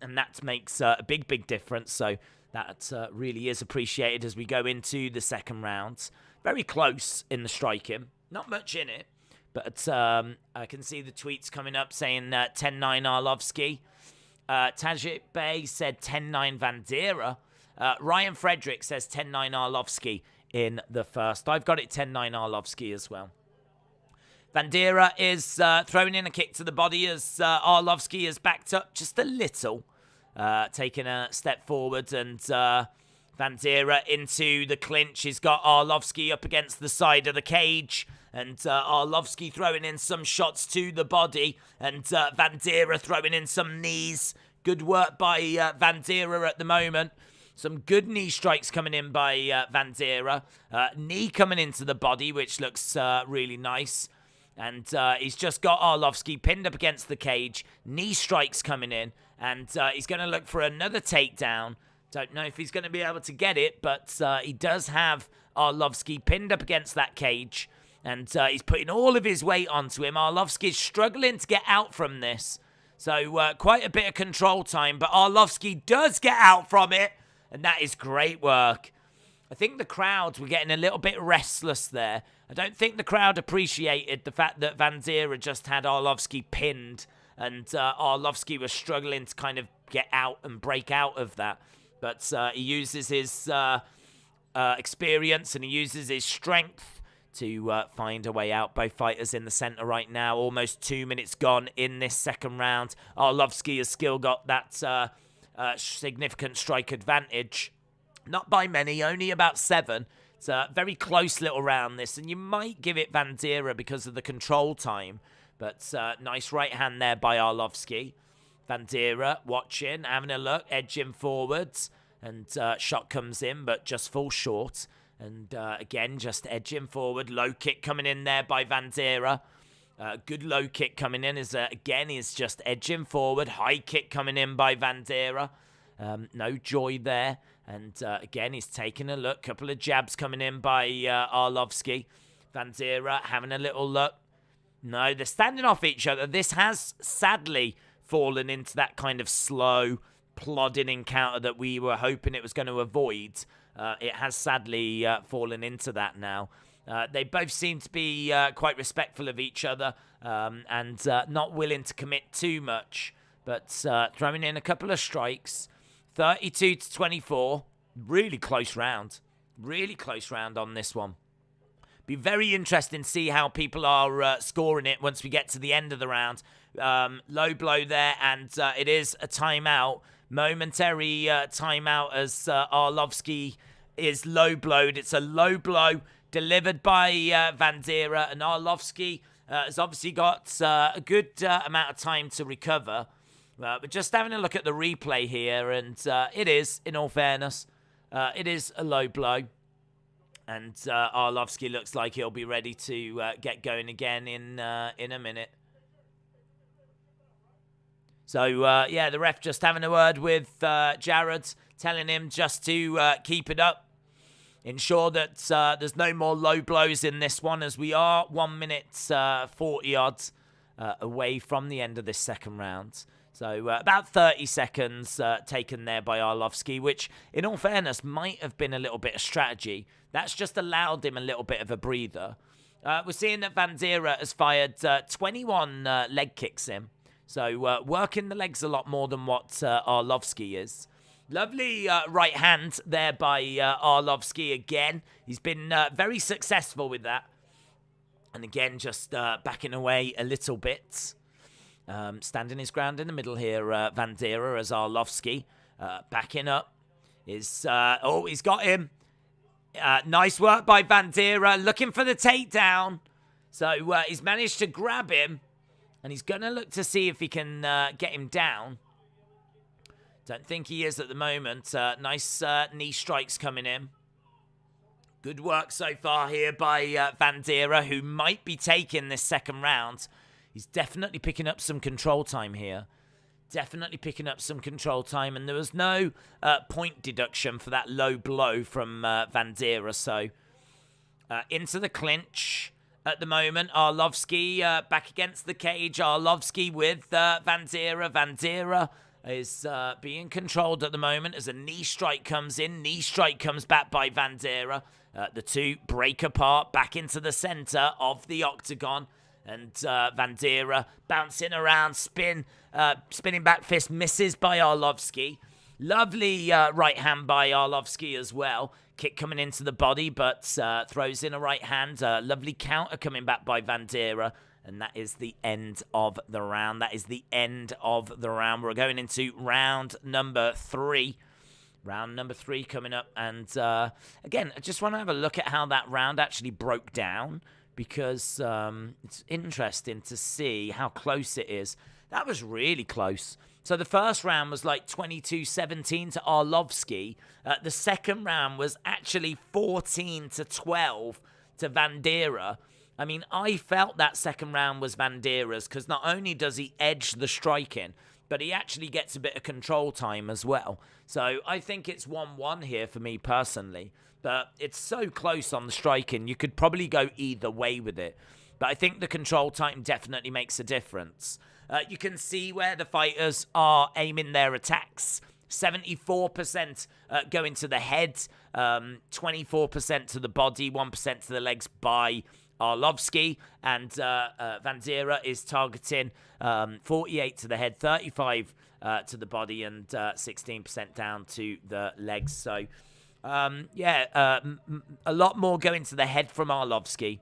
And that makes a big difference. So that really is appreciated as we go into the second round. Very close in the striking. Not much in it. But I can see the tweets coming up saying 10-9 Arlovski. Tajik Bey said 10-9 Vanderaa. Ryan Frederick says 10-9 Arlovski in the first. I've got it 10-9 Arlovski as well. Vanderaa is throwing in a kick to the body as Arlovski is backed up just a little. Taking a step forward and Vanderaa into the clinch. He's got Arlovski up against the side of the cage. And Arlovski throwing in some shots to the body. And Vanderaa throwing in some knees. Good work by Vanderaa at the moment. Some good knee strikes coming in by Vanderaa. Knee coming into the body, which looks really nice. And he's just got Arlovski pinned up against the cage. Knee strikes coming in. And he's going to look for another takedown. Don't know if he's going to be able to get it. But he does have Arlovski pinned up against that cage. And he's putting all of his weight onto him. Arlovski's struggling to get out from this. So quite a bit of control time. But Arlovski does get out from it. And that is great work. I think the crowd were getting a little bit restless there. I don't think the crowd appreciated the fact that Vanderaa just had Arlovski pinned. And Arlovski was struggling to kind of get out and break out of that. But he uses his experience and he uses his strength to find a way out. Both fighters in the center right now. Almost 2 minutes gone in this second round. Arlovski has still got that significant strike advantage. Not by many, only about 7. It's a very close little round, this, and you might give it Vanderaa because of the control time. But nice right hand there by Arlovski. Vanderaa watching, having a look, edging forwards, and shot comes in, but just falls short. And again, just edging forward. Low kick coming in there by Vanderaa. Good low kick coming in. Again, is just edging forward. High kick coming in by Vanderaa. No joy there. And again, he's taking a look. Couple of jabs coming in by Arlovski. Vanderaa having a little look. No, they're standing off each other. This has sadly fallen into that kind of slow, plodding encounter that we were hoping it was going to avoid. It has sadly fallen into that now. They both seem to be quite respectful of each other and not willing to commit too much, but throwing in a couple of strikes. 32-24. Really close round. Really close round on this one. Be very interesting to see how people are scoring it once we get to the end of the round. Low blow there, and it is a timeout. Momentary timeout as Arlovski is low blowed. It's a low blow delivered by Vanderaa, and Arlovski has obviously got a good amount of time to recover. But just having a look at the replay here, and it is, in all fairness, it is a low blow. And Arlovski looks like he'll be ready to get going again in a minute. So, yeah, the ref just having a word with Jared, telling him just to keep it up. Ensure that there's no more low blows in this one, as we are 1 minute 40 odds away from the end of this second round. So about 30 seconds taken there by Arlovski, which, in all fairness, might have been a little bit of strategy. That's just allowed him a little bit of a breather. We're seeing that Vanderaa has fired 21 leg kicks in. So working the legs a lot more than what Arlovski is. Lovely right hand there by Arlovski again. He's been very successful with that. And again, just backing away a little bit. Standing his ground in the middle here, Vanderaa, as Arlovski backing up. He's got him. Nice work by Vanderaa, looking for the takedown. So he's managed to grab him, and he's going to look to see if he can get him down. Don't think he is at the moment. Nice knee strikes coming in. Good work so far here by Vanderaa, who might be taking this second round. He's definitely picking up some control time here. Definitely picking up some control time. And there was no point deduction for that low blow from Vanderaa. So into the clinch at the moment. Arlovski back against the cage. Arlovski with Vanderaa. Vanderaa is being controlled at the moment as a knee strike comes in. Knee strike comes back by Vanderaa. The two break apart back into the center of the octagon. And Vanderaa bouncing around, spinning back fist, misses by Arlovski. Lovely right hand by Arlovski as well. Kick coming into the body, but throws in a right hand. Lovely counter coming back by Vanderaa. And that is the end of the round. That is the end of the round. We're going into round number 3. Round number 3 coming up. And again, I just want to have a look at how that round actually broke down, because it's interesting to see how close it is. That was really close. So the first round was like 22-17 to Arlovski. The second round was actually 14-12 to Vanderaa. I mean, I felt that second round was Vandeera's, because not only does he edge the striking, but he actually gets a bit of control time as well. So I think it's 1-1 here for me personally. But it's so close on the striking, you could probably go either way with it. But I think the control time definitely makes a difference. You can see where the fighters are aiming their attacks. 74% going to the head, 24% to the body, 1% to the legs by Arlovski. And Vanderaa is targeting 48 to the head, 35 to the body, and 16% down to the legs. So A lot more going to the head from Arlovski.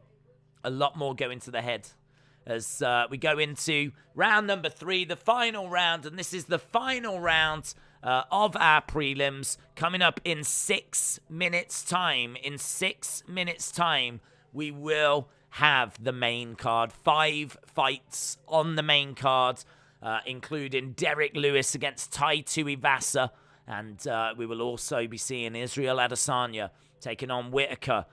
A lot more going to the head. As we go into round number 3, the final round. And this is the final round of our prelims, coming up in 6 minutes' time. In 6 minutes' time, we will have the main card. 5 fights on the main card, including Derrick Lewis against Tai Tuivasa. And we will also be seeing Isreal Adesanya taking on Whittaker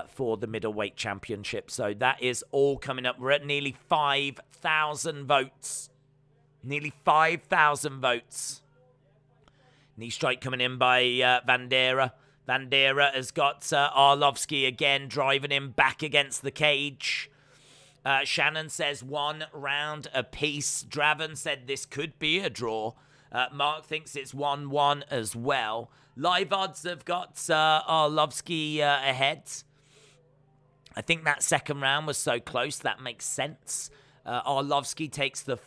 for the Middleweight Championship. So that is all coming up. We're at nearly 5,000 votes. Nearly 5,000 votes. Knee strike coming in by Vanderaa. Vanderaa has got Arlovski again driving him back against the cage. Shannon says 1 round apiece. Draven said this could be a draw. Mark thinks it's 1-1 as well. Live odds have got Arlovski ahead. I think that second round was so close, that makes sense. Arlovski takes the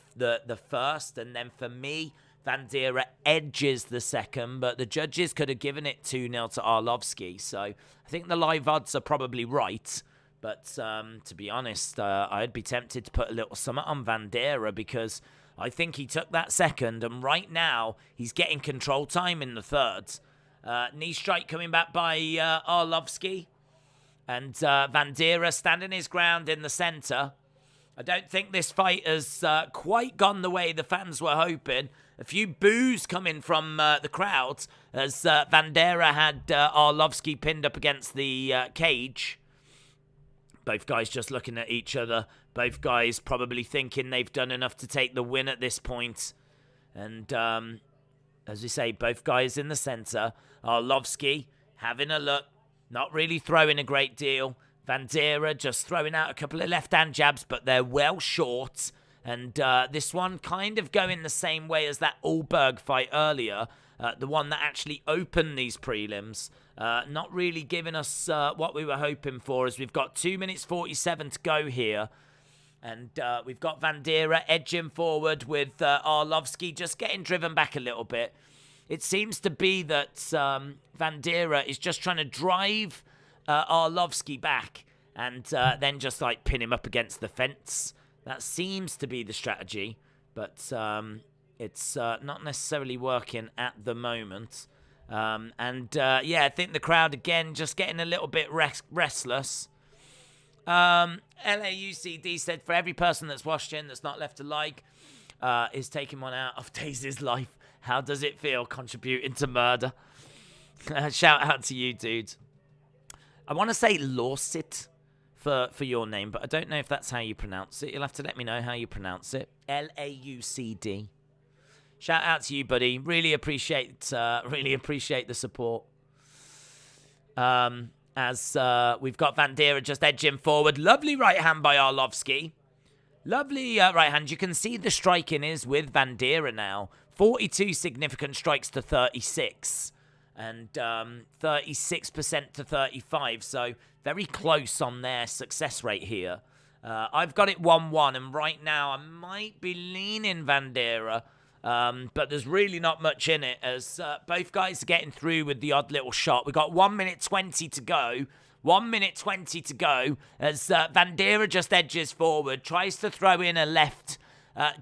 first, and then for me, Vanderaa edges the second, but the judges could have given it 2-0 to Arlovski. So I think the live odds are probably right. But to be honest, I'd be tempted to put a little something on Vanderaa because I think he took that second, and right now he's getting control time in the third. Knee strike coming back by Arlovski. And Vanderaa standing his ground in the centre. I don't think this fight has quite gone the way the fans were hoping. A few boos coming from the crowd as Vanderaa had Arlovski pinned up against the cage. Both guys just looking at each other. Both guys probably thinking they've done enough to take the win at this point. And as we say, both guys in the centre. Arlovski having a look. Not really throwing a great deal. Vanderaa just throwing out a couple of left-hand jabs, but they're well short. And this one kind of going the same way as that Ulberg fight earlier. The one that actually opened these prelims. Not really giving us what we were hoping for, as we've got 2 minutes 47 to go here. And we've got Vanderaa edging forward with Arlovski just getting driven back a little bit. It seems to be that Vanderaa is just trying to drive Arlovski back and then just like pin him up against the fence. That seems to be the strategy, but it's not necessarily working at the moment. I think the crowd again just getting a little bit restless. LAUCD said, for every person that's watching that's not left a like, is taking one out of Daisy's life. How does it feel contributing to murder? Shout out to you, dude. I want to say Lawsit for your name, but I don't know if that's how you pronounce it. You'll have to let me know how you pronounce it. LAUCD. Shout out to you, buddy. Really appreciate the support. As we've got Vanderaa just edging forward. Lovely right hand by Arlovski. Lovely right hand. You can see the striking is with Vanderaa now. 42 significant strikes to 36. And 36% to 35. So very close on their success rate here. I've got it 1-1. And right now I might be leaning Vanderaa. But there's really not much in it as both guys are getting through with the odd little shot. We've got 1 minute 20 to go. 1 minute 20 to go as Vanderaa just edges forward. Tries to throw in a left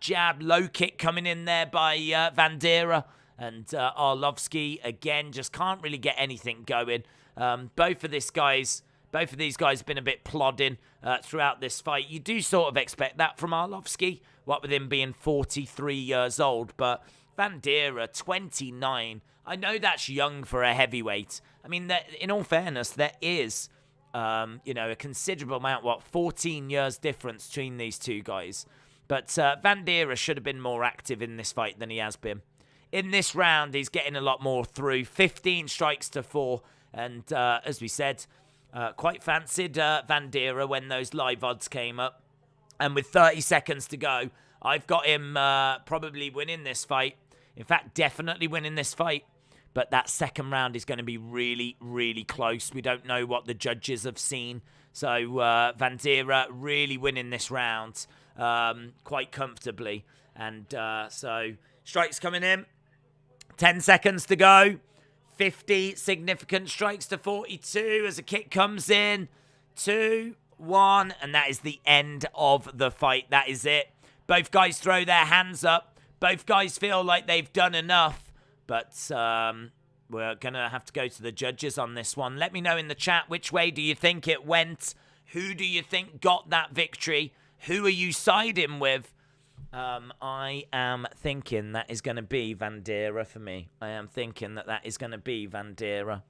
jab. Low kick coming in there by Vanderaa. And Arlovski, again, just can't really get anything going. Both of these guys have been a bit plodding throughout this fight. You do sort of expect that from Arlovski, what with him being 43 years old. But Vanderaa, 29. I know that's young for a heavyweight. I mean, in all fairness, there is, a considerable amount, 14 years difference between these two guys. But Vanderaa should have been more active in this fight than he has been. In this round, he's getting a lot more through. 15 strikes to 4. And as we said, quite fancied Vanderaa when those live odds came up. And with 30 seconds to go, I've got him probably winning this fight. In fact, definitely winning this fight. But that second round is going to be really, really close. We don't know what the judges have seen. So Vanderaa really winning this round quite comfortably. And so strikes coming in. 10 seconds to go. 50 significant strikes to 42 as a kick comes in. 2, 1, and that is the end of the fight. That is it. Both guys throw their hands up. Both guys feel like they've done enough, but we're going to have to go to the judges on this one. Let me know in the chat, which way do you think it went? Who do you think got that victory? Who are you siding with? I am thinking that is going to be Vanderaa for me. I am thinking that is going to be Vanderaa.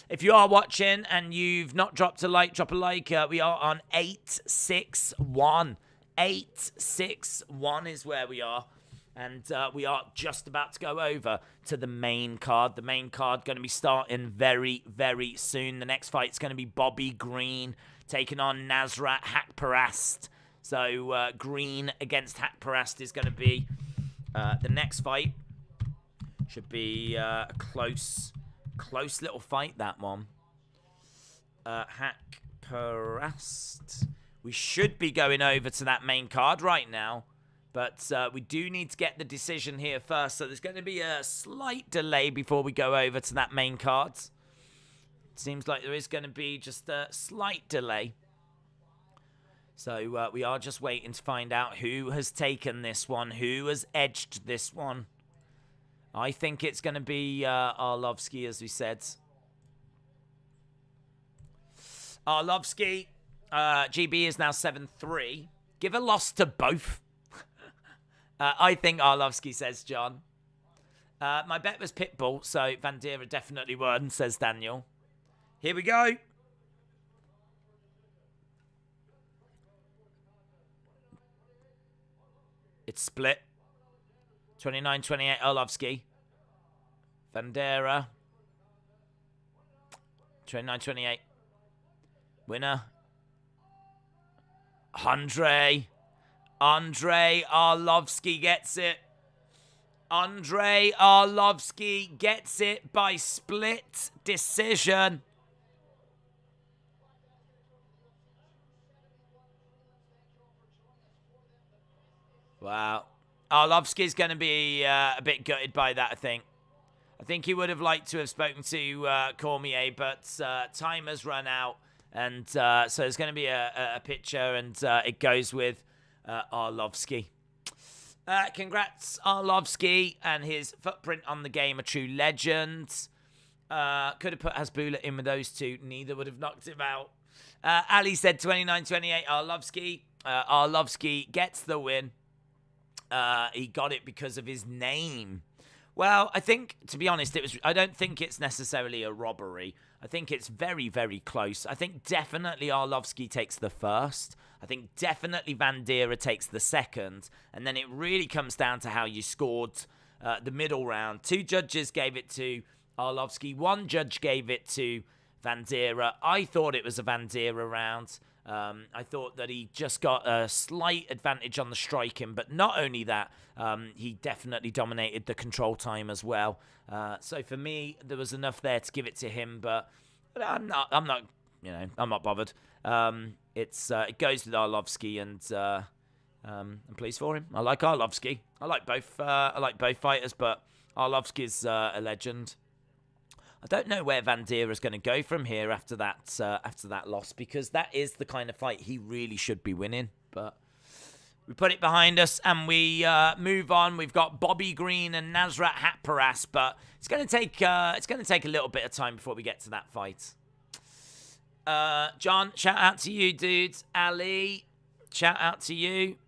If you are watching and you've not dropped a like, drop a like. We are on 861. 861 is where we are. And we are just about to go over to the main card. The main card going to be starting very, very soon. The next fight's going to be Bobby Green taking on Nasrat Haqparast. So Green against Haqparast is going to be the next fight. Should be a close little fight, that one. Haqparast. We should be going over to that main card right now. But we do need to get the decision here first. So there's going to be a slight delay before we go over to that main card. Seems like there is going to be just a slight delay. So we are just waiting to find out who has taken this one, who has edged this one. I think it's going to be Arlovski, as we said. Arlovski, GB is now 7-3. Give a loss to both. I think Arlovski, says John. My bet was Pitbull, so Vanderaa definitely won, says Daniel. Here we go. It's split. 29-28 Arlovski. Vanderaa. 29-28. Winner. Andre Arlovski gets it. Andre Arlovski gets it by split decision. Wow. Arlovski's going to be a bit gutted by that, I think. I think he would have liked to have spoken to Cormier, but time has run out. And so there's going to be a picture, and it goes with Arlovski. Congrats, Arlovski, and his footprint on the game, a true legend. Could have put Hasbulla in with those two. Neither would have knocked him out. Ali said 29-28 Arlovski. Arlovski gets the win. He got it because of his name. Well, I think, to be honest, I don't think it's necessarily a robbery. I think it's very, very close. I think definitely Arlovski takes the first. I think definitely Vanderaa takes the second. And then it really comes down to how you scored the middle round. 2 judges gave it to Arlovski. 1 judge gave it to Vanderaa. I thought it was a Vanderaa round. I thought that he just got a slight advantage on the striking, but not only that, he definitely dominated the control time as well. So for me, there was enough there to give it to him, but I'm not bothered. It goes with Arlovski, and I'm pleased for him. I like Arlovski. I like both fighters, but Arlovski's a legend. I don't know where Vanderaa is going to go from here after that loss, because that is the kind of fight he really should be winning. But we put it behind us and we move on. We've got Bobby Green and Nasrat Haqparast, but it's going to take a little bit of time before we get to that fight. John, shout out to you, dude. Ali, shout out to you.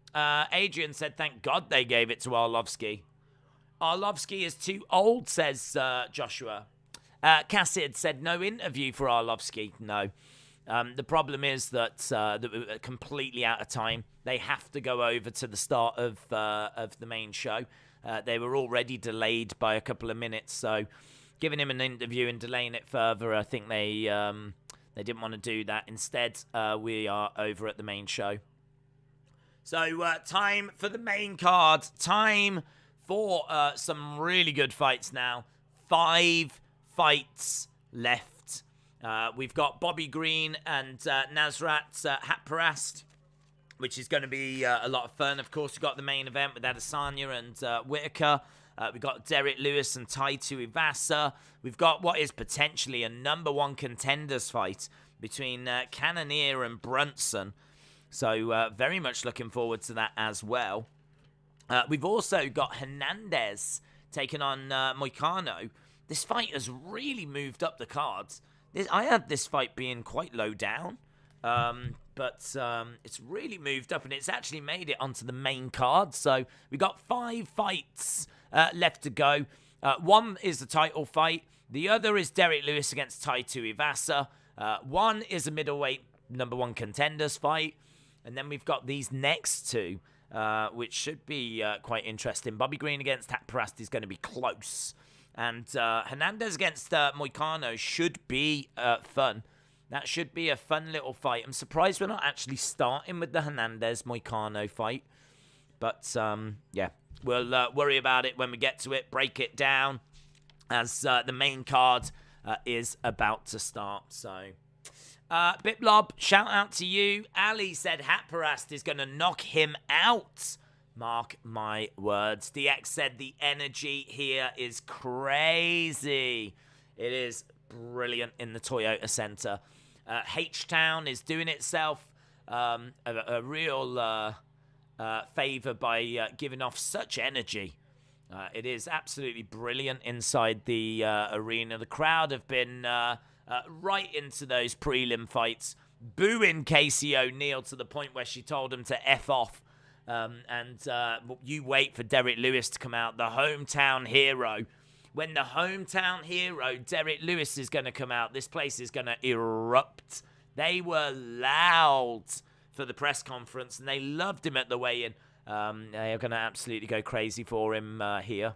Adrian said, thank God they gave it to Arlovski. Arlovski is too old, says Joshua. Cassid said no interview for Arlovski. No. The problem is that we're completely out of time. They have to go over to the start of the main show. They were already delayed by a couple of minutes, so giving him an interview and delaying it further, I think they didn't want to do that. Instead, we are over at the main show. So time for the main card. Time for some really good fights now. 5 fights left. We've got Bobby Green and Nasrat Haqparast, which is going to be a lot of fun. Of course, we've got the main event with Adesanya and Whittaker. We've got Derrick Lewis and Tai Tuivasa. We've got what is potentially a number one contenders fight between Cannonier and Brunson. So very much looking forward to that as well. We've also got Hernandez taking on Moicano. This fight has really moved up the cards. I had this fight being quite low down, but it's really moved up, and it's actually made it onto the main card. So we got 5 fights left to go. One is the title fight. The other is Derrick Lewis against Tai Tuivasa. One is a middleweight number one contenders fight. And then we've got these next 2, which should be quite interesting. Bobby Green against Haqparast is going to be close. And Hernandez against Moicano should be fun. That should be a fun little fight. I'm surprised we're not actually starting with the Hernandez-Moicano fight. But, yeah, we'll worry about it when we get to it. Break it down as the main card is about to start. So, Bitblob, shout out to you. Ali said Haqparast is going to knock him out. Mark my words. DX said the energy here is crazy. It is brilliant in the Toyota Center. H-Town is doing itself a real favor by giving off such energy. It is absolutely brilliant inside the arena. The crowd have been right into those prelim fights, booing Casey O'Neill to the point where she told him to F off. And you wait for Derrick Lewis to come out, the hometown hero. When the hometown hero, Derrick Lewis, is going to come out, this place is going to erupt. They were loud for the press conference, and they loved him at the weigh-in. They are going to absolutely go crazy for him here.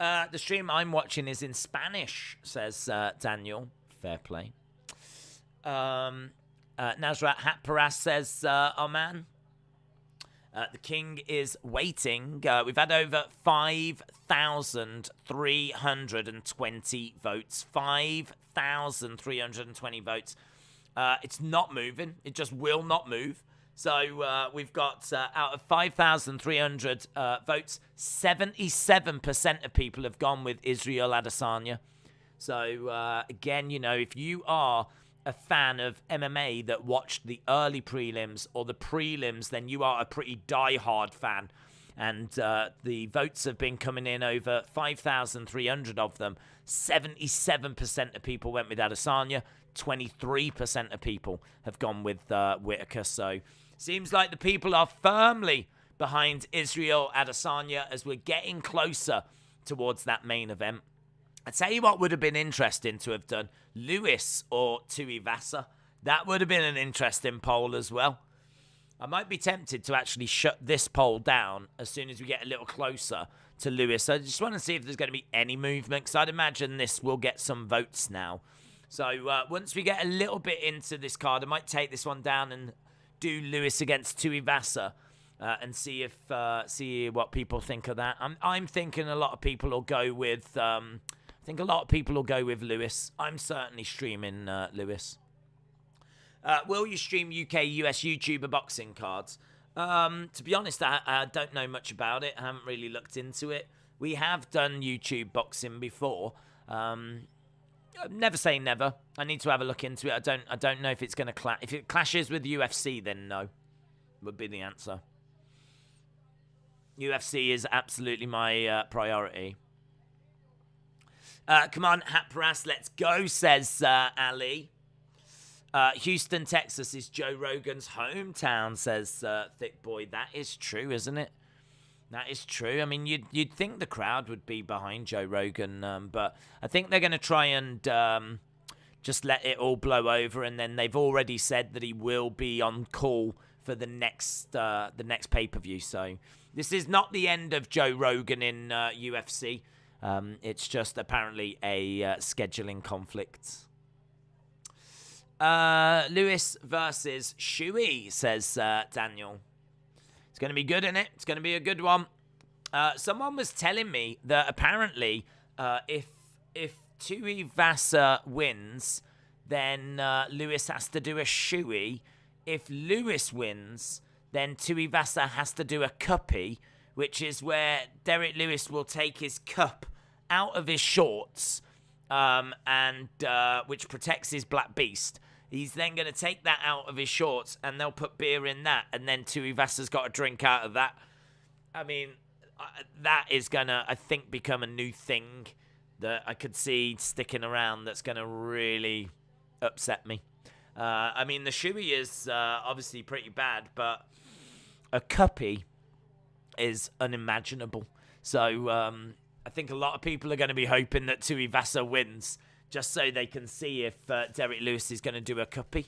The stream I'm watching is in Spanish, says Daniel. Fair play. Nasrat Haqparast says, oh man. The king is waiting. We've had over 5,320 votes. 5,320 votes. It's not moving. It just will not move. So we've got, out of 5,300 votes, 77% of people have gone with Isreal Adesanya. So, again, you know, if you are a fan of MMA that watched the early prelims or the prelims, then you are a pretty die-hard fan. And the votes have been coming in, over 5,300 of them. 77% of people went with Adesanya. 23% of people have gone with Whittaker. So seems like the people are firmly behind Isreal Adesanya as we're getting closer towards that main event. I tell you what would have been interesting to have done, Lewis or Tuivasa. That would have been an interesting poll as well. I might be tempted to actually shut this poll down as soon as we get a little closer to Lewis. I just want to see if there's going to be any movement, because I'd imagine this will get some votes now. So once we get a little bit into this card, I might take this one down and do Lewis against Tuivasa and see what people think of that. I'm thinking a lot of people will go with. I think a lot of people will go with Lewis. I'm certainly streaming Lewis. Will you stream UK, US YouTuber boxing cards? To be honest, I don't know much about it. I haven't really looked into it. We have done YouTube boxing before. Never say never. I need to have a look into it. I don't know if it's going to clash. If it clashes with UFC, then no, would be the answer. UFC is absolutely my priority. Come on, Haqparast, let's go, says Ali. Houston, Texas is Joe Rogan's hometown, says Thick Boy. That is true, isn't it? That is true. I mean, you'd think the crowd would be behind Joe Rogan, but I think they're going to try and just let it all blow over, and then they've already said that he will be on call for the next pay-per-view. So this is not the end of Joe Rogan in UFC. It's just apparently a scheduling conflict. Lewis versus Shui, says Daniel. It's going to be good, isn't it? It's going to be a good one. Someone was telling me that apparently if Tuivasa wins, then Lewis has to do a Shui. If Lewis wins, then Tuivasa has to do a cuppy, which is where Derrick Lewis will take his cup out of his shorts, and which protects his black beast. He's then going to take that out of his shorts, and they'll put beer in that, and then Tuivasa's got a drink out of that. I mean, that is going to, I think, become a new thing that I could see sticking around that's going to really upset me. I mean, the shoey is obviously pretty bad, but a cuppy is unimaginable. So I think a lot of people are going to be hoping that Tuivasa wins just so they can see if Derrick Lewis is going to do a cuppy.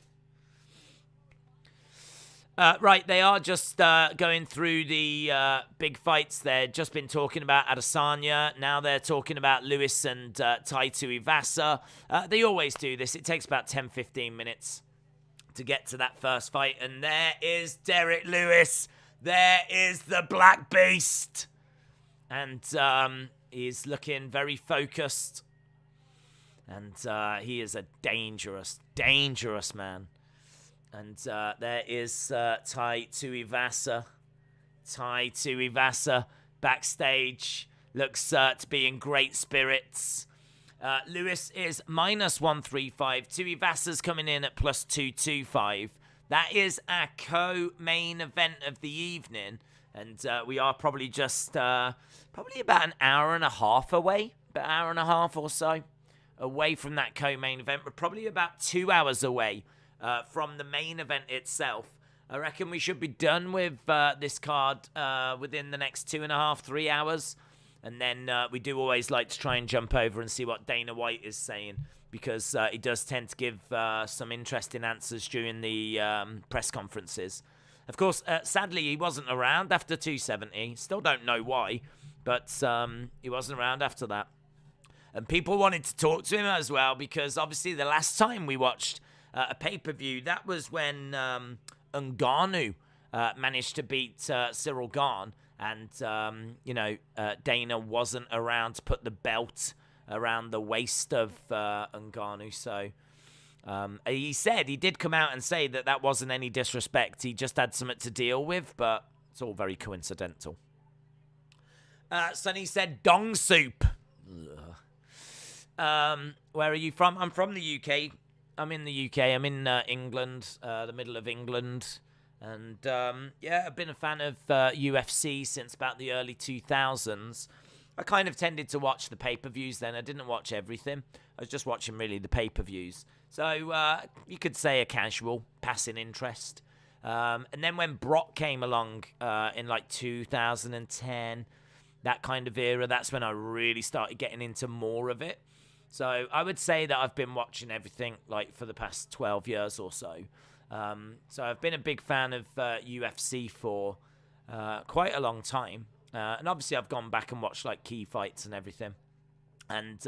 Right, they are just going through the big fights. They've just been talking about Adesanya. Now they're talking about Lewis and Tai Tuivasa. They always do this. It takes about 10-15 minutes to get to that first fight. And there is Derrick Lewis. There is the Black Beast. And he's looking very focused. And he is a dangerous, dangerous man. And there is Tai Tuivasa. Tai Tuivasa backstage. Looks to be in great spirits. Lewis is -135. Tuivasa's coming in at +225. That is our co-main event of the evening. And we are probably just, probably about an hour and a half away. About an hour and a half or so away from that co-main event. We're probably about 2 hours away from the main event itself. I reckon we should be done with this card within the next 2.5, 3 hours. And then we do always like to try and jump over and see what Dana White is saying, because he does tend to give some interesting answers during the press conferences. Of course, sadly, he wasn't around after 270. Still don't know why, but he wasn't around after that. And people wanted to talk to him as well, because obviously the last time we watched a pay-per-view, that was when Ngannou managed to beat Cyril Gane, and Dana wasn't around to put the belt around the waist of Ngannou. So he said, he did come out and say that that wasn't any disrespect. He just had something to deal with, but it's all very coincidental. Sonny said dong soup. Where are you from? I'm from the UK. I'm in the UK. I'm in England, the middle of England. And, I've been a fan of UFC since about the early 2000s. I kind of tended to watch the pay-per-views then. I didn't watch everything. I was just watching, really, the pay-per-views. So, you could say a casual, passing interest. And then when Brock came along in, 2010, that kind of era, that's when I really started getting into more of it. So I would say that I've been watching everything for the past 12 years or so. So I've been a big fan of UFC for quite a long time. And obviously I've gone back and watched key fights and everything. And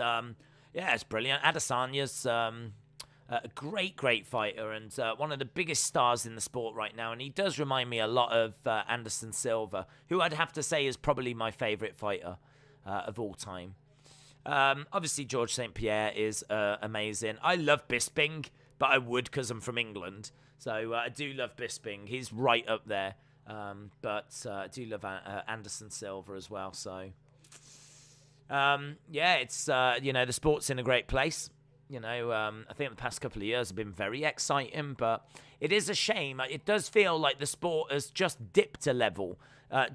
it's brilliant. Adesanya's a great fighter and one of the biggest stars in the sport right now. And he does remind me a lot of Anderson Silva, who I'd have to say is probably my favorite fighter of all time. Obviously, George St. Pierre is amazing. I love Bisping, but I would because I'm from England. So I do love Bisping. He's right up there. But I do love Anderson Silva as well. So, it's, the sport's in a great place. I think the past couple of years have been very exciting, but it is a shame. It does feel like the sport has just dipped a level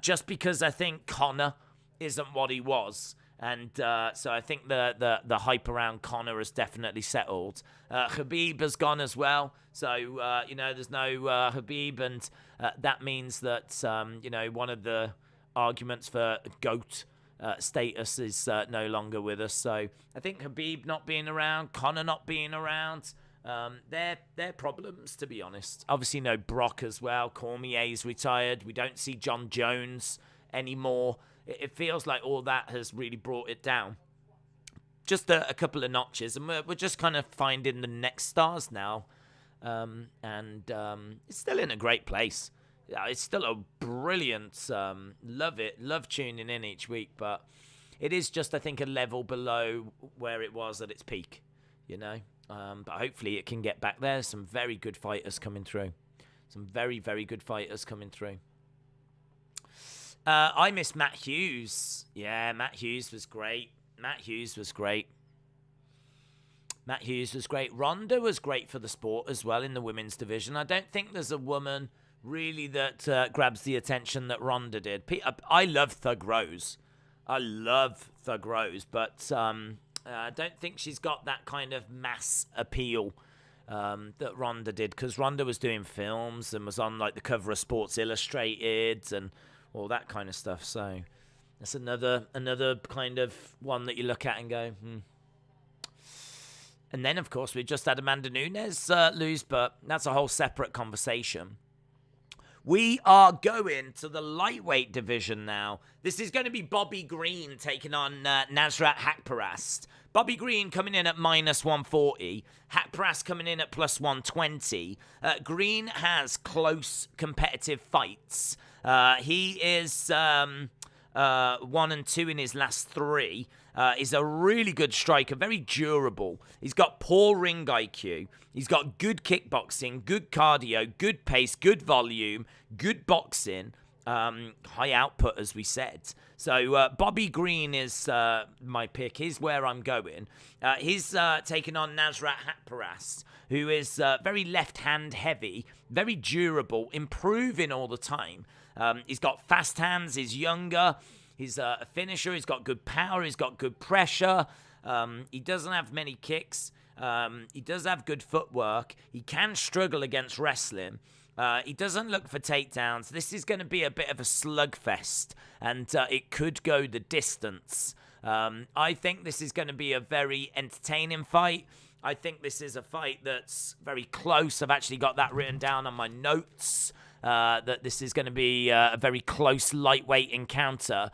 just because I think Conor isn't what he was. And so I think the hype around Conor has definitely settled. Khabib has gone as well. So, there's no Khabib. And that means that, one of the arguments for GOAT status is no longer with us. So I think Khabib not being around, Conor not being around, they're problems, to be honest. Obviously, no Brock as well. Cormier's retired. We don't see John Jones anymore. It feels like all that has really brought it down. Just a couple of notches. And we're just kind of finding the next stars now. It's still in a great place. Yeah, it's still a brilliant, love it, love tuning in each week. But it is just, I think, a level below where it was at its peak, But hopefully it can get back there. Some very good fighters coming through. Some very, very good fighters coming through. I miss Matt Hughes. Yeah, Matt Hughes was great. Matt Hughes was great. Ronda was great for the sport as well in the women's division. I don't think there's a woman really that grabs the attention that Ronda did. I love Thug Rose. But I don't think she's got that kind of mass appeal that Ronda did, because Ronda was doing films and was on like the cover of Sports Illustrated and all that kind of stuff. So that's another kind of one that you look at and go, And then, of course, we just had Amanda Nunes lose, but that's a whole separate conversation. We are going to the lightweight division now. This is going to be Bobby Green taking on Nasrat Haqparast. Bobby Green coming in at -140. Haqparast coming in at +120. Green has close competitive fights. He is 1-2 in his last 3. He's a really good striker, very durable. He's got poor ring IQ. He's got good kickboxing, good cardio, good pace, good volume, good boxing, high output, as we said. So Bobby Green is my pick. He's where I'm going. He's taking on Nasrat Haqparast, who is very left-hand heavy, very durable, improving all the time. He's got fast hands. He's younger. He's a finisher. He's got good power. He's got good pressure. He doesn't have many kicks. He does have good footwork. He can struggle against wrestling. He doesn't look for takedowns. This is going to be a bit of a slugfest, and it could go the distance. I think this is going to be a very entertaining fight. I think this is a fight that's very close. I've actually got that written down on my notes. That this is going to be a very close lightweight encounter.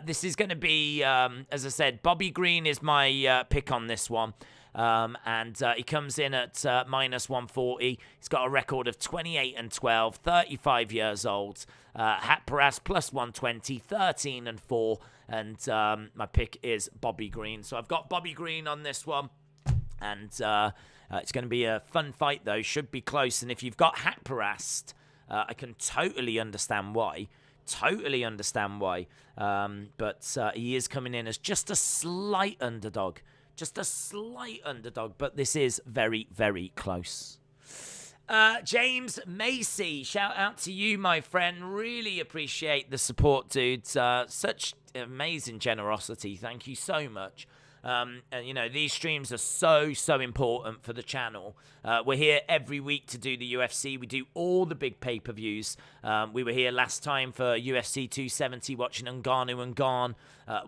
This is going to be, as I said, Bobby Green is my pick on this one. And he comes in at -140. He's got a record of 28-12, 35 years old. Haqparast +120, 13-4. And my pick is Bobby Green. So I've got Bobby Green on this one. And it's going to be a fun fight, though. Should be close. And if you've got Haqparast, I can totally understand why. But he is coming in as just a slight underdog. But this is very, very close. James Macy, shout out to you, my friend. Really appreciate the support, dude. Such amazing generosity. Thank you so much. And, you know, these streams are so important for the channel. We're here every week to do the UFC. We do all the big pay-per-views. We were here last time for UFC 270, watching Ngannou and Gane,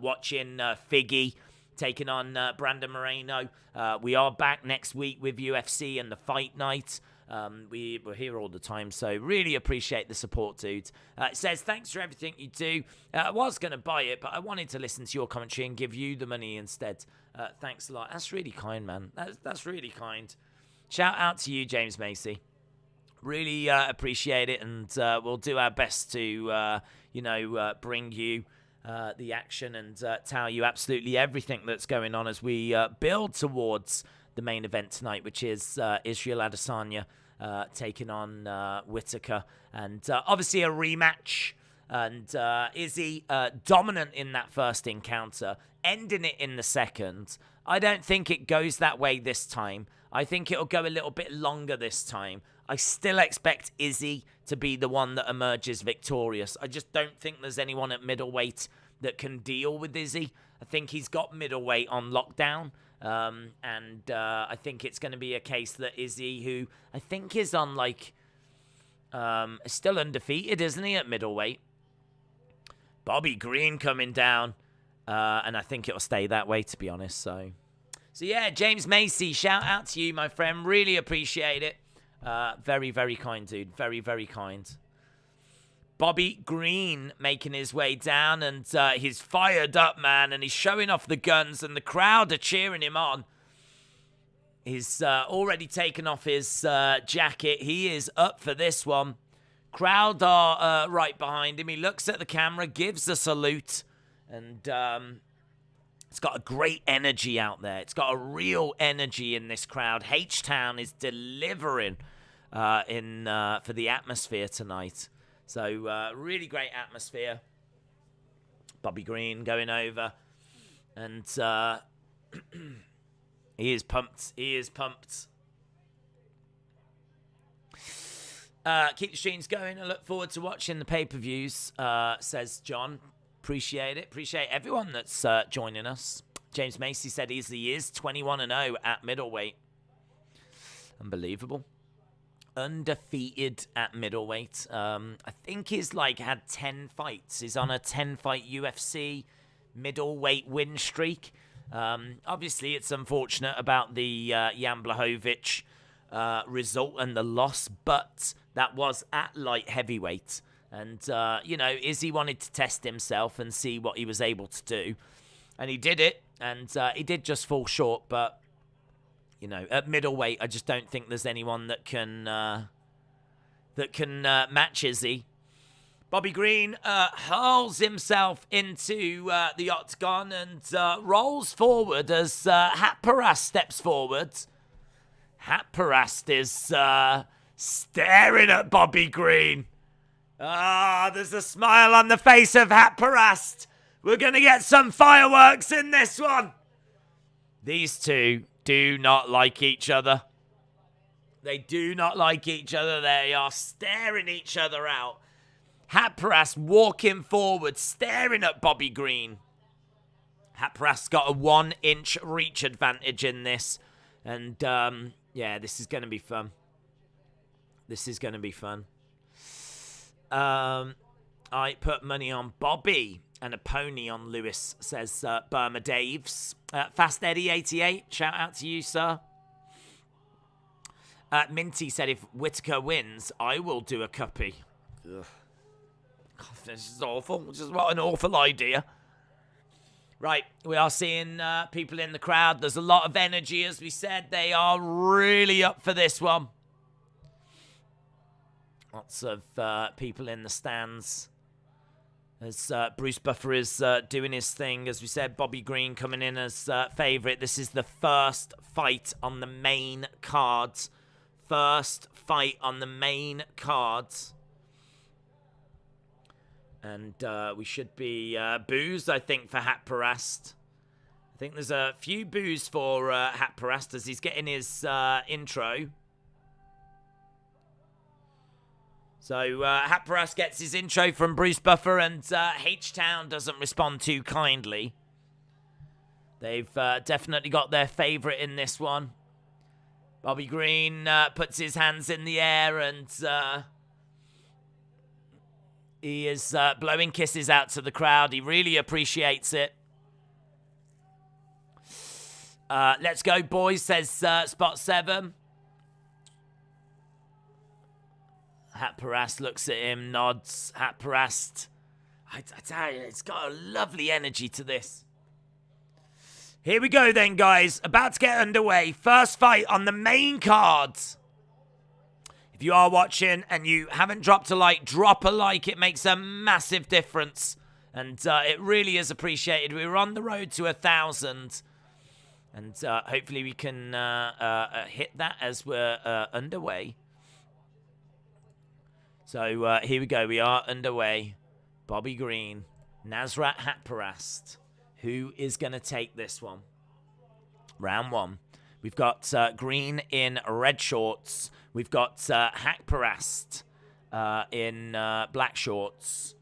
watching Figgy taking on Brandon Moreno. We are back next week with UFC and the Fight Night. We're here all the time, so really appreciate the support, dude. It says, thanks for everything you do. I was going to buy it, but I wanted to listen to your commentary and give you the money instead. Thanks a lot. That's really kind, man. That's really kind. Shout out to you, James Macy. Really appreciate it, and we'll do our best to, bring you the action and tell you absolutely everything that's going on as we build towards the main event tonight, which is Isreal Adesanya taking on Whittaker, and obviously a rematch. And Izzy dominant in that first encounter, ending it in the second. I don't think it goes that way this time. I think it'll go a little bit longer this time. I still expect Izzy to be the one that emerges victorious. I just don't think there's anyone at middleweight that can deal with Izzy. I think he's got middleweight on lockdown. And I think it's going to be a case that Izzy, who I think is on still undefeated, isn't he, at middleweight? Bobby Green coming down. And I think it'll stay that way, to be honest. So yeah, James Macy, shout out to you, my friend. Really appreciate it. Very, very kind, dude. Very, very kind. Bobby Green making his way down, and he's fired up, man, and he's showing off the guns, and the crowd are cheering him on. He's already taken off his jacket. He is up for this one. Crowd are right behind him. He looks at the camera, gives a salute, and it's got a great energy out there. It's got a real energy in this crowd. H-Town is delivering for the atmosphere tonight. So, really great atmosphere. Bobby Green going over. And he is pumped. He is pumped. Keep the streams going. I look forward to watching the pay-per-views, says John. Appreciate it. Appreciate everyone that's joining us. James Macy said he is 21-0 at middleweight. Unbelievable. Undefeated at middleweight. I think he's had 10 fights. He's on a 10-fight UFC middleweight win streak. Obviously, it's unfortunate about the Jan Blachowicz result and the loss, but that was at light heavyweight. And, Izzy wanted to test himself and see what he was able to do. And he did it, and he did just fall short, but at middleweight, I just don't think there's anyone that can match Izzy. Bobby Green hurls himself into the octagon and rolls forward as Haqparast steps forward. Haqparast is staring at Bobby Green. There's a smile on the face of Haqparast. We're going to get some fireworks in this one. These two do not like each other. They do not like each other. They are staring each other out. Haqparast walking forward, staring at Bobby Green. Haqparast's got a 1-inch reach advantage in this. And, this is going to be fun. This is going to be fun. I put money on Bobby and a pony on Lewis, says Burma Daves. Fast Eddie 88, shout out to you, sir. Minty said if Whittaker wins, I will do a cuppy. Ugh. God, this is awful. Just what an awful idea. Right, we are seeing people in the crowd. There's a lot of energy, as we said. They are really up for this one. Lots of people in the stands. As Bruce Buffer is doing his thing. As we said, Bobby Green coming in as favourite. This is the first fight on the main card. First fight on the main card. And we should be boos, I think, for Haqparast. I think there's a few boos for Haqparast as he's getting his intro. So Haqparast gets his intro from Bruce Buffer, and H-Town doesn't respond too kindly. They've definitely got their favourite in this one. Bobby Green puts his hands in the air, and he is blowing kisses out to the crowd. He really appreciates it. Let's go, boys, says Spot 7. Haqparast looks at him, nods. Haqparast, I tell you, it's got a lovely energy to this. Here we go then, guys. About to get underway. First fight on the main card. If you are watching and you haven't dropped a like, drop a like. It makes a massive difference. And it really is appreciated. We're on the road to 1,000. And hopefully we can hit that as we're underway. So here we go. We are underway. Bobby Green, Nasrat Haqparast. Who is going to take this one? Round one. We've got Green in red shorts. We've got Haqparast in black shorts.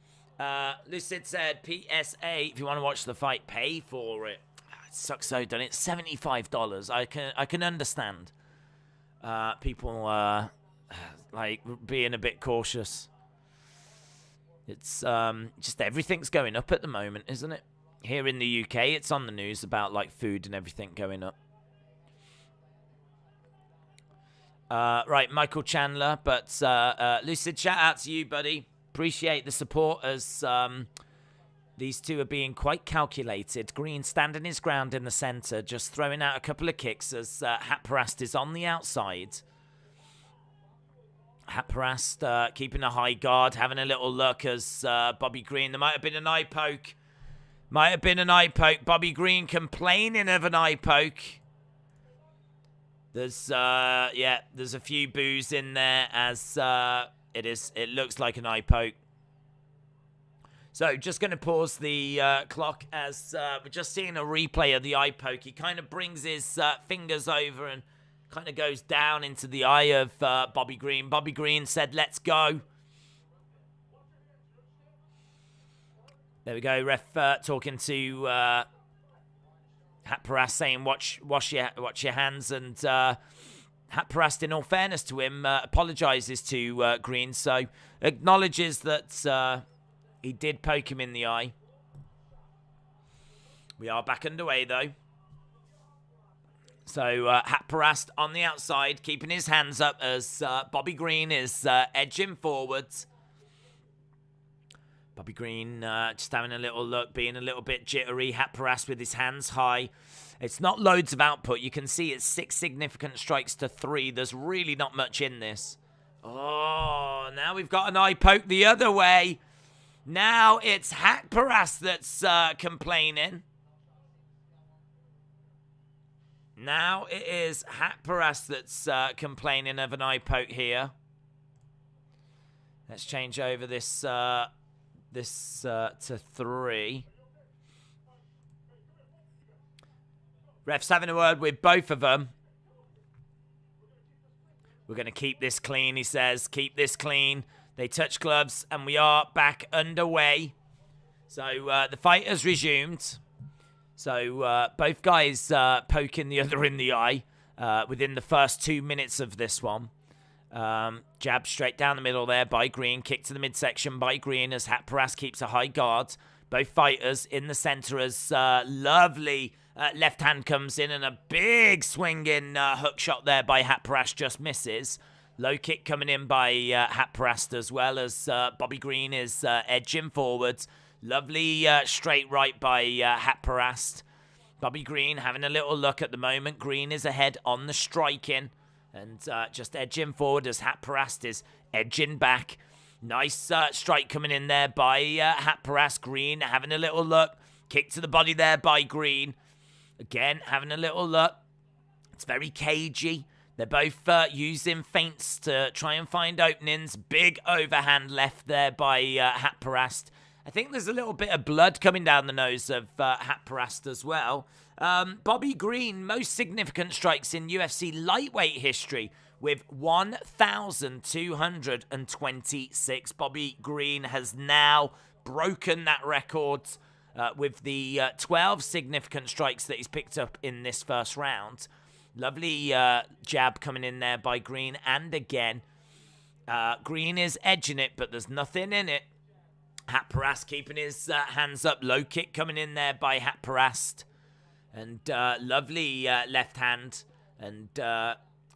Lucid said, PSA, if you want to watch the fight, pay for it. It sucks so, doesn't it? $75. I can understand people like being a bit cautious. It's just everything's going up at the moment, isn't it? Here in the UK, it's on the news about like food and everything going up. Right, Michael Chandler, but Lucid, shout out to you, buddy. Appreciate the support as these two are being quite calculated. Green standing his ground in the centre, just throwing out a couple of kicks as Haqparast is on the outside. Haqparast keeping a high guard, having a little look as Bobby Green. There might have been an eye poke. Might have been an eye poke. Bobby Green complaining of an eye poke. There's there's a few boos in there as it looks like an eye poke. So just going to pause the clock as we're just seeing a replay of the eye poke. He kind of brings his fingers over and kind of goes down into the eye of Bobby Green. Bobby Green said, "Let's go." There we go. Ref talking to Haqparast, saying, wash your hands. And Haqparast, in all fairness to him, apologizes to Green. So acknowledges that he did poke him in the eye. We are back underway, though. So Haqparast on the outside, keeping his hands up as Bobby Green is edging forwards. Bobby Green just having a little look, being a little bit jittery. Haqparast with his hands high. It's not loads of output. You can see it's 6 significant strikes to 3. There's really not much in this. Oh, now we've got an eye poke the other way. Now it's Haqparast that's complaining. Now it is Haqparast that's complaining of an eye poke here. Let's change over this to 3. Ref's having a word with both of them. We're going to keep this clean, he says. Keep this clean. They touch gloves, and we are back underway. So the fight has resumed. So both guys poking the other in the eye within the first 2 minutes of this one. Jab straight down the middle there by Green. Kick to the midsection by Green as Haqparast keeps a high guard. Both fighters in the center as lovely left hand comes in and a big swinging hook shot there by Haqparast just misses. Low kick coming in by Haqparast as well as Bobby Green is edging forwards. Lovely straight right by Haqparast. Bobby Green having a little look at the moment. Green is ahead on the striking. And just edging forward as Haqparast is edging back. Nice strike coming in there by Haqparast. Green having a little look. Kick to the body there by Green. Again, having a little look. It's very cagey. They're both using feints to try and find openings. Big overhand left there by Haqparast. I think there's a little bit of blood coming down the nose of Haqparast as well. Bobby Green, most significant strikes in UFC lightweight history with 1,226. Bobby Green has now broken that record with the 12 significant strikes that he's picked up in this first round. Lovely jab coming in there by Green. And again, Green is edging it, but there's nothing in it. Haqparast keeping his hands up. Low kick coming in there by Haqparast. And lovely left hand. And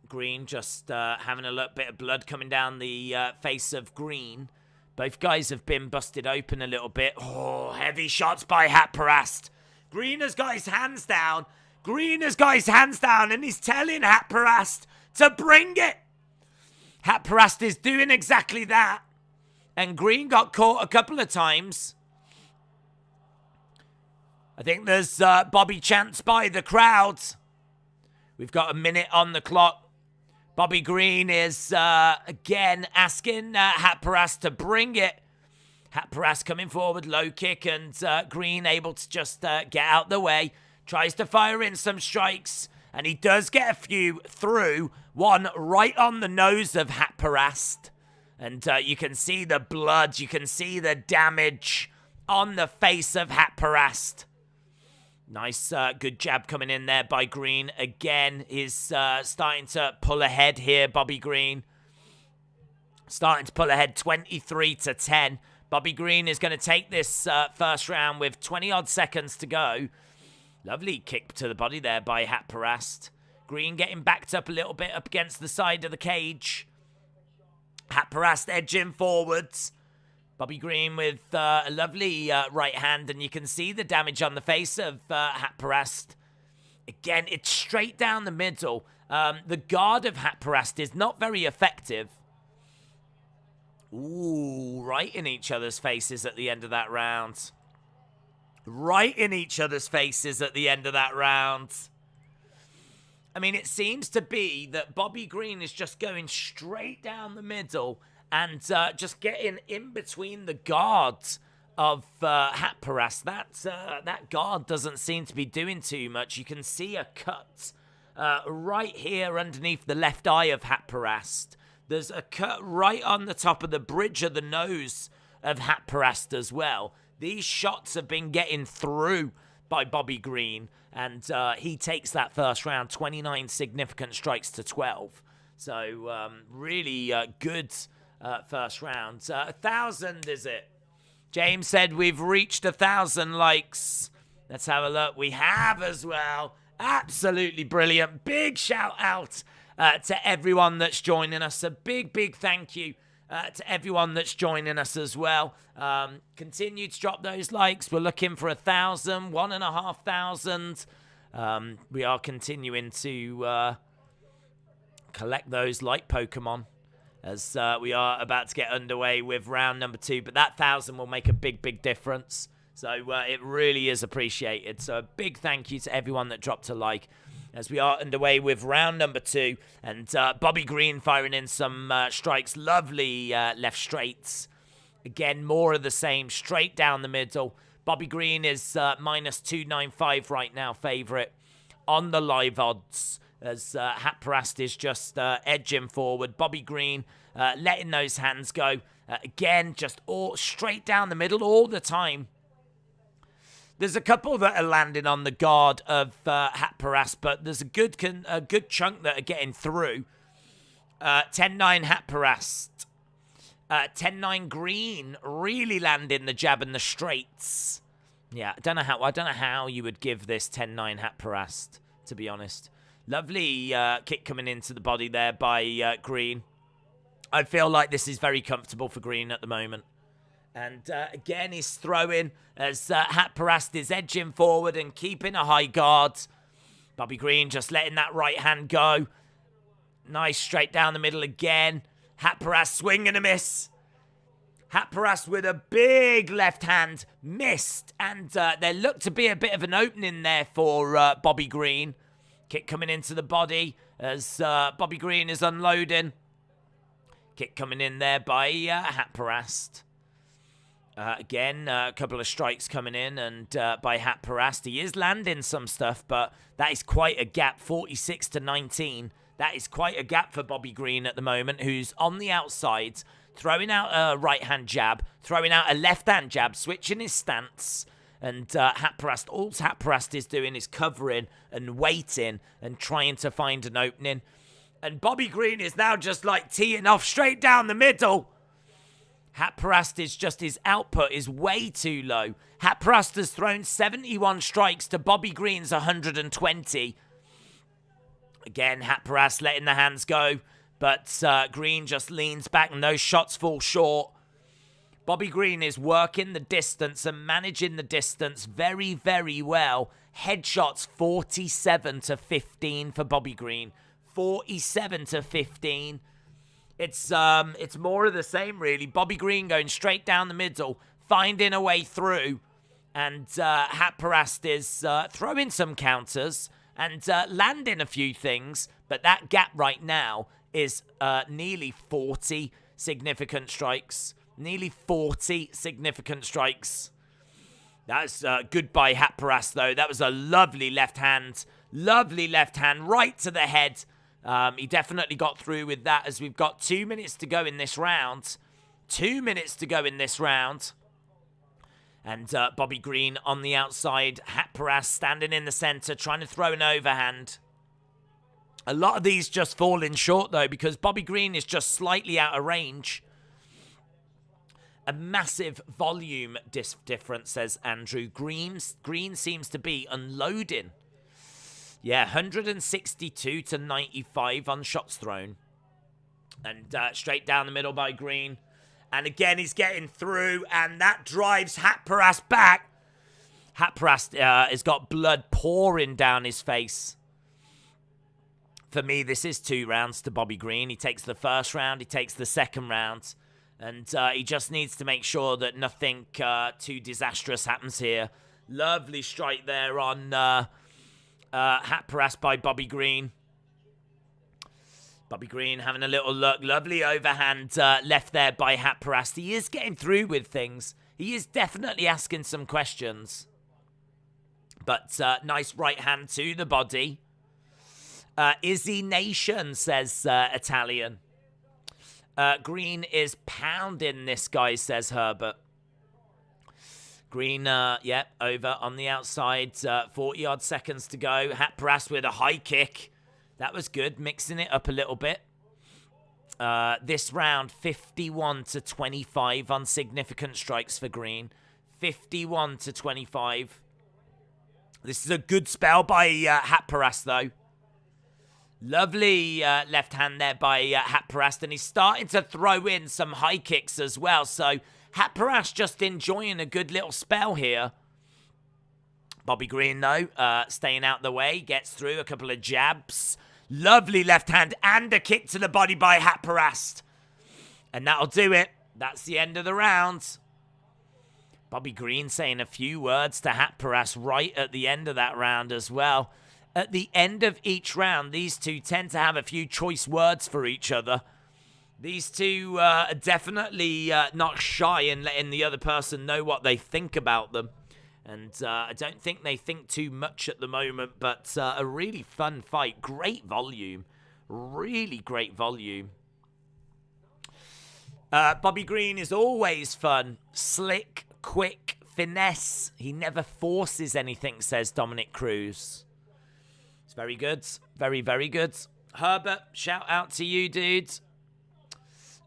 Green just having a look. Bit of blood coming down the face of Green. Both guys have been busted open a little bit. Oh, heavy shots by Haqparast. Green has got his hands down. Green has got his hands down and he's telling Haqparast to bring it. Haqparast is doing exactly that. And Green got caught a couple of times. I think there's Bobby chants by the crowd. We've got a minute on the clock. Bobby Green is, again, asking Haqparast to bring it. Haqparast coming forward, low kick, and Green able to just get out the way. Tries to fire in some strikes, and he does get a few through. One right on the nose of Haqparast. And you can see the blood, you can see the damage on the face of Haqparast. Nice, good jab coming in there by Green. Again, he's starting to pull ahead here, Bobby Green. Starting to pull ahead 23-10. Bobby Green is going to take this first round with 20-odd seconds to go. Lovely kick to the body there by Haqparast. Green getting backed up a little bit up against the side of the cage. Haqparast edging forwards. Bobby Green with a lovely right hand, and you can see the damage on the face of Haqparast. Again, it's straight down the middle. The guard of Haqparast is not very effective. Ooh, right in each other's faces at the end of that round. Right in each other's faces at the end of that round. I mean, it seems to be that Bobby Green is just going straight down the middle and just getting in between the guards of Haqparast. That guard doesn't seem to be doing too much. You can see a cut right here underneath the left eye of Haqparast. There's a cut right on the top of the bridge of the nose of Haqparast as well. These shots have been getting through by Bobby Green, and he takes that first round, 29 significant strikes to 12. So really good first round. 1,000, is it? James said we've reached 1,000 likes. Let's have a look. We have as well. Absolutely brilliant. Big shout out to everyone that's joining us. A big, big thank you to everyone that's joining us as well. Continue to drop those likes. We're looking for 1,000, 1,500. We are continuing to collect those like Pokemon as we are about to get underway with round number 2. But that 1,000 will make a big, big difference. So it really is appreciated. So a big thank you to everyone that dropped a like as we are underway with round number 2. And Bobby Green firing in some strikes. Lovely left straights. Again, more of the same. Straight down the middle. Bobby Green is minus 295 right now, favourite on the live odds. As Haqparast is just edging forward. Bobby Green letting those hands go. Again, just all straight down the middle all the time. There's a couple that are landing on the guard of Haqparast, but there's a good chunk that are getting through. 10-9 Haqparast. 10-9 Green really landing the jab and the straights. Yeah, I don't know how you would give this 10-9 Haqparast, to be honest. Lovely kick coming into the body there by Green. I feel like this is very comfortable for Green at the moment. And again, he's throwing as Haqparast is edging forward and keeping a high guard. Bobby Green just letting that right hand go. Nice straight down the middle again. Haqparast swing and a miss. Haqparast with a big left hand missed. And there looked to be a bit of an opening there for Bobby Green. Kick coming into the body as Bobby Green is unloading. Kick coming in there by Haqparast. Again, a couple of strikes coming in and by Haqparast. He is landing some stuff, but that is quite a gap, 46 to 19. That is quite a gap for Bobby Green at the moment, who's on the outside, throwing out a right-hand jab, throwing out a left-hand jab, switching his stance. And Haqparast, all Haqparast is doing is covering and waiting and trying to find an opening. And Bobby Green is now just like teeing off straight down the middle. Haqparast is just, his output is way too low. Haqparast has thrown 71 strikes to Bobby Green's 120. Again, Haqparast letting the hands go. But Green just leans back and those shots fall short. Bobby Green is working the distance and managing the distance very, very well. Headshots 47 to 15 for Bobby Green. 47 to 15. It's more of the same, really. Bobby Green going straight down the middle, finding a way through. And Haqparast is throwing some counters and landing a few things. But that gap right now is nearly 40 significant strikes. Nearly 40 significant strikes. That's good by Haqparast, though. That was a lovely left hand. Lovely left hand right to the head. He definitely got through with that as we've got 2 minutes to go in this round. 2 minutes to go in this round. And Bobby Green on the outside. Haqparast standing in the center, trying to throw an overhand. A lot of these just falling short, though, because Bobby Green is just slightly out of range. A massive volume difference, says Andrew. Green seems to be unloading. Yeah, 162 to 95 on shots thrown. And straight down the middle by Green. And again, he's getting through, and that drives Haqparast back. Haqparast has got blood pouring down his face. For me, this is 2 rounds to Bobby Green. He takes the first round, he takes the second round. And he just needs to make sure that nothing too disastrous happens here. Lovely strike there on Haqparast by Bobby Green. Bobby Green having a little look. Lovely overhand left there by Haqparast. He is getting through with things. He is definitely asking some questions. But nice right hand to the body. Izzy Nation, says Italian. Green is pounding this guy, says Herbert. Green, over on the outside. 40-odd seconds to go. Haqparast with a high kick. That was good, mixing it up a little bit. This round, 51-25 on significant strikes for Green. 51-25. This is a good spell by Haqparast, though. Lovely left hand there by Haqparast, and he's starting to throw in some high kicks as well. So Haqparast just enjoying a good little spell here. Bobby Green, though, staying out the way, gets through a couple of jabs. Lovely left hand and a kick to the body by Haqparast. And that'll do it. That's the end of the round. Bobby Green saying a few words to Haqparast right at the end of that round as well. At the end of each round, these two tend to have a few choice words for each other. These two are definitely not shy in letting the other person know what they think about them. And I don't think they think too much at the moment, but a really fun fight. Great volume. Really great volume. Bobby Green is always fun. Slick, quick, finesse. He never forces anything, says Dominic Cruz. It's very good. Very, very good. Herbert, shout out to you, dude.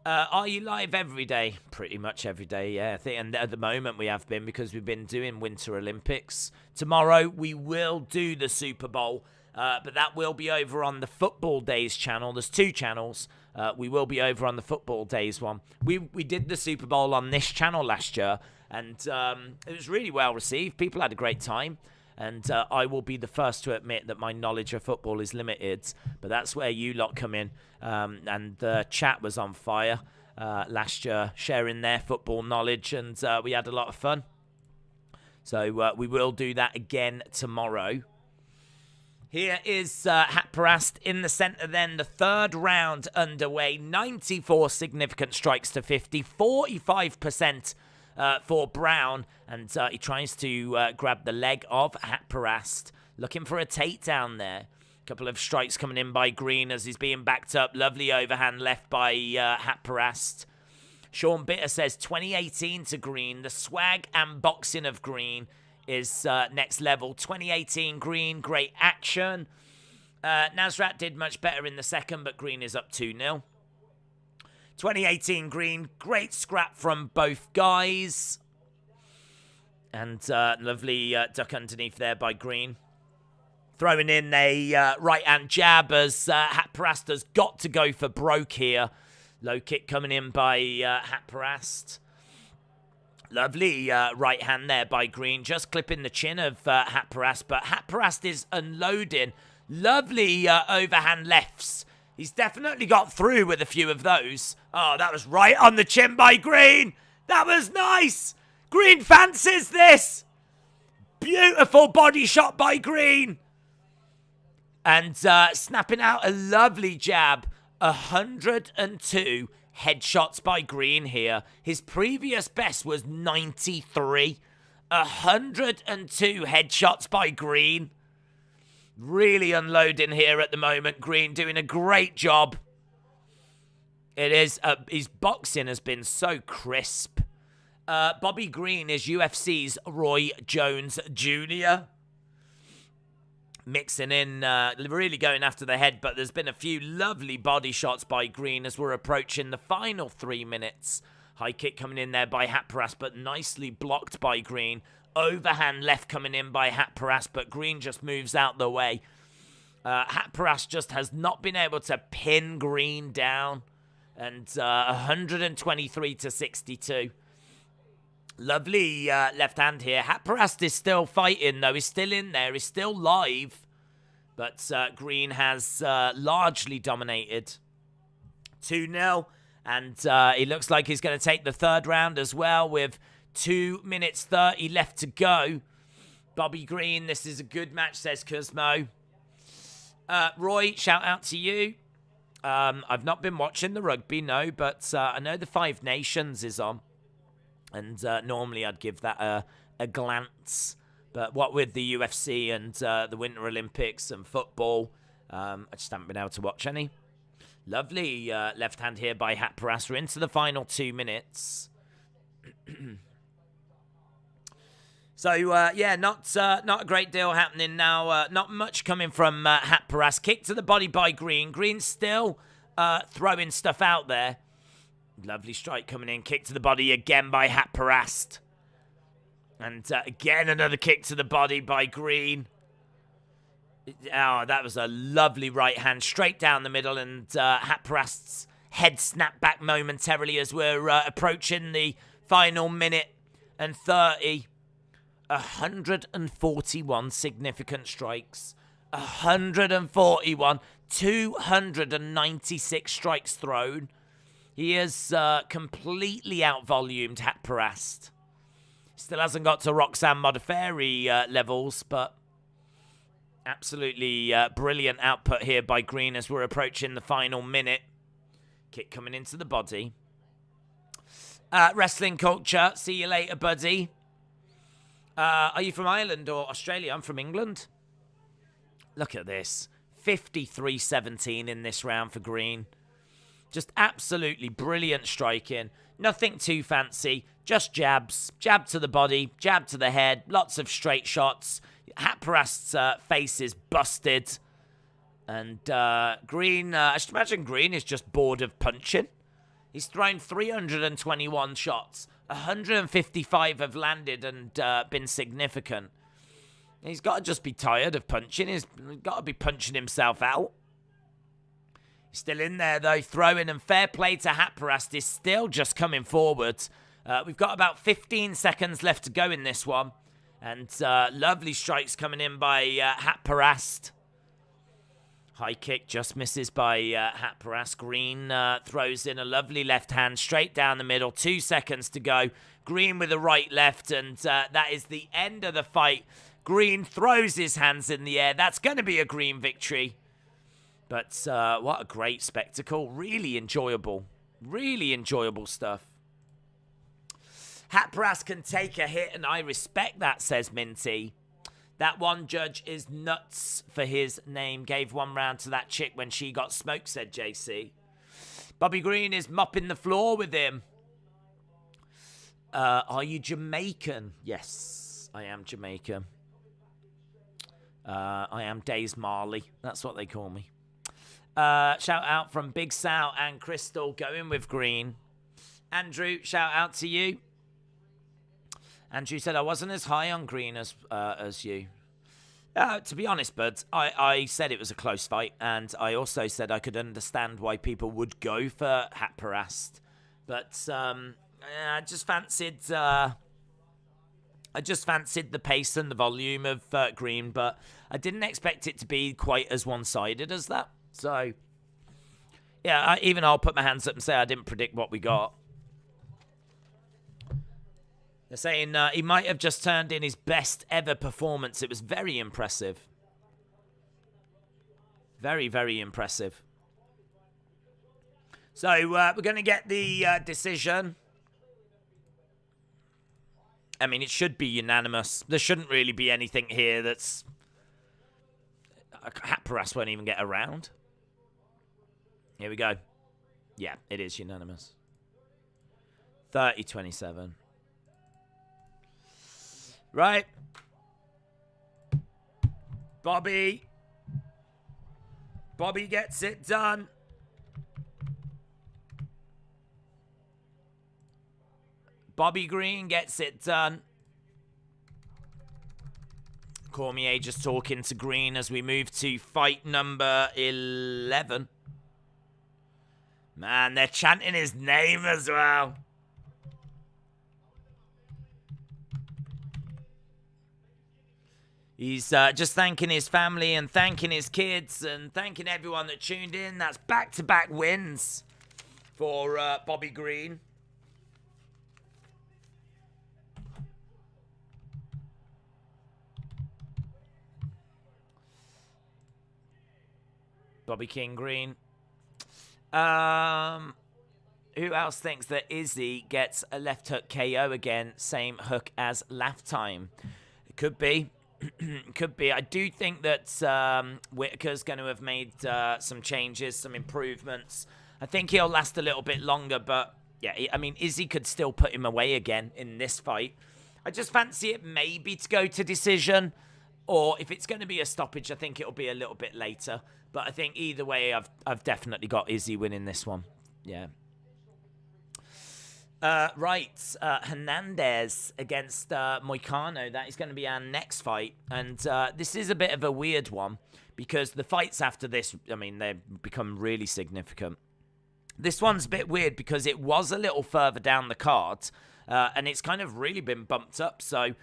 Are you live every day? Pretty much every day, yeah. I think, and at the moment we have been because we've been doing Winter Olympics. Tomorrow we will do the Super Bowl, but that will be over on the Football Days channel. There's two channels. We will be over on the Football Days one. We did the Super Bowl on this channel last year, and it was really well received. People had a great time. And I will be the first to admit that my knowledge of football is limited. But that's where you lot come in. And the chat was on fire last year, sharing their football knowledge. And we had a lot of fun. So we will do that again tomorrow. Here is Haqparast in the center then. The third round underway. 94 significant strikes to 50. 45% for Brown, and he tries to grab the leg of Haqparast, looking for a takedown there. A couple of strikes coming in by Green as he's being backed up. Lovely overhand left by Haqparast. Sean Bitter says 2018 to Green. The swag and boxing of Green is next level. 2018 Green, great action. Nasrat did much better in the second, but Green is up 2-0. 2018 Green, great scrap from both guys. And lovely duck underneath there by Green. Throwing in a right-hand jab as Haqparast has got to go for broke here. Low kick coming in by Haqparast. Lovely right hand there by Green. Just clipping the chin of Haqparast. But Haqparast is unloading. Lovely overhand lefts. He's definitely got through with a few of those. Oh, that was right on the chin by Green. That was nice. Green fancies this. Beautiful body shot by Green. And snapping out a lovely jab. 102 headshots by Green here. His previous best was 93. 102 headshots by Green. Really unloading here at the moment. Green doing a great job. It is. His boxing has been so crisp. Bobby Green is UFC's Roy Jones Jr. Mixing in, really going after the head, but there's been a few lovely body shots by Green as we're approaching the final 3 minutes. High kick coming in there by Haqparast, but nicely blocked by Green. Overhand left coming in by Haqparast, but Green just moves out the way. Haqparast just has not been able to pin Green down. And 123 to 62. Lovely left hand here. Haqparast is still fighting, though. He's still in there. He's still live. But Green has largely dominated. 2-0. And he looks like he's going to take the third round as well with 2 minutes 30 left to go. Bobby Green, this is a good match, says Cosmo. Roy, shout out to you. I've not been watching the rugby, no, but I know the Five Nations is on. And normally I'd give that a glance. But what with the UFC and the Winter Olympics and football, I just haven't been able to watch any. Lovely left hand here by Haqparast. We're into the final 2 minutes. So, yeah, not a great deal happening now. Not much coming from Haqparast. Kick to the body by Green. Green still throwing stuff out there. Lovely strike coming in. Kick to the body again by Haqparast. And again, another kick to the body by Green. Oh, that was a lovely right hand straight down the middle. And Haqparast's head snapped back momentarily as we're approaching the final minute and 30. 141 significant strikes. 141. 296 strikes thrown. He has completely out-volumed Haqparast. Still hasn't got to Roxanne Modafferi levels, but absolutely brilliant output here by Green as we're approaching the final minute. Kick coming into the body. Wrestling culture. See you later, buddy. Are you from Ireland or Australia? I'm from England. Look at this. 53-17 in this round for Green. Just absolutely brilliant striking. Nothing too fancy. Just jabs. Jab to the body. Jab to the head. Lots of straight shots. Haqparast's face is busted. And Green, I should imagine Green is just bored of punching. He's thrown 321 shots. 155 have landed and been significant. He's got to just be tired of punching. He's got to be punching himself out. He's still in there, though, throwing. And fair play to Haqparast is still just coming forward. We've got about 15 seconds left to go in this one. And lovely strikes coming in by Haqparast. High kick just misses by Haqparast. Green throws in a lovely left hand straight down the middle. 2 seconds to go. Green with a right left, and that is the end of the fight. Green throws his hands in the air. That's going to be a Green victory. But what a great spectacle. Really enjoyable. Really enjoyable stuff. Haqparast can take a hit, and I respect that, says Minty. That one judge is nuts for his name. Gave 1 round to that chick when she got smoked, said JC. Bobby Green is mopping the floor with him. Are you Jamaican? Yes, I am Jamaican. I am Days Marley. That's what they call me. Shout out from Big Sal and Crystal going with Green. Andrew, shout out to you. Andrew said, I wasn't as high on Green as you. To be honest, bud, I said it was a close fight, and I also said I could understand why people would go for Haqparast. But I just fancied the pace and the volume of Green, but I didn't expect it to be quite as one-sided as that. So, yeah, I'll put my hands up and say I didn't predict what we got. They're saying he might have just turned in his best ever performance. It was very impressive. Very, very impressive. So we're going to get the decision. I mean, it should be unanimous. There shouldn't really be anything here that's... Haqparast won't even get around. Here we go. Yeah, it is unanimous. 30-27. Right. Bobby gets it done. Bobby Green gets it done. Cormier just talking to Green as we move to fight number 11. Man, they're chanting his name as well. He's just thanking his family and thanking his kids and thanking everyone that tuned in. That's back-to-back wins for Bobby Green. Bobby King Green. Who else thinks that Izzy gets a left hook KO again? Same hook as last time. It could be. Could be. I do think that Whittaker's going to have made some changes, some improvements. I think he'll last a little bit longer, but yeah, I mean, Izzy could still put him away again in this fight. I just fancy it maybe to go to decision, or if it's going to be a stoppage, I think it'll be a little bit later. But I think either way, I've definitely got Izzy winning this one. Yeah. Hernandez against Moicano. That is going to be our next fight. And this is a bit of a weird one because the fights after this, I mean, they've become really significant. This one's a bit weird because it was a little further down the card. And it's kind of really been bumped up. So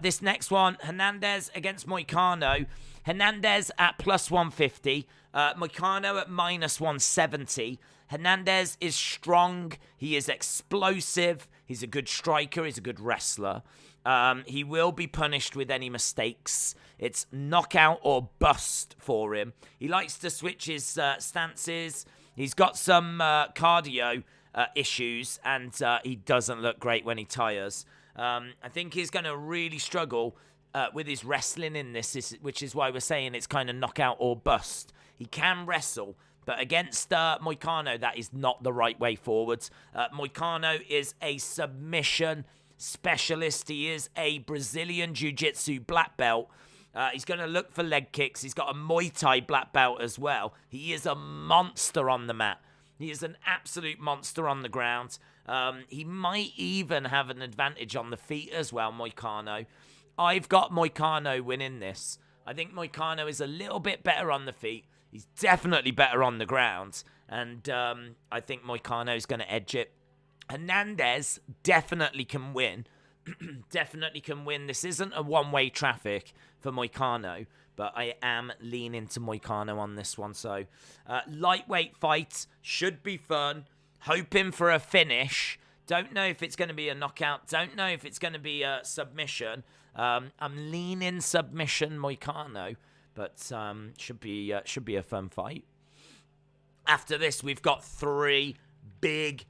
this next one, Hernandez against Moicano. Hernandez at plus 150. Moicano at minus 170. Hernandez is strong. He is explosive. He's a good striker. He's a good wrestler. He will be punished with any mistakes. It's knockout or bust for him. He likes to switch his stances. He's got some cardio issues, and he doesn't look great when he tires. I think he's going to really struggle with his wrestling in this, which is why we're saying it's kind of knockout or bust. He can wrestle, but against Moicano, that is not the right way forward. Moicano is a submission specialist. He is a Brazilian Jiu-Jitsu black belt. He's going to look for leg kicks. He's got a Muay Thai black belt as well. He is a monster on the mat. He is an absolute monster on the ground. He might even have an advantage on the feet as well, Moicano. I've got Moicano winning this. I think Moicano is a little bit better on the feet. He's definitely better on the ground. And I think Moicano is going to edge it. Hernandez definitely can win. Definitely can win. This isn't a one-way traffic for Moicano, but I am leaning to Moicano on this one. So, lightweight fight should be fun. Hoping for a finish. Don't know if it's going to be a knockout. Don't know if it's going to be a submission. I'm leaning submission Moicano, but should be a fun fight. After this, we've got three big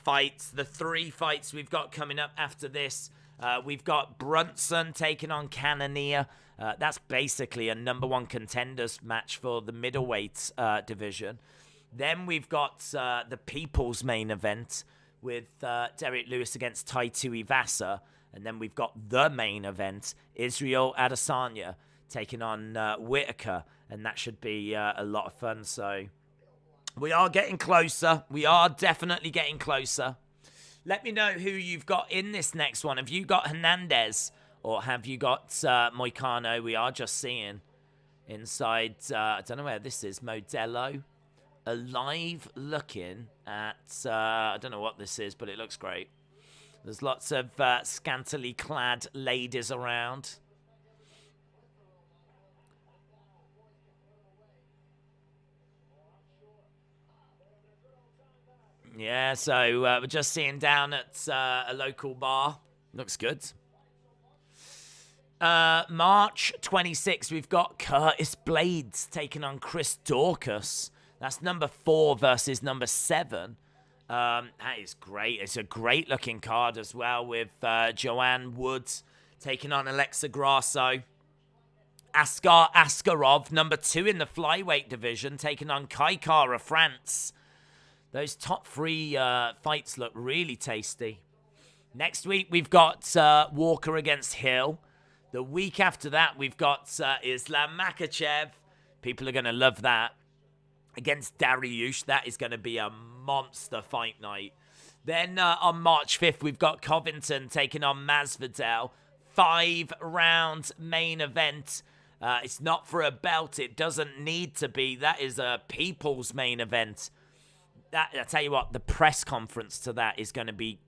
fights. The three fights we've got coming up after this. We've got Brunson taking on Cannonier. That's basically a number one contenders match for the middleweight division. Then we've got the People's main event with Derrick Lewis against Tai Tuivasa. And then we've got the main event, Isreal Adesanya taking on Whittaker. And that should be a lot of fun. So we are getting closer. We are definitely getting closer. Let me know who you've got in this next one. Have you got Hernandez or have you got Moicano? We are just seeing inside, I don't know where this is, Modelo. Alive looking at, I don't know what this is, but it looks great. There's lots of scantily clad ladies around. Yeah, so we're just seeing down at a local bar. Looks good. March 26th, we've got Curtis Blades taking on Chris Dorcas. That's number 4 versus number 7. That is great. It's a great-looking card as well with Joanne Woods taking on Alexa Grasso. Askar Askarov, number 2 in the flyweight division, taking on Kaikar of France. Those top 3 fights look really tasty. Next week, we've got Walker against Hill. The week after that, we've got Islam Makhachev. People are going to love that. Against Dariush. That is going to be a monster fight night. Then on March 5th, we've got Covington taking on Masvidal. 5-round main event. It's not for a belt. It doesn't need to be. That is a people's main event. That, I tell you what, the press conference to that is going to be...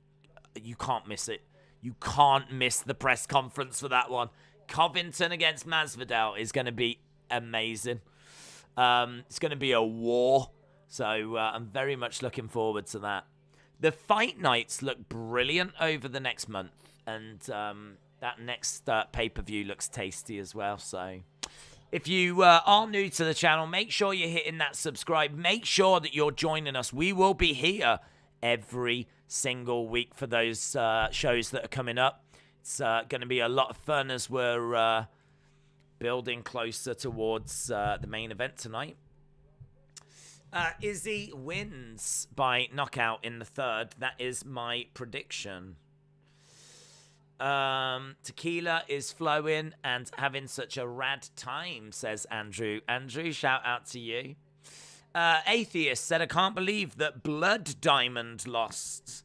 You can't miss it. You can't miss the press conference for that one. Covington against Masvidal is going to be amazing. It's going to be a war. So I'm very much looking forward to that. The fight nights look brilliant over the next month. And that next pay-per-view looks tasty as well. So if you are new to the channel, make sure you're hitting that subscribe. Make sure that you're joining us. We will be here every single week for those shows that are coming up. It's going to be a lot of fun as we're building closer towards the main event tonight. Izzy wins by knockout in the third. That is my prediction. Tequila is flowing and having such a rad time, says Andrew. Andrew, shout out to you. Atheist said, I can't believe that Blood Diamond lost.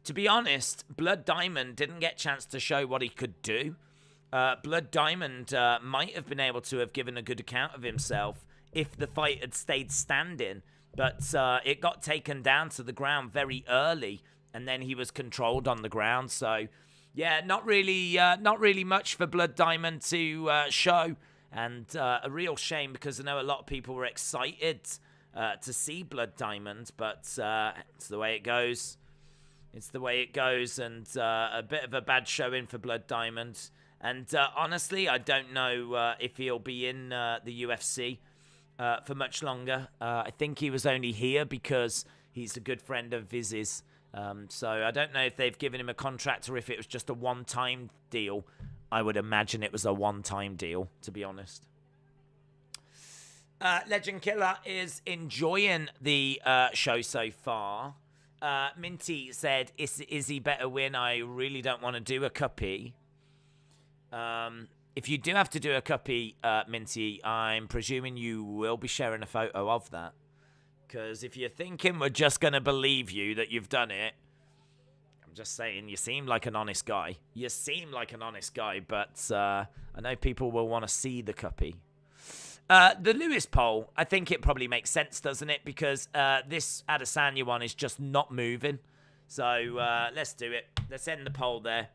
To be honest, Blood Diamond didn't get a chance to show what he could do. Blood Diamond might have been able to have given a good account of himself if the fight had stayed standing, but it got taken down to the ground very early, and then he was controlled on the ground. So, yeah, not really much for Blood Diamond to show, and a real shame because I know a lot of people were excited to see Blood Diamond, but it's the way it goes. It's the way it goes, and a bit of a bad showing for Blood Diamond. And honestly, I don't know if he'll be in the UFC for much longer. I think he was only here because he's a good friend of Viz's. So I don't know if they've given him a contract or if it was just a one-time deal. I would imagine it was a one-time deal, to be honest. Legend Killer is enjoying the show so far. Minty said, is he better win? I really don't want to do a cuppy. If you do have to do a cuppy, Minty, I'm presuming you will be sharing a photo of that. Because if you're thinking we're just going to believe you that you've done it, I'm just saying, you seem like an honest guy. You seem like an honest guy, but I know people will want to see the cuppy. The Lewis poll, I think it probably makes sense, doesn't it? Because this Adesanya one is just not moving. So let's do it. Let's end the poll there.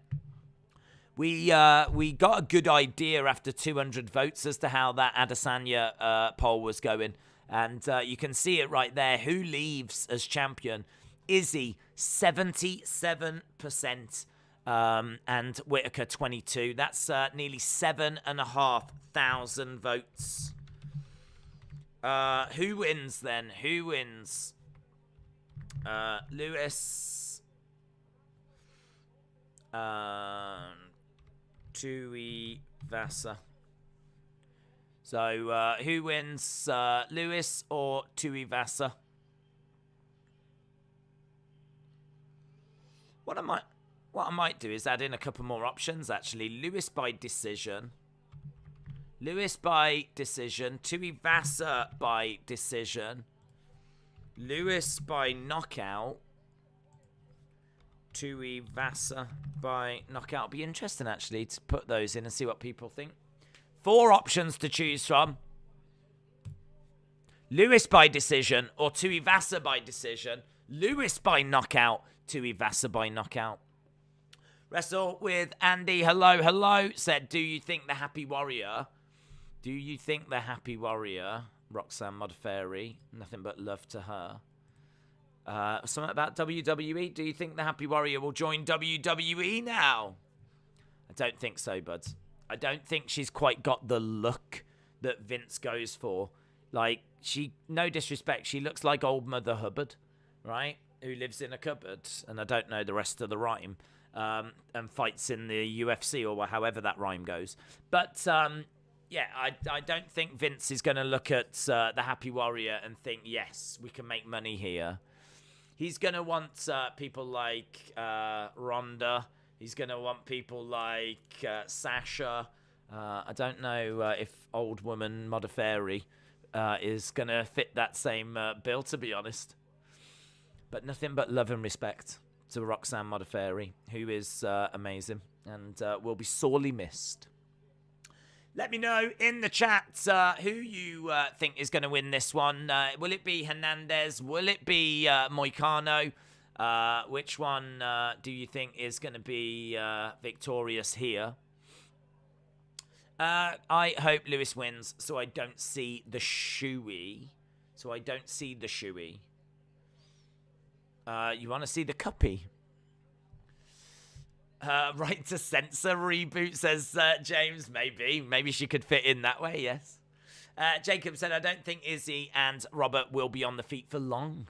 We got a good idea after 200 votes as to how that Adesanya poll was going. And you can see it right there. Who leaves as champion? Izzy, 77%. And Whittaker, 22%. That's nearly 7,500 votes. Who wins then? Who wins? Lewis. Tuivasa. So, who wins, Lewis or Tuivasa? What I might do is add in a couple more options, actually. Lewis by decision. Lewis by decision. Tuivasa by decision. Lewis by knockout. Tuivasa by knockout. It'll be interesting, actually, to put those in and see what people think. 4 options to choose from. Lewis by decision or Tuivasa by decision. Lewis by knockout. Tuivasa by knockout. Wrestle with Andy. Hello, hello. Said, do you think the Happy Warrior? Do you think the Happy Warrior? Roxanne Modafferi. Nothing but love to her. Something about WWE. Do you think the Happy Warrior will join WWE now? I don't think so, buds. I don't think she's quite got the look that Vince goes for. Like, no disrespect, she looks like old Mother Hubbard, right? Who lives in a cupboard, and I don't know the rest of the rhyme, and fights in the UFC or however that rhyme goes. But, yeah, I don't think Vince is going to look at the Happy Warrior and think, yes, we can make money here. He's going to want people like Ronda. He's going to want people like Sasha. I don't know if old woman Modafferi is going to fit that same bill, to be honest. But nothing but love and respect to Roxanne Modafferi, who is amazing and will be sorely missed. Let me know in the chat who you think is going to win this one. Will it be Hernandez? Will it be Moicano? Which one do you think is going to be victorious here? I hope Lewis wins, so I don't see the shoey. You want to see the cuppy? Right to censor reboot, says James. Maybe she could fit in that way, yes. Jacob said, I don't think Izzy and Robert will be on the feet for long.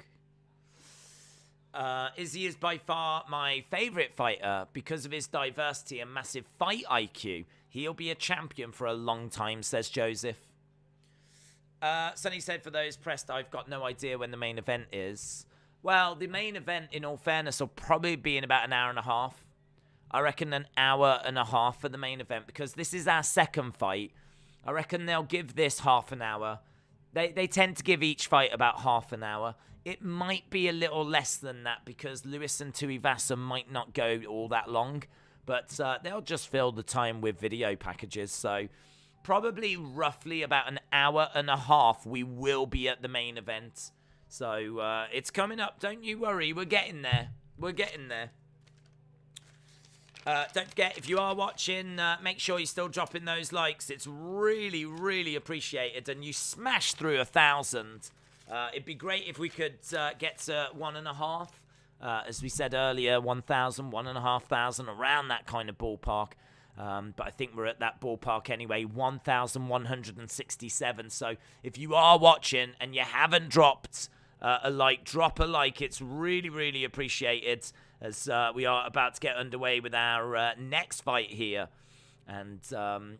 Izzy is by far my favourite fighter because of his diversity and massive fight IQ. He'll be a champion for a long time, says Joseph. Sonny said, for those pressed, I've got no idea when the main event is. Well, the main event, in all fairness, will probably be in about an hour and a half. I reckon an hour and a half for the main event because this is our second fight. I reckon they'll give this half an hour. They tend to give each fight about half an hour. It might be a little less than that because Lewis and Tuivasa might not go all that long. But they'll just fill the time with video packages. So probably roughly about an hour and a half we will be at the main event. So it's coming up. Don't you worry. We're getting there. We're getting there. Don't forget, if you are watching, make sure you're still dropping those likes. It's really, really appreciated. And you smash through 1,000. It'd be great if we could get to 1.5. As we said earlier, 1,000, 1,500, around that kind of ballpark. But I think we're at that ballpark anyway, 1,167. So if you are watching and you haven't dropped a like, drop a like. It's really, really appreciated as we are about to get underway with our next fight here. And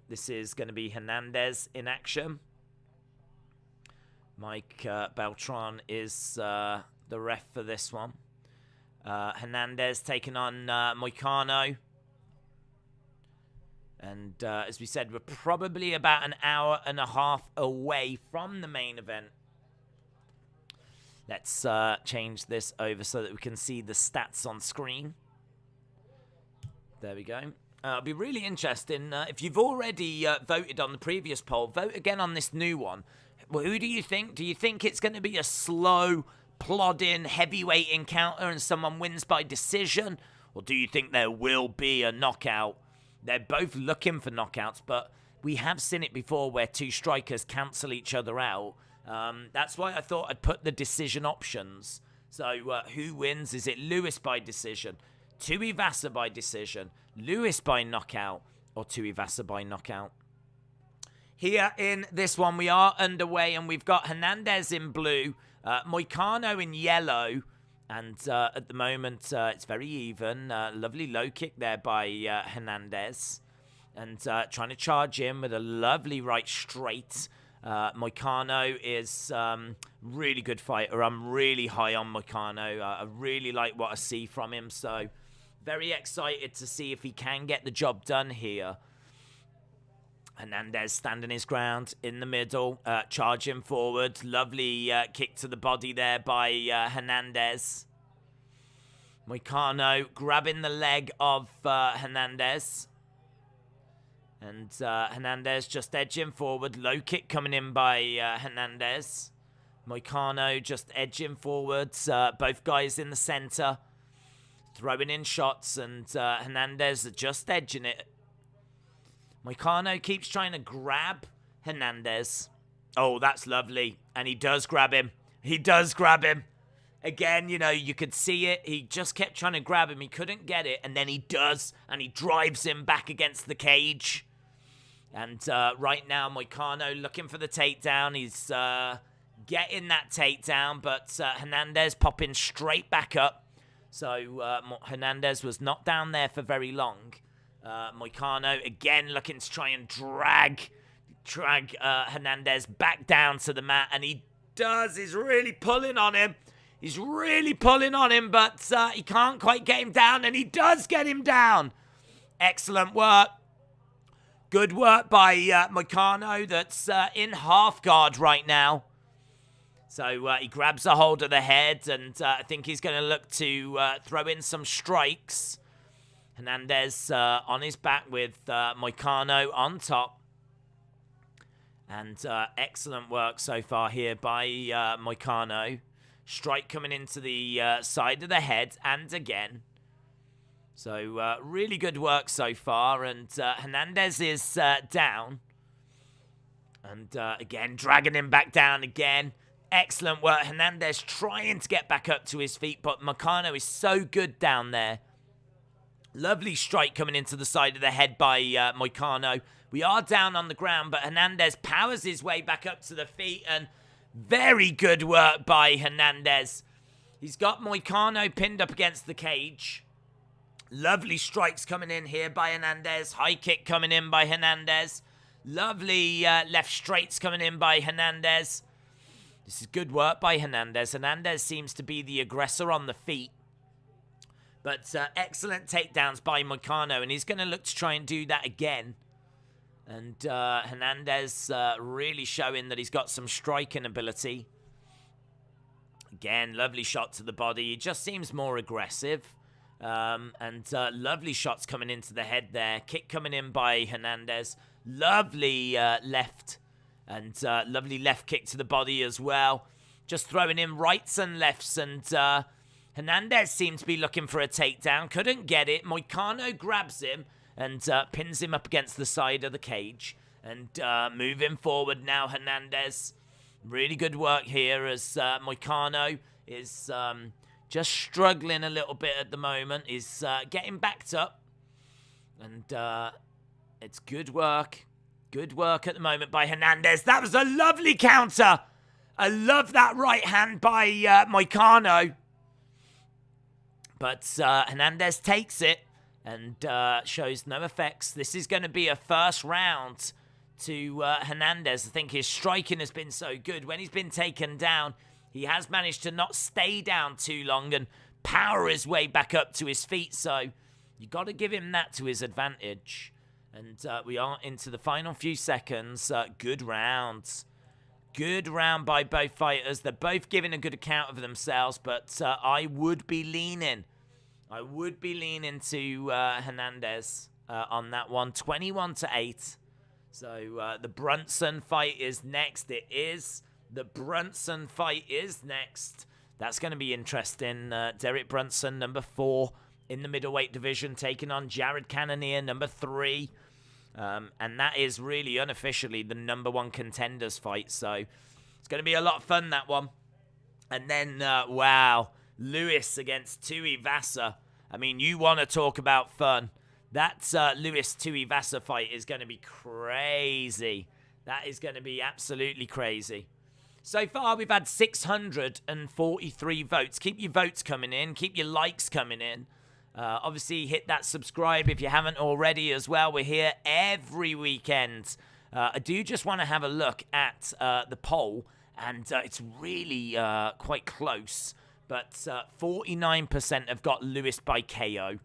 this is going to be Hernandez in action. Mike Beltran is the ref for this one. Hernandez taking on Moicano. And as we said, we're probably about an hour and a half away from the main event. Let's change this over so that we can see the stats on screen. There we go. It'll be really interesting. If you've already voted on the previous poll, vote again on this new one. Well, who do you think? Do you think it's going to be a slow, plodding, heavyweight encounter and someone wins by decision? Or do you think there will be a knockout? They're both looking for knockouts, but we have seen it before where two strikers cancel each other out. That's why I thought I'd put the decision options. So who wins? Is it Lewis by decision, Tuivasa by decision, Lewis by knockout, or Tuivasa by knockout? Here in this one, we are underway, and we've got Hernandez in blue, Moicano in yellow, and at the moment, it's very even. Lovely low kick there by Hernandez, and trying to charge in with a lovely right straight. Moicano is really good fighter. I'm really high on Moicano. I really like what I see from him, so very excited to see if he can get the job done here. Hernandez standing his ground in the middle, charging forward. Lovely kick to the body there by Hernandez. Moicano grabbing the leg of Hernandez. And Hernandez just edging forward. Low kick coming in by Hernandez. Moicano just edging forwards. Both guys in the center. Throwing in shots. And Hernandez just edging it. Moicano keeps trying to grab Hernandez. Oh, that's lovely. And he does grab him. He does grab him. Again, you know, you could see it. He just kept trying to grab him. He couldn't get it. And then he does. And he drives him back against the cage. And right now, Moicano looking for the takedown. He's getting that takedown. But Hernandez popping straight back up. So Hernandez was not down there for very long. Moicano again looking to try and drag Hernandez back down to the mat. And he does. He's really pulling on him. He's really pulling on him, but he can't quite get him down, and he does get him down. Excellent work. Good work by Moicano that's in half guard right now. So he grabs a hold of the head, and I think he's going to look to throw in some strikes. Hernandez on his back with Moicano on top. And excellent work so far here by Moicano. Strike coming into the side of the head, and again. So, really good work so far, and Hernandez is down. And again, dragging him back down again. Excellent work. Hernandez trying to get back up to his feet, but Moicano is so good down there. Lovely strike coming into the side of the head by Moicano. We are down on the ground, but Hernandez powers his way back up to the feet, and very good work by Hernandez. He's got Moicano pinned up against the cage. Lovely strikes coming in here by Hernandez. High kick coming in by Hernandez. Lovely left straights coming in by Hernandez. This is good work by Hernandez. Hernandez seems to be the aggressor on the feet. But excellent takedowns by Moicano, and he's going to look to try and do that again. And Hernandez really showing that he's got some striking ability. Again, lovely shot to the body. He just seems more aggressive. And lovely shots coming into the head there. Kick coming in by Hernandez. Lovely left. And lovely left kick to the body as well. Just throwing in rights and lefts. And Hernandez seems to be looking for a takedown. Couldn't get it. Moicano grabs him and pins him up against the side of the cage. And moving forward now, Hernandez. Really good work here as Moicano is just struggling a little bit at the moment. He's getting backed up. And it's good work. Good work at the moment by Hernandez. That was a lovely counter. I love that right hand by Moicano. But Hernandez takes it and shows no effects. This is going to be a first round to Hernandez. I think his striking has been so good. When he's been taken down, he has managed to not stay down too long and power his way back up to his feet. So you got to give him that to his advantage. And we are into the final few seconds. Good rounds. Good round by both fighters. They're both giving a good account of themselves, but I would be leaning. To Hernandez on that one. 21-8. So the Brunson fight is next. The Brunson fight is next. That's going to be interesting. Derek Brunson, number 4 in the middleweight division, taking on Jared Cannonier, number 3. And that is really unofficially the number 1 contenders fight. So it's going to be a lot of fun, that one. And then, wow, Lewis against Tuivasa. I mean, you want to talk about fun. That Lewis Tuivasa fight is going to be crazy. That is going to be absolutely crazy. So far, we've had 643 votes. Keep your votes coming in. Keep your likes coming in. Obviously, hit that subscribe if you haven't already as well. We're here every weekend. I do just want to have a look at the poll, and it's really quite close. But 49% have got Lewis by KO.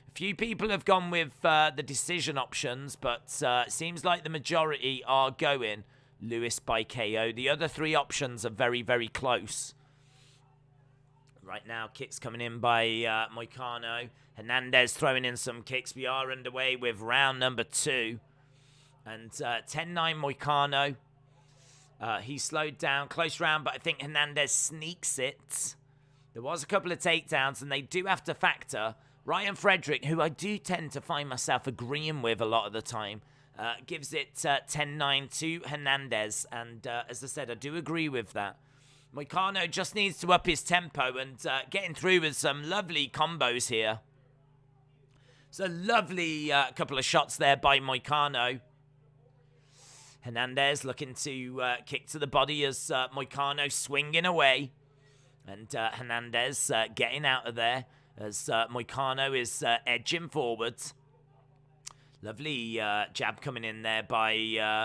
A few people have gone with the decision options, but it seems like the majority are going Lewis by KO. The other 3 options are very, very close. Right now, kicks coming in by Moicano. Hernandez throwing in some kicks. We are underway with round number 2. And 10-9 Moicano. He slowed down. Close round, but I think Hernandez sneaks it. There was a couple of takedowns, and they do have to factor. Ryan Frederick, who I do tend to find myself agreeing with a lot of the time, gives it 10-9 to Hernandez. And as I said, I do agree with that. Moicano just needs to up his tempo and getting through with some lovely combos here. So lovely couple of shots there by Moicano. Hernandez looking to kick to the body as Moicano swinging away. And Hernandez getting out of there as Moicano is edging forwards. Lovely jab coming in there by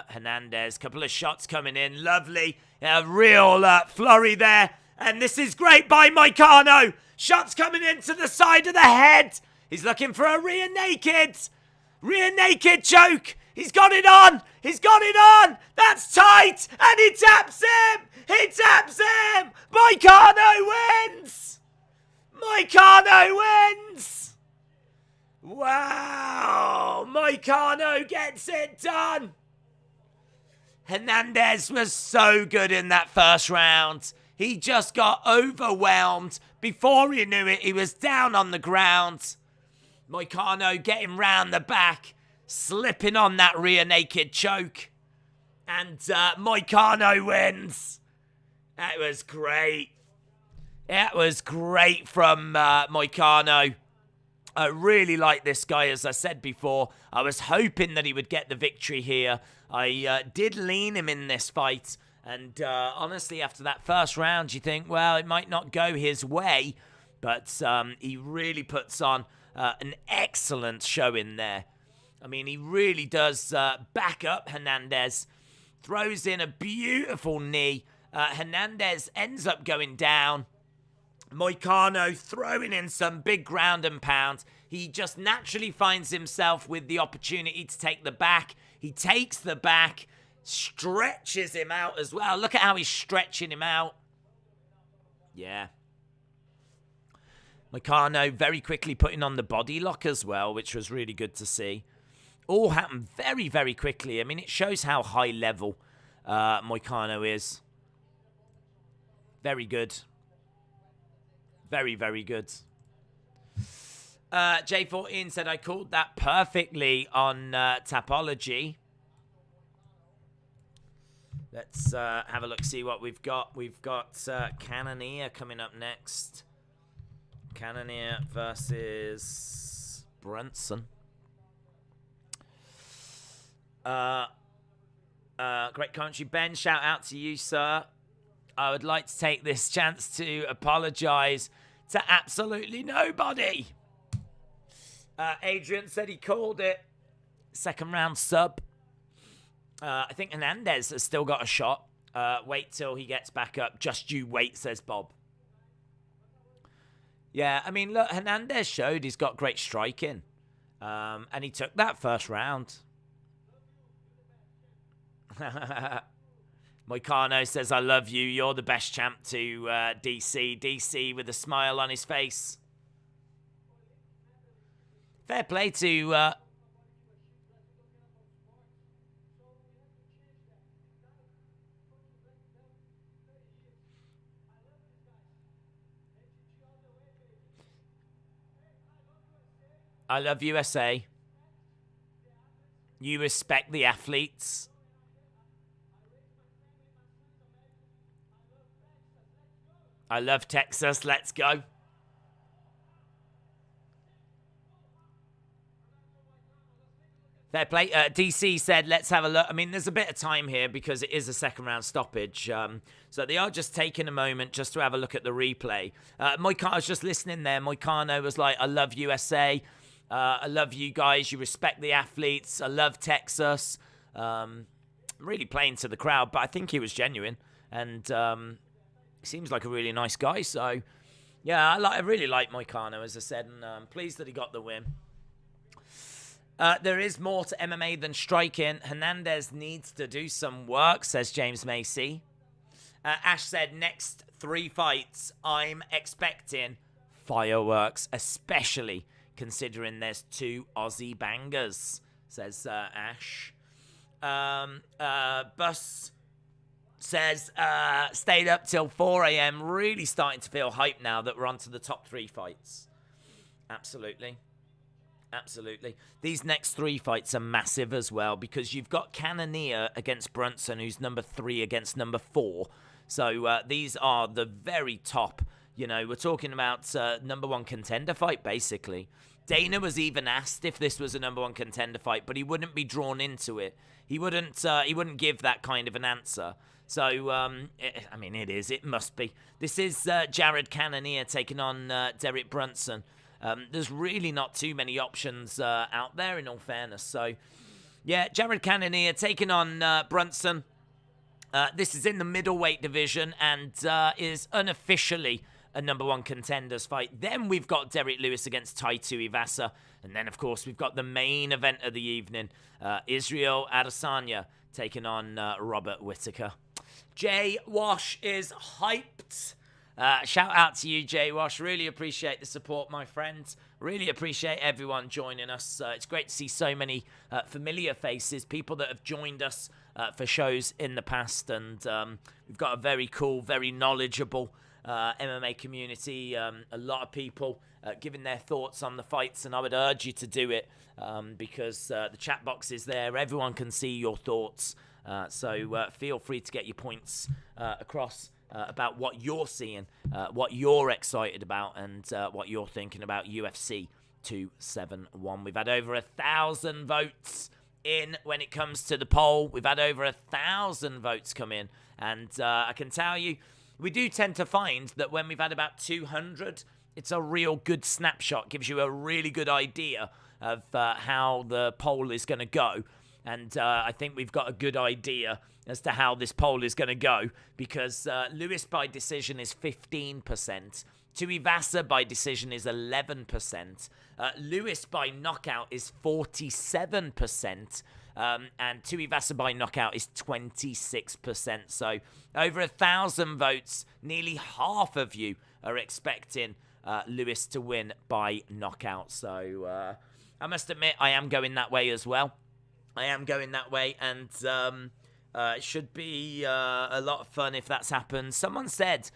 Hernandez. Couple of shots coming in. Lovely. A real flurry there. And this is great by Moicano. Shots coming into the side of the head. He's looking for a rear naked. Rear naked choke. He's got it on. He's got it on. That's tight. And he taps him. He taps him. Moicano wins. Moicano wins. Wow. Moicano gets it done. Hernandez was so good in that first round. He just got overwhelmed. Before he knew it, he was down on the ground. Moicano getting round the back, slipping on that rear naked choke. And Moicano wins. That was great. That was great from Moicano. I really like this guy, as I said before. I was hoping that he would get the victory here. I did lean him in this fight. And honestly, after that first round, you think, well, it might not go his way, but he really puts on an excellent show in there. I mean, he really does back up Hernandez, throws in a beautiful knee. Hernandez ends up going down. Moicano throwing in some big ground and pound. He just naturally finds himself with the opportunity to take the back. He takes the back, stretches him out as well. Look at how he's stretching him out. Yeah. Moicano very quickly putting on the body lock as well, which was really good to see. All happened very, very quickly. I mean, it shows how high level Moicano is. Very good. Very, very good. J14 said, I called that perfectly on Tapology. Let's have a look, see what we've got. We've got Cannonier coming up next. Cannonier versus Brunson. Great commentary. Ben, shout out to you, sir. I would like to take this chance to apologise to absolutely nobody. Adrian said he called it. Second round sub. I think Hernandez has still got a shot. Wait till he gets back up. Just you wait, says Bob. Yeah, I mean, look, Hernandez showed he's got great striking. And he took that first round. Moicano says, I love you. You're the best champ to DC. DC with a smile on his face. Fair play to... I love USA. You respect the athletes. I love Texas. Let's go. Fair play. DC said, let's have a look. I mean, there's a bit of time here because it is a second round stoppage. So they are just taking a moment just to have a look at the replay. Moicano, I was just listening there. Moicano was like, I love USA. I love you guys. You respect the athletes. I love Texas. Really playing to the crowd, but I think he was genuine. And he seems like a really nice guy. So, yeah, I really like Moicano, as I said. And I'm pleased that he got the win. There is more to MMA than striking. Hernandez needs to do some work, says James Macy. Ash said, next 3 fights, I'm expecting fireworks, especially considering there's 2 Aussie bangers, says Ash. Bus says, stayed up till 4 a.m. Really starting to feel hype now that we're on to the top 3 fights. Absolutely. Absolutely. These next 3 fights are massive as well because you've got Cannonier against Brunson, who's number 3 against number 4. So these are the very top. You know, we're talking about number 1 contender fight, basically. Dana was even asked if this was a number 1 contender fight, but he wouldn't be drawn into it. He wouldn't give that kind of an answer. So, I mean, it is. It must be. This is Jared Cannonier taking on Derek Brunson. There's really not too many options out there, in all fairness. So, yeah, Jared Cannonier taking on Brunson. This is in the middleweight division and is unofficially a number 1 contenders fight. Then we've got Derrick Lewis against Tai Tuivasa. And then, of course, we've got the main event of the evening, Isreal Adesanya taking on Robert Whittaker. Jay Wash is hyped. Shout out to you, Jay Wash. Really appreciate the support, my friends. Really appreciate everyone joining us. It's great to see so many familiar faces, people that have joined us for shows in the past. And we've got a very cool, very knowledgeable MMA community. A lot of people giving their thoughts on the fights, and I would urge you to do it because the chat box is there. Everyone can see your thoughts. So feel free to get your points across about what you're seeing, what you're excited about, and what you're thinking about UFC 271. We've had over 1,000 votes in when it comes to the poll. We've had over 1,000 votes come in, and I can tell you, we do tend to find that when we've had about 200, it's a real good snapshot, gives you a really good idea of how the poll is going to go. And I think we've got a good idea as to how this poll is going to go, because Lewis by decision is 15%. Tuivasa by decision is 11%. Lewis by knockout is 47%. And Tuivasa by knockout is 26%. So over 1,000 votes, nearly half of you are expecting Lewis to win by knockout. So I must admit, I am going that way as well. I am going that way, and it should be a lot of fun if that's happened. Someone said,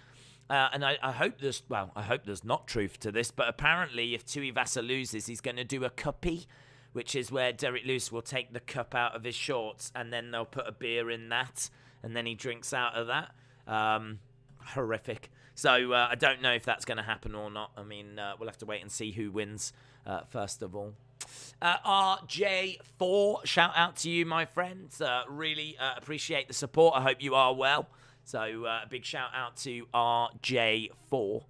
and I hope there's not truth to this, but apparently if Tuivasa loses, he's going to do a cuppy, which is where Derrick Lewis will take the cup out of his shorts, and then they'll put a beer in that, and then he drinks out of that. Horrific. So I don't know if that's going to happen or not. I mean, we'll have to wait and see who wins first of all. RJ4, shout out to you, my friends. Really appreciate the support. I hope you are well. So a big shout out to RJ4.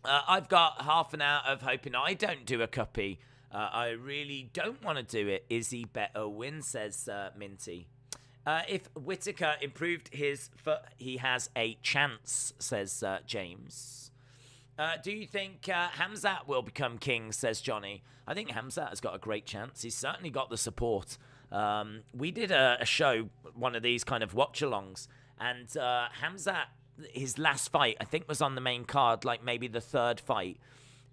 I've got half an hour of hoping I don't do a cuppy. I really don't want to do it. Izzy better win, says Minty. If Whittaker improved his foot, he has a chance, says James. Do you think Khamzat will become king, says Johnny? I think Khamzat has got a great chance. He's certainly got the support. We did a show, one of these kind of watch-alongs, and Khamzat, his last fight, I think was on the main card, like maybe the third fight,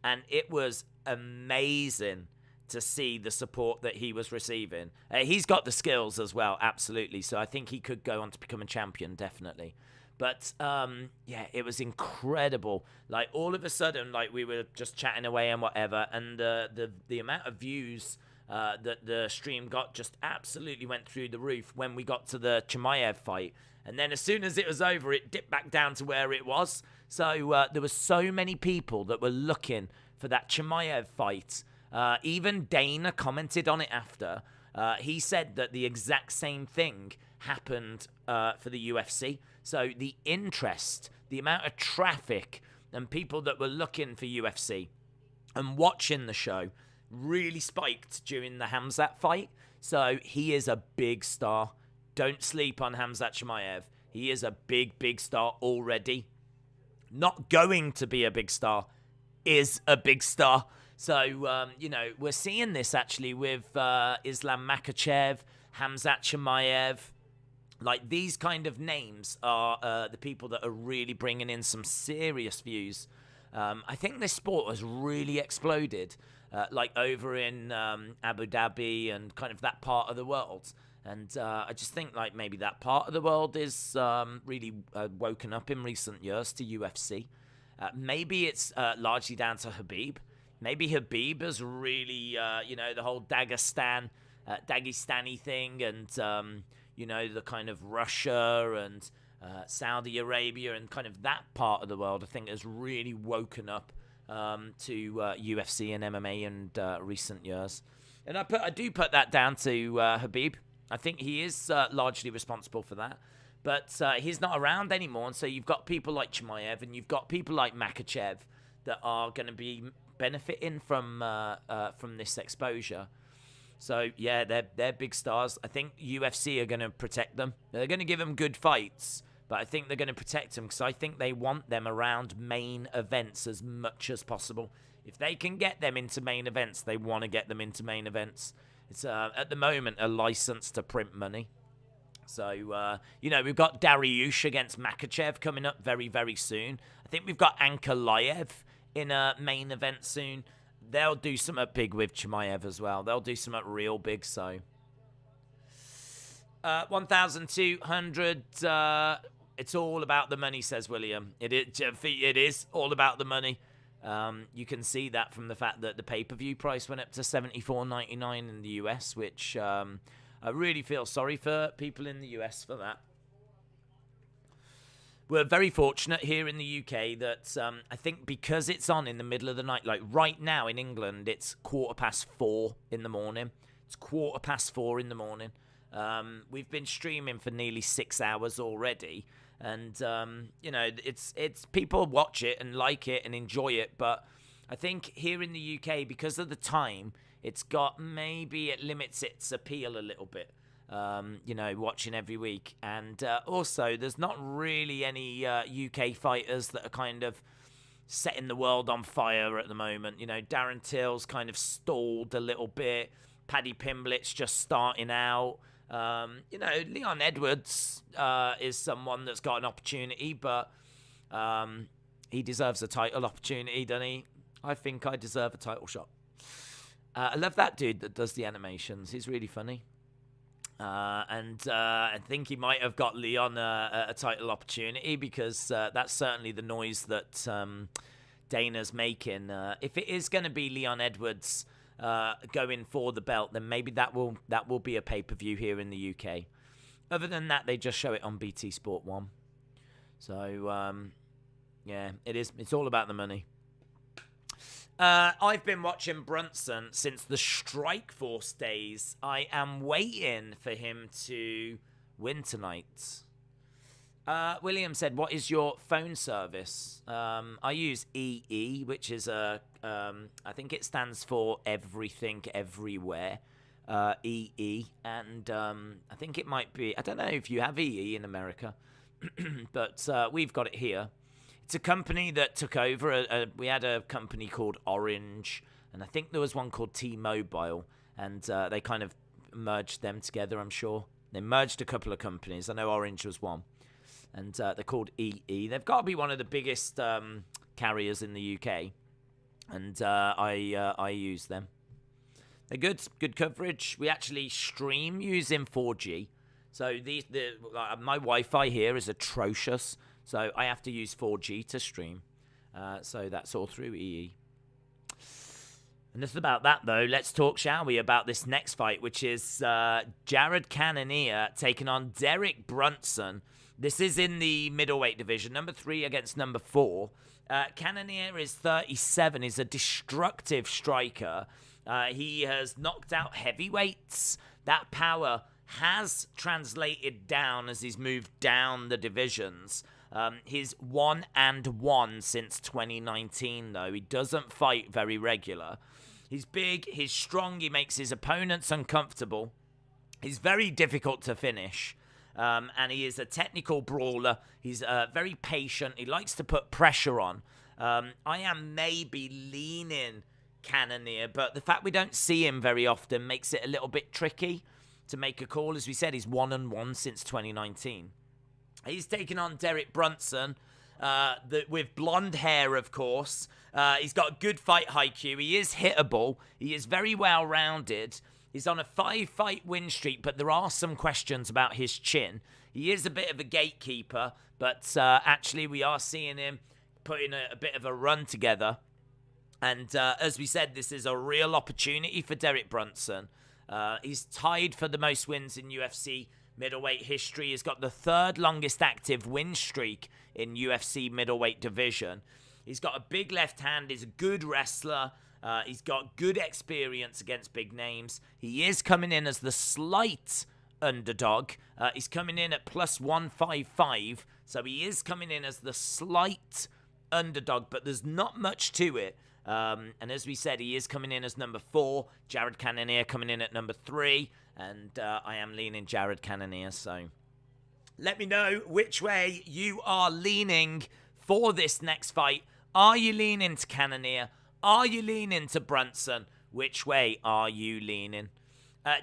and it was amazing to see the support that he was receiving. He's got the skills as well, absolutely, so I think he could go on to become a champion, definitely. But, yeah, it was incredible. Like, all of a sudden, like, we were just chatting away and whatever, and the amount of views that the stream got just absolutely went through the roof when we got to the Chimaev fight. And then as soon as it was over, it dipped back down to where it was. So there were so many people that were looking for that Chimaev fight. Even Dana commented on it after. He said that the exact same thing happened for the UFC. So the interest, the amount of traffic and people that were looking for UFC and watching the show really spiked during the Khamzat fight. So he is a big star. Don't sleep on Khamzat Chimaev. He is a big, big star already. Not going to be a big star, is a big star. So, you know, we're seeing this actually with Islam Makhachev, Khamzat Chimaev. Like, these kind of names are the people that are really bringing in some serious views. I think this sport has really exploded, like over in Abu Dhabi and kind of that part of the world. And I just think, like, maybe that part of the world is really woken up in recent years to UFC. Maybe it's largely down to Khabib. Maybe Khabib is really, you know, the whole Dagestani thing and, you know, the kind of Russia and Saudi Arabia and kind of that part of the world, I think, has really woken up to UFC and MMA in recent years. And I do put that down to Khabib. I think he is largely responsible for that. But he's not around anymore, and so you've got people like Chimaev and you've got people like Makhachev that are going to be benefiting from this exposure. So, yeah, they're big stars. I think UFC are going to protect them. They're going to give them good fights, but I think they're going to protect them because I think they want them around main events as much as possible. If they can get them into main events, they want to get them into main events. It's, at the moment, a license to print money. So, you know, we've got Dariush against Makhachev coming up very, very soon. I think we've got Ankalaev in a main event soon. They'll do something big with Chimaev as well. They'll do something real big, so. 1,200. It's all about the money, says William. It is all about the money. You can see that from the fact that the pay-per-view price went up to $74.99 in the US, which I really feel sorry for people in the US for that. We're very fortunate here in the UK that I think because it's on in the middle of the night, like right now in England, it's 4:15 in the morning. It's 4:15 in the morning. We've been streaming for nearly 6 hours already. And, it's people watch it and like it and enjoy it. But I think here in the UK, because of the time, it limits its appeal a little bit. Watching every week. And also, there's not really any UK fighters that are kind of setting the world on fire at the moment. Darren Till's kind of stalled a little bit. Paddy Pimblett's just starting out. Leon Edwards is someone that's got an opportunity, but he deserves a title opportunity, doesn't he? I think I deserve a title shot. I love that dude that does the animations. He's really funny. I think he might have got Leon a title opportunity because that's certainly the noise that Dana's making. If it is going to be Leon Edwards going for the belt, then maybe that will be a pay-per-view here in the UK. Other than that, they just show it on BT Sport 1. So, it is. It's all about the money. I've been watching Brunson since the Strikeforce days. I am waiting for him to win tonight. William said, what is your phone service? I use EE, which is I think it stands for Everything Everywhere. EE. And I think it might be, I don't know if you have EE in America, but we've got it here. It's a company that took over. We had a company called Orange, and I think there was one called T-Mobile, and they kind of merged them together, I'm sure. They merged a couple of companies. I know Orange was one, and they're called EE. They've got to be one of the biggest carriers in the UK, and I use them. They're good coverage. We actually stream using 4G, so my Wi-Fi here is atrocious. So I have to use 4G to stream. So that's all through EE. Enough about that, though. Let's talk, shall we, about this next fight, which is Jared Cannonier taking on Derek Brunson. This is in the middleweight division, number 3 against number 4. Cannonier is 37. He's a destructive striker. He has knocked out heavyweights. That power has translated down as he's moved down the divisions. He's 1-1 since 2019, though. He doesn't fight very regular. He's big, he's strong, he makes his opponents uncomfortable. He's very difficult to finish. And he is a technical brawler. He's very patient. He likes to put pressure on. I am maybe leaning Cannonier, but the fact we don't see him very often makes it a little bit tricky to make a call. As we said, he's 1-1 since 2019. He's taking on Derek Brunson with blonde hair, of course. He's got good fight IQ. He is hittable. He is very well-rounded. He's on a 5-fight win streak, but there are some questions about his chin. He is a bit of a gatekeeper, but actually we are seeing him putting a bit of a run together. And as we said, this is a real opportunity for Derek Brunson. He's tied for the most wins in UFC middleweight history. He's got the 3rd longest active win streak in UFC middleweight division. He's got a big left hand. He's a good wrestler. He's got good experience against big names. He is coming in as the slight underdog. He's coming in at plus 155. So he is coming in as the slight underdog, but there's not much to it. And as we said, he is coming in as number 4. Jared Cannonier coming in at number 3. And I am leaning Jared Cannonier. So let me know which way you are leaning for this next fight. Are you leaning to Cannonier? Are you leaning to Brunson? Which way are you leaning?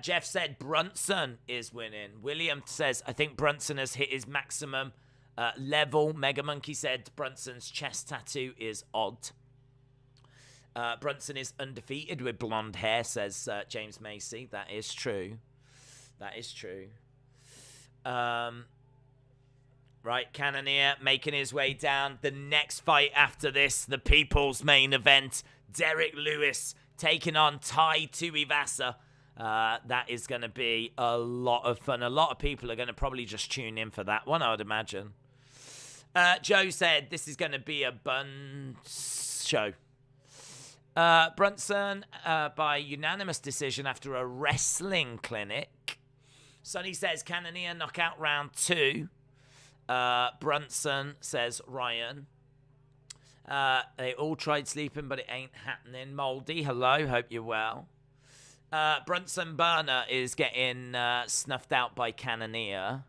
Jeff said Brunson is winning. William says, I think Brunson has hit his maximum level. Mega Monkey said Brunson's chest tattoo is odd. Brunson is undefeated with blonde hair, says James Macy. That is true. That is true. Right, Cannonier making his way down. The next fight after this, the people's main event. Derrick Lewis taking on Tai Tuivasa. That is going to be a lot of fun. A lot of people are going to probably just tune in for that one, I would imagine. Joe said this is going to be a bun show. Brunson by unanimous decision after a wrestling clinic. Sonny says Cannonier knockout round 2. Brunson says Ryan. They all tried sleeping, but it ain't happening. Moldy, hello, hope you're well. Brunson Burner is getting snuffed out by Cannonier.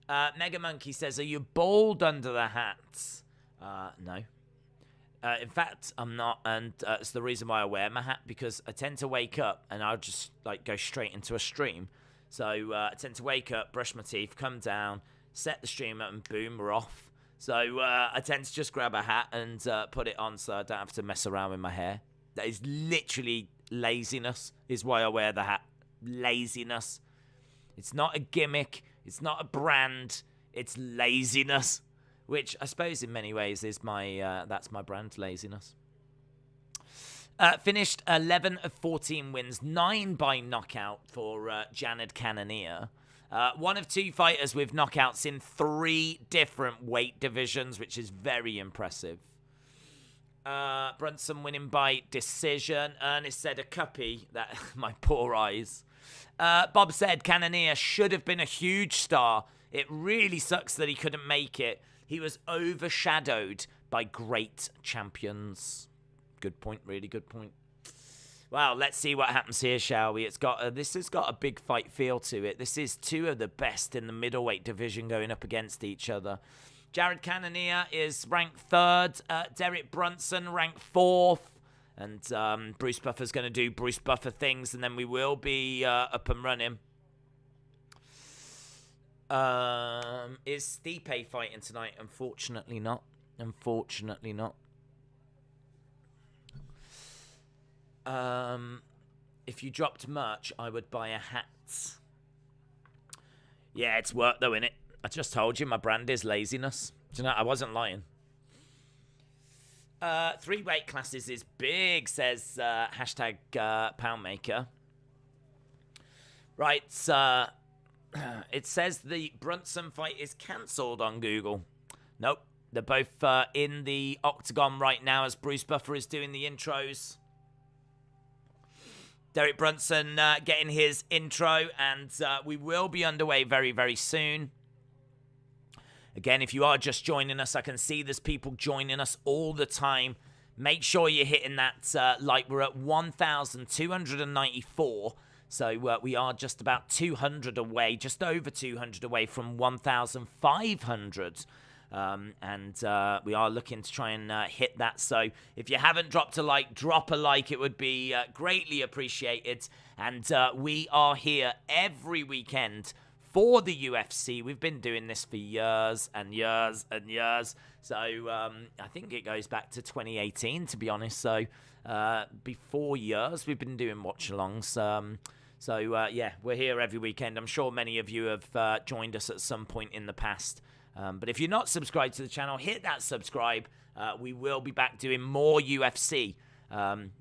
Mega Monkey says, are you bald under the hat? No. In fact, I'm not, and it's the reason why I wear my hat, because I tend to wake up and I'll just go straight into a stream. So I tend to wake up, brush my teeth, come down, set the stream up, and boom, we're off. So I tend to just grab a hat and put it on so I don't have to mess around with my hair. That is literally laziness, is why I wear the hat. Laziness. It's not a gimmick. It's not a brand. It's laziness. Which I suppose in many ways is that's my brand, laziness. Finished 11 of 14 wins, 9 by knockout for Janed Cannonier. One of 2 fighters with knockouts in 3 different weight divisions, which is very impressive. Brunson winning by decision. Ernest said a cuppy. That my poor eyes. Bob said Cannonier should have been a huge star. It really sucks that he couldn't make it. He was overshadowed by great champions. Good point, really good point. Well, let's see what happens here, shall we? This has got a big fight feel to it. This is 2 of the best in the middleweight division going up against each other. Jared Cannonier is ranked 3rd. Derek Brunson ranked 4th. And Bruce Buffer's going to do Bruce Buffer things, and then we will be up and running. Is Stipe fighting tonight? Unfortunately not. Unfortunately not. If you dropped merch, I would buy a hat. Yeah, it's work though, innit? I just told you my brand is laziness. Do you know, I wasn't lying. 3 weight classes is big, says hashtag Poundmaker. Right, it says the Brunson fight is cancelled on Google. Nope, they're both in the octagon right now as Bruce Buffer is doing the intros. Derek Brunson getting his intro, and we will be underway very, very soon. Again, if you are just joining us, I can see there's people joining us all the time. Make sure you're hitting that like. We're at 1,294. So we are just about 200 away, just over 200 away from 1,500. And we are looking to try and hit that. So if you haven't dropped a like, drop a like. It would be greatly appreciated. And we are here every weekend for the UFC. We've been doing this for years and years and years. So I think it goes back to 2018, to be honest. So before years, we've been doing watch-alongs. So yeah, we're here every weekend. I'm sure many of you have joined us at some point in the past. But if you're not subscribed to the channel, hit that subscribe. We will be back doing more UFC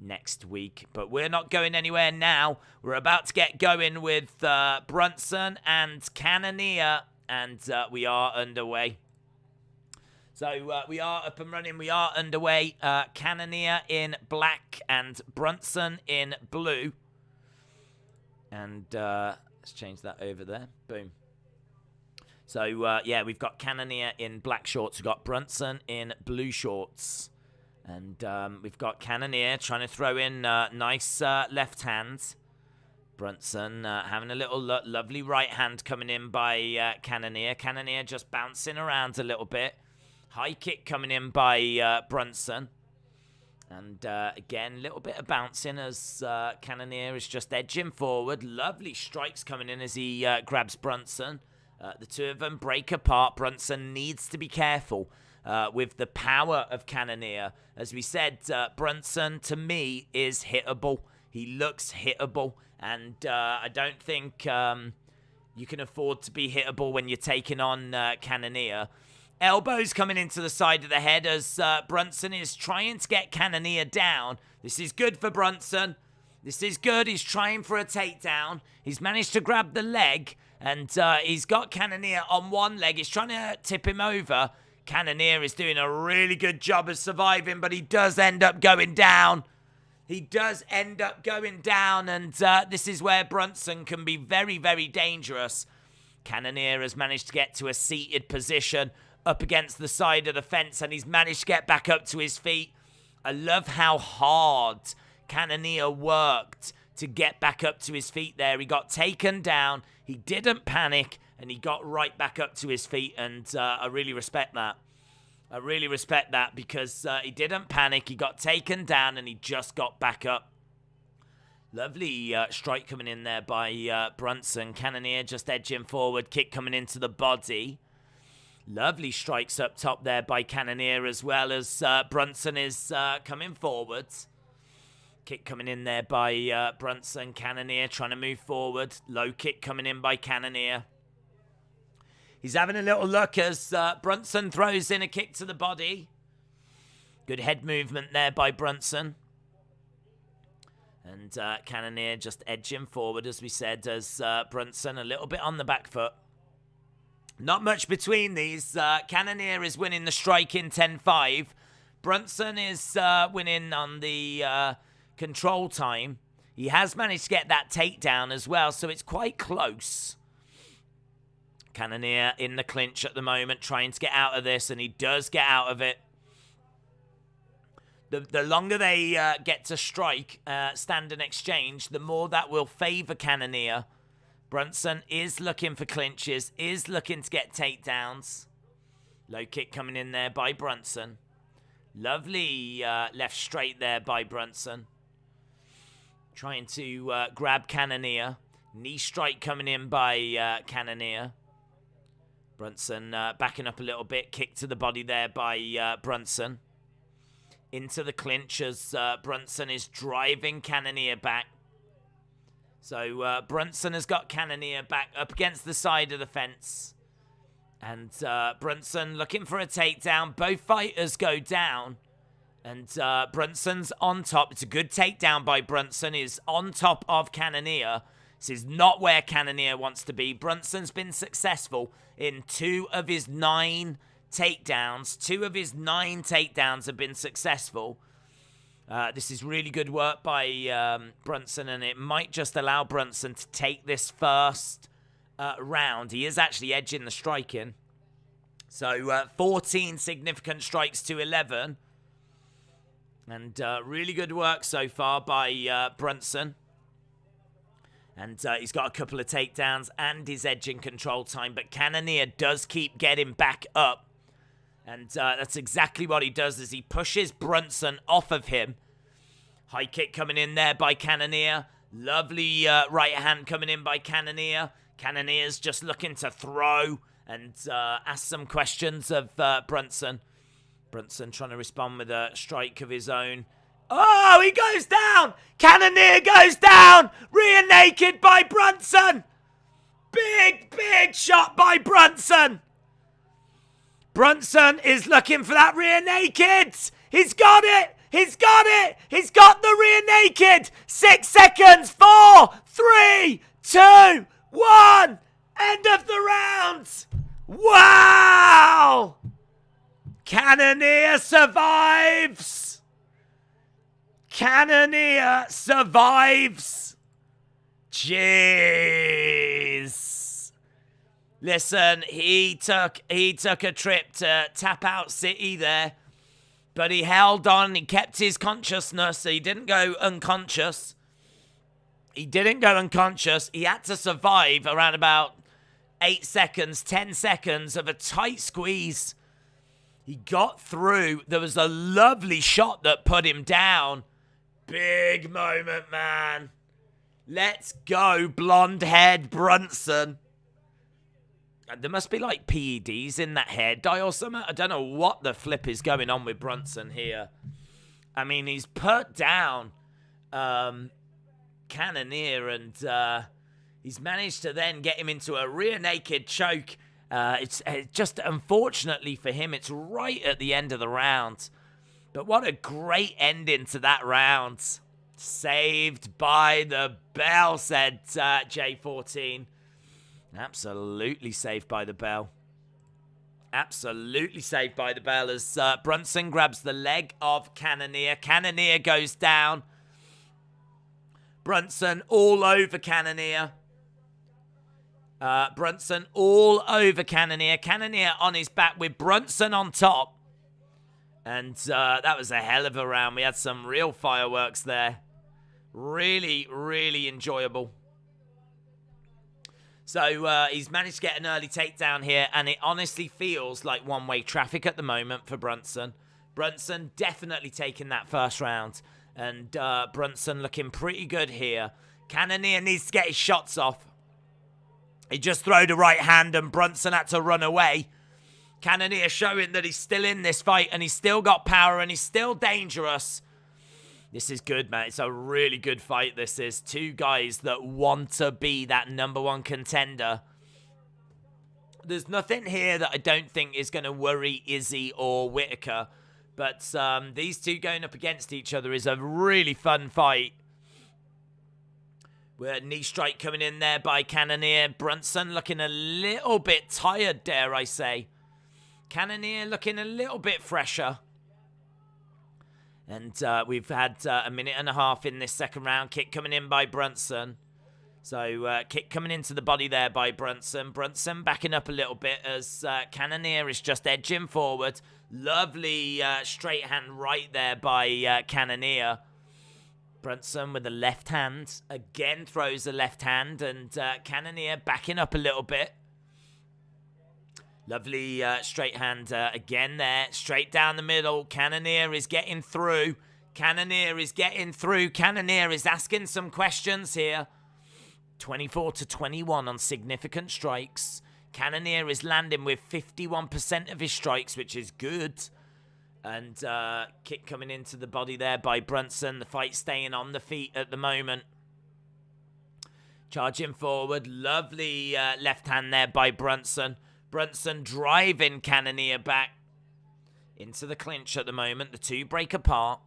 next week. But we're not going anywhere now. We're about to get going with Brunson and Cannonier, and we are underway. So we are up and running. We are underway. Cannonier in black and Brunson in blue. And let's change that over there. Boom. So, yeah, we've got Cannonier in black shorts. We've got Brunson in blue shorts. And we've got Cannonier trying to throw in nice left hand. Brunson having a little lovely right hand coming in by Cannonier. Cannonier just bouncing around a little bit. High kick coming in by Brunson. And again, a little bit of bouncing as Cannonier is just edging forward. Lovely strikes coming in as he grabs Brunson. The two of them break apart. Brunson needs to be careful with the power of Cannonier. As we said, Brunson, to me, is hittable. He looks hittable. And I don't think you can afford to be hittable when you're taking on Cannonier. Elbows coming into the side of the head as Brunson is trying to get Cannonier down. This is good for Brunson. This is good. He's trying for a takedown. He's managed to grab the leg. And he's got Cannonier on one leg. He's trying to tip him over. Cannonier is doing a really good job of surviving, but he does end up going down. He does end up going down, and this is where Brunson can be very, very dangerous. Cannonier has managed to get to a seated position up against the side of the fence, and he's managed to get back up to his feet. I love how hard Cannonier worked to get back up to his feet there. He got taken down, he didn't panic, and he got right back up to his feet, and I really respect that. I really respect that because he didn't panic, he got taken down, and he just got back up. Lovely strike coming in there by Brunson. Cannonier just edging forward, kick coming into the body. Lovely strikes up top there by Cannonier as well as Brunson is coming forward. Kick coming in there by Brunson. Cannonier trying to move forward. Low kick coming in by Cannonier. He's having a little look as Brunson throws in a kick to the body. Good head movement there by Brunson. And Cannonier just edging forward, as we said, as Brunson a little bit on the back foot. Not much between these. Cannonier is winning the strike in 10-5. Brunson is winning on the control time. He has managed to get that takedown as well, so it's quite close. Cannonier in the clinch at the moment, trying to get out of this, and he does get out of it. The longer they get to strike, stand and exchange, the more that will favour Cannonier. Brunson is looking for clinches, is looking to get takedowns. Low kick coming in there by Brunson. Lovely left straight there by Brunson. Trying to grab Cannonier. Knee strike coming in by Cannonier. Brunson backing up a little bit. Kick to the body there by Brunson. Into the clinch as Brunson is driving Cannonier back. So Brunson has got Cannonier back up against the side of the fence. And Brunson looking for a takedown. Both fighters go down. And Brunson's on top. It's a good takedown by Brunson. He's on top of Cannonier. This is not where Cannonier wants to be. Brunson's been successful in 2 of his 9 takedowns. 2 of his 9 takedowns have been successful. This is really good work by Brunson, and it might just allow Brunson to take this first round. He is actually edging the striking. So 14 significant strikes to 11. And really good work so far by Brunson. And he's got a couple of takedowns and his edging control time. But Cannonier does keep getting back up. And that's exactly what he does as he pushes Brunson off of him. High kick coming in there by Cannonier. Lovely right hand coming in by Cannonier. Cannonier's just looking to throw and ask some questions of Brunson. Brunson trying to respond with a strike of his own. Oh, he goes down! Cannonier goes down! Rear naked by Brunson! Big, big shot by Brunson! Brunson is looking for that rear naked! He's got it! He's got it! He's got the rear naked! 6 seconds! 4, 3, 2, 1! End of the round! Wow! Cannonier survives! Cannonier survives. Jeez. Listen, he took a trip to Tap Out City there, but he held on. He kept his consciousness. So he didn't go unconscious. He had to survive around about 8 seconds, 10 seconds of a tight squeeze. He got through. There was a lovely shot that put him down. Big moment, man. Let's go, blonde-haired Brunson. There must be like PEDs in that hair dye or something. I don't know what the flip is going on with Brunson here. I mean, he's put down Cannonier, and he's managed to then get him into a rear naked choke. It's just, unfortunately for him, it's right at the end of the round. But what a great ending to that round. Saved by the bell, said J14. Absolutely saved by the bell. Absolutely saved by the bell as Brunson grabs the leg of Cannonier. Cannonier goes down. Brunson all over Cannonier. Brunson all over Cannonier. Cannonier on his back with Brunson on top. And that was a hell of a round. We had some real fireworks there. Really, really enjoyable. So he's managed to get an early takedown here, and it honestly feels like one-way traffic at the moment for Brunson. Brunson definitely taking that first round, and Brunson looking pretty good here. Cannonier needs to get his shots off. He just throwed a right hand, and Brunson had to run away. Cannonier showing that he's still in this fight, and he's still got power, and he's still dangerous. This is good, man. It's a really good fight, this is. Two guys that want to be that number one contender. There's nothing here that I don't think is going to worry Izzy or Whittaker. But these two going up against each other is a really fun fight. With a knee strike coming in there by Cannonier. Brunson looking a little bit tired, dare I say. Cannonier looking a little bit fresher. And we've had a minute and a half in this second round. Kick coming in by Brunson. So kick coming into the body there by Brunson. Brunson backing up a little bit as Cannonier is just edging forward. Lovely straight hand right there by Cannonier. Brunson with the left hand. Again throws the left hand. And Cannonier backing up a little bit. Lovely straight hand again there. Straight down the middle. Cannonier is getting through. Cannonier is getting through. Cannonier is asking some questions here. 24-21 on significant strikes. Cannonier is landing with 51% of his strikes, which is good. And kick coming into the body there by Brunson. The fight staying on the feet at the moment. Charging forward. Lovely left hand there by Brunson. Brunson driving Cannonier back into the clinch at the moment. The two break apart.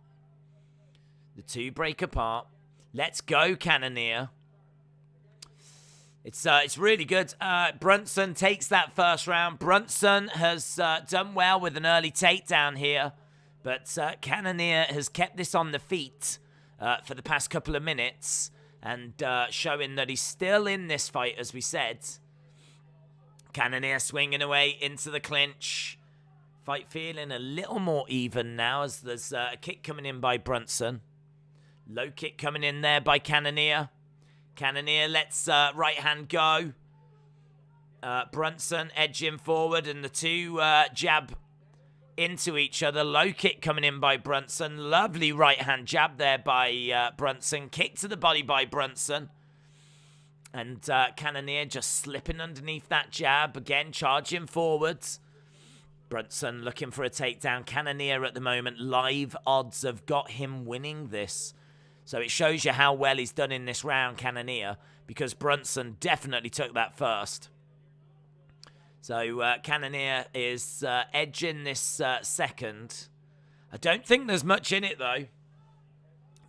The two break apart. Let's go, Cannonier. It's really good. Brunson takes that first round. Brunson has done well with an early takedown here. But Cannonier has kept this on the feet for the past couple of minutes. And showing that he's still in this fight, as we said. Cannonier swinging away into the clinch. Fight feeling a little more even now as there's a kick coming in by Brunson. Low kick coming in there by Cannonier. Cannonier lets right hand go. Brunson edging forward and the two jab into each other. Low kick coming in by Brunson. Lovely right hand jab there by Brunson. Kick to the body by Brunson. And Cannonier just slipping underneath that jab. Again, charging forwards. Brunson looking for a takedown. Cannonier at the moment, live odds have got him winning this. So it shows you how well he's done in this round, Cannonier, because Brunson definitely took that first. So Cannonier is edging this second. I don't think there's much in it, though.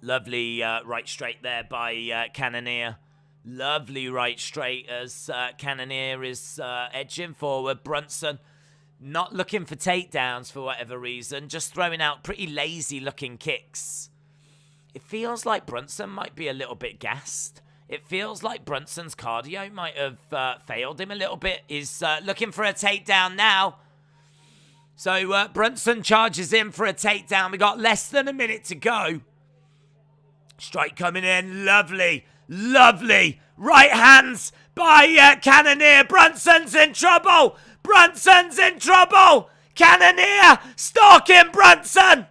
Lovely right straight there by Cannonier. Lovely right straight as Cannonier is edging forward. Brunson not looking for takedowns for whatever reason. Just throwing out pretty lazy looking kicks. It feels like Brunson might be a little bit gassed. It feels like Brunson's cardio might have failed him a little bit. He's looking for a takedown now. So Brunson charges in for a takedown. We got less than a minute to go. Strike coming in. Lovely. Lovely right hands by Cannonier. Brunson's in trouble. Brunson's in trouble. Cannonier stalking Brunson.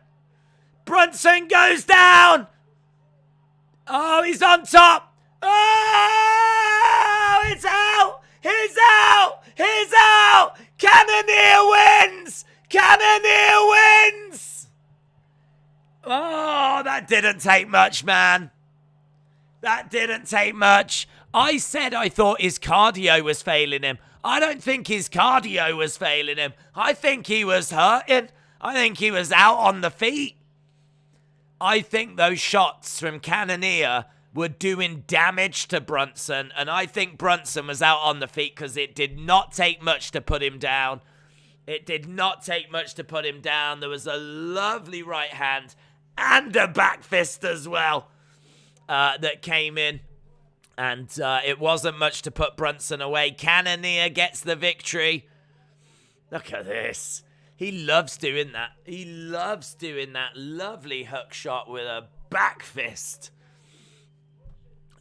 Brunson goes down. Oh, he's on top. Oh, it's out. He's out. He's out. Cannonier wins. Cannonier wins. Oh, that didn't take much, man. That didn't take much. I said I thought his cardio was failing him. I don't think his cardio was failing him. I think he was hurting. I think he was out on the feet. I think those shots from Cannonier were doing damage to Brunson. And I think Brunson was out on the feet because it did not take much to put him down. It did not take much to put him down. There was a lovely right hand and a back fist as well. that came in. And it wasn't much to put Brunson away. Cannonier gets the victory. Look at this. He loves doing that. He loves doing that lovely hook shot with a back fist.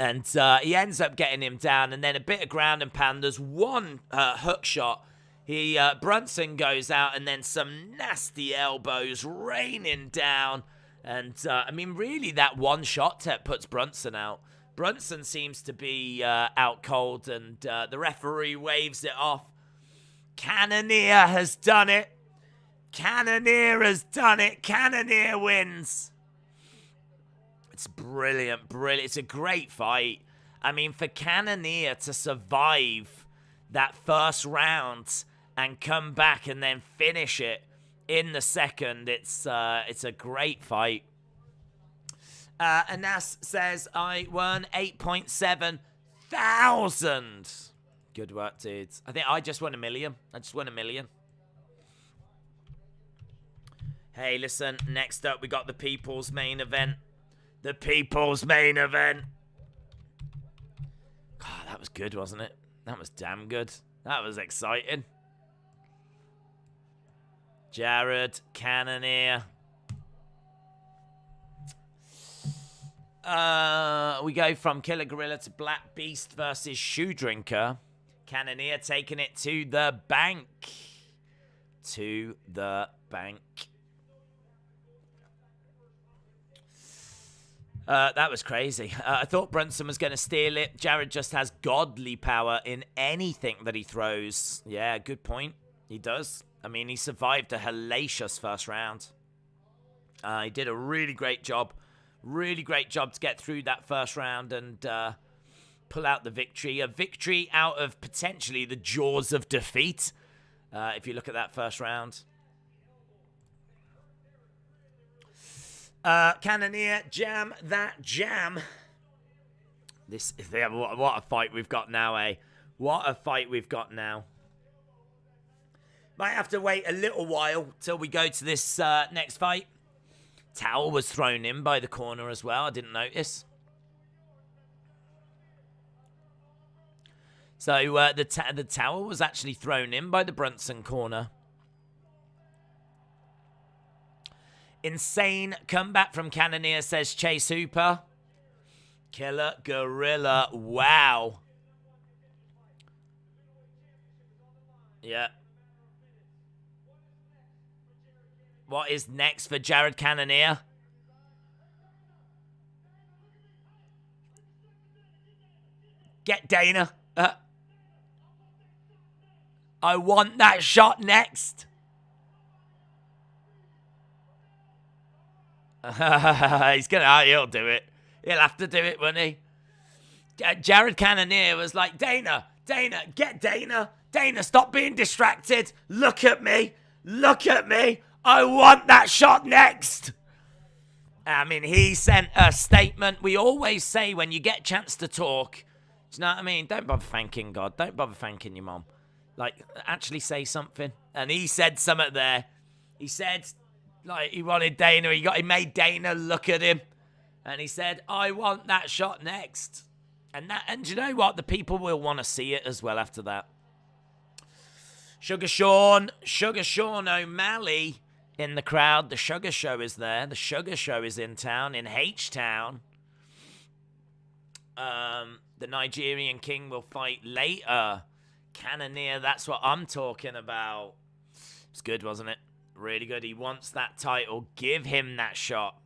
And he ends up getting him down. And then a bit of ground and pound. There's one hook shot. Brunson goes out, and then some nasty elbows raining down. And, I mean, really, that one shot puts Brunson out. Brunson seems to be out cold, and the referee waves it off. Cannonier has done it. Cannonier has done it. Cannonier wins. It's brilliant, brilliant. It's a great fight. I mean, for Cannonier to survive that first round and come back and then finish it in the second, it's a great fight. Anas says, I won 8.7 thousand. Good work, dudes. I think I just won $1 million. $1 million. Hey, listen, next up we got the People's Main Event. The People's Main Event. God, that was good, wasn't it? That was damn good. That was exciting. Jared Cannonier. We go from Killer Gorilla to Black Beast versus Shoe Drinker. Cannonier taking it to the bank. To the bank. That was crazy. I thought Brunson was going to steal it. Jared just has godly power in anything that he throws. Yeah, good point. He does. I mean, he survived a hellacious first round. He did a really great job. Really great job to get through that first round and pull out the victory. A victory out of potentially the jaws of defeat, if you look at that first round. Cannonier, jam that jam. What a fight we've got now, eh? What a fight we've got now. Might have to wait a little while till we go to this next fight. Towel was thrown in by the corner as well. I didn't notice. So the towel was actually thrown in by the Brunson corner. Insane comeback from Cannonier, says Chase Hooper. Killer Gorilla. Wow. Yeah. What is next for Jared Cannonier? Get Dana. I want that shot next. He'll do it. He'll have to do it, won't he? Jared Cannonier was like, Dana, get Dana. Dana, stop being distracted. Look at me. I want that shot next. I mean, he sent a statement. We always say when you get a chance to talk, do you know what I mean? Don't bother thanking God. Don't bother thanking your mom. Like, actually say something. And he said something there. He said, like, he wanted Dana. He made Dana look at him. And he said, I want that shot next. And do you know what? The people will want to see it as well after that. Sugar Sean O'Malley in the crowd. The Sugar Show is there. The Sugar Show is in town, in H-Town. The Nigerian King will fight later. Cannonier, that's what I'm talking about. It's good, wasn't it? Really good. He wants that title. Give him that shot.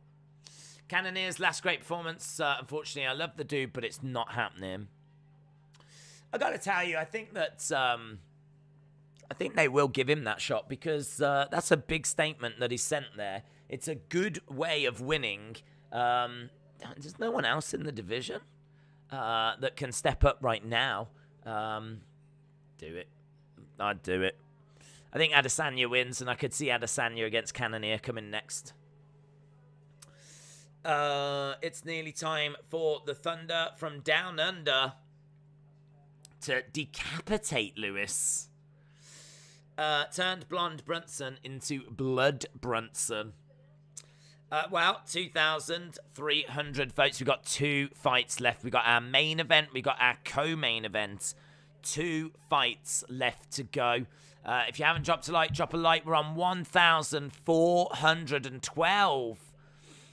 Cannonier's last great performance. Unfortunately, I love the dude, but it's not happening. I got to tell you, I think that... I think they will give him that shot because that's a big statement that he sent there. It's a good way of winning. There's no one else in the division that can step up right now. Do it. I'd do it. I think Adesanya wins, and I could see Adesanya against Cannonier coming next. It's nearly time for the Thunder from Down Under to decapitate Lewis. Turned blonde Brunson into blood Brunson. Well, 2,300 votes. We've got 2 fights left. We've got our main event. We've got our co-main event. 2 fights left to go. If you haven't dropped a like, drop a like. We're on 1,412.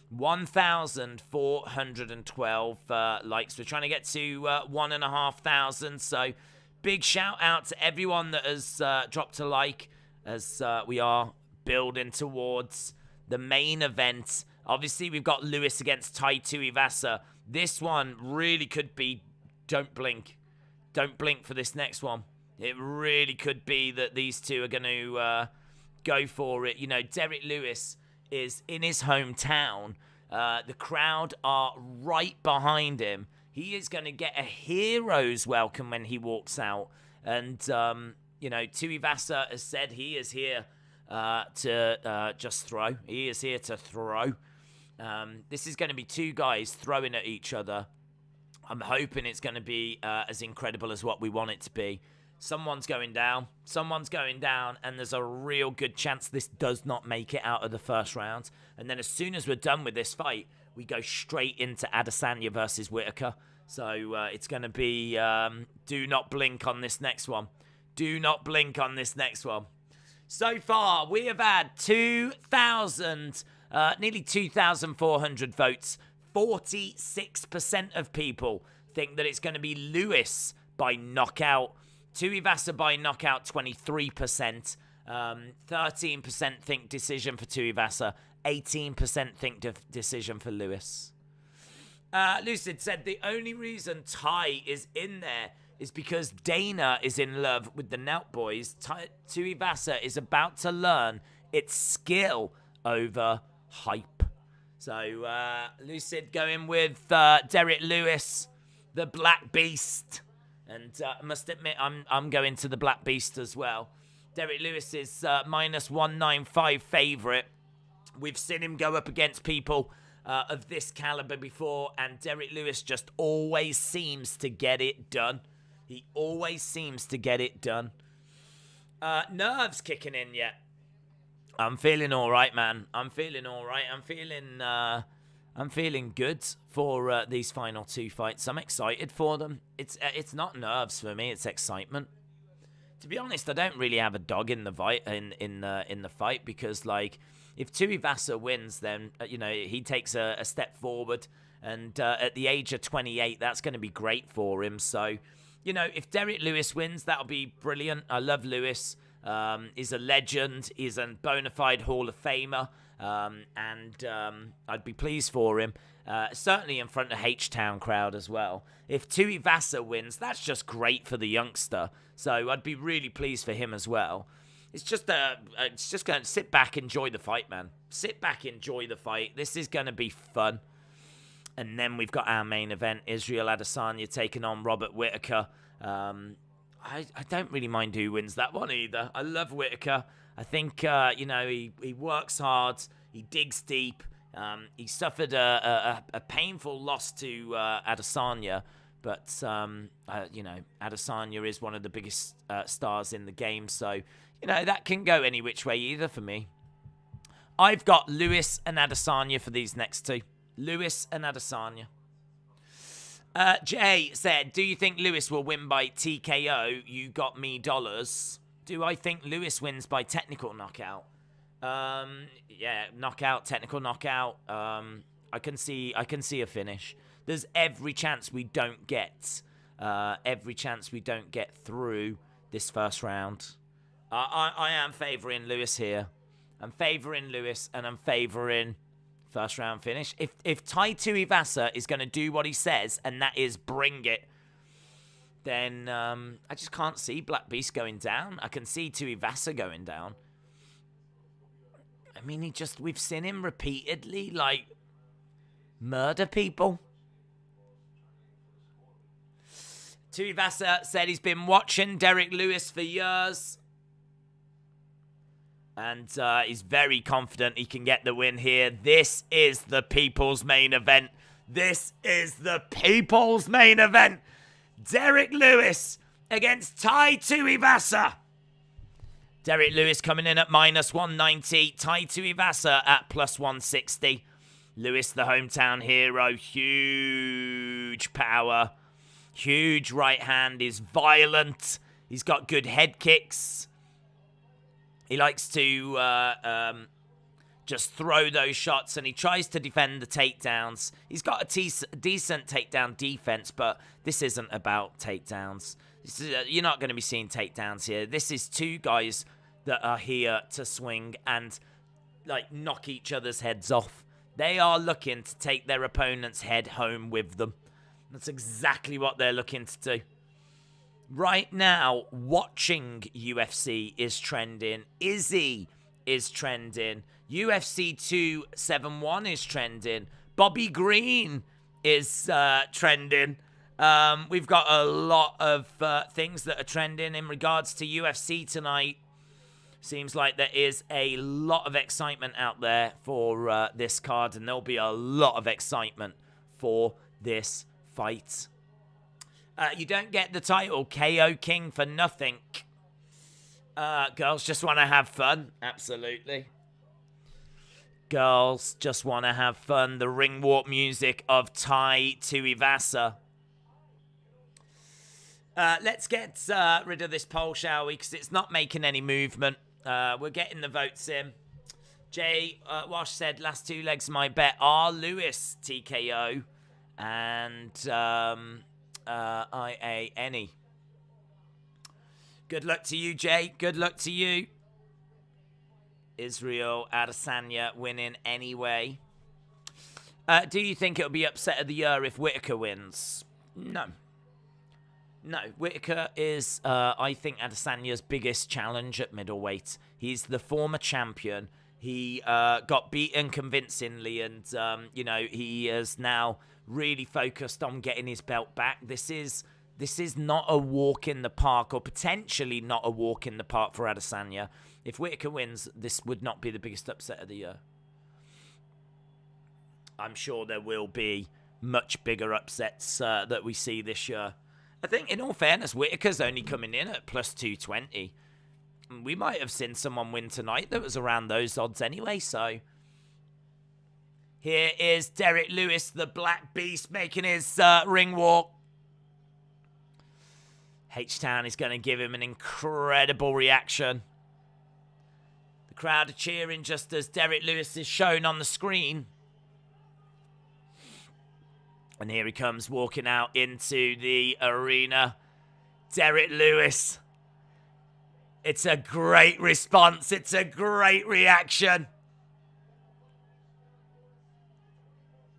1,412 likes. We're trying to get to 1,500. So big shout out to everyone that has dropped a like as we are building towards the main event. Obviously, we've got Lewis against Tai Tuivasa. This one really could be don't blink. Don't blink for this next one. It really could be that these two are going to go for it. You know, Derrick Lewis is in his hometown. The crowd are right behind him. He is going to get a hero's welcome when he walks out. And, you know, Tuivasa has said he is here to just throw. He is here to throw. This is going to be 2 guys throwing at each other. I'm hoping it's going to be as incredible as what we want it to be. Someone's going down. Someone's going down, and there's a real good chance this does not make it out of the first round. And then as soon as we're done with this fight, we go straight into Adesanya versus Whittaker. So it's going to be do not blink on this next one. Do not blink on this next one. So far, we have had nearly 2,400 votes. 46% of people think that it's going to be Lewis by knockout. Tuivasa by knockout, 23%. 13% think decision for Tuivasa. 18% think decision for Lewis. Lucid said the only reason Tai is in there is because Dana is in love with the Nout Boys. Tuivasa is about to learn its skill over hype. So, Lucid going with Derrick Lewis, the Black Beast. And I must admit, I'm going to the Black Beast as well. Derrick Lewis is minus 195 favourite. We've seen him go up against people of this caliber before, and Derrick Lewis just always seems to get it done. He always seems to get it done. Nerves kicking in yet. I'm feeling all right, man. I'm feeling all right. I'm feeling good for these final 2 fights. I'm excited for them. It's not nerves for me. It's excitement. To be honest, I don't really have a dog in the fight. In the fight because, like, if Tuivasa wins, then you know he takes a step forward, and at the age of 28, that's going to be great for him. So, you know, if Derrick Lewis wins, that'll be brilliant. I love Lewis. He's a legend. He's a bona fide Hall of Famer. And I'd be pleased for him. Certainly in front of H-Town crowd as well. If Tuivasa wins, that's just great for the youngster. So I'd be really pleased for him as well. It's just going to sit back, enjoy the fight, man. Sit back, enjoy the fight. This is going to be fun. And then we've got our main event, Isreal Adesanya taking on Robert Whittaker. I don't really mind who wins that one either. I love Whittaker. I think, you know, he works hard. He digs deep. He suffered a painful loss to Adesanya. But, you know, Adesanya is one of the biggest stars in the game. So, you know, that can go any which way either for me. I've got Lewis and Adesanya for these next 2. Lewis and Adesanya. Jay said, do you think Lewis will win by TKO? You got me dollars. Do I think Lewis wins by technical knockout? Yeah, knockout, technical knockout. I can see a finish. There's every chance we don't get through this first round. I am favouring Lewis here. I'm favouring Lewis, and I'm favouring first round finish. If Tai Tuivasa is going to do what he says, and that is bring it, then I just can't see Black Beast going down. I can see Tuivasa going down. I mean, we've seen him repeatedly, like, murder people. Tuivasa said he's been watching Derrick Lewis for years. And he's very confident he can get the win here. This is the people's main event. This is the people's main event. Derrick Lewis against Tai Tuivasa. Derrick Lewis coming in at minus 190. Tai Tuivasa at plus 160. Lewis, the hometown hero, huge power. Huge right hand, is violent. He's got good head kicks. He likes to just throw those shots, and he tries to defend the takedowns. He's got a decent takedown defense, but this isn't about takedowns. You're not going to be seeing takedowns here. This is two guys that are here to swing and like knock each other's heads off. They are looking to take their opponent's head home with them. That's exactly what they're looking to do. Right now, watching UFC is trending. Izzy is trending. UFC 271 is trending. Bobby Green is trending. We've got a lot of things that are trending in regards to UFC tonight. Seems like there is a lot of excitement out there for this card, and there'll be a lot of excitement for this fight. You don't get the title KO King for nothing. Girls just want to have fun. Absolutely. Girls just want to have fun. The ring walk music of Tai Tuivasa. Let's get rid of this poll, shall we? Because it's not making any movement. We're getting the votes in. Jay Wash said, last two legs of my bet are Lewis TKO and IANE. Good luck to you, Jay. Good luck to you. Isreal Adesanya winning anyway. Do you think it'll be upset of the year if Whittaker wins? No. No, Whittaker is, I think, Adesanya's biggest challenge at middleweight. He's the former champion. He got beaten convincingly, and, he is now really focused on getting his belt back. This is not a walk in the park, or potentially not a walk in the park for Adesanya. If Whittaker wins, this would not be the biggest upset of the year. I'm sure there will be much bigger upsets that we see this year. I think, in all fairness, Whittaker's only coming in at plus 220. We might have seen someone win tonight that was around those odds anyway, so. Here is Derrick Lewis, the Black Beast, making his ring walk. H-Town is going to give him an incredible reaction. The crowd are cheering just as Derrick Lewis is shown on the screen. And here he comes walking out into the arena. Derrick Lewis. It's a great response. It's a great reaction.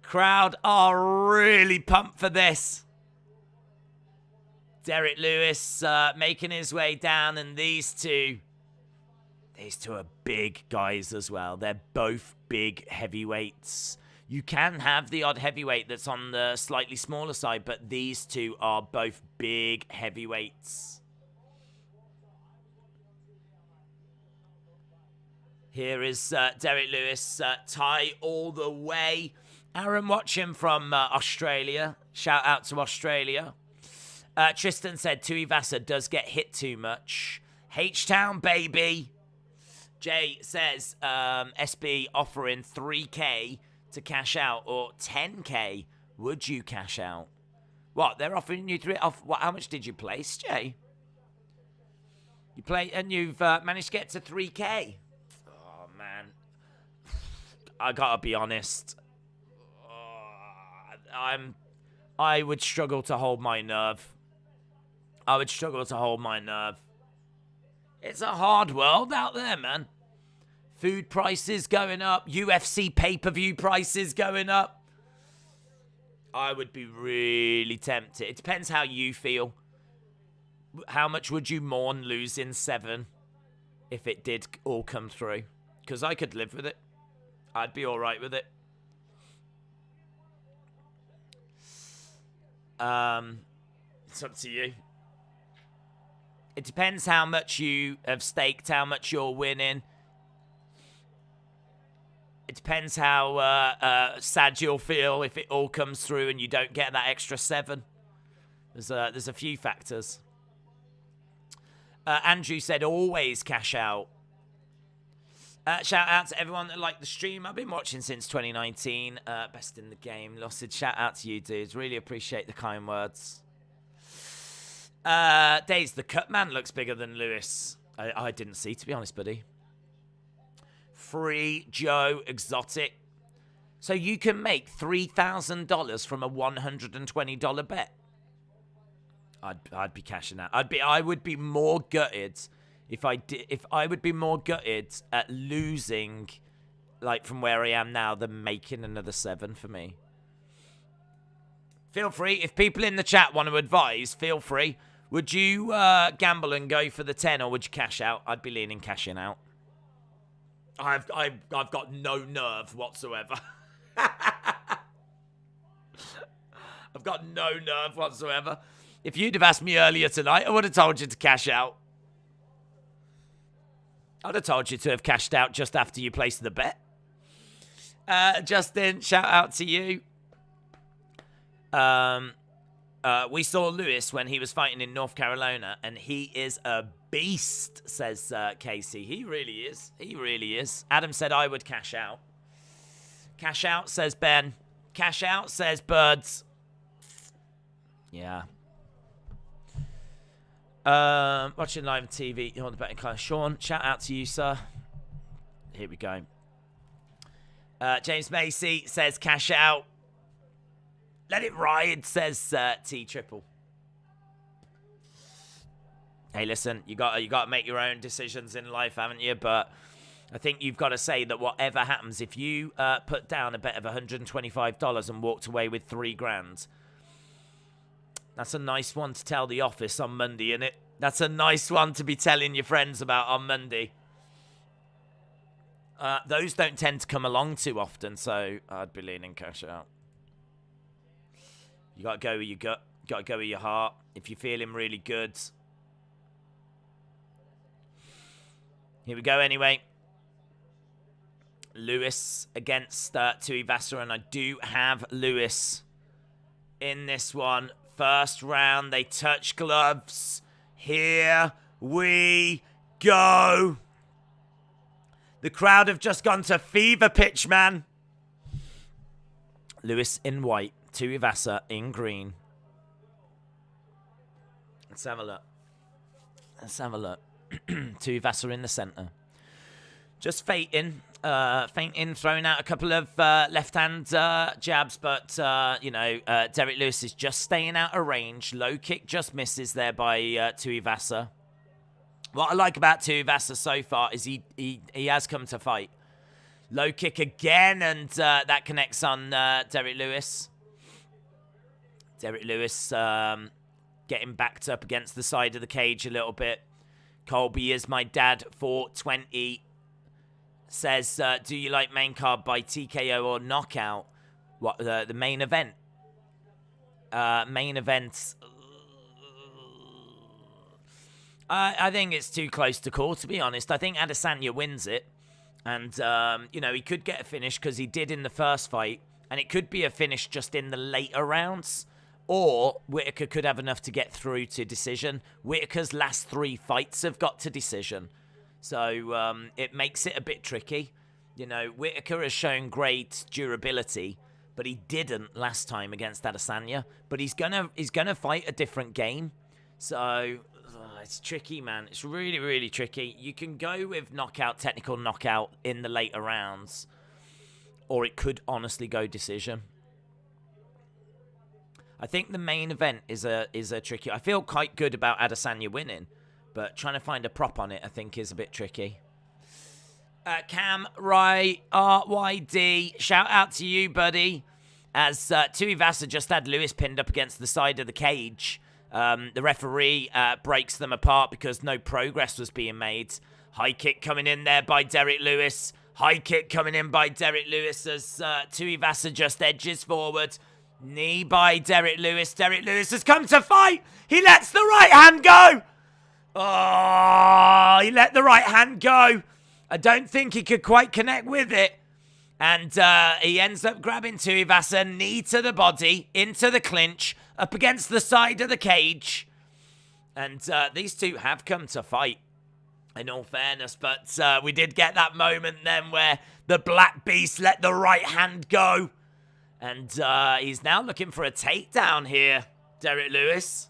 Crowd are really pumped for this. Derrick Lewis making his way down, and these two are big guys as well. They're both big heavyweights. You can have the odd heavyweight that's on the slightly smaller side, but these two are both big heavyweights. Here is Derrick Lewis, tie all the way. Aaron watching from Australia. Shout out to Australia. Tristan said Tuivasa does get hit too much. H-Town, baby. Jay says SB offering 3K to cash out, or 10K. Would you cash out? What, they're offering you how much did you place, Jay? You play and you've managed to get to 3K. Oh man, I gotta be honest. I would struggle to hold my nerve. It's a hard world out there, man. Food prices going up. UFC pay-per-view prices going up. I would be really tempted. It depends how you feel. How much would you mourn losing 7 if it did all come through? Because I could live with it. I'd be all right with it. It's up to you. It depends how much you have staked, how much you're winning. It depends how sad you'll feel if it all comes through and you don't get that extra 7. There's a few factors. Andrew said always cash out. Shout out to everyone that liked the stream. I've been watching since 2019. Best in the game. Lossage, shout out to you, dudes. Really appreciate the kind words. Days, the cut man looks bigger than Lewis. I didn't see, to be honest, buddy. Free Joe Exotic. So you can make $3,000 from a $120 bet. I'd be cashing out. I would be more gutted if I would be more gutted at losing, like, from where I am now than making another 7 for me. Feel free, if people in the chat want to advise, feel free. Would you gamble and go for the 10, or would you cash out? I'd be leaning cashing out. I've got no nerve whatsoever. I've got no nerve whatsoever. If you'd have asked me earlier tonight, I would have told you to cash out. I'd have told you to have cashed out just after you placed the bet. Justin, shout out to you. We saw Lewis when he was fighting in North Carolina, and he is a beast, says Casey. He really is. He really is. Adam said I would cash out. Cash out, says Ben. Cash out, says Birds. Yeah. Watching live on TV. You're on the betting class. Sean, shout out to you, sir. Here we go. James Macy says cash out. Let it ride, says T Triple. Hey, listen, you got to make your own decisions in life, haven't you? But I think you've got to say that whatever happens, if you put down a bet of $125 and walked away with $3,000, that's a nice one to tell the office on Monday, innit? That's a nice one to be telling your friends about on Monday. Those don't tend to come along too often, so I'd be leaning cash out. You got to go with your gut. Got to go with your heart. If you're feeling really good. Here we go anyway. Lewis against Tuivasa, and I do have Lewis in this one. First round, they touch gloves. Here we go. The crowd have just gone to fever pitch, man. Lewis in white. Tuivasa in green. Let's have a look. Let's have a look. Tuivasa in the centre. Just fainting, throwing out a couple of left-hand jabs, but, Derrick Lewis is just staying out of range. Low kick just misses there by Tuivasa. What I like about Tuivasa so far is he has come to fight. Low kick again, and that connects on Derrick Lewis. Derrick Lewis getting backed up against the side of the cage a little bit. Colby is my dad for 20. Says, do you like main card by TKO or knockout? What, the main event? Main events. I think it's too close to call, to be honest. I think Adesanya wins it. And, he could get a finish because he did in the first fight. And it could be a finish just in the later rounds. Or Whittaker could have enough to get through to decision. Whittaker's last 3 fights have got to decision. So it makes it a bit tricky. Whittaker has shown great durability, but he didn't last time against Adesanya. But he's gonna fight a different game. So it's tricky, man. It's really, really tricky. You can go with knockout, technical knockout in the later rounds, or it could honestly go decision. I think the main event is a tricky. I feel quite good about Adesanya winning, but trying to find a prop on it, I think, is a bit tricky. Cam RYD, shout out to you, buddy. As Tuivasa just had Lewis pinned up against the side of the cage. The referee breaks them apart because no progress was being made. High kick coming in there by Derrick Lewis. High kick coming in by Derrick Lewis as Tuivasa just edges forward. Knee by Derrick Lewis. Derrick Lewis has come to fight. He lets the right hand go. Oh, he let the right hand go. I don't think he could quite connect with it. And he ends up grabbing Tuivasa, knee to the body, into the clinch, up against the side of the cage. And these two have come to fight. in all fairness, but we did get that moment then where the Black Beast let the right hand go. And he's now looking for a takedown here, Derrick Lewis.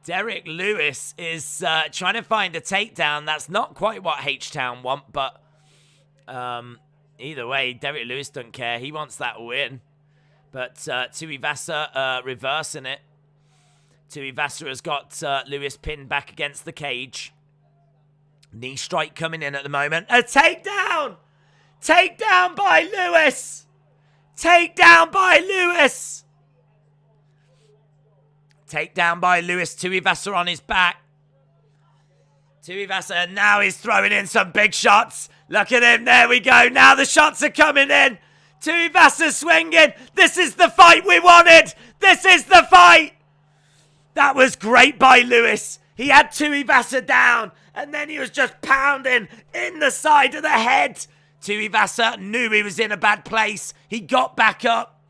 Derrick Lewis is trying to find a takedown. That's not quite what H-Town want, but either way, Derrick Lewis doesn't care. He wants that win. But Tuivasa reversing it. Tuivasa has got Lewis pinned back against the cage. Knee strike coming in at the moment. A takedown! Takedown by Lewis! Takedown by Lewis! Takedown by Lewis. Tuivasa on his back. Tuivasa, now he's throwing in some big shots. Look at him. There we go. Now the shots are coming in. Tuivasa swinging. This is the fight we wanted. This is the fight. That was great by Lewis. He had Tuivasa down, and then he was just pounding in the side of the head. Tuivasa knew he was in a bad place. He got back up,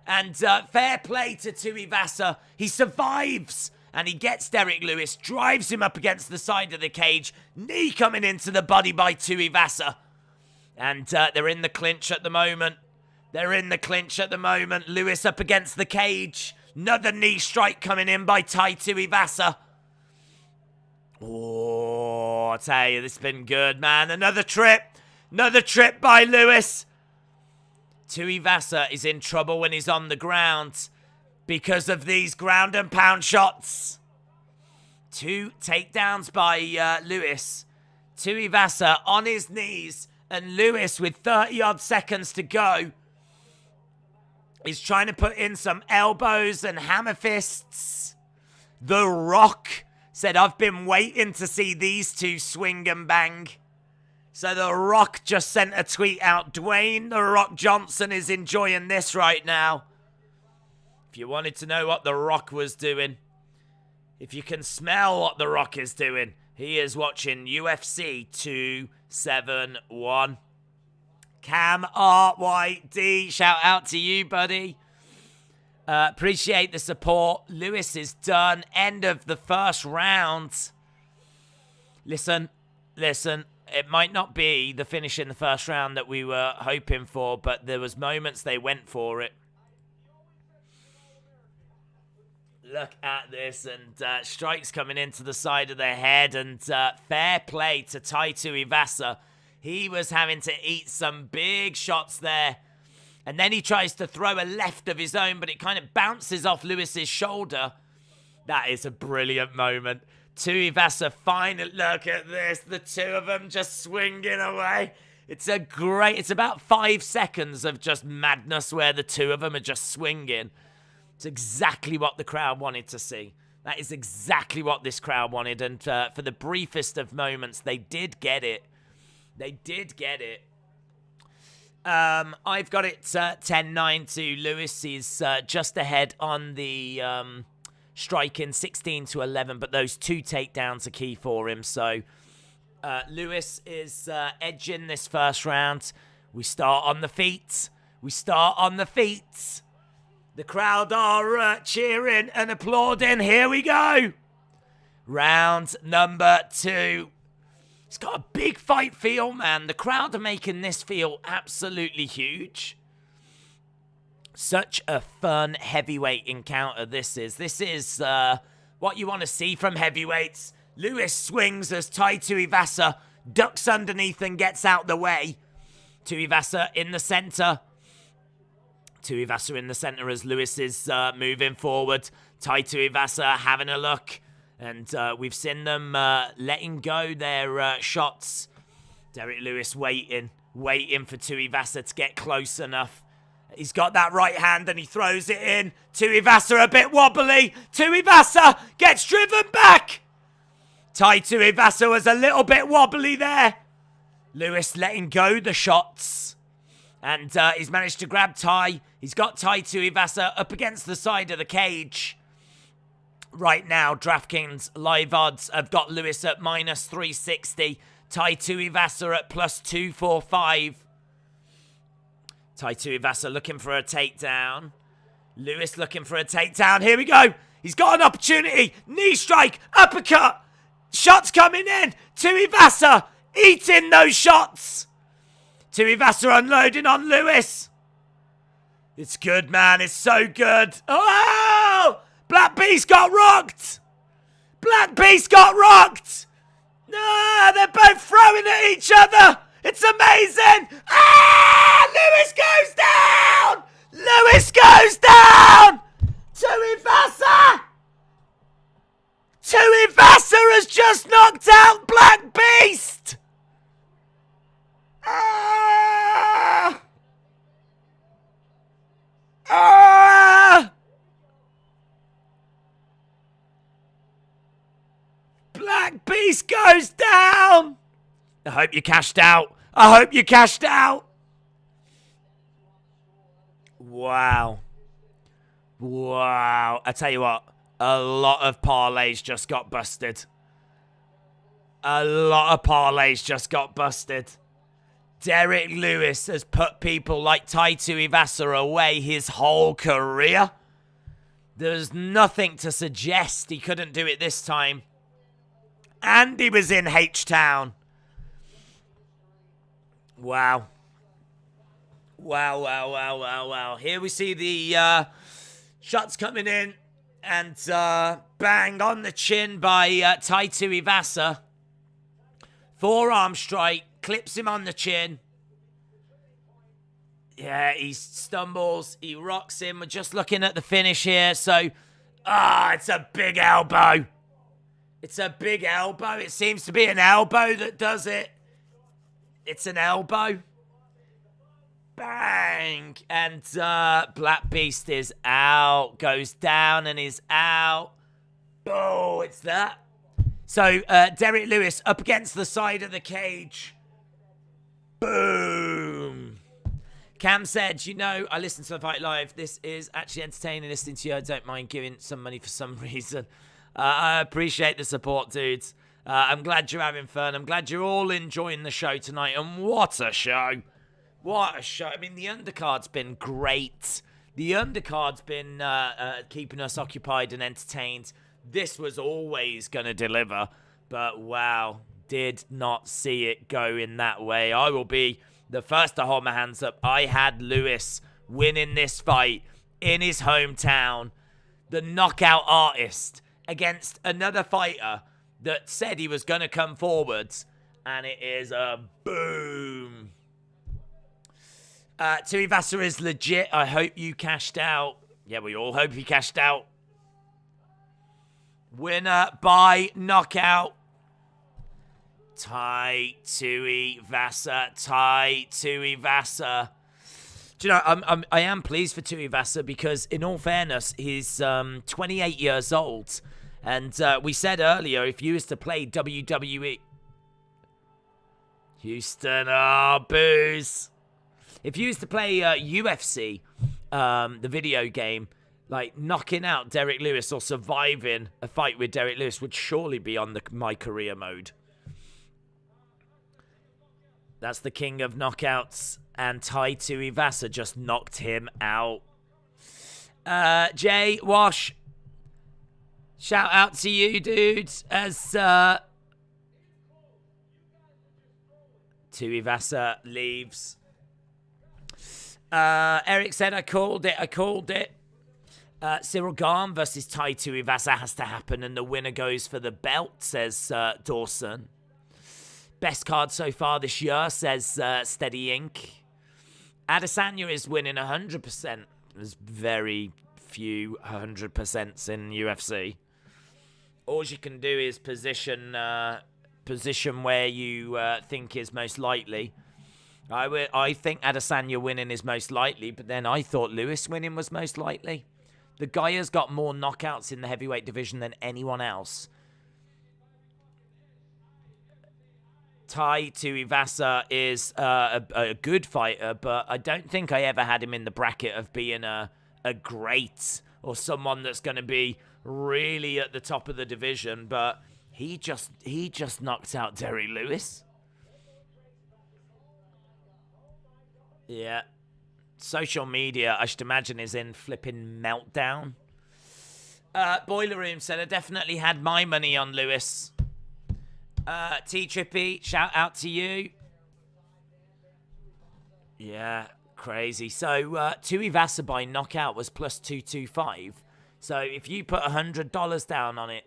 and fair play to Tuivasa. He survives, and he gets Derrick Lewis, drives him up against the side of the cage. Knee coming into the body by Tuivasa. And they're in the clinch at the moment. They're in the clinch at the moment. Lewis up against the cage. Another knee strike coming in by Tai Tuivasa. Oh, I tell you, this has been good, man. Another trip. Another trip by Lewis. Tuivasa is in trouble when he's on the ground because of these ground and pound shots. 2 takedowns by Lewis. Tuivasa on his knees, and Lewis with 30-odd seconds to go is trying to put in some elbows and hammer fists. The Rock said, I've been waiting to see these two swing and bang. So The Rock just sent a tweet out. Dwayne The Rock Johnson is enjoying this right now. If you wanted to know what The Rock was doing, if you can smell what The Rock is doing, he is watching UFC 271. Cam RYD, shout out to you, buddy. Appreciate the support. Lewis is done. End of the first round. Listen. It might not be the finish in the first round that we were hoping for, but there was moments they went for it. Look at this, and strikes coming into the side of the head, and fair play to Tai Tuivasa. He was having to eat some big shots there. And then he tries to throw a left of his own, but it kind of bounces off Lewis's shoulder. That is a brilliant moment. Tuivasa finally, look at this. The two of them just swinging away. It's about 5 seconds of just madness where the two of them are just swinging. It's exactly what the crowd wanted to see. That is exactly what this crowd wanted. And for the briefest of moments, they did get it. They did get it. I've got it 10-9 to Lewis. He's just ahead on the striking, 16-11, but those 2 takedowns are key for him. So Lewis is edging this first round. We start on the feet. The crowd are cheering and applauding. Here we go. Round number 2. It's got a big fight feel, man. The crowd are making this feel absolutely huge. Such a fun heavyweight encounter this is. This is what you want to see from heavyweights. Lewis swings as Tai Tuivasa ducks underneath and gets out the way. Tuivasa in the center. Tuivasa in the center as Lewis is moving forward. Tai Tuivasa having a look. And we've seen them letting go their shots. Derrick Lewis waiting for Tuivasa to get close enough. He's got that right hand and he throws it in. Tuivasa a bit wobbly. Tuivasa gets driven back. Tai Tuivasa was a little bit wobbly there. Lewis letting go the shots. And he's managed to grab Tai. He's got Tai Tuivasa up against the side of the cage. Right now, DraftKings live odds have got Lewis at -360. Tai Tuivasa at +245. Tai Tuivasa looking for a takedown. Lewis looking for a takedown. Here we go. He's got an opportunity. Knee strike. Uppercut. Shots coming in. Tuivasa eating those shots. Tuivasa unloading on Lewis. It's good, man. It's so good. Oh! Black Beast got rocked. Black Beast got rocked. No, they're both throwing at each other. It's amazing. Ah! Lewis goes down. Lewis goes down. Tuivasa. Tuivasa has just knocked out Black Beast. Ah! Ah! Black Beast goes down. I hope you cashed out. I hope you cashed out. Wow. Wow. I tell you what, a lot of parlays just got busted. A lot of parlays just got busted. Derrick Lewis has put people like Tai Tuivasa away his whole career. There's nothing to suggest he couldn't do it this time. And he was in H-Town. Wow. Wow, wow, wow, wow, wow. Here we see the shots coming in. And bang on the chin by Tai Tuivasa. Forearm strike. Clips him on the chin. Yeah, he stumbles. He rocks him. We're just looking at the finish here. So, it's a big elbow. It's a big elbow. It seems to be an elbow that does it. It's an elbow. Bang. And Black Beast is out. Goes down and is out. Oh, it's that. So, Derrick Lewis up against the side of the cage. Boom. Cam said, I listen to the Fight Live. This is actually entertaining listening to you. I don't mind giving some money for some reason. I appreciate the support, dudes. I'm glad you're having fun. I'm glad you're all enjoying the show tonight. And what a show. What a show. I mean, the undercard's been great. The undercard's been keeping us occupied and entertained. This was always going to deliver. But wow, did not see it go in that way. I will be the first to hold my hands up. I had Lewis winning this fight in his hometown. The knockout artist against another fighter that said he was going to come forwards. And it is a boom. Tuivasa is legit. I hope you cashed out. Yeah, we all hope he cashed out. Winner by knockout. Tai Tuivasa. Tai Tuivasa. Do you know, I am pleased for Tuivasa because, in all fairness, he's 28 years old. And we said earlier, if you was to play WWE... Houston, booze. If you used to play UFC, the video game, like knocking out Derrick Lewis or surviving a fight with Derrick Lewis would surely be on the My Career mode. That's the king of knockouts, and Tai Tuivasa just knocked him out. Jay Wash, shout out to you, dude, as Tuivasa leaves. Eric said, I called it. Cyril Garn versus Tai Tuivasa has to happen, and the winner goes for the belt, says Dawson. Best card so far this year, says Steady Ink. Adesanya is winning 100%. There's very few 100% in UFC. All you can do is position where you think is most likely. I think Adesanya winning is most likely, but then I thought Lewis winning was most likely. The guy has got more knockouts in the heavyweight division than anyone else. Tai Tuivasa is a good fighter, but I don't think I ever had him in the bracket of being a great or someone that's going to be really at the top of the division. But he just knocked out Derrick Lewis. Yeah. Social media, I should imagine, is in flipping meltdown. Boiler Room said, I definitely had my money on Lewis. T-Trippy, shout out to you. Yeah, crazy. So, Tuivasa by knockout was plus 225. So, if you put $100 down on it,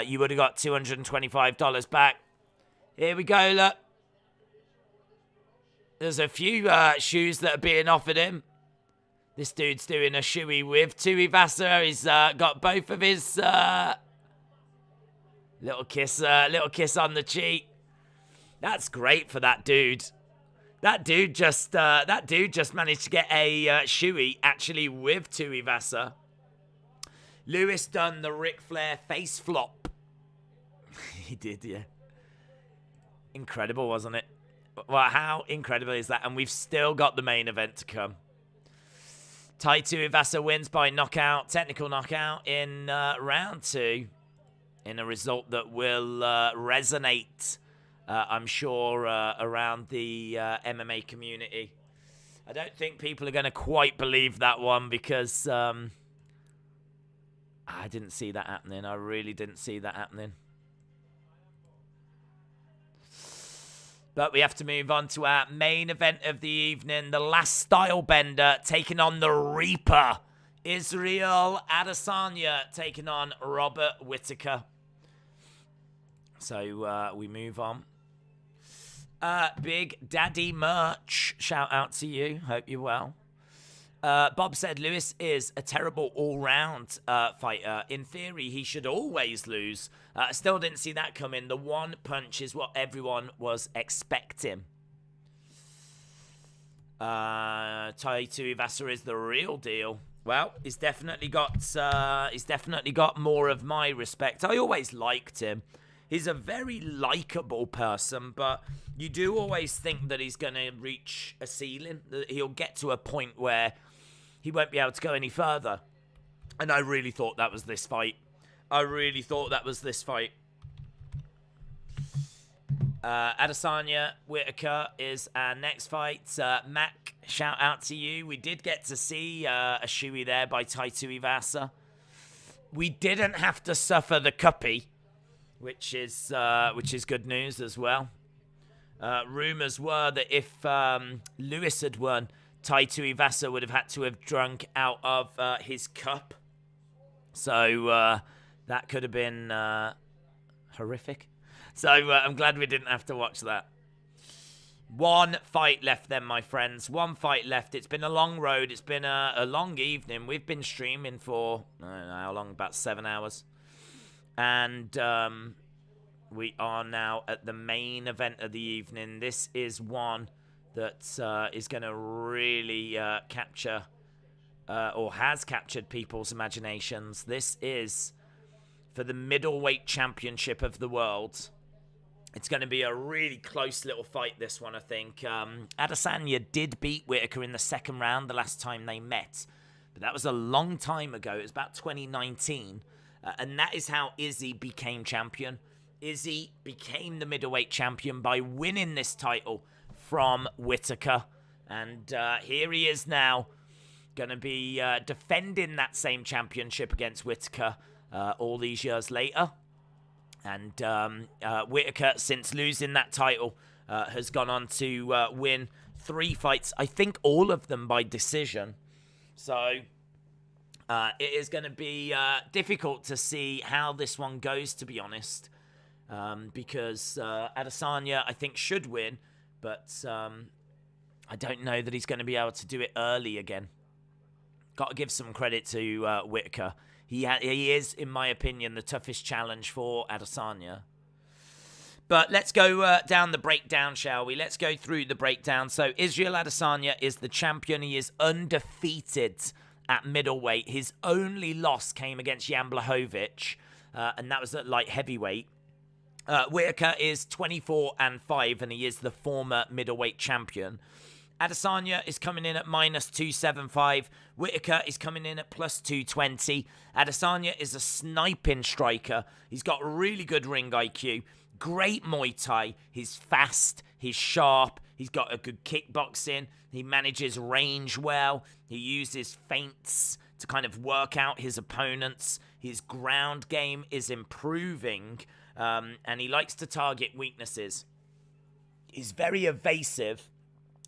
you would have got $225 back. Here we go, look. There's a few shoes that are being offered him. This dude's doing a shoey with Tuivasa. He's got both of his little kiss on the cheek. That's great for that dude. That dude just managed to get a shoey actually with Tuivasa. Lewis done the Ric Flair face flop. He did, yeah. Incredible, wasn't it? Well, how incredible is that? And we've still got the main event to come. Tai Tuivasa wins by knockout, technical knockout in round 2, in a result that will resonate, I'm sure, around the MMA community. I don't think people are going to quite believe that one because I didn't see that happening. I really didn't see that happening. But we have to move on to our main event of the evening. The last style bender taking on the Reaper. Isreal Adesanya taking on Robert Whittaker. So we move on. Big Daddy Merch, shout out to you. Hope you're well. Bob said Lewis is a terrible all-round fighter. In theory, he should always lose. I still didn't see that coming. The one punch is what everyone was expecting. Tai Tuivasa is the real deal. Well, he's definitely got more of my respect. I always liked him. He's a very likable person, but you do always think that he's going to reach a ceiling. That he'll get to a point where he won't be able to go any further. And I really thought that was this fight. Adesanya Whittaker is our next fight. Mac, shout out to you. We did get to see a shoey there by Tai Tuivasa. We didn't have to suffer the cuppy, which is good news as well. Rumors were that if Lewis had won, Tai Tuivasa would have had to have drunk out of his cup. So that could have been horrific. So I'm glad we didn't have to watch that. One fight left then, my friends. One fight left. It's been a long road. It's been a long evening. We've been streaming for, I don't know how long, about 7 hours. And we are now at the main event of the evening. This is one that is going to really capture or has captured people's imaginations. This is for the Middleweight Championship of the world. It's going to be a really close little fight, this one, I think. Adesanya did beat Whittaker in the second round the last time they met. But that was a long time ago. It was about 2019. And that is how Izzy became champion. Izzy became the middleweight champion by winning this title from Whittaker. And here he is now, going to be defending that same championship against Whittaker all these years later. And Whittaker, since losing that title, has gone on to win 3 fights. I think all of them by decision. So it is going to be difficult to see how this one goes, to be honest. Because Adesanya, I think, should win. But I don't know that he's going to be able to do it early again. Got to give some credit to Whittaker. He is, in my opinion, the toughest challenge for Adesanya. But let's go down the breakdown, shall we? Let's go through the breakdown. So Isreal Adesanya is the champion. He is undefeated at middleweight. His only loss came against Jan Blachowicz, and that was at light heavyweight. Whittaker is 24-5, and he is the former middleweight champion. Adesanya is coming in at minus 275. Whittaker is coming in at plus 220. Adesanya is a sniping striker. He's got really good ring IQ. Great Muay Thai. He's fast. He's sharp. He's got a good kickboxing. He manages range well. He uses feints to kind of work out his opponents. His ground game is improving. and he likes to target weaknesses. He's very evasive.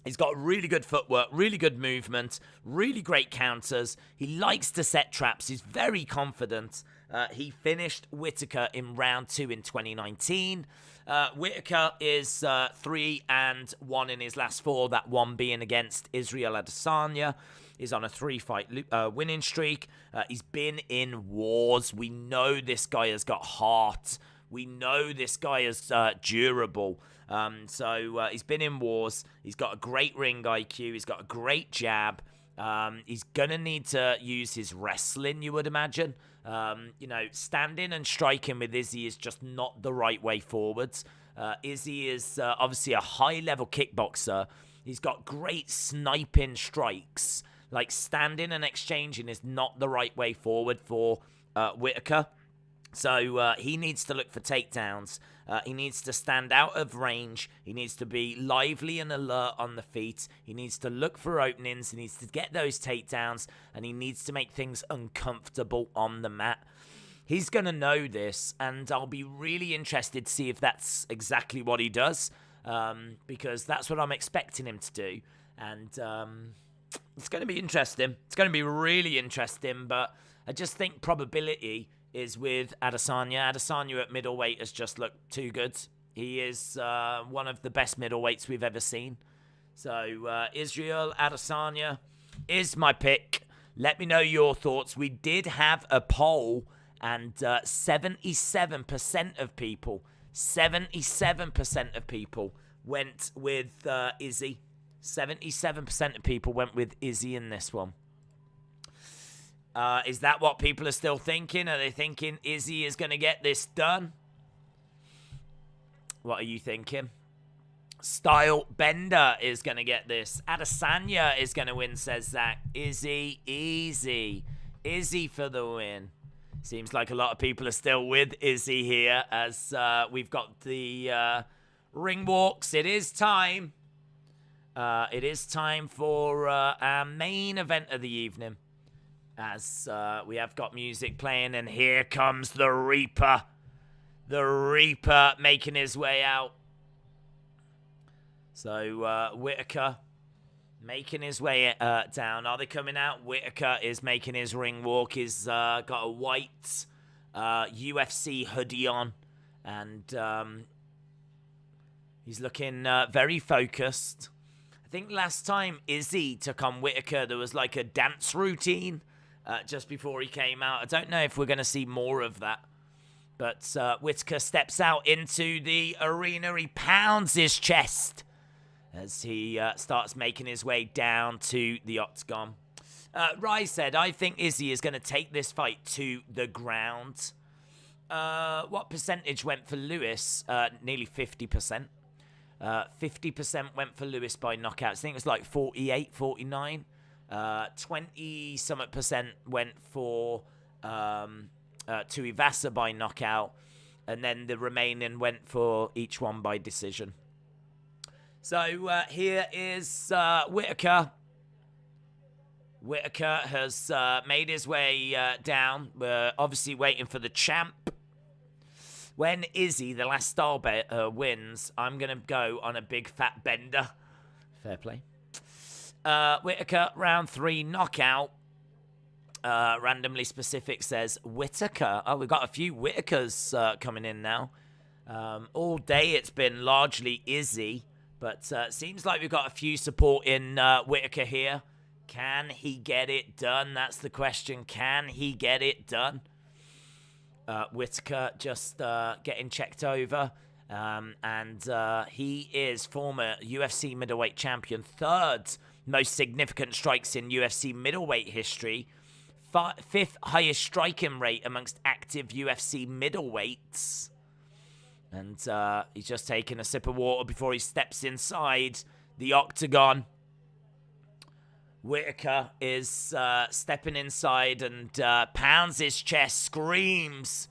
He's got really good footwork, really good movement, really great counters. He likes to set traps. He's very confident. He finished Whittaker in round 2 in 2019. Whittaker is 3-1 in his last 4, that one being against Isreal Adesanya. He's on a 3-fight winning streak. He's been in wars. We know this guy has got heart. We know this guy is durable. So he's been in wars. He's got a great ring IQ. He's got a great jab. He's going to need to use his wrestling, you would imagine. Standing and striking with Izzy is just not the right way forwards. Izzy is obviously a high-level kickboxer. He's got great sniping strikes. Like, standing and exchanging is not the right way forward for Whittaker. So he needs to look for takedowns. He needs to stand out of range. He needs to be lively and alert on the feet. He needs to look for openings. He needs to get those takedowns. And he needs to make things uncomfortable on the mat. He's going to know this. And I'll be really interested to see if that's exactly what he does. Because that's what I'm expecting him to do. And it's going to be interesting. It's going to be really interesting. But I just think probability is with Adesanya. Adesanya at middleweight has just looked too good. He is one of the best middleweights we've ever seen. So Isreal Adesanya is my pick. Let me know your thoughts. We did have a poll, and 77% of people went with Izzy. 77% of people went with Izzy in this one. Is that what people are still thinking? Are they thinking Izzy is going to get this done? What are you thinking? Style Bender is going to get this. Adesanya is going to win, says Zach. Izzy, easy. Izzy for the win. Seems like a lot of people are still with Izzy here as we've got the ring walks. It is time. It is time for our main event of the evening. As we have got music playing, and here comes the Reaper. The Reaper making his way out. So Whittaker making his way down. Are they coming out? Whittaker is making his ring walk. He's got a white UFC hoodie on. And he's looking very focused. I think last time Izzy took on Whittaker, there was like a dance routine. Just before he came out. I don't know if we're going to see more of that. But Whittaker steps out into the arena. He pounds his chest as he starts making his way down to the octagon. Rai said, I think Izzy is going to take this fight to the ground. What percentage went for Lewis? Nearly 50%. 50% went for Lewis by knockout. I think it was like 48, 49. 20% went for Tuivasa by knockout, and then the remaining went for each one by decision. So here is Whittaker. Whittaker has made his way down. We're obviously waiting for the champ. When Izzy, the last star wins, I'm going to go on a big fat bender. Fair play. Whittaker, round 3, knockout. Randomly Specific says Whittaker. Oh, we've got a few Whittakers coming in now. All day it's been largely Izzy, but seems like we've got a few supporting Whittaker here. Can he get it done? That's the question. Can he get it done? Whittaker just getting checked over. And he is former UFC Middleweight Champion, 3rd most significant strikes in UFC Middleweight history, 5th highest striking rate amongst active UFC middleweights. And he's just taking a sip of water before he steps inside the octagon. Whittaker is stepping inside and pounds his chest, screams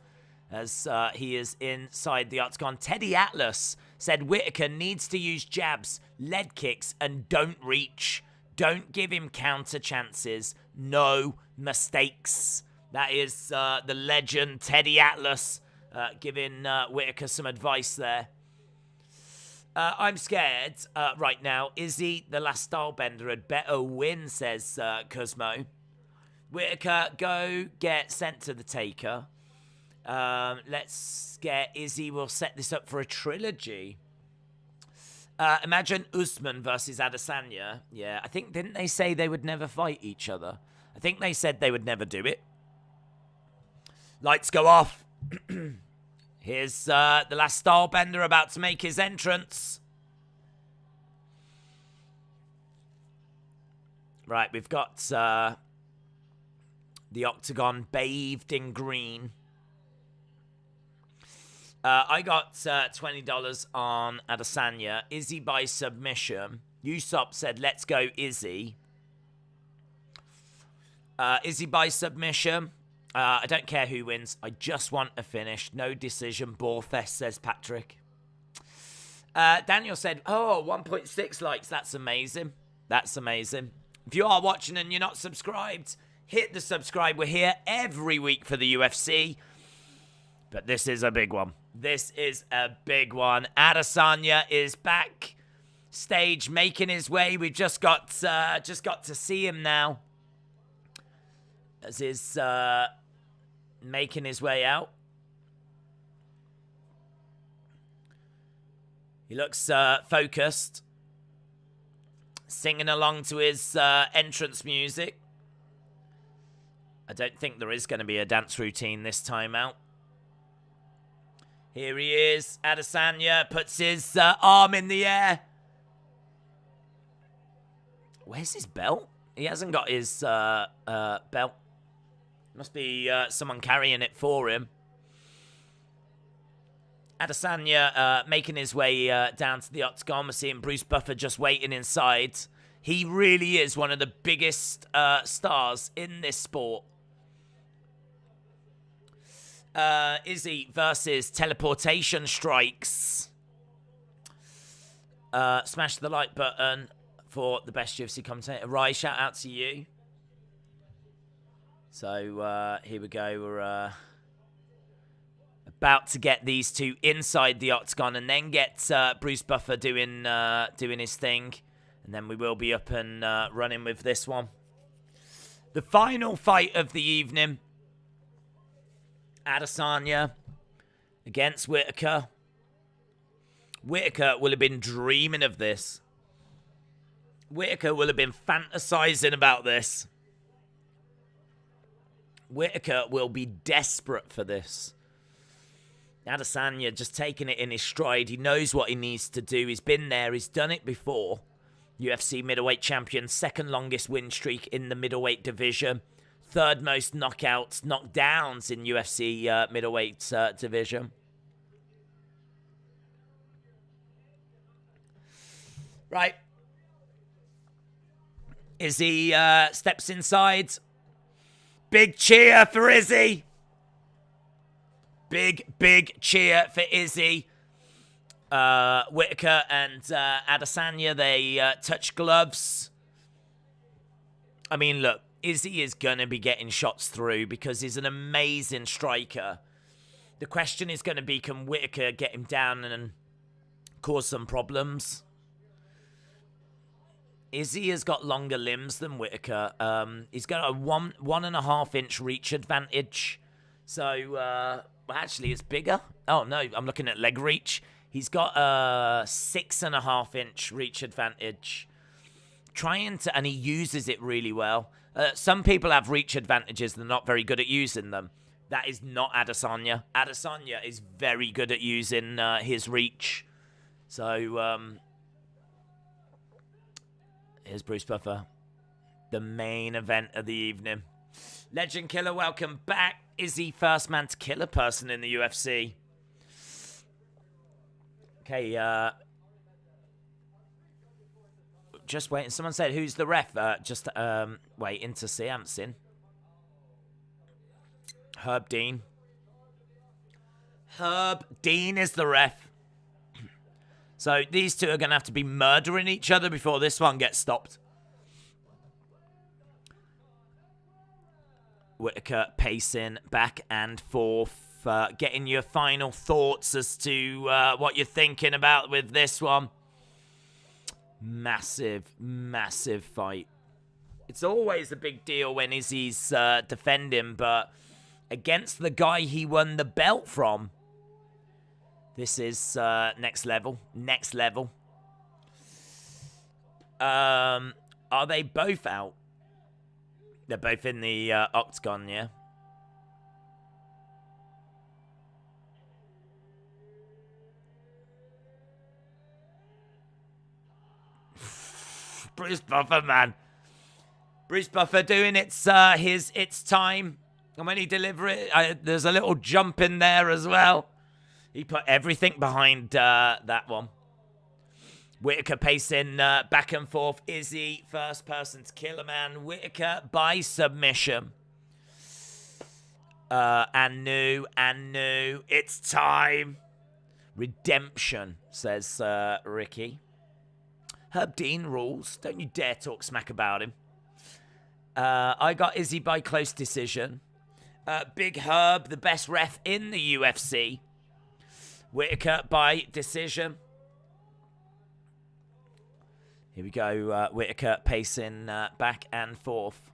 as he is inside the octagon. Teddy Atlas said Whittaker needs to use jabs, leg kicks, and don't reach. Don't give him counter chances. No mistakes. That is the legend Teddy Atlas giving Whittaker some advice there. I'm scared right now. Izzy, the last style bender, had better win, says Cosmo. Whittaker, go get sent to the taker. Let's get Izzy. We'll set this up for a trilogy. Imagine Usman versus Adesanya. Yeah, I think, didn't they say they would never fight each other? I think they said they would never do it. Lights go off. Here's the last stylebender about to make his entrance. Right, we've got the octagon bathed in green. I got $20 on Adesanya. Izzy by submission. Usopp said, let's go Izzy. Izzy by submission. I don't care who wins. I just want a finish. No decision. Ball fest, says Patrick. Daniel said, 1.6 likes. That's amazing. That's amazing. If you are watching and you're not subscribed, hit the subscribe. We're here every week for the UFC. But this is a big one. This is a big one. Adesanya is back stage making his way. We've just got to see him now. As he's making his way out. He looks focused. Singing along to his entrance music. I don't think there is going to be a dance routine this time out. Here he is. Adesanya puts his arm in the air. Where's his belt? He hasn't got his belt. Must be someone carrying it for him. Adesanya making his way down to the octagon. We're seeing Bruce Buffer just waiting inside. He really is one of the biggest stars in this sport. Izzy versus teleportation strikes. Smash the like button for the best UFC commentator. Rai, shout out to you. So here we go. We're about to get these two inside the octagon and then get Bruce Buffer doing his thing. And then we will be up and running with this one. The final fight of the evening. Adesanya against Whittaker. Whittaker will have been dreaming of this. Whittaker will have been fantasizing about this. Whittaker will be desperate for this. Adesanya just taking it in his stride. He knows what he needs to do. He's been there. He's done it before. UFC Middleweight Champion. Second longest win streak in the middleweight division. Third most knockouts, knockdowns in UFC middleweight division. Right. Izzy steps inside. Big cheer for Izzy. Big cheer for Izzy. Whittaker and Adesanya, they touch gloves. I mean, look. Izzy is going to be getting shots through because he's an amazing striker. The question is going to be, can Whittaker get him down and cause some problems? Izzy has got longer limbs than Whittaker. He's got a 1.5 inch reach advantage. So, well, actually, it's bigger. Oh, no, I'm looking at leg reach. He's got a 6.5 inch reach advantage. And he uses it really well. Some people have reach advantages. They're not very good at using them. That is not Adesanya. Adesanya is very good at using his reach. So, here's Bruce Buffer. The main event of the evening. Legend Killer, welcome back. Izzy, first man to kill a person in the UFC. Okay, just waiting. Someone said, who's the ref? Just waiting to see. I haven't seen. Herb Dean. Herb Dean is the ref. So these two are going to have to be murdering each other before this one gets stopped. Whittaker pacing back and forth. getting your final thoughts as to what you're thinking about with this one. Massive, massive fight. It's always a big deal when Izzy's defending, but against the guy he won the belt from, this is next level. Next level. Are they both out? They're both in the octagon, yeah? Bruce Buffer, man. Bruce Buffer doing its time. And when he deliver it, there's a little jump in there as well. He put everything behind that one. Whittaker pacing back and forth. Izzy, first person to kill a man. Whittaker by submission. Anu. It's time. Redemption, says Ricky. Herb Dean rules. Don't you dare talk smack about him. I got Izzy by close decision. Big Herb, the best ref in the UFC. Whittaker by decision. Here we go. Whittaker pacing back and forth.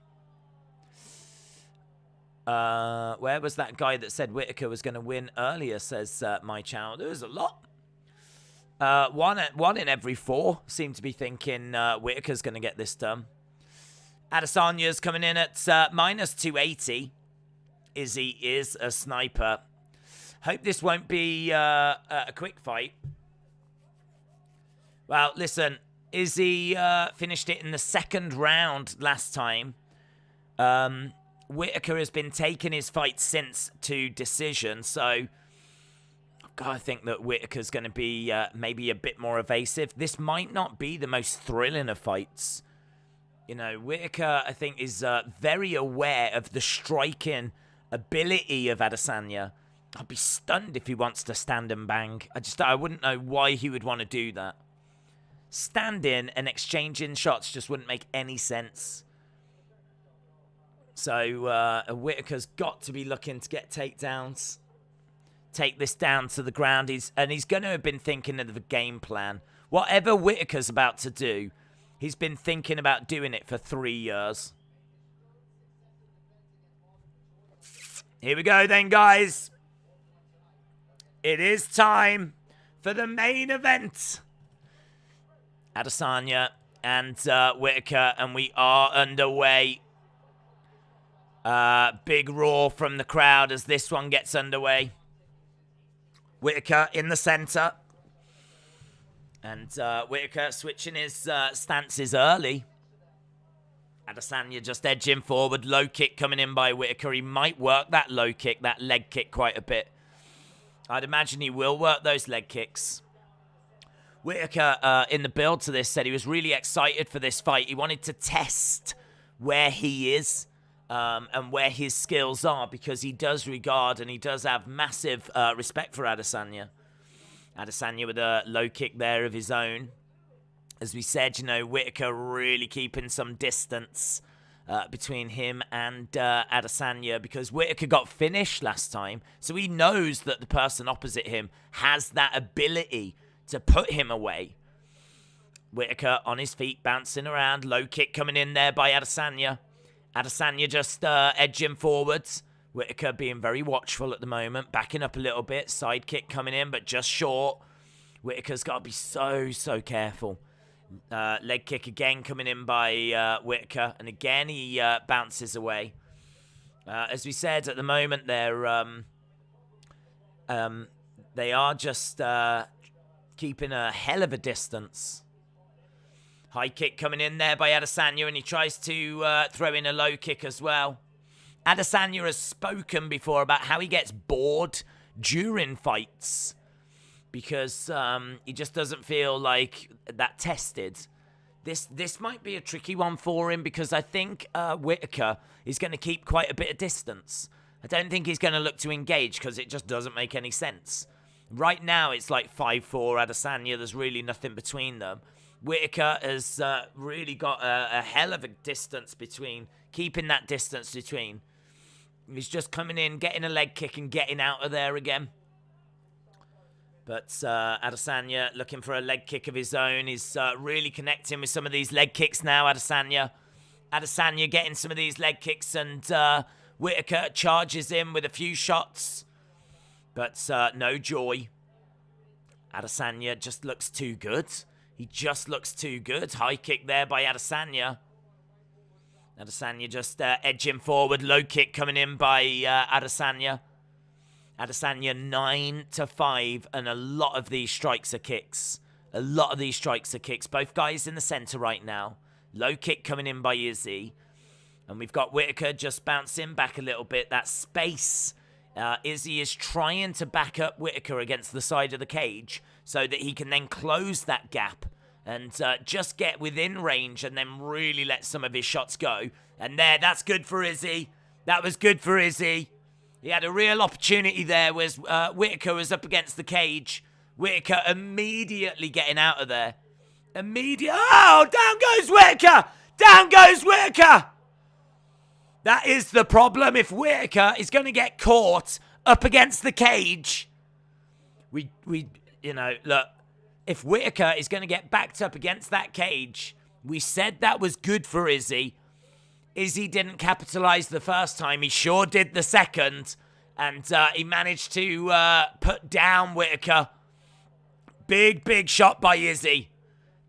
Where was that guy that said Whittaker was going to win earlier, says my channel. There was a lot. One in every 4 seem to be thinking Whittaker's going to get this done. Adesanya's coming in at minus 280. Izzy is a sniper. Hope this won't be a quick fight. Well, listen, Izzy finished it in the second round last time. Whittaker has been taking his fight since to decision, so I think that Whittaker's going to be maybe a bit more evasive. This might not be the most thrilling of fights. You know, Whittaker, I think, is very aware of the striking ability of Adesanya. I'd be stunned if he wants to stand and bang. I wouldn't know why he would want to do that. Standing and exchanging shots just wouldn't make any sense. So Whittaker's got to be looking to get takedowns. Take this down to the ground. He's going to have been thinking of a game plan. Whatever Whittaker's about to do, he's been thinking about doing it for 3 years. Here we go then, guys. It is time for the main event. Adesanya and Whittaker, and we are underway. Big roar from the crowd as this one gets underway. Whittaker in the center. And Whittaker switching his stances early. Adesanya just edging forward. Low kick coming in by Whittaker. He might work that low kick, that leg kick quite a bit. I'd imagine he will work those leg kicks. Whittaker, in the build to this, said he was really excited for this fight. He wanted to test where he is and where his skills are, because he does regard and he does have massive respect for Adesanya. Adesanya with a low kick there of his own. As we said, you know, Whittaker really keeping some distance between him and Adesanya, because Whittaker got finished last time, so he knows that the person opposite him has that ability to put him away. Whittaker on his feet, bouncing around. Low kick coming in there by Adesanya. Adesanya just edging forwards. Whittaker being very watchful at the moment, backing up a little bit. Side kick coming in, but just short. Whittaker's got to be so careful. Leg kick again coming in by Whittaker, and again he bounces away. As we said, at the moment they are just keeping a hell of a distance. High kick coming in there by Adesanya, and he tries to throw in a low kick as well. Adesanya has spoken before about how he gets bored during fights, because he just doesn't feel like that tested. This might be a tricky one for him, because I think Whittaker is going to keep quite a bit of distance. I don't think he's going to look to engage, because it just doesn't make any sense. Right now, it's like 5-4 Adesanya. There's really nothing between them. Whittaker has really got a hell of a distance between, keeping that distance between. He's just coming in, getting a leg kick and getting out of there again. But Adesanya looking for a leg kick of his own. He's really connecting with some of these leg kicks now, Adesanya. Adesanya getting some of these leg kicks, and Whittaker charges in with a few shots. But no joy. Adesanya just looks too good. He just looks too good. High kick there by Adesanya. Adesanya just edging forward. Low kick coming in by Adesanya. Adesanya 9-5, and a lot of these strikes are kicks. A lot of these strikes are kicks. Both guys in the center right now. Low kick coming in by Izzy. And we've got Whittaker just bouncing back a little bit. That space. Izzy is trying to back up Whittaker against the side of the cage so that he can then close that gap and just get within range and then really let some of his shots go. And there, that's good for Izzy. That was good for Izzy. He had a real opportunity there where Whittaker was up against the cage. Whittaker immediately getting out of there. Oh, down goes Whittaker! Down goes Whittaker! That is the problem. If Whittaker is going to get caught up against the cage, we look, if Whittaker is going to get backed up against that cage, we said that was good for Izzy. Izzy didn't capitalize the first time. He sure did the second. And he managed to put down Whittaker. Big shot by Izzy.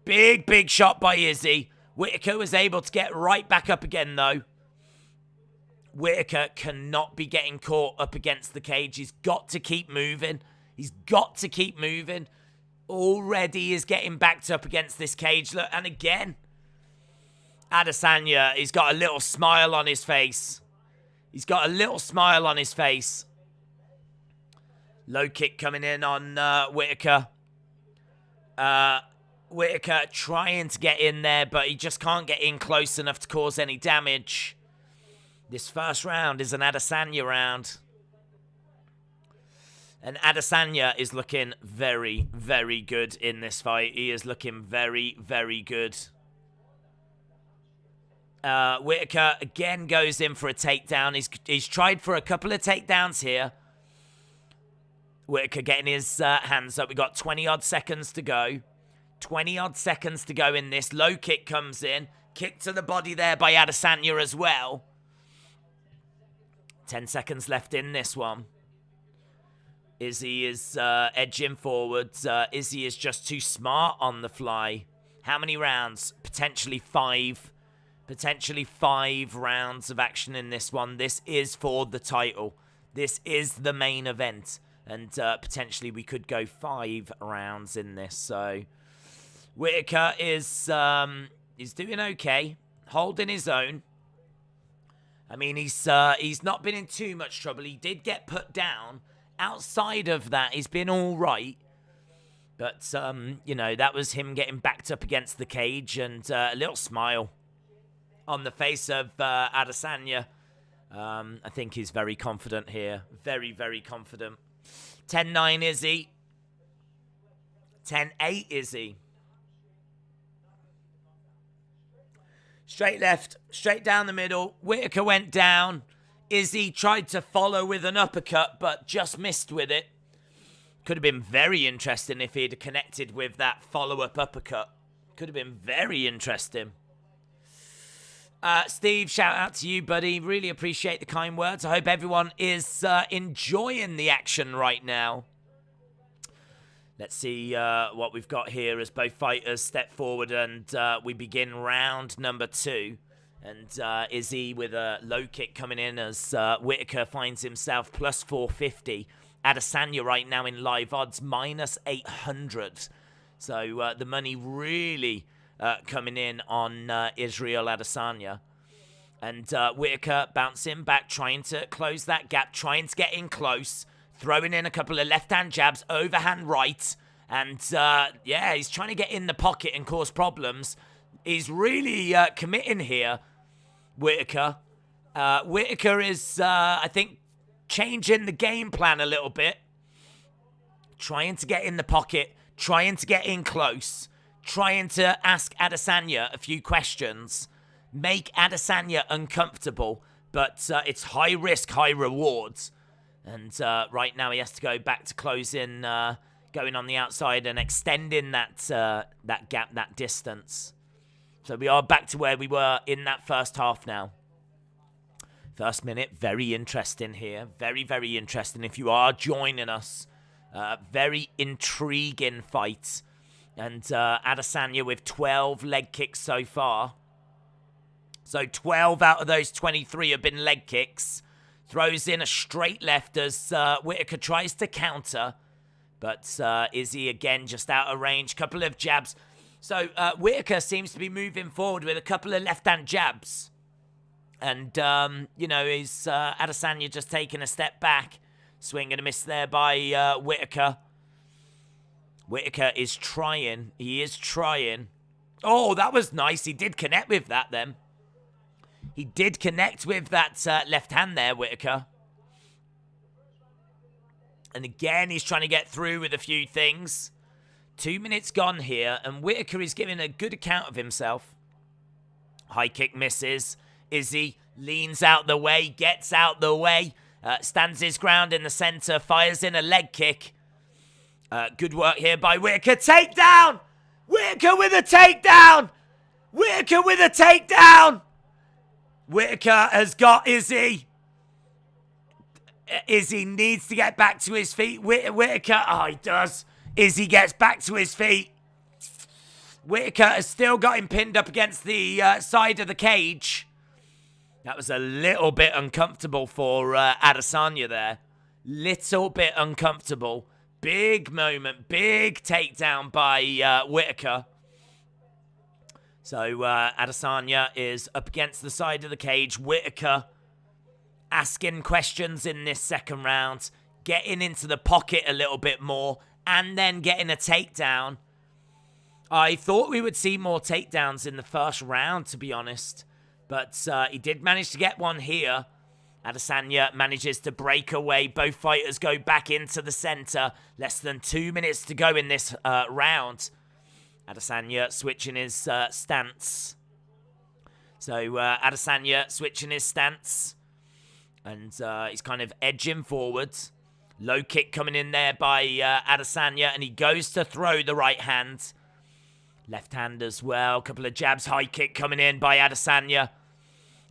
Big shot by Izzy. Whittaker was able to get right back up again, though. Whittaker cannot be getting caught up against the cage. He's got to keep moving. He's got to keep moving. Already is getting backed up against this cage. Look, and again, Adesanya, he's got a little smile on his face. He's got a little smile on his face. Low kick coming in on Whittaker. Whittaker trying to get in there, but he just can't get in close enough to cause any damage. This first round is an Adesanya round. And Adesanya is looking very, very good in this fight. He is looking very, very good. Whittaker again goes in for a takedown. He's tried for a couple of takedowns here. Whittaker getting his hands up. We got 20-odd seconds to go. 20-odd seconds to go in this. Low kick comes in. Kick to the body there by Adesanya as well. 10 seconds left in this one. Izzy is edging forwards. Izzy is just too smart on the fly. How many rounds? Potentially 5. Potentially 5 rounds of action in this one. This is for the title. This is the main event. And potentially we could go 5 rounds in this. So Whittaker is doing okay. Holding his own. I mean, he's not been in too much trouble. He did get put down. Outside of that, he's been all right. But, that was him getting backed up against the cage and a little smile on the face of Adesanya. I think he's very confident here. Very, very confident. 10-9 Izzy. 10-8 Izzy. Straight left, straight down the middle. Whittaker went down. Izzy tried to follow with an uppercut, but just missed with it. Could have been very interesting if he'd connected with that follow-up uppercut. Could have been very interesting. Steve, shout out to you, buddy. Really appreciate the kind words. I hope everyone is enjoying the action right now. Let's see what we've got here as both fighters step forward and we begin round number 2. And Izzy with a low kick coming in as Whittaker finds himself plus 450. Adesanya right now in live odds minus 800. So the money really coming in on Isreal Adesanya. And Whittaker bouncing back, trying to close that gap, trying to get in close, throwing in a couple of left-hand jabs, overhand right. And he's trying to get in the pocket and cause problems. He's really committing here, Whittaker. Whittaker is, I think, changing the game plan a little bit. Trying to get in the pocket, trying to get in close, trying to ask Adesanya a few questions, make Adesanya uncomfortable, but it's high risk, high rewards. And right now he has to go back to closing, going on the outside and extending that gap, that distance. So we are back to where we were in that first half now. First minute, very interesting here. Very, very interesting. If you are joining us, very intriguing fight. And Adesanya with 12 leg kicks so far. So 12 out of those 23 have been leg kicks. Throws in a straight left as Whittaker tries to counter. But Izzy again just out of range. Couple of jabs. So Whittaker seems to be moving forward with a couple of left-hand jabs. And, is Adesanya just taking a step back. Swing and a miss there by Whittaker. Whittaker is trying. He is trying. Oh, that was nice. He did connect with that then. He did connect with that left hand there, Whittaker. And again, he's trying to get through with a few things. 2 minutes gone here, and Whittaker is giving a good account of himself. High kick misses. Izzy leans out the way, gets out the way, stands his ground in the center, fires in a leg kick. Good work here by Whittaker. Takedown! Whittaker with a takedown! Whittaker with a takedown! Whittaker has got Izzy. Izzy needs to get back to his feet. Whittaker, he does. Izzy gets back to his feet. Whittaker has still got him pinned up against the side of the cage. That was a little bit uncomfortable for Adesanya there. Little bit uncomfortable. Big moment, big takedown by Whittaker. So Adesanya is up against the side of the cage. Whittaker asking questions in this second round, getting into the pocket a little bit more, and then getting a takedown. I thought we would see more takedowns in the first round, to be honest. But he did manage to get one here. Adesanya manages to break away. Both fighters go back into the center. Less than 2 minutes to go in this round. Adesanya switching his stance. So Adesanya switching his stance. And he's kind of edging forwards. Low kick coming in there by Adesanya. And he goes to throw the right hand. Left hand as well. Couple of jabs. High kick coming in by Adesanya.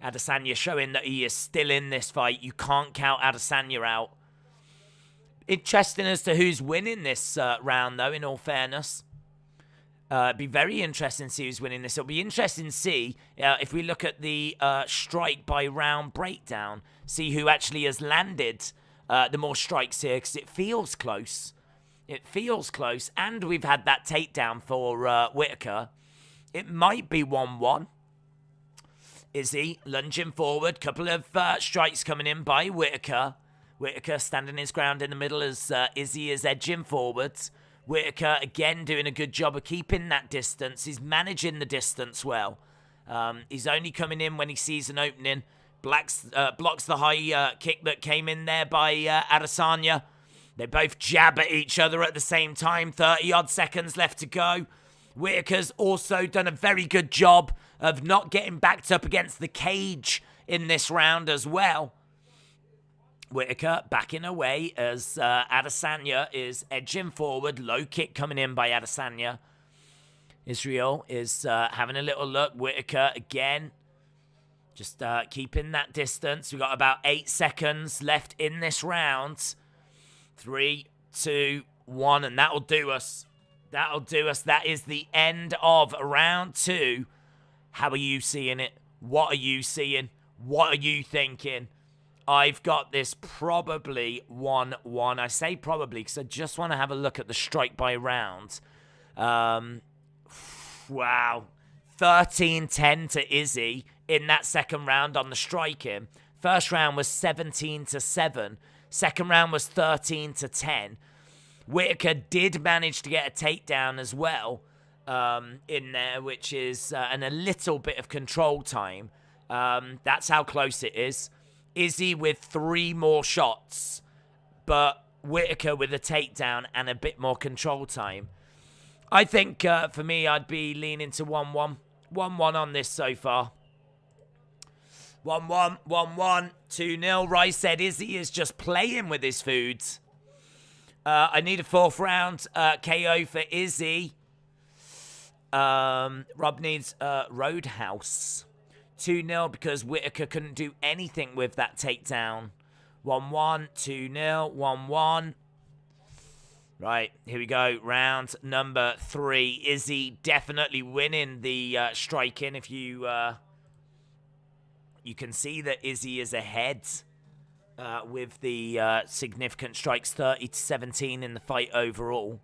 Adesanya showing that he is still in this fight. You can't count Adesanya out. Interesting as to who's winning this round, though, in all fairness. It'd be very interesting to see who's winning this. It'll be interesting to see if we look at the strike by round breakdown, see who actually has landed the more strikes here, because it feels close. It feels close, and we've had that takedown for Whittaker. It might be 1-1. Izzy lunging forward. Couple of strikes coming in by Whittaker. Whittaker standing his ground in the middle as Izzy is edging forwards. Whittaker, again, doing a good job of keeping that distance. He's managing the distance well. He's only coming in when he sees an opening. Blocks the high kick that came in there by Adesanya. They both jab at each other at the same time. 30-odd seconds left to go. Whittaker's also done a very good job of not getting backed up against the cage in this round as well. Whittaker backing away as Adesanya is edging forward. Low kick coming in by Adesanya. Isreal is having a little look. Whittaker again. Just keeping that distance. We've got about 8 seconds left in this round. 3, 2, 1, and that'll do us. That'll do us. That is the end of round 2. How are you seeing it? What are you seeing? What are you thinking? I've got this probably 1-1. I say probably because I just want to have a look at the strike by round. Wow. 13-10 to Izzy in that second round on the striking. First round was 17-7. Second round was 13-10. Whittaker did manage to get a takedown as well in there, which is and a little bit of control time. That's how close it is. Izzy with 3 more shots, but Whittaker with a takedown and a bit more control time. I think for me, I'd be leaning to 1-1. 1-1 on this so far. 1-1, 1-1, 2-0. Rice said Izzy is just playing with his foods. I need a 4th round KO for Izzy. Rob needs Roadhouse. 2-0 because Whittaker couldn't do anything with that takedown. 1-1, 2-0, 1-1. Right, here we go. Round number 3. Izzy definitely winning the striking. If you can see that Izzy is ahead with the significant strikes, 30-17 in the fight overall.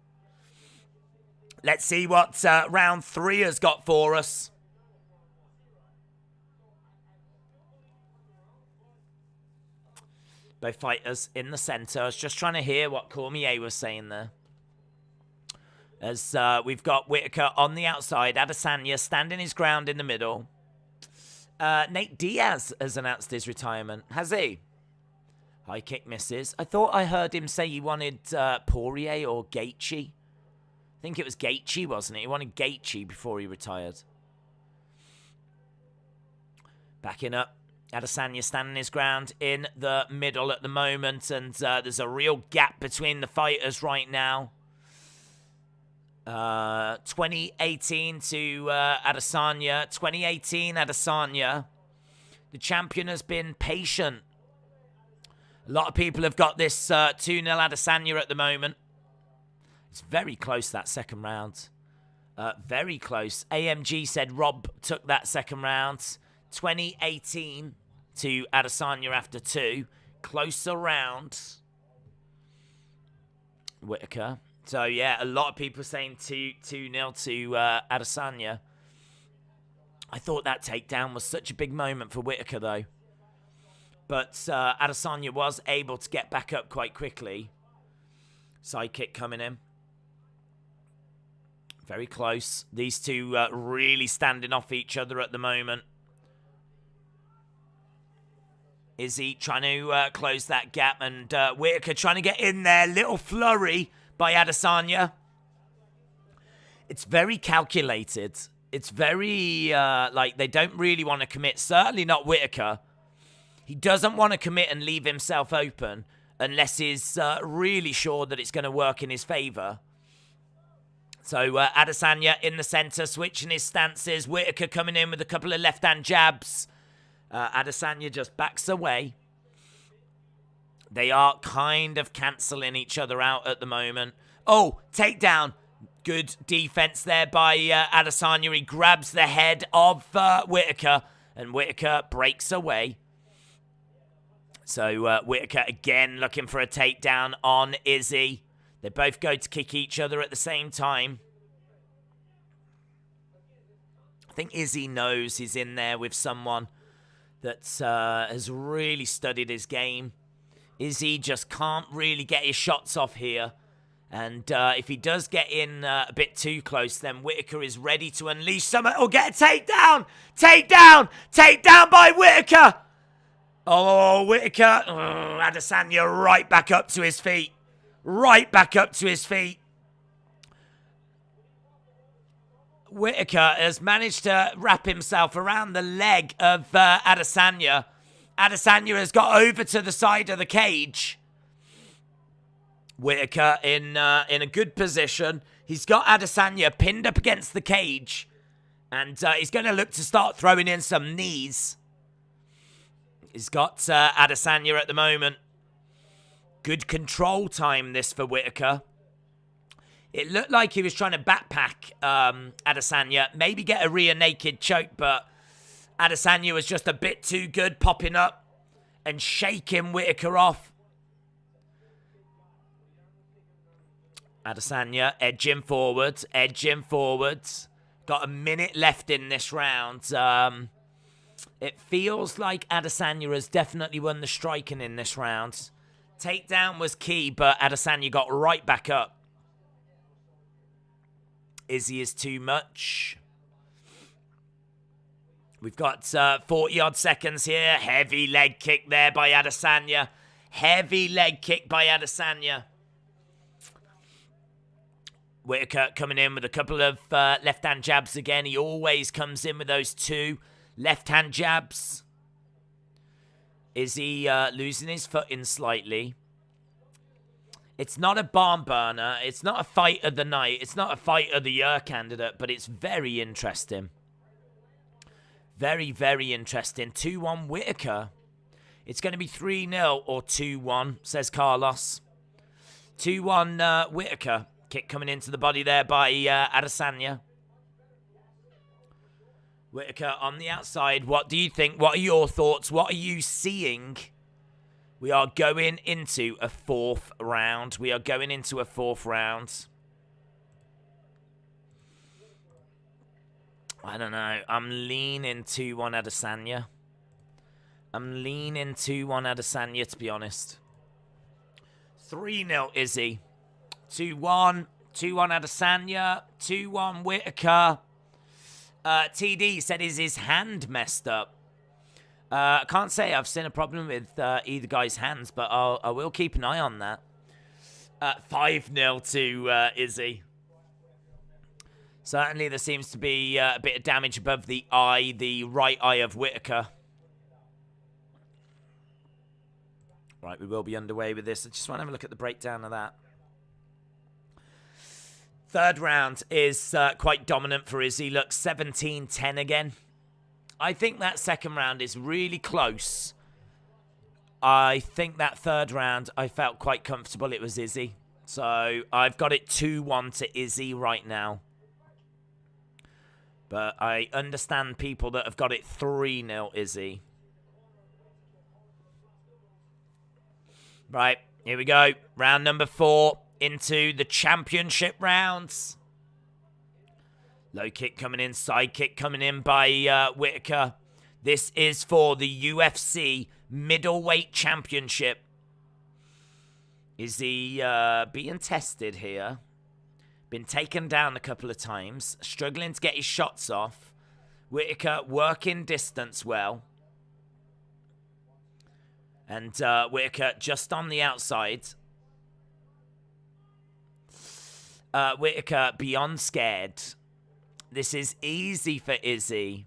Let's see what round 3 has got for us. Both fighters in the center. I was just trying to hear what Cormier was saying there. As we've got Whittaker on the outside, Adesanya standing his ground in the middle. Nate Diaz has announced his retirement. Has he? High kick misses. I thought I heard him say he wanted Poirier or Gaethje. I think it was Gaethje, wasn't it? He wanted Gaethje before he retired. Backing up. Adesanya standing his ground in the middle at the moment, and there's a real gap between the fighters right now. 2018 to Adesanya. 2018 Adesanya. The champion has been patient. A lot of people have got this 2-0 Adesanya at the moment. It's very close, that second round. Very close. AMG said Rob took that second round. 2018 to Adesanya after 2. Closer round. Whittaker. So, yeah, a lot of people saying 2-0 to Adesanya. I thought that takedown was such a big moment for Whittaker, though. But Adesanya was able to get back up quite quickly. Side kick coming in. Very close. These two really standing off each other at the moment. Izzy trying to close that gap, and Whittaker trying to get in there. Little flurry by Adesanya. It's very calculated. It's very, like, they don't really want to commit. Certainly not Whittaker. He doesn't want to commit and leave himself open unless he's really sure that it's going to work in his favor. So Adesanya in the center, switching his stances. Whittaker coming in with a couple of left-hand jabs. Adesanya just backs away. They are kind of cancelling each other out at the moment. Oh, takedown. Good defense there by Adesanya. He grabs the head of Whittaker, and Whittaker breaks away. So Whittaker again looking for a takedown on Izzy. They both go to kick each other at the same time. I think Izzy knows he's in there with someone that has really studied his game. Izzy just can't really get his shots off here. And if he does get in a bit too close, then Whittaker is ready to unleash some or get a takedown! Takedown! Takedown by Whittaker! Oh, Whittaker. Adesanya right back up to his feet. Right back up to his feet. Whittaker has managed to wrap himself around the leg of Adesanya. Adesanya has got over to the side of the cage. Whittaker in a good position. He's got Adesanya pinned up against the cage. And he's going to look to start throwing in some knees. He's got Adesanya at the moment. Good control time this for Whittaker. It looked like he was trying to backpack Adesanya. Maybe get a rear naked choke, but Adesanya was just a bit too good, popping up and shaking Whittaker off. Adesanya edging forwards, edging forwards. Got a minute left in this round. It feels like Adesanya has definitely won the striking in this round. Takedown was key, but Adesanya got right back up. Izzy is too much. We've got 40-odd seconds here. Heavy leg kick there by Adesanya. Heavy leg kick by Adesanya. Whittaker coming in with a couple of left-hand jabs again. He always comes in with those two left-hand jabs. Izzy losing his footing slightly. It's not a barn burner. It's not a fight of the night. It's not a fight of the year candidate, but it's very interesting. Very, very interesting. 2-1 Whittaker. It's going to be 3-0 or 2-1, says Carlos. 2-1 Whittaker. Kick coming into the body there by Adesanya. Whittaker on the outside. What do you think? What are your thoughts? What are you seeing? We are going into a fourth round. We are going into a fourth round. I don't know. I'm leaning 2-1 Adesanya. I'm leaning 2-1 Adesanya, to be honest. 3-0 Izzy. 2-1. 2-1 Adesanya. 2-1 Whittaker. TD said, is his hand messed up? I can't say I've seen a problem with either guy's hands, but I will keep an eye on that. 5-0 to Izzy. Certainly there seems to be a bit of damage above the eye, the right eye of Whittaker. Right, we will be underway with this. I just want to have a look at the breakdown of that. Third round is quite dominant for Izzy. Look, 17-10 again. I think that second round is really close. I think that third round, I felt quite comfortable it was Izzy. So I've got it 2-1 to Izzy right now. But I understand people that have got it 3-0 Izzy. Right, here we go. Round number 4 into the championship rounds. Low kick coming in, side kick coming in by Whittaker. This is for the UFC Middleweight Championship. Is he being tested here? Been taken down a couple of times. Struggling to get his shots off. Whittaker working distance well. And Whittaker just on the outside. Whittaker beyond scared. This is easy for Izzy.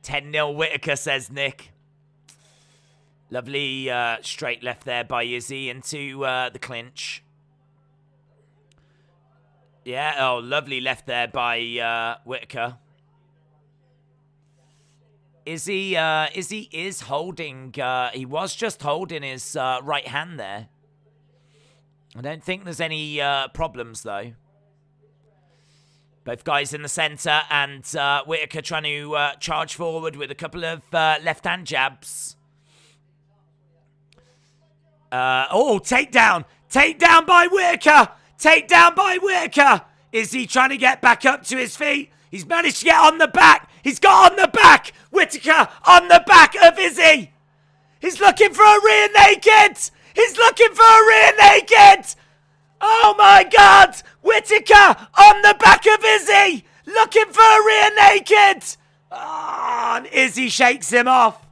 10-0 Whittaker, says Nick. Lovely straight left there by Izzy into the clinch. Yeah, oh, lovely left there by Whittaker. Izzy is holding, he was just holding his right hand there. I don't think there's any problems, though. Both guys in the centre, and Whittaker trying to charge forward with a couple of left-hand jabs. Oh, takedown! Takedown by Whittaker! Takedown by Whittaker! Izzy trying to get back up to his feet. He's managed to get on the back. He's got on the back. Whittaker on the back of Izzy. He's looking for a rear naked. He's looking for a rear naked. Oh my God. Whittaker on the back of Izzy. Looking for a rear naked. Oh, and Izzy shakes him off.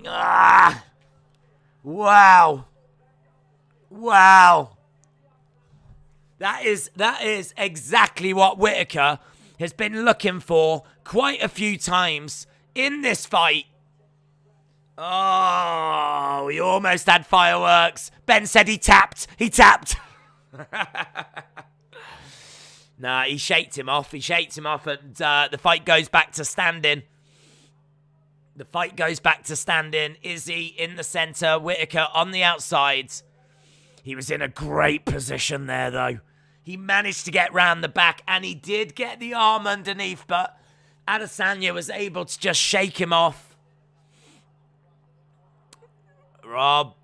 Ah. Wow. Wow. That is exactly what Whittaker has been looking for quite a few times in this fight. Oh, we almost had fireworks. Ben said he tapped. He tapped. Nah, he shaked him off. He shaked him off, and the fight goes back to standing. The fight goes back to standing. Izzy in the center, Whittaker on the outside. He was in a great position there, though. He managed to get round the back, and he did get the arm underneath, but Adesanya was able to just shake him off. Rob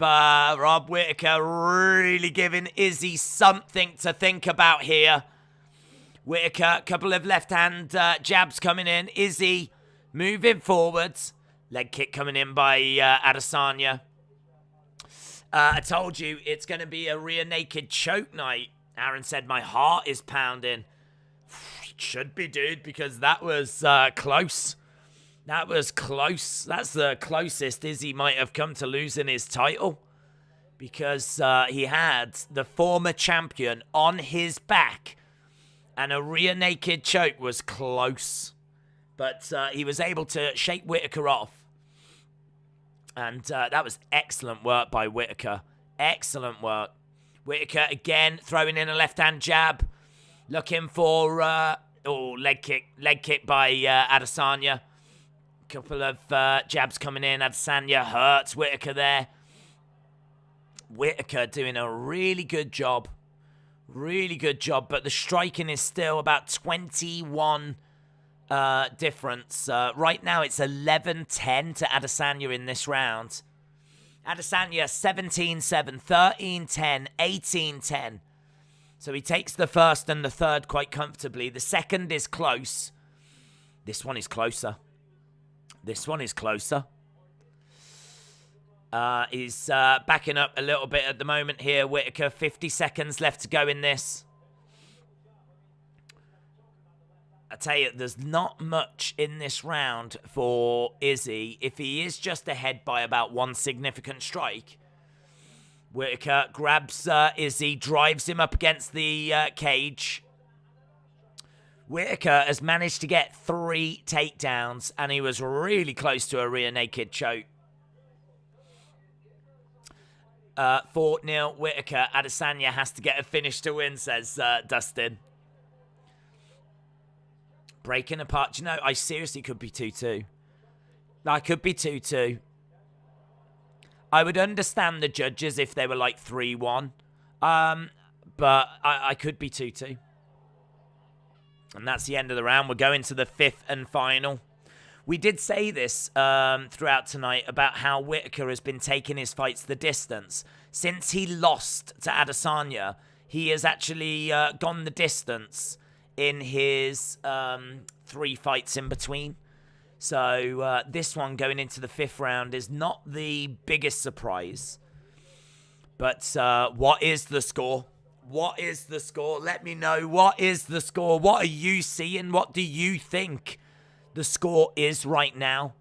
Whittaker really giving Izzy something to think about here. Whittaker, a couple of left-hand jabs coming in. Izzy moving forwards. Leg kick coming in by Adesanya. I told you it's going to be a rear naked choke night. Aaron said my heart is pounding. It should be, dude, because that was close. That was close. That's the closest Izzy might have come to losing his title. Because he had the former champion on his back. And a rear naked choke was close. But he was able to shake Whittaker off. And that was excellent work by Whittaker. Excellent work. Whittaker again throwing in a left-hand jab. Looking for, leg kick by Adesanya. Couple of jabs coming in. Adesanya hurts Whittaker there. Whittaker doing a really good job. Really good job. But the striking is still about 21 difference. Right now it's 11-10 to Adesanya in this round. Adesanya 17-7, 13-10, 18-10. So he takes the first and the third quite comfortably. The second is close. This one is closer. This one is closer. He's backing up a little bit at the moment here. Whittaker, 50 seconds left to go in this. I tell you, there's not much in this round for Izzy. If he is just ahead by about one significant strike, Whittaker grabs Izzy, drives him up against the cage. Whittaker has managed to get 3 takedowns, and he was really close to a rear naked choke. 4-0 Whittaker. Adesanya has to get a finish to win, says Dustin. Breaking apart. Do you know, I seriously could be 2-2. I could be 2-2. I would understand the judges if they were like 3-1. But I could be 2-2. And that's the end of the round. We're going to the 5th and final. We did say this throughout tonight about how Whittaker has been taking his fights the distance. Since he lost to Adesanya, he has actually gone the distance in his 3 fights in between. So this one going into the 5th round is not the biggest surprise. But what is the score? What is the score? Let me know. What is the score? What are you seeing? What do you think the score is right now?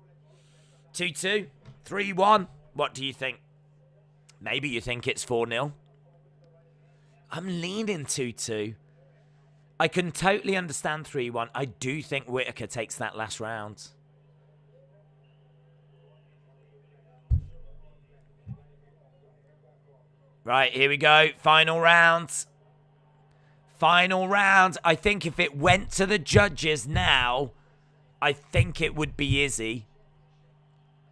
2-2? 3-1? What do you think? Maybe you think it's 4-0. I'm leaning 2-2. I can totally understand 3-1. I do think Whittaker takes that last round. Right, here we go. Final round. Final round. I think if it went to the judges now, I think it would be Izzy.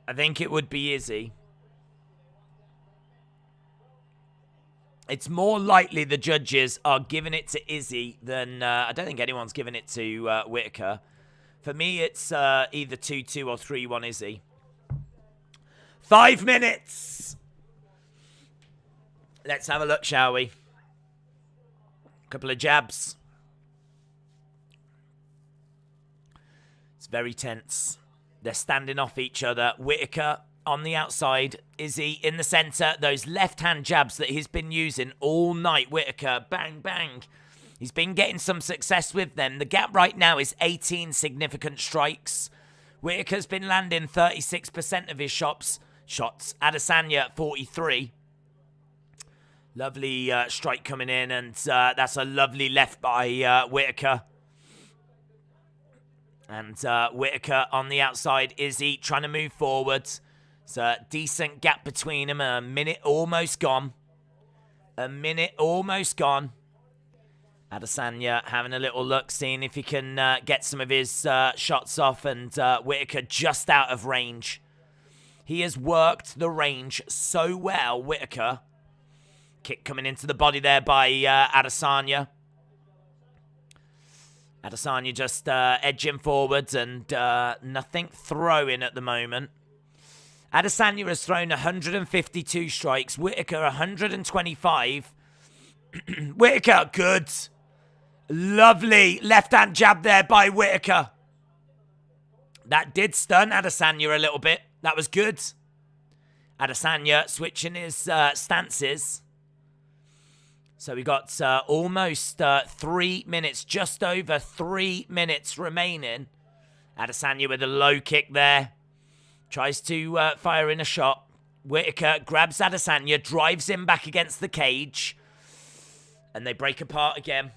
I think it would be Izzy. It's more likely the judges are giving it to Izzy than... I don't think anyone's giving it to Whittaker. For me, it's either 2-2 or 3-1 Izzy. 5 minutes! Let's have a look, shall we? Couple of jabs. It's very tense. They're standing off each other. Whittaker on the outside. Izzy in the centre. Those left-hand jabs that he's been using all night. Whittaker, bang, bang. He's been getting some success with them. The gap right now is 18 significant strikes. Whittaker's been landing 36% of his shots. Adesanya, 43. Lovely strike coming in, and that's a lovely left by Whittaker. And Whittaker on the outside. Izzy trying to move forward. It's a decent gap between them. A minute almost gone. A minute almost gone. Adesanya having a little look, seeing if he can get some of his shots off, and Whittaker just out of range. He has worked the range so well, Whittaker. Kick coming into the body there by Adesanya. Adesanya just edging forwards and nothing throwing at the moment. Adesanya has thrown 152 strikes. Whittaker 125. Whittaker, good. Lovely left-hand jab there by Whittaker. That did stun Adesanya a little bit. That was good. Adesanya switching his stances. So we got almost 3 minutes, just over 3 minutes remaining. Adesanya with a low kick there. Tries to fire in a shot. Whittaker grabs Adesanya, drives him back against the cage. And they break apart again.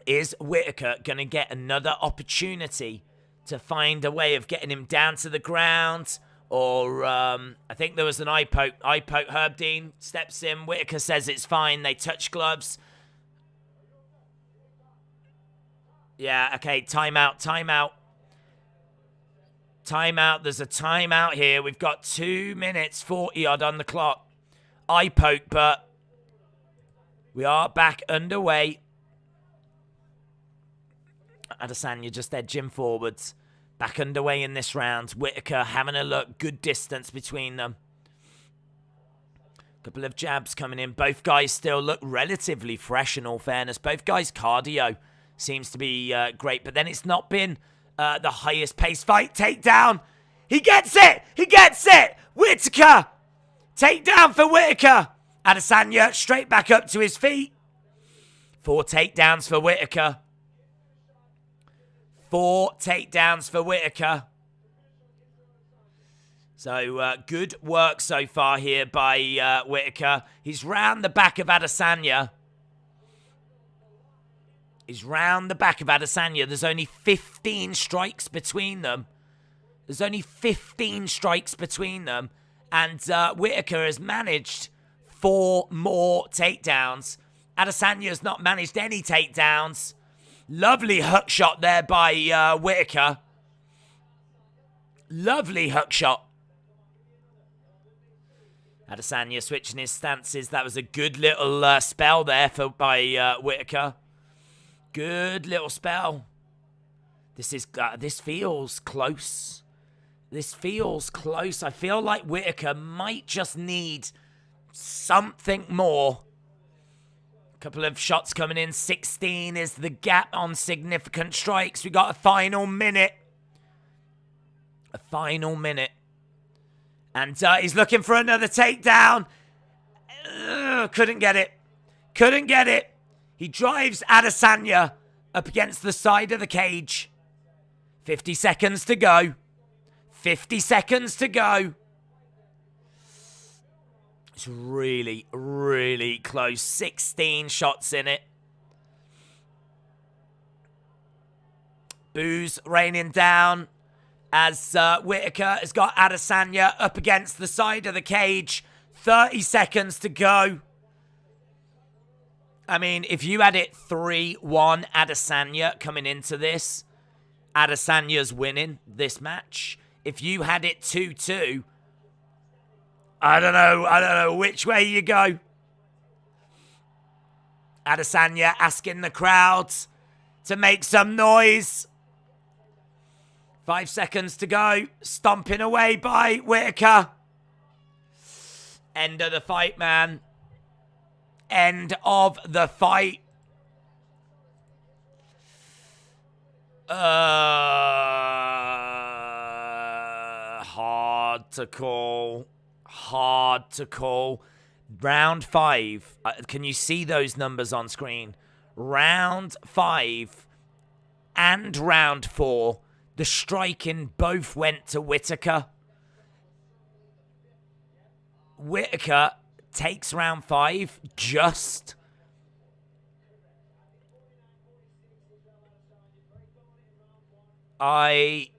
Is Whittaker going to get another opportunity to find a way of getting him down to the ground? Or I think there was an eye poke. Eye poke. Herb Dean steps in. Whittaker says it's fine. They touch gloves. Yeah, okay, timeout, timeout. Timeout, there's a timeout here. We've got 2 minutes, 40 odd on the clock. Eye poke, but we are back underway. Adesanya just edging forwards. Back underway in this round. Whittaker having a look. Good distance between them. Couple of jabs coming in. Both guys still look relatively fresh in all fairness. Both guys' cardio seems to be great, but then it's not been the highest pace fight. Takedown. He gets it. He gets it. Whittaker. Takedown for Whittaker. Adesanya straight back up to his feet. 4 takedowns for Whittaker. 4 takedowns for Whittaker. So good work so far here by Whittaker. He's round the back of Adesanya. He's round the back of Adesanya. There's only 15 strikes between them. There's only 15 strikes between them. And Whittaker has managed 4 more takedowns. Adesanya's not managed any takedowns. Lovely hook shot there by Whittaker. Lovely hook shot. Adesanya switching his stances. That was a good little spell there by Whittaker. Good little spell. This feels close. This feels close. I feel like Whittaker might just need something more. Couple of shots coming in. 16 is the gap on significant strikes. We got a final minute. A final minute. And he's looking for another takedown. Couldn't get it. Couldn't get it. He drives Adesanya up against the side of the cage. 50 seconds to go. 50 seconds to go. It's really, really close. 16 shots in it. Boos raining down as Whittaker has got Adesanya up against the side of the cage. 30 seconds to go. I mean, if you had it 3-1 Adesanya coming into this, Adesanya's winning this match. If you had it 2-2, I don't know which way you go. Adesanya asking the crowd to make some noise. 5 seconds to go. Stomping away by Whittaker. End of the fight, man. End of the fight. Hard to call. Hard to call. Round 5. Can you see those numbers on screen? Round 5 and round 4. The striking both went to Whittaker. Whittaker takes round 5 just. I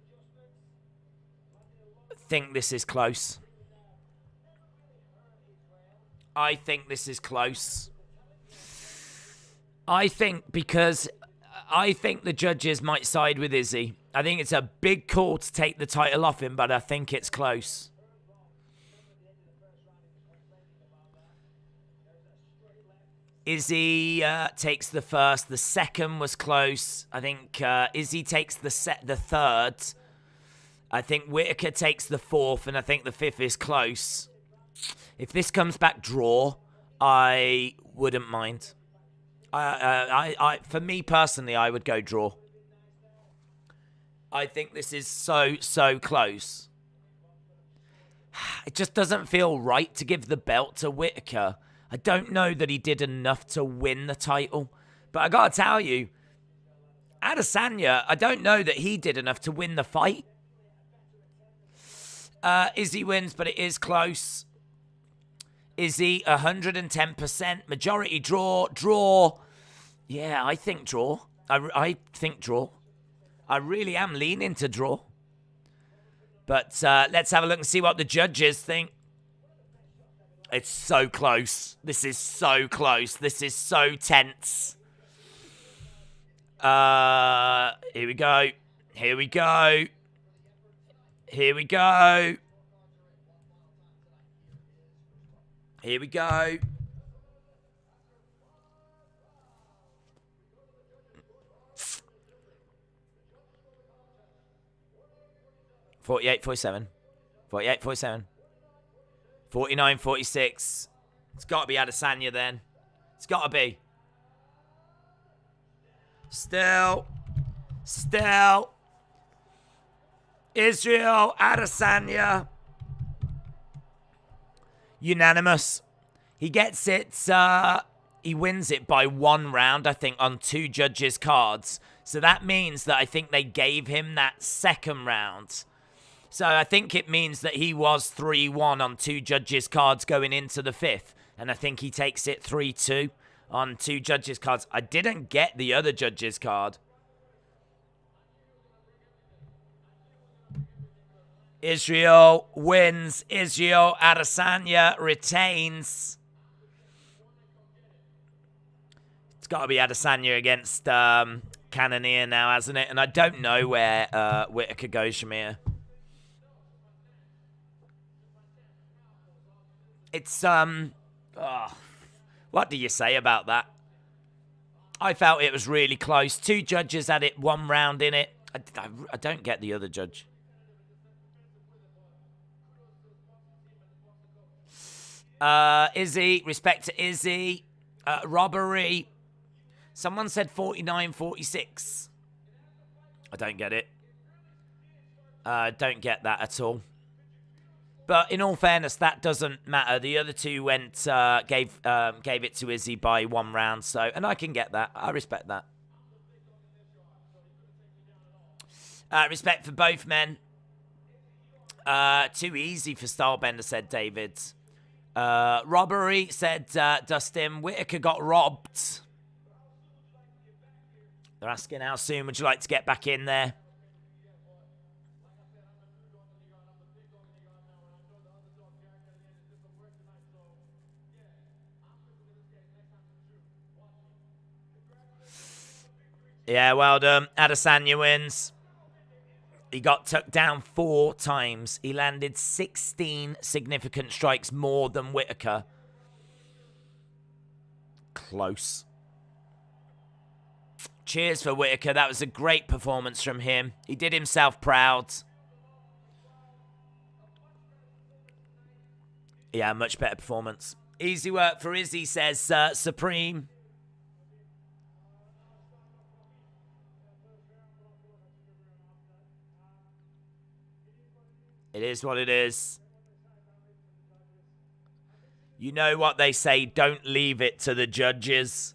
think this is close. I think this is close. I think because I think the judges might side with Izzy. I think it's a big call to take the title off him, but I think it's close. Izzy takes the first. The second was close. I think Izzy takes the third. I think Whittaker takes the fourth, and I think the fifth is close. If this comes back draw, I wouldn't mind. For me personally, I would go draw. I think this is so close. It just doesn't feel right to give the belt to Whittaker. I don't know that he did enough to win the title. But I gotta tell you, Adesanya, I don't know that he did enough to win the fight. Izzy wins, but it is close. Izzy, 110%. Majority draw. Draw. Yeah, I think draw. I think draw. I really am leaning to draw. But let's have a look and see what the judges think. It's so close. This is so close. This is so tense. Here we go. Here we go. Here we go. Here we go. $48, $47. $48, $47. $49, $46. It's got to be Adesanya then. It's got to be. Still. Isreal Adesanya. Unanimous. He gets it. He wins it by 1 round, I think, on 2 judges' cards. So that means that I think they gave him that second round. So I think it means that he was 3-1 on 2 judges' cards going into the 5th. And I think he takes it 3-2 on 2 judges' cards. I didn't get the other judges' card. Isreal wins. Isreal Adesanya retains. It's got to be Adesanya against Cannonier now, hasn't it? And I don't know where Whittaker goes from here. It's, what do you say about that? I felt it was really close. 2 judges had it 1 round in it. I don't get the other judge. Izzy, respect to Izzy. Robbery. Someone said 49, 46. I don't get it. Don't get that at all. But in all fairness, that doesn't matter. The other 2 went gave it to Izzy by 1 round. So, and I can get that. I respect that. Respect for both men. Too easy for Stylebender, said David. Robbery, said Dustin. Whittaker got robbed. They're asking how soon would you like to get back in there? Yeah, well done. Adesanya wins. He got took down 4 times. He landed 16 significant strikes more than Whittaker. Close. Cheers for Whittaker. That was a great performance from him. He did himself proud. Yeah, much better performance. Easy work for Izzy, says Supreme. It is what it is. You know what they say, don't leave it to the judges.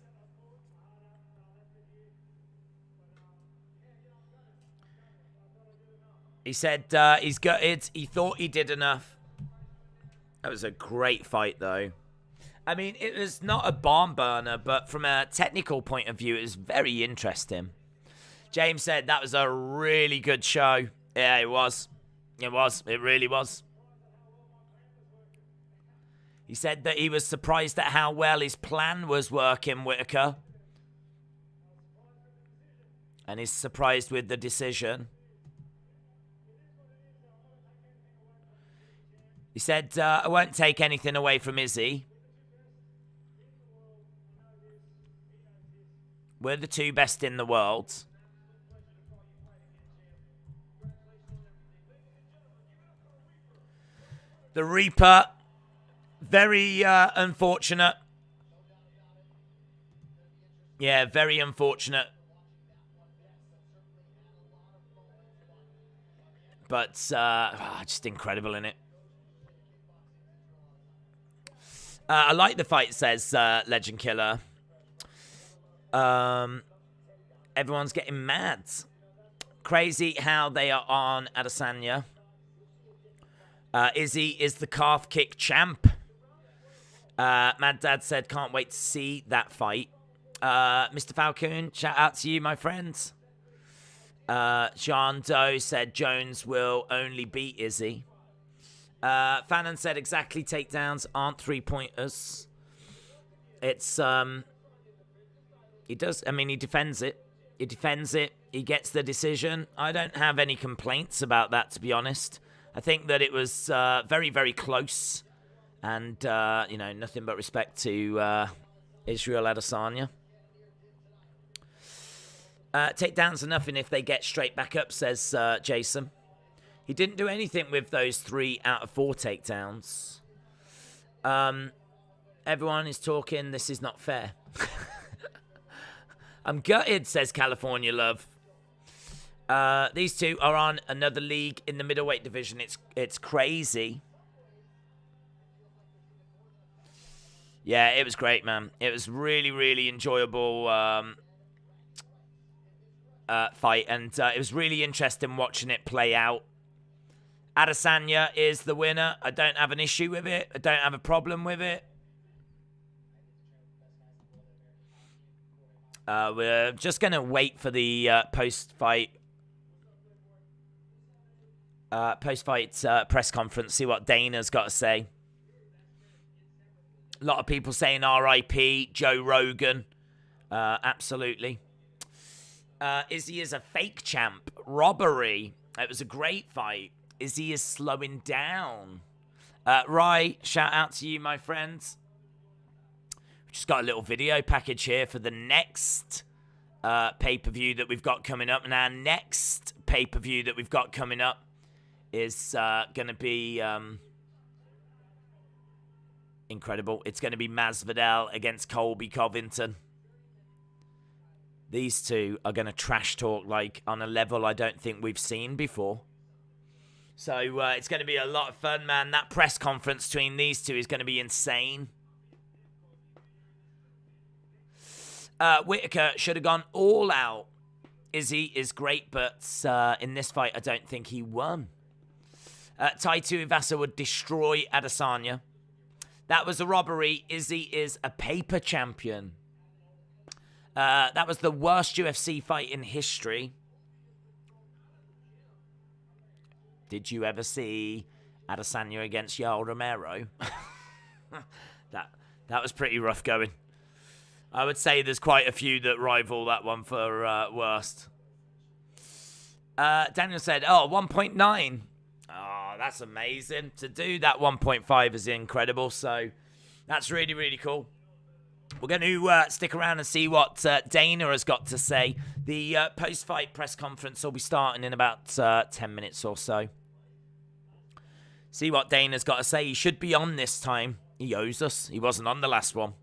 He said he's gutted. He thought he did enough. That was a great fight, though. I mean, it was not a barn burner, but from a technical point of view, it was very interesting. James said that was a really good show. Yeah, it was. It was. It really was. He said that he was surprised at how well his plan was working, Whittaker. And he's surprised with the decision. He said, I won't take anything away from Izzy. We're the 2 best in the world. The Reaper, very unfortunate. Yeah, very unfortunate. But just incredible, innit? I like the fight, says Legend Killer. Everyone's getting mad. Crazy how they are on Adesanya. Izzy is the calf kick champ. Mad Dad said, can't wait to see that fight. Mr. Falcon, shout out to you, my friends. Jean Doe said Jones will only beat Izzy. Fannin said exactly, takedowns aren't three-pointers. It's, he does, I mean, he defends it. He defends it. He gets the decision. I don't have any complaints about that, to be honest. I think that it was very, very close. And, you know, nothing but respect to Isreal Adesanya. Takedowns are nothing if they get straight back up, says Jason. He didn't do anything with those 3 out of 4 takedowns. Everyone is talking. This is not fair. I'm gutted, says California Love. These two are on another league in the middleweight division. It's crazy. Yeah, it was great, man. It was really, really enjoyable fight, and it was really interesting watching it play out. Adesanya is the winner. I don't have an issue with it. I don't have a problem with it. We're just going to wait for the post-fight press conference, see what Dana's got to say. A lot of people saying RIP, Joe Rogan. Absolutely. Izzy is a fake champ. Robbery. It was a great fight. Izzy is slowing down. Rye, shout out to you, my friends. We've just got a little video package here for the next pay-per-view that we've got coming up. And our next pay-per-view that we've got coming up is going to be incredible. It's going to be Masvidal against Colby Covington. These two are going to trash talk like on a level I don't think we've seen before. So it's going to be a lot of fun, man. That press conference between these two is going to be insane. Whittaker should have gone all out. Izzy is great, but in this fight, I don't think he won. Tai Tuivasa would destroy Adesanya. That was a robbery. Izzy is a paper champion. That was the worst UFC fight in history. Did you ever see Adesanya against Yoel Romero? that was pretty rough going. I would say there's quite a few that rival that one for worst. Daniel said, 1.9. Oh, that's amazing. To do that 1.5 is incredible. So that's really, really cool. We're going to stick around and see what Dana has got to say. The post-fight press conference will be starting in about 10 minutes or so. See what Dana's got to say. He should be on this time. He owes us. He wasn't on the last one.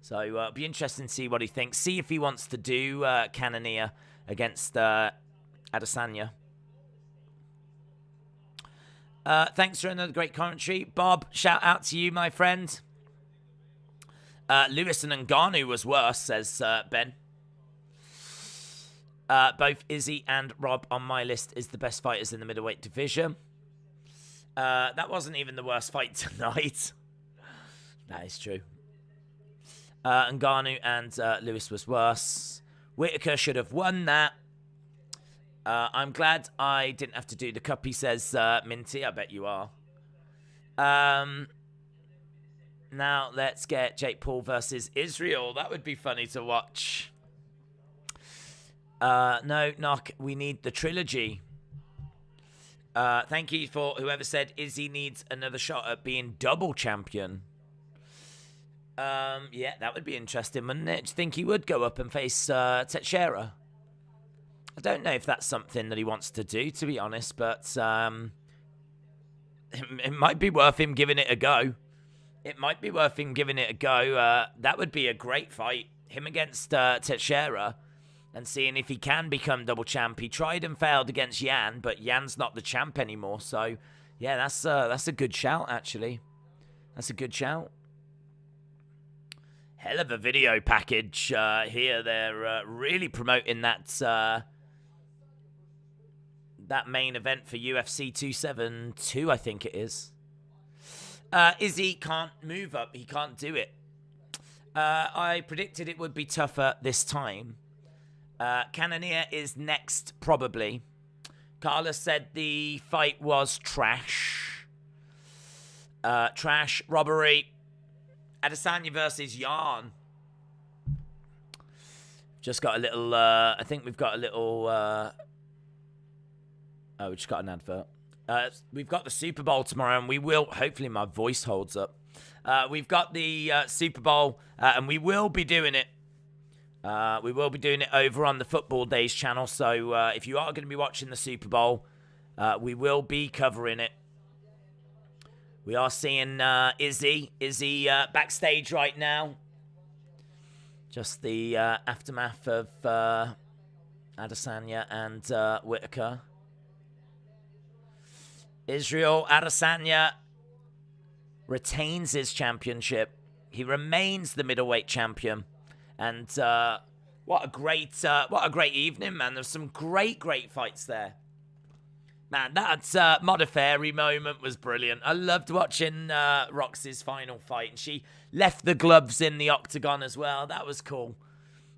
So it'll be interesting to see what he thinks. See if he wants to do Cannonier against Adesanya. Thanks for another great commentary. Bob, shout out to you, my friend. Lewis and Ngannou was worse, says Ben. Both Izzy and Rob on my list is the best fighters in the middleweight division. That wasn't even the worst fight tonight. That is true. Ngannou and Lewis was worse. Whittaker should have won that. I'm glad I didn't have to do the cup, he says Minty. I bet you are. Now let's get Jake Paul versus Israel. That would be funny to watch. No, Knock, we need the trilogy. Thank you for whoever said Izzy needs another shot at being double champion. Yeah, that would be interesting, wouldn't it? Do you think he would go up and face Teixeira? I don't know if that's something that he wants to do, to be honest, but it might be worth him giving it a go. It might be worth him giving it a go. That would be a great fight. Him against Teixeira and seeing if he can become double champ. He tried and failed against Yan, but Yan's not the champ anymore. So, yeah, that's a good shout, actually. That's a good shout. Hell of a video package here. They're really promoting that main event for UFC 272, I think it is. Izzy can't move up. He can't do it. I predicted it would be tougher this time. Cannonier is next, probably. Carlos said the fight was trash. Trash, robbery. Adesanya versus Yarn. Just got a little, I think we've got a little, we just got an advert. We've got the Super Bowl tomorrow, and we will, hopefully my voice holds up. We've got the Super Bowl, and we will be doing it. We will be doing it over on the Football Days channel, so if you are going to be watching the Super Bowl, we will be covering it. We are seeing Izzy backstage right now. Just the aftermath of Adesanya and Whittaker. Isreal Adesanya retains his championship. He remains the middleweight champion. And what a great evening, man. There's some great fights there. Man, that Modafferi moment was brilliant. I loved watching Roxy's final fight, and she left the gloves in the octagon as well. That was cool.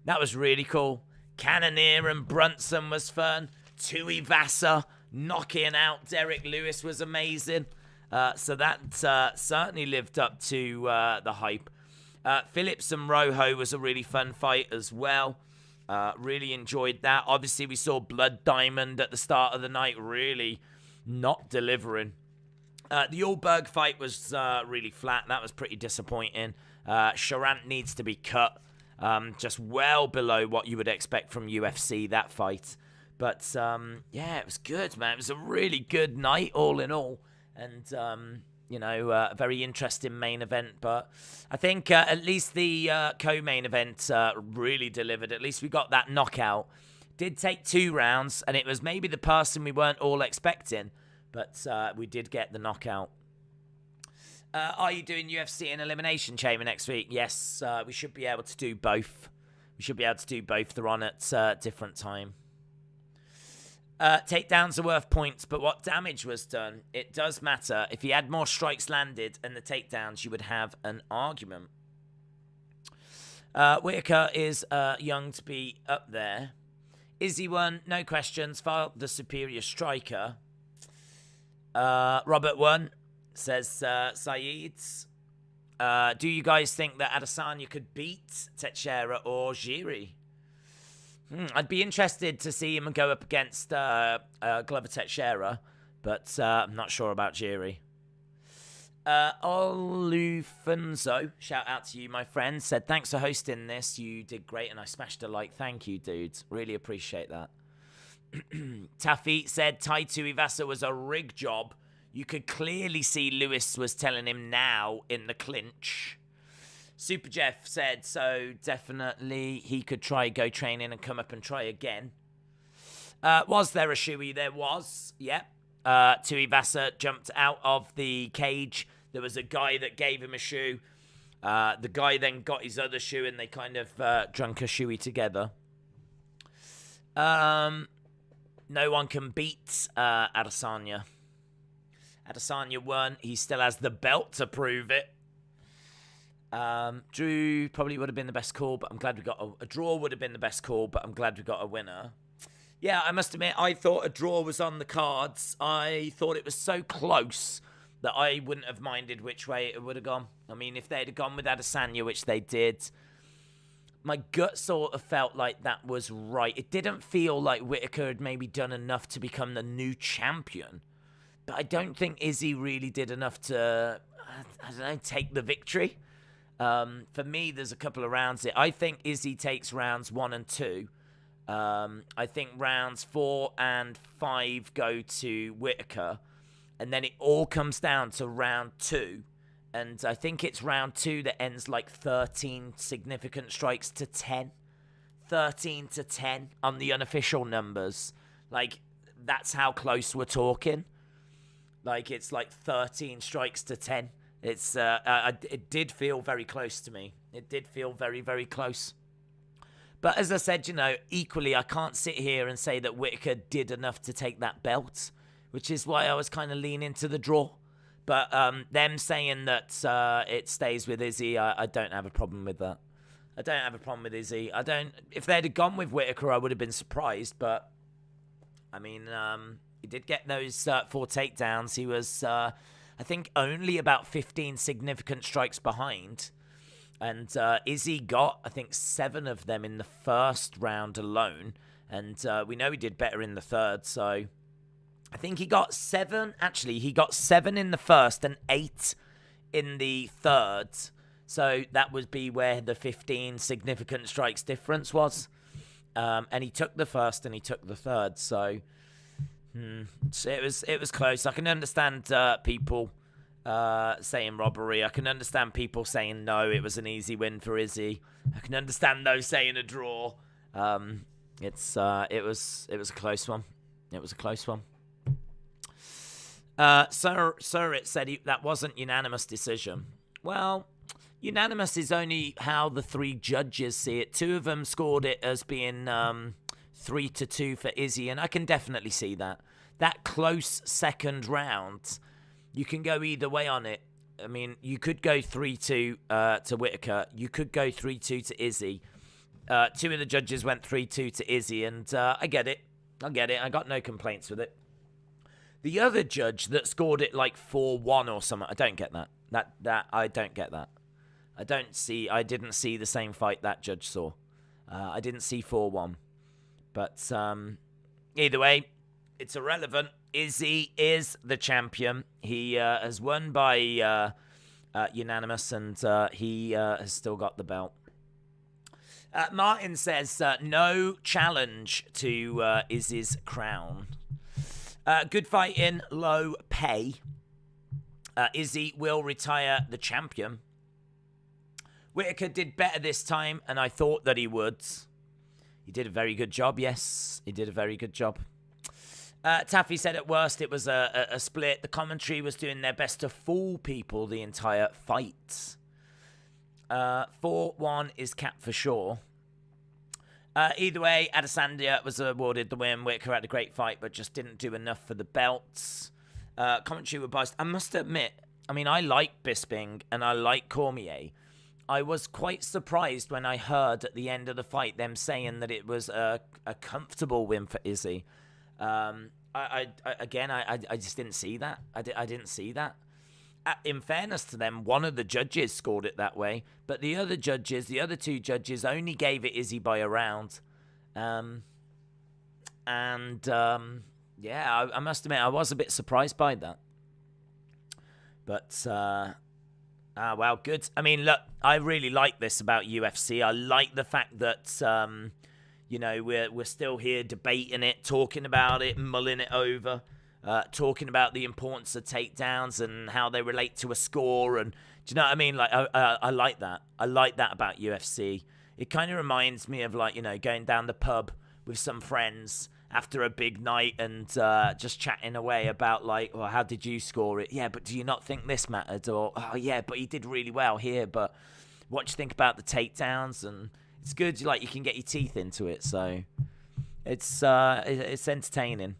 That was really cool. Cannonier and Brunson was fun. Tuivasa knocking out Derrick Lewis was amazing. So that certainly lived up to the hype. Phillips and Rojo was a really fun fight as well. Really enjoyed that. Obviously, we saw Blood Diamond at the start of the night really not delivering. The Ulberg fight was really flat. That was pretty disappointing. Charant needs to be cut. Just well below what you would expect from UFC, that fight. But, yeah, it was good, man. It was a really good night, all in all. And, a very interesting main event. But I think at least the co-main event really delivered. At least we got that knockout. Did take 2 rounds, and it was maybe the person we weren't all expecting. But we did get the knockout. Are you doing UFC and Elimination Chamber next week? Yes, we should be able to do both. We should be able to do both. They're on at different time. Takedowns are worth points, but what damage was done, it does matter. If he had more strikes landed and the takedowns, you would have an argument. Whittaker is young to be up there. Izzy won, no questions, far the superior striker. Robert won, says Saeed. Do you guys think that Adesanya could beat Teixeira or Jiri? I'd be interested to see him go up against Glover Teixeira, but I'm not sure about Jiri. Olufunzo, shout out to you, my friend, said, thanks for hosting this. You did great, and I smashed a like. Thank you, dudes. Really appreciate that. Taffy said, Tai Tuivasa was a rig job. You could clearly see Lewis was telling him now in the clinch. Super Jeff said, so definitely he could try go training and come up and try again. Was there a shoey? There was, yep. Tuivasa jumped out of the cage. There was a guy that gave him a shoe. The guy then got his other shoe, and they kind of drunk a shoey together. No one can beat Adesanya. Adesanya won. He still has the belt to prove it. Drew probably would have been the best call, but I'm glad we got a draw would have been the best call, but I'm glad we got a winner. Yeah, I must admit, I thought a draw was on the cards. I thought it was so close that I wouldn't have minded which way it would have gone. I mean, if they'd have gone with Adesanya, which they did, my gut sort of felt like that was right. It didn't feel like Whittaker had maybe done enough to become the new champion, but I don't think Izzy really did enough to, I don't know, take the victory. For me, there's a couple of rounds here. I think Izzy takes rounds 1 and 2. I think rounds 4 and 5 go to Whittaker. And then it all comes down to round 2. And I think it's round 2 that ends like 13 significant strikes to 10. 13 to 10 on the unofficial numbers. Like, that's how close we're talking. Like, it's like 13 strikes to 10. It's it did feel very close to me. It did feel very, very close. But as I said, equally, I can't sit here and say that Whittaker did enough to take that belt, which is why I was kind of leaning to the draw. But them saying that it stays with Izzy, I don't have a problem with that. I don't have a problem with Izzy. If they'd have gone with Whittaker, I would have been surprised. But I mean, he did get those 4 takedowns. He was, I think, only about 15 significant strikes behind. And Izzy got, I think, 7 of them in the first round alone. And we know he did better in the third. So I think he got 7. Actually, he got 7 in the first and 8 in the third. So that would be where the 15 significant strikes difference was. And he took the first and he took the third. So it was close. I can understand people saying robbery. I can understand people saying no, it was an easy win for Izzy. I can understand those saying a draw. It was a close one. It was a close one. Sir, it said that wasn't unanimous decision. Well, unanimous is only how the 3 judges see it. 2 of them scored it as being 3-2 for Izzy, and I can definitely see that. That close second round, you can go either way on it. I mean, you could go 3-2 to Whittaker. You could go 3-2 to Izzy. 2 of the judges went 3-2 to Izzy, and I get it. I got no complaints with it. The other judge that scored it like 4-1 or something, I don't get that. I don't get that. I didn't see the same fight that judge saw. I didn't see 4-1. But either way, it's irrelevant. Izzy is the champion. He has won by unanimous, and he has still got the belt. Martin says, no challenge to Izzy's crown. Good fighting, low pay. Izzy will retire the champion. Whittaker did better this time, and I thought that he would. He did a very good job, yes. He did a very good job. Taffy said at worst it was a split. The commentary was doing their best to fool people the entire fight. 4-1 is capped for sure. Either way, Adesanya was awarded the win. Whittaker had a great fight, but just didn't do enough for the belts. Commentary were biased. I must admit, I mean, I like Bisping and I like Cormier. I was quite surprised when I heard at the end of the fight them saying that it was a comfortable win for Izzy. I just didn't see that. I didn't see that. In fairness to them, one of the judges scored it that way, but the other 2 judges only gave it Izzy by a round. I must admit, I was a bit surprised by that. But, well, good. I mean, look, I really like this about UFC. I like the fact that, we're still here debating it, talking about it, mulling it over. Talking about the importance of takedowns and how they relate to a score, and do you know what I mean? Like, I like that. I like that about UFC. It kind of reminds me of going down the pub with some friends after a big night and just chatting away about well, how did you score it? Yeah, but do you not think this mattered? Or oh yeah, but he did really well here. But what do you think about the takedowns? And it's good. You can get your teeth into it. So it's entertaining.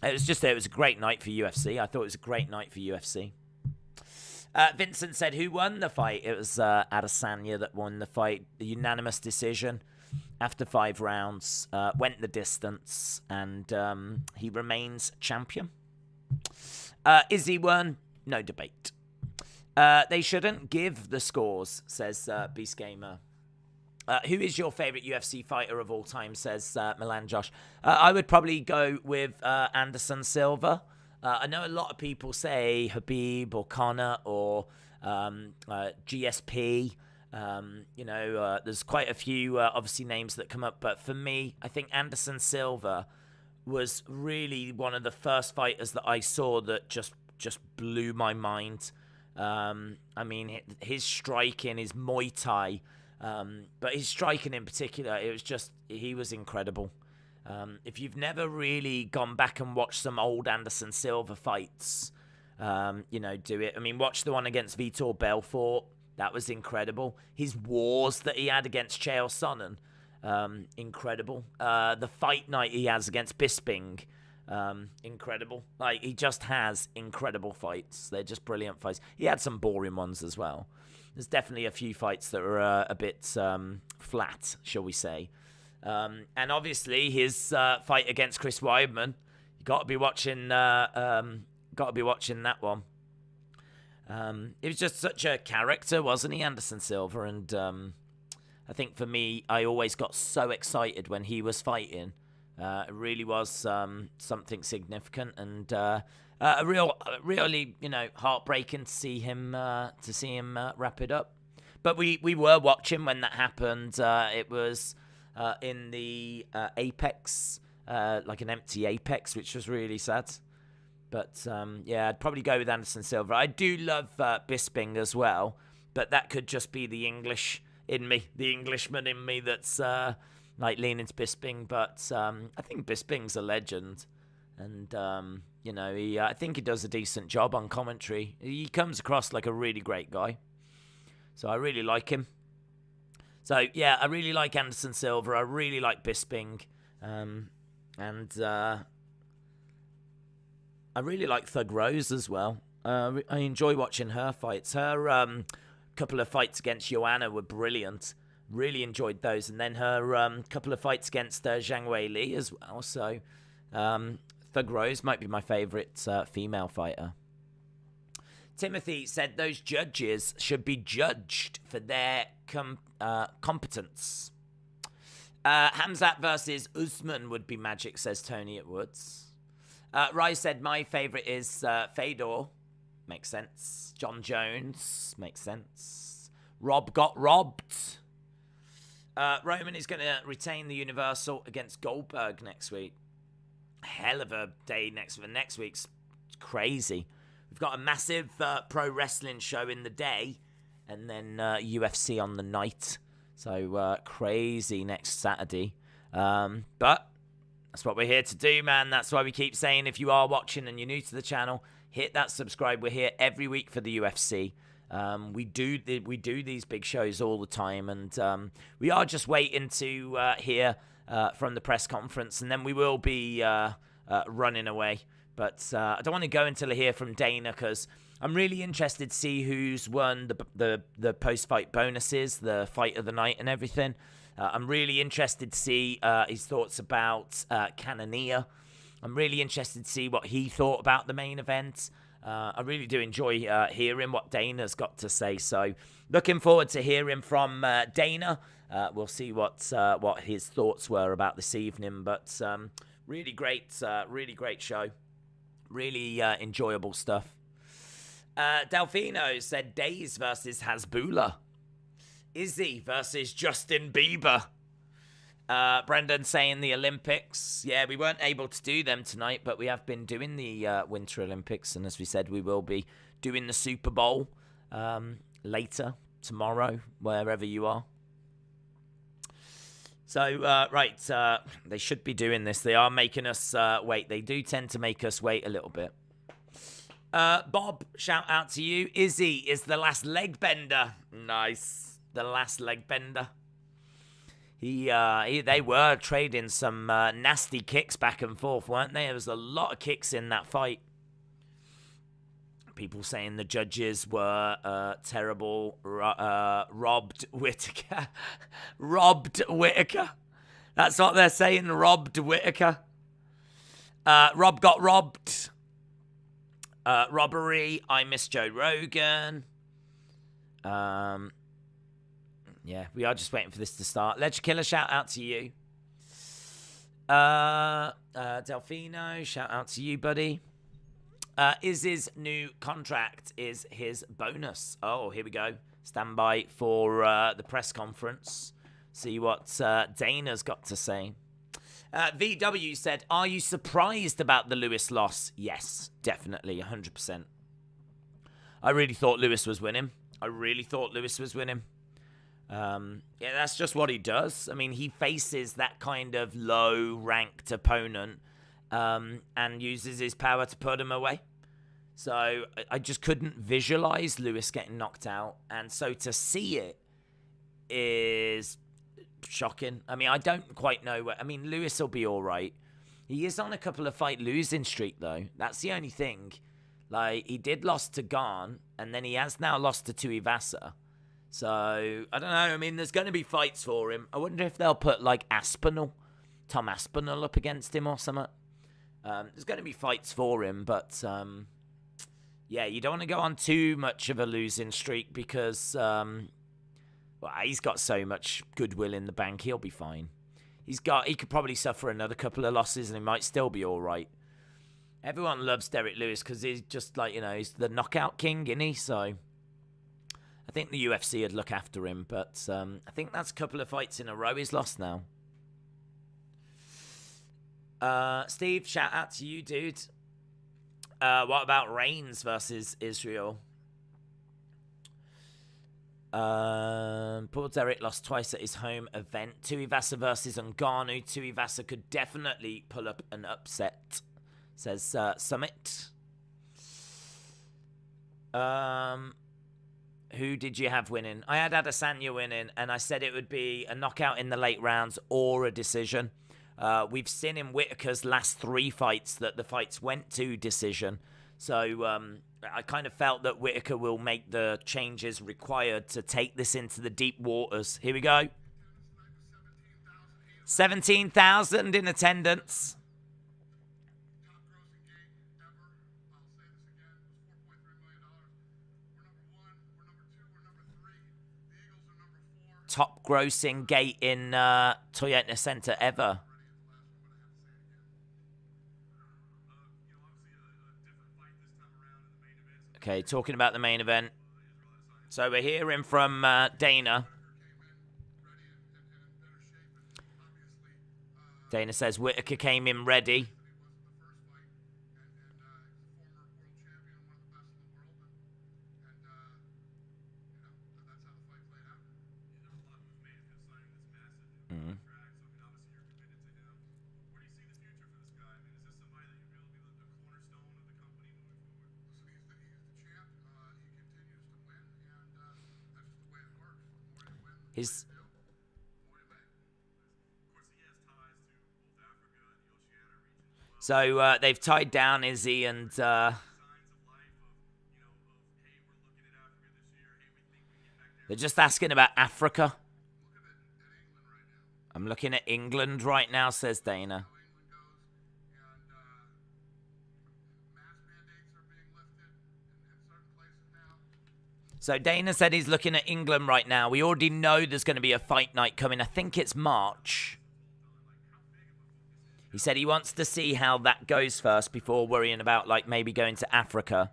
It was a great night for UFC. I thought it was a great night for UFC. Vincent said, who won the fight? It was Adesanya that won the fight. The unanimous decision after 5 rounds. Went the distance, and he remains champion. Izzy won? No debate. They shouldn't give the scores, says Beast Gamer. Who is your favourite UFC fighter of all time, says Milan Josh. I would probably go with Anderson Silva. I know a lot of people say Khabib or Conor or GSP. There's quite a few, obviously, names that come up. But for me, I think Anderson Silva was really one of the first fighters that I saw that just blew my mind. I mean, his striking, his Muay Thai... but his striking in particular, he was incredible. If you've never really gone back and watched some old Anderson Silva fights, do it. I mean, watch the one against Vitor Belfort. That was incredible. His wars that he had against Chael Sonnen, incredible. The fight night he has against Bisping, Incredible. Like, he just has incredible fights. They're just brilliant fights. He had some boring ones as well. There's definitely a few fights that are a bit flat, shall we say. And obviously his fight against Chris Weidman, you got to be watching. Got to be watching that one. He was just such a character, wasn't he, Anderson Silva? And I think for me, I always got so excited when he was fighting. It really was something significant, and really, heartbreaking to see him wrap it up. But we were watching when that happened. It was in the Apex, like an empty Apex, which was really sad. But I'd probably go with Anderson Silva. I do love Bisping as well, but that could just be the English in me, the Englishman in me that's leaning to Bisping. But I think Bisping's a legend, and I think he does a decent job on commentary. He comes across like a really great guy, so I really like him. So yeah, I really like Anderson Silva. I really like Bisping, and I really like Thug Rose as well. I enjoy watching her fights. Her couple of fights against Joanna were brilliant. Really enjoyed those. And then her couple of fights against Zhang Wei Li as well. So Thug Rose might be my favourite female fighter. Timothy said those judges should be judged for their competence. Hamzat versus Usman would be magic, says Tony at Woods. Rai said, my favourite is Fedor. Makes sense. John Jones. Makes sense. Rob got robbed. Roman is going to retain the Universal against Goldberg next week. Hell of a day next week's crazy. We've got a massive pro wrestling show in the day and then UFC on the night. So crazy next Saturday. But that's what we're here to do, man. That's why we keep saying, if you are watching and you're new to the channel, hit that subscribe. We're here every week for the UFC. We do these big shows all the time, and we are just waiting to hear from the press conference, and then we will be running away. But I don't want to go until I hear from Dana, because I'm really interested to see who's won the post-fight bonuses, the fight of the night and everything. I'm really interested to see his thoughts about Cannonier. I'm really interested to see what he thought about the main event. I really do enjoy hearing what Dana's got to say. So looking forward to hearing from Dana. We'll see what his thoughts were about this evening. But really great show. Really enjoyable stuff. Delfino said Days versus Hasbulla. Izzy versus Justin Bieber. Brendan saying the Olympics. Yeah, we weren't able to do them tonight, but we have been doing the Winter Olympics. And as we said, we will be doing the Super Bowl later, tomorrow, wherever you are. So, they should be doing this. They are making us wait. They do tend to make us wait a little bit. Bob, shout out to you. Izzy is the last leg bender. Nice. The last leg bender. They were trading some nasty kicks back and forth, weren't they? There was a lot of kicks in that fight. People saying the judges were terrible. Robbed Whittaker. Robbed Whittaker. That's what they're saying. Robbed Whittaker. Rob got robbed. Robbery. I miss Joe Rogan. Yeah, we are just waiting for this to start. Ledger Killer, shout out to you. Delfino, shout out to you, buddy. Izzy's new contract is his bonus. Oh, here we go. Stand by for the press conference. See what Dana's got to say. VW said, are you surprised about the Lewis loss? Yes, definitely, 100%. I really thought Lewis was winning. Yeah, that's just what he does. I mean, he faces that kind of low-ranked opponent and uses his power to put him away. So I just couldn't visualize Lewis getting knocked out. And so to see it is shocking. I mean, I don't quite know. Lewis will be all right. He is on a couple of fight losing streak, though. That's the only thing. Like, he did lost to Garn, and then he has now lost to Tuivasa. So, I don't know. I mean, there's going to be fights for him. I wonder if they'll put, like, Tom Aspinall up against him or something. There's going to be fights for him, but, yeah, you don't want to go on too much of a losing streak because, well, he's got so much goodwill in the bank. He'll be fine. He could probably suffer another couple of losses and he might still be all right. Everyone loves Derrick Lewis because he's just like, he's the knockout king, isn't he? So I think the UFC would look after him, but I think that's a couple of fights in a row he's lost now. Steve, shout out to you, dude. What about Reigns versus Isreal? Poor Derrick lost twice at his home event. Tuivasa versus Ngannou. Tuivasa could definitely pull up an upset, says Summit. Who did you have winning? I had Adesanya winning, and I said it would be a knockout in the late rounds or a decision. We've seen in Whittaker's last 3 fights that the fights went to decision. So I kind of felt that Whittaker will make the changes required to take this into the deep waters. Here we go. 17,000 in attendance. Top grossing gate in Toyota Center ever. Okay, talking about the main event. So we're hearing from Dana. Dana says Whittaker came in ready. So they've tied down Izzy and they're just asking about Africa. I'm looking at England right now, says Dana. So Dana said he's looking at England right now. We already know there's going to be a fight night coming. I think it's March. He said he wants to see how that goes first before worrying about, like, maybe going to Africa.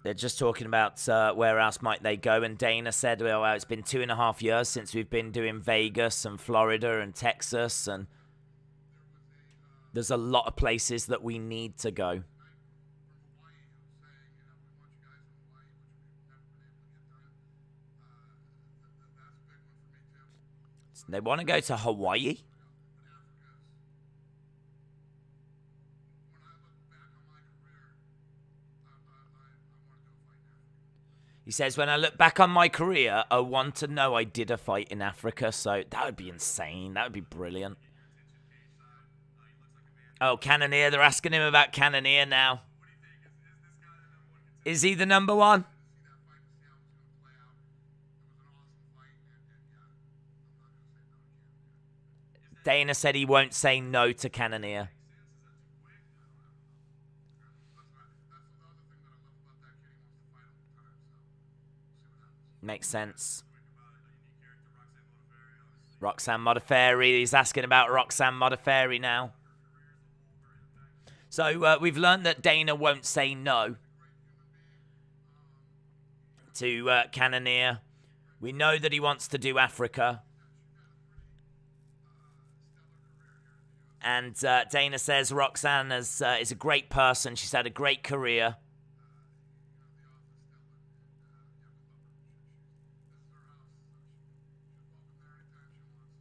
They're just talking about where else might they go. And Dana said, well, it's been 2.5 years since we've been doing Vegas and Florida and Texas. And there's a lot of places that we need to go. They want to go to Hawaii. He says, when I look back on my career, I want to know I did a fight in Africa. So that would be insane. That would be brilliant. Oh, Cannonier. They're asking him about Cannonier now. Is he the number one? Dana said he won't say no to Cannonier. Makes sense. Roxanne Modafferi. He's asking about Roxanne Modafferi now. So we've learned that Dana won't say no to Cannonier. We know that he wants to do Africa. And Dana says Roxanne is a great person. She's had a great career.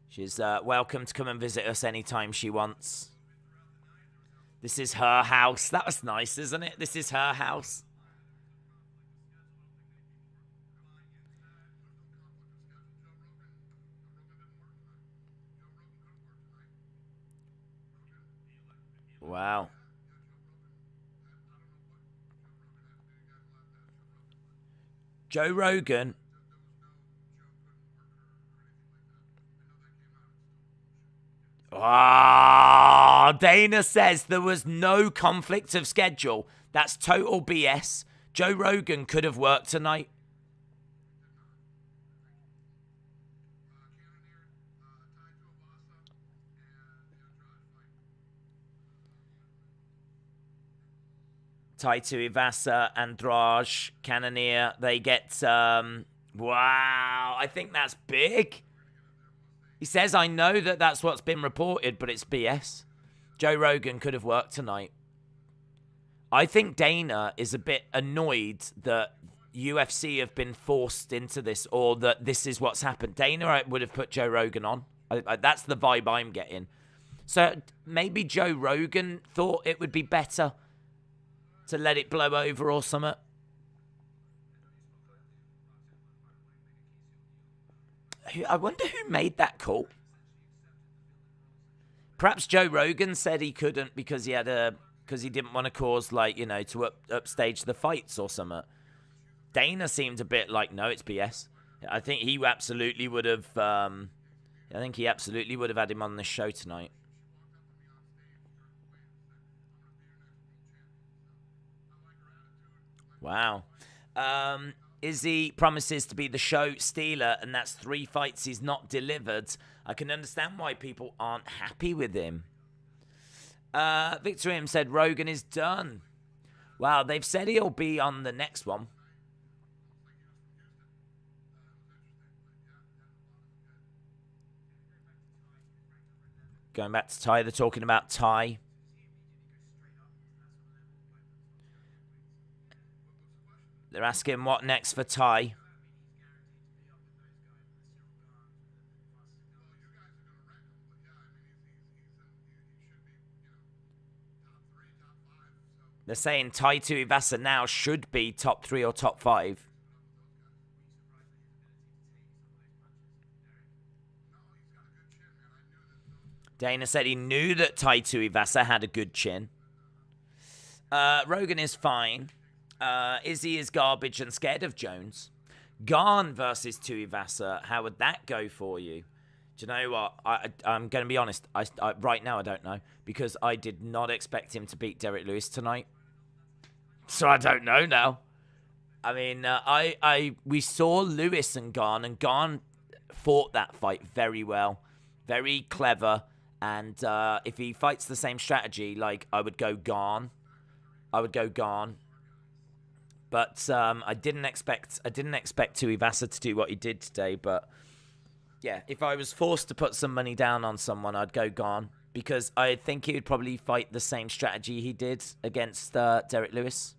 She's welcome to come and visit us anytime she wants. This is her house. That was nice, isn't it? This is her house. Wow. Joe Rogan. Ah, Dana says there was no conflict of schedule. That's total BS. Joe Rogan could have worked tonight. Tai Tuivasa, Andrade, Cannonier, they get, wow, I think that's big. He says, I know that that's what's been reported, but it's BS. Joe Rogan could have worked tonight. I think Dana is a bit annoyed that UFC have been forced into this, or that this is what's happened. Dana would have put Joe Rogan on. That's the vibe I'm getting. So maybe Joe Rogan thought it would be better to let it blow over or something. I wonder who made that call. Perhaps Joe Rogan said he couldn't because he didn't want to cause, like, you know, to upstage the fights or something. Dana seemed a bit like, no, it's BS. I think he absolutely would have. He absolutely would have had him on the show tonight. Wow. Izzy promises to be the show stealer, and that's 3 fights he's not delivered. I can understand why people aren't happy with him. Victor M said Rogan is done. Wow, they've said he'll be on the next one. Going back to Tai, they're talking about Tai. They're asking what next for Tai. They're saying Tai Tuivasa now should be top 3 or top 5. Dana said he knew that Tai Tuivasa had a good chin. Rogan is fine. Izzy is garbage and scared of Jones. Garn versus Tuivasa. How would that go for you? Do you know what? I'm going to be honest. Right now, I don't know. Because I did not expect him to beat Derrick Lewis tonight. So I don't know now. I mean, we saw Lewis and Garn fought that fight very well. Very clever. And if he fights the same strategy, like, I would go Garn. But I didn't expect Tuivasa to do what he did today. But yeah, if I was forced to put some money down on someone, I'd go Garn, because I think he would probably fight the same strategy he did against Derrick Lewis.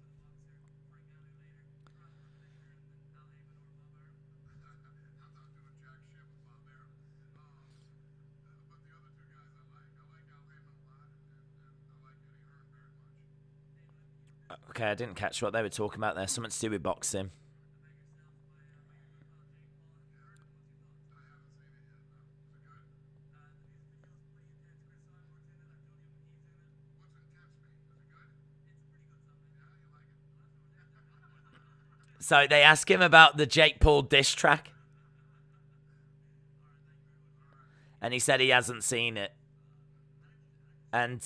Okay, I didn't catch what they were talking about there. Something to do with boxing. So they ask him about the Jake Paul diss track. And he said he hasn't seen it. And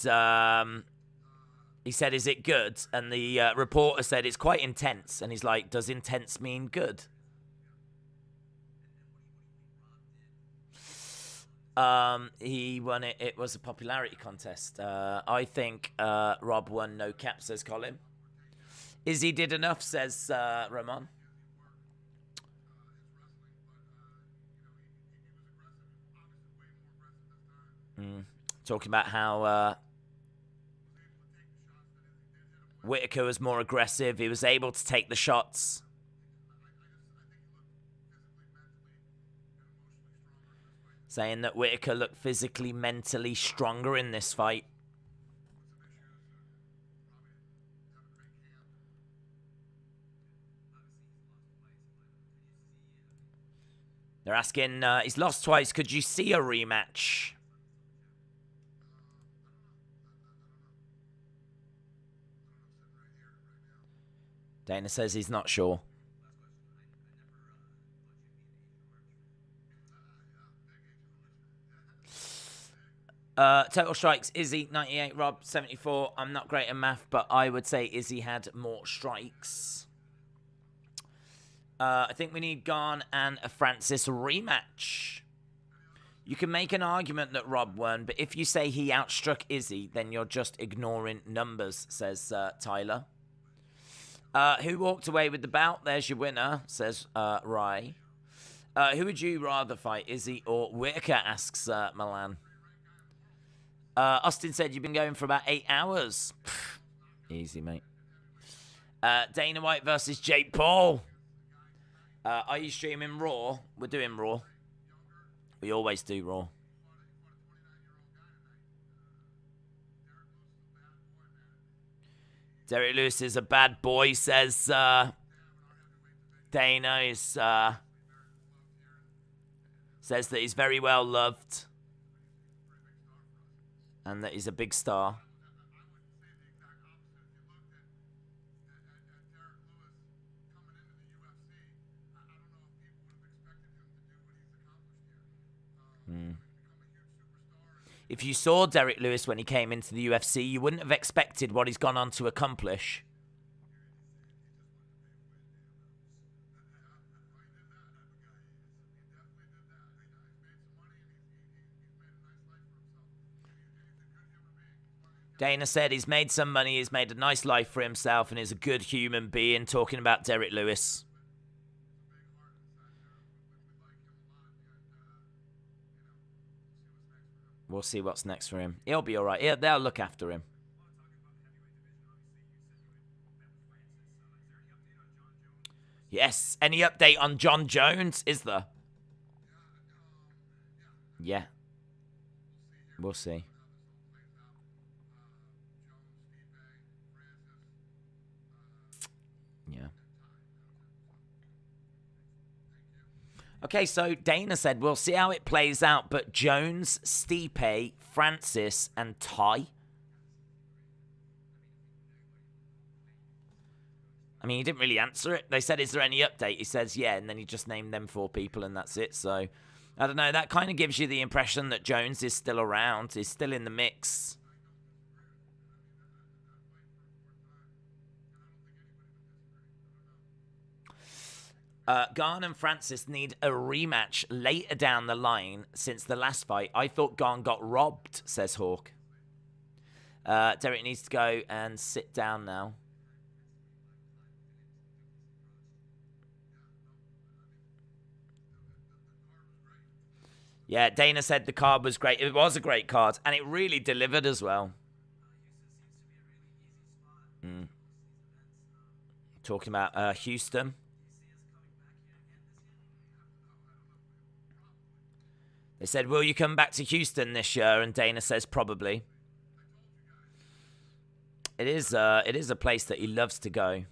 he said, is it good? And the reporter said, it's quite intense. And he's like, does intense mean good? He won it. It was a popularity contest. I think Rob won no cap, says Colin. Izzy did enough, says Ramon. Talking about how Whittaker was more aggressive. He was able to take the shots. Saying that Whittaker looked physically, mentally stronger in this fight. They're asking, he's lost twice. Could you see a rematch? Dana says he's not sure. Total strikes, Izzy, 98, Rob, 74. I'm not great at math, but I would say Izzy had more strikes. I think we need Garn and a Francis rematch. You can make an argument that Rob won, but if you say he outstruck Izzy, then you're just ignoring numbers, says Tyler. Who walked away with the bout? There's your winner, says Rai. Who would you rather fight, Izzy or Whittaker, asks Milan. Austin said you've been going for about 8 hours. Easy, mate. Dana White versus Jake Paul. Are you streaming Raw? We're doing Raw. We always do Raw. Derrick Lewis is a bad boy, says Dana. Says that he's very well loved. And that he's a big star. If you saw Derrick Lewis when he came into the UFC, you wouldn't have expected what he's gone on to accomplish. Dana said he's made some money, he's made a nice life for himself, and is a good human being, talking about Derrick Lewis. We'll see what's next for him. He'll be all right. They'll look after him. Yes. Any update on John Jones? Is there? Yeah. We'll see. Yeah. Okay, so Dana said, we'll see how it plays out, but Jones, Stipe, Francis, and Tai. I mean, he didn't really answer it. They said, is there any update? He says, yeah, and then he just named them 4 people, and that's it. So, I don't know. That kind of gives you the impression that Jones is still around. He's still in the mix. Garn and Francis need a rematch later down the line since the last fight. I thought Garn got robbed, says Hawk. Derrick needs to go and sit down now. Yeah, Dana said the card was great. It was a great card, and it really delivered as well. Talking about Houston. They said, will you come back to Houston this year? And Dana says, probably. It is a place that he loves to go.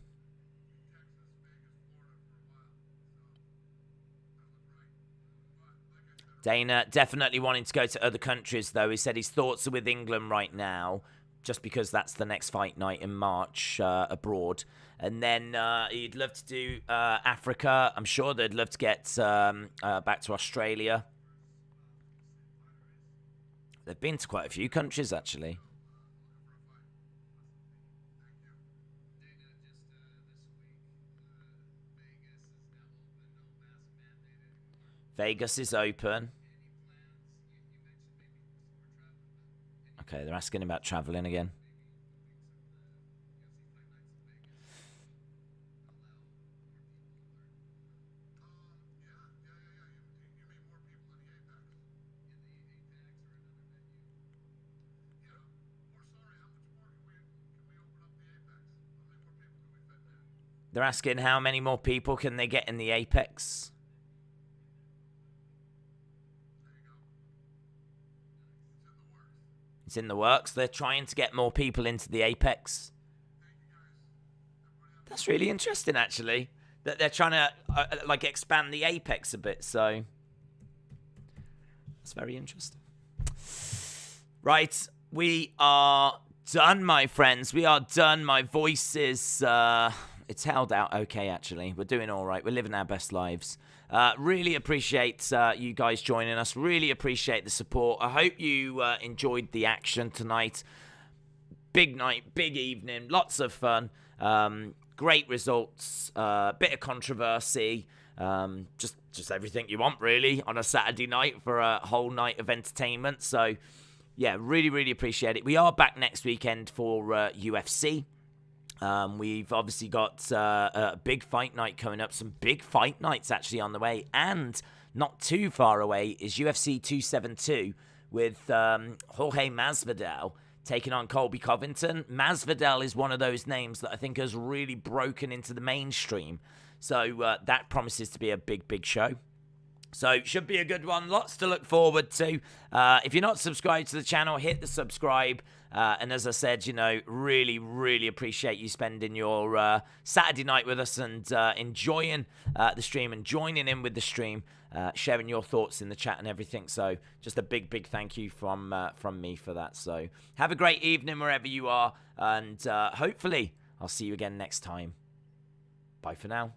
Dana definitely wanting to go to other countries, though. He said his thoughts are with England right now, just because that's the next fight night in March abroad. And then he'd love to do Africa. I'm sure they'd love to get back to Australia. They've been to quite a few countries, actually. Vegas is open. Okay, they're asking about traveling again. They're asking how many more people can they get in the Apex? It's in the works. They're trying to get more people into the Apex. That's really interesting, actually. That they're trying to like expand the Apex a bit. So that's very interesting. Right, we are done, my friends. We are done. My voice is it's held out okay, actually. We're doing all right. We're living our best lives. Really appreciate you guys joining us. Really appreciate the support. I hope you enjoyed the action tonight. Big night, big evening, lots of fun. Great results, bit of controversy. Just everything you want, really, on a Saturday night for a whole night of entertainment. So, yeah, really, really appreciate it. We are back next weekend for UFC. We've obviously got a big fight night coming up. Some big fight nights actually on the way. And not too far away is UFC 272 with Jorge Masvidal taking on Colby Covington. Masvidal is one of those names that I think has really broken into the mainstream. So that promises to be a big, big show. So should be a good one. Lots to look forward to. If you're not subscribed to the channel, hit the subscribe. And as I said, really, really appreciate you spending your Saturday night with us and enjoying the stream and joining in with the stream, sharing your thoughts in the chat and everything. So just a big, big thank you from me for that. So have a great evening wherever you are. And hopefully I'll see you again next time. Bye for now.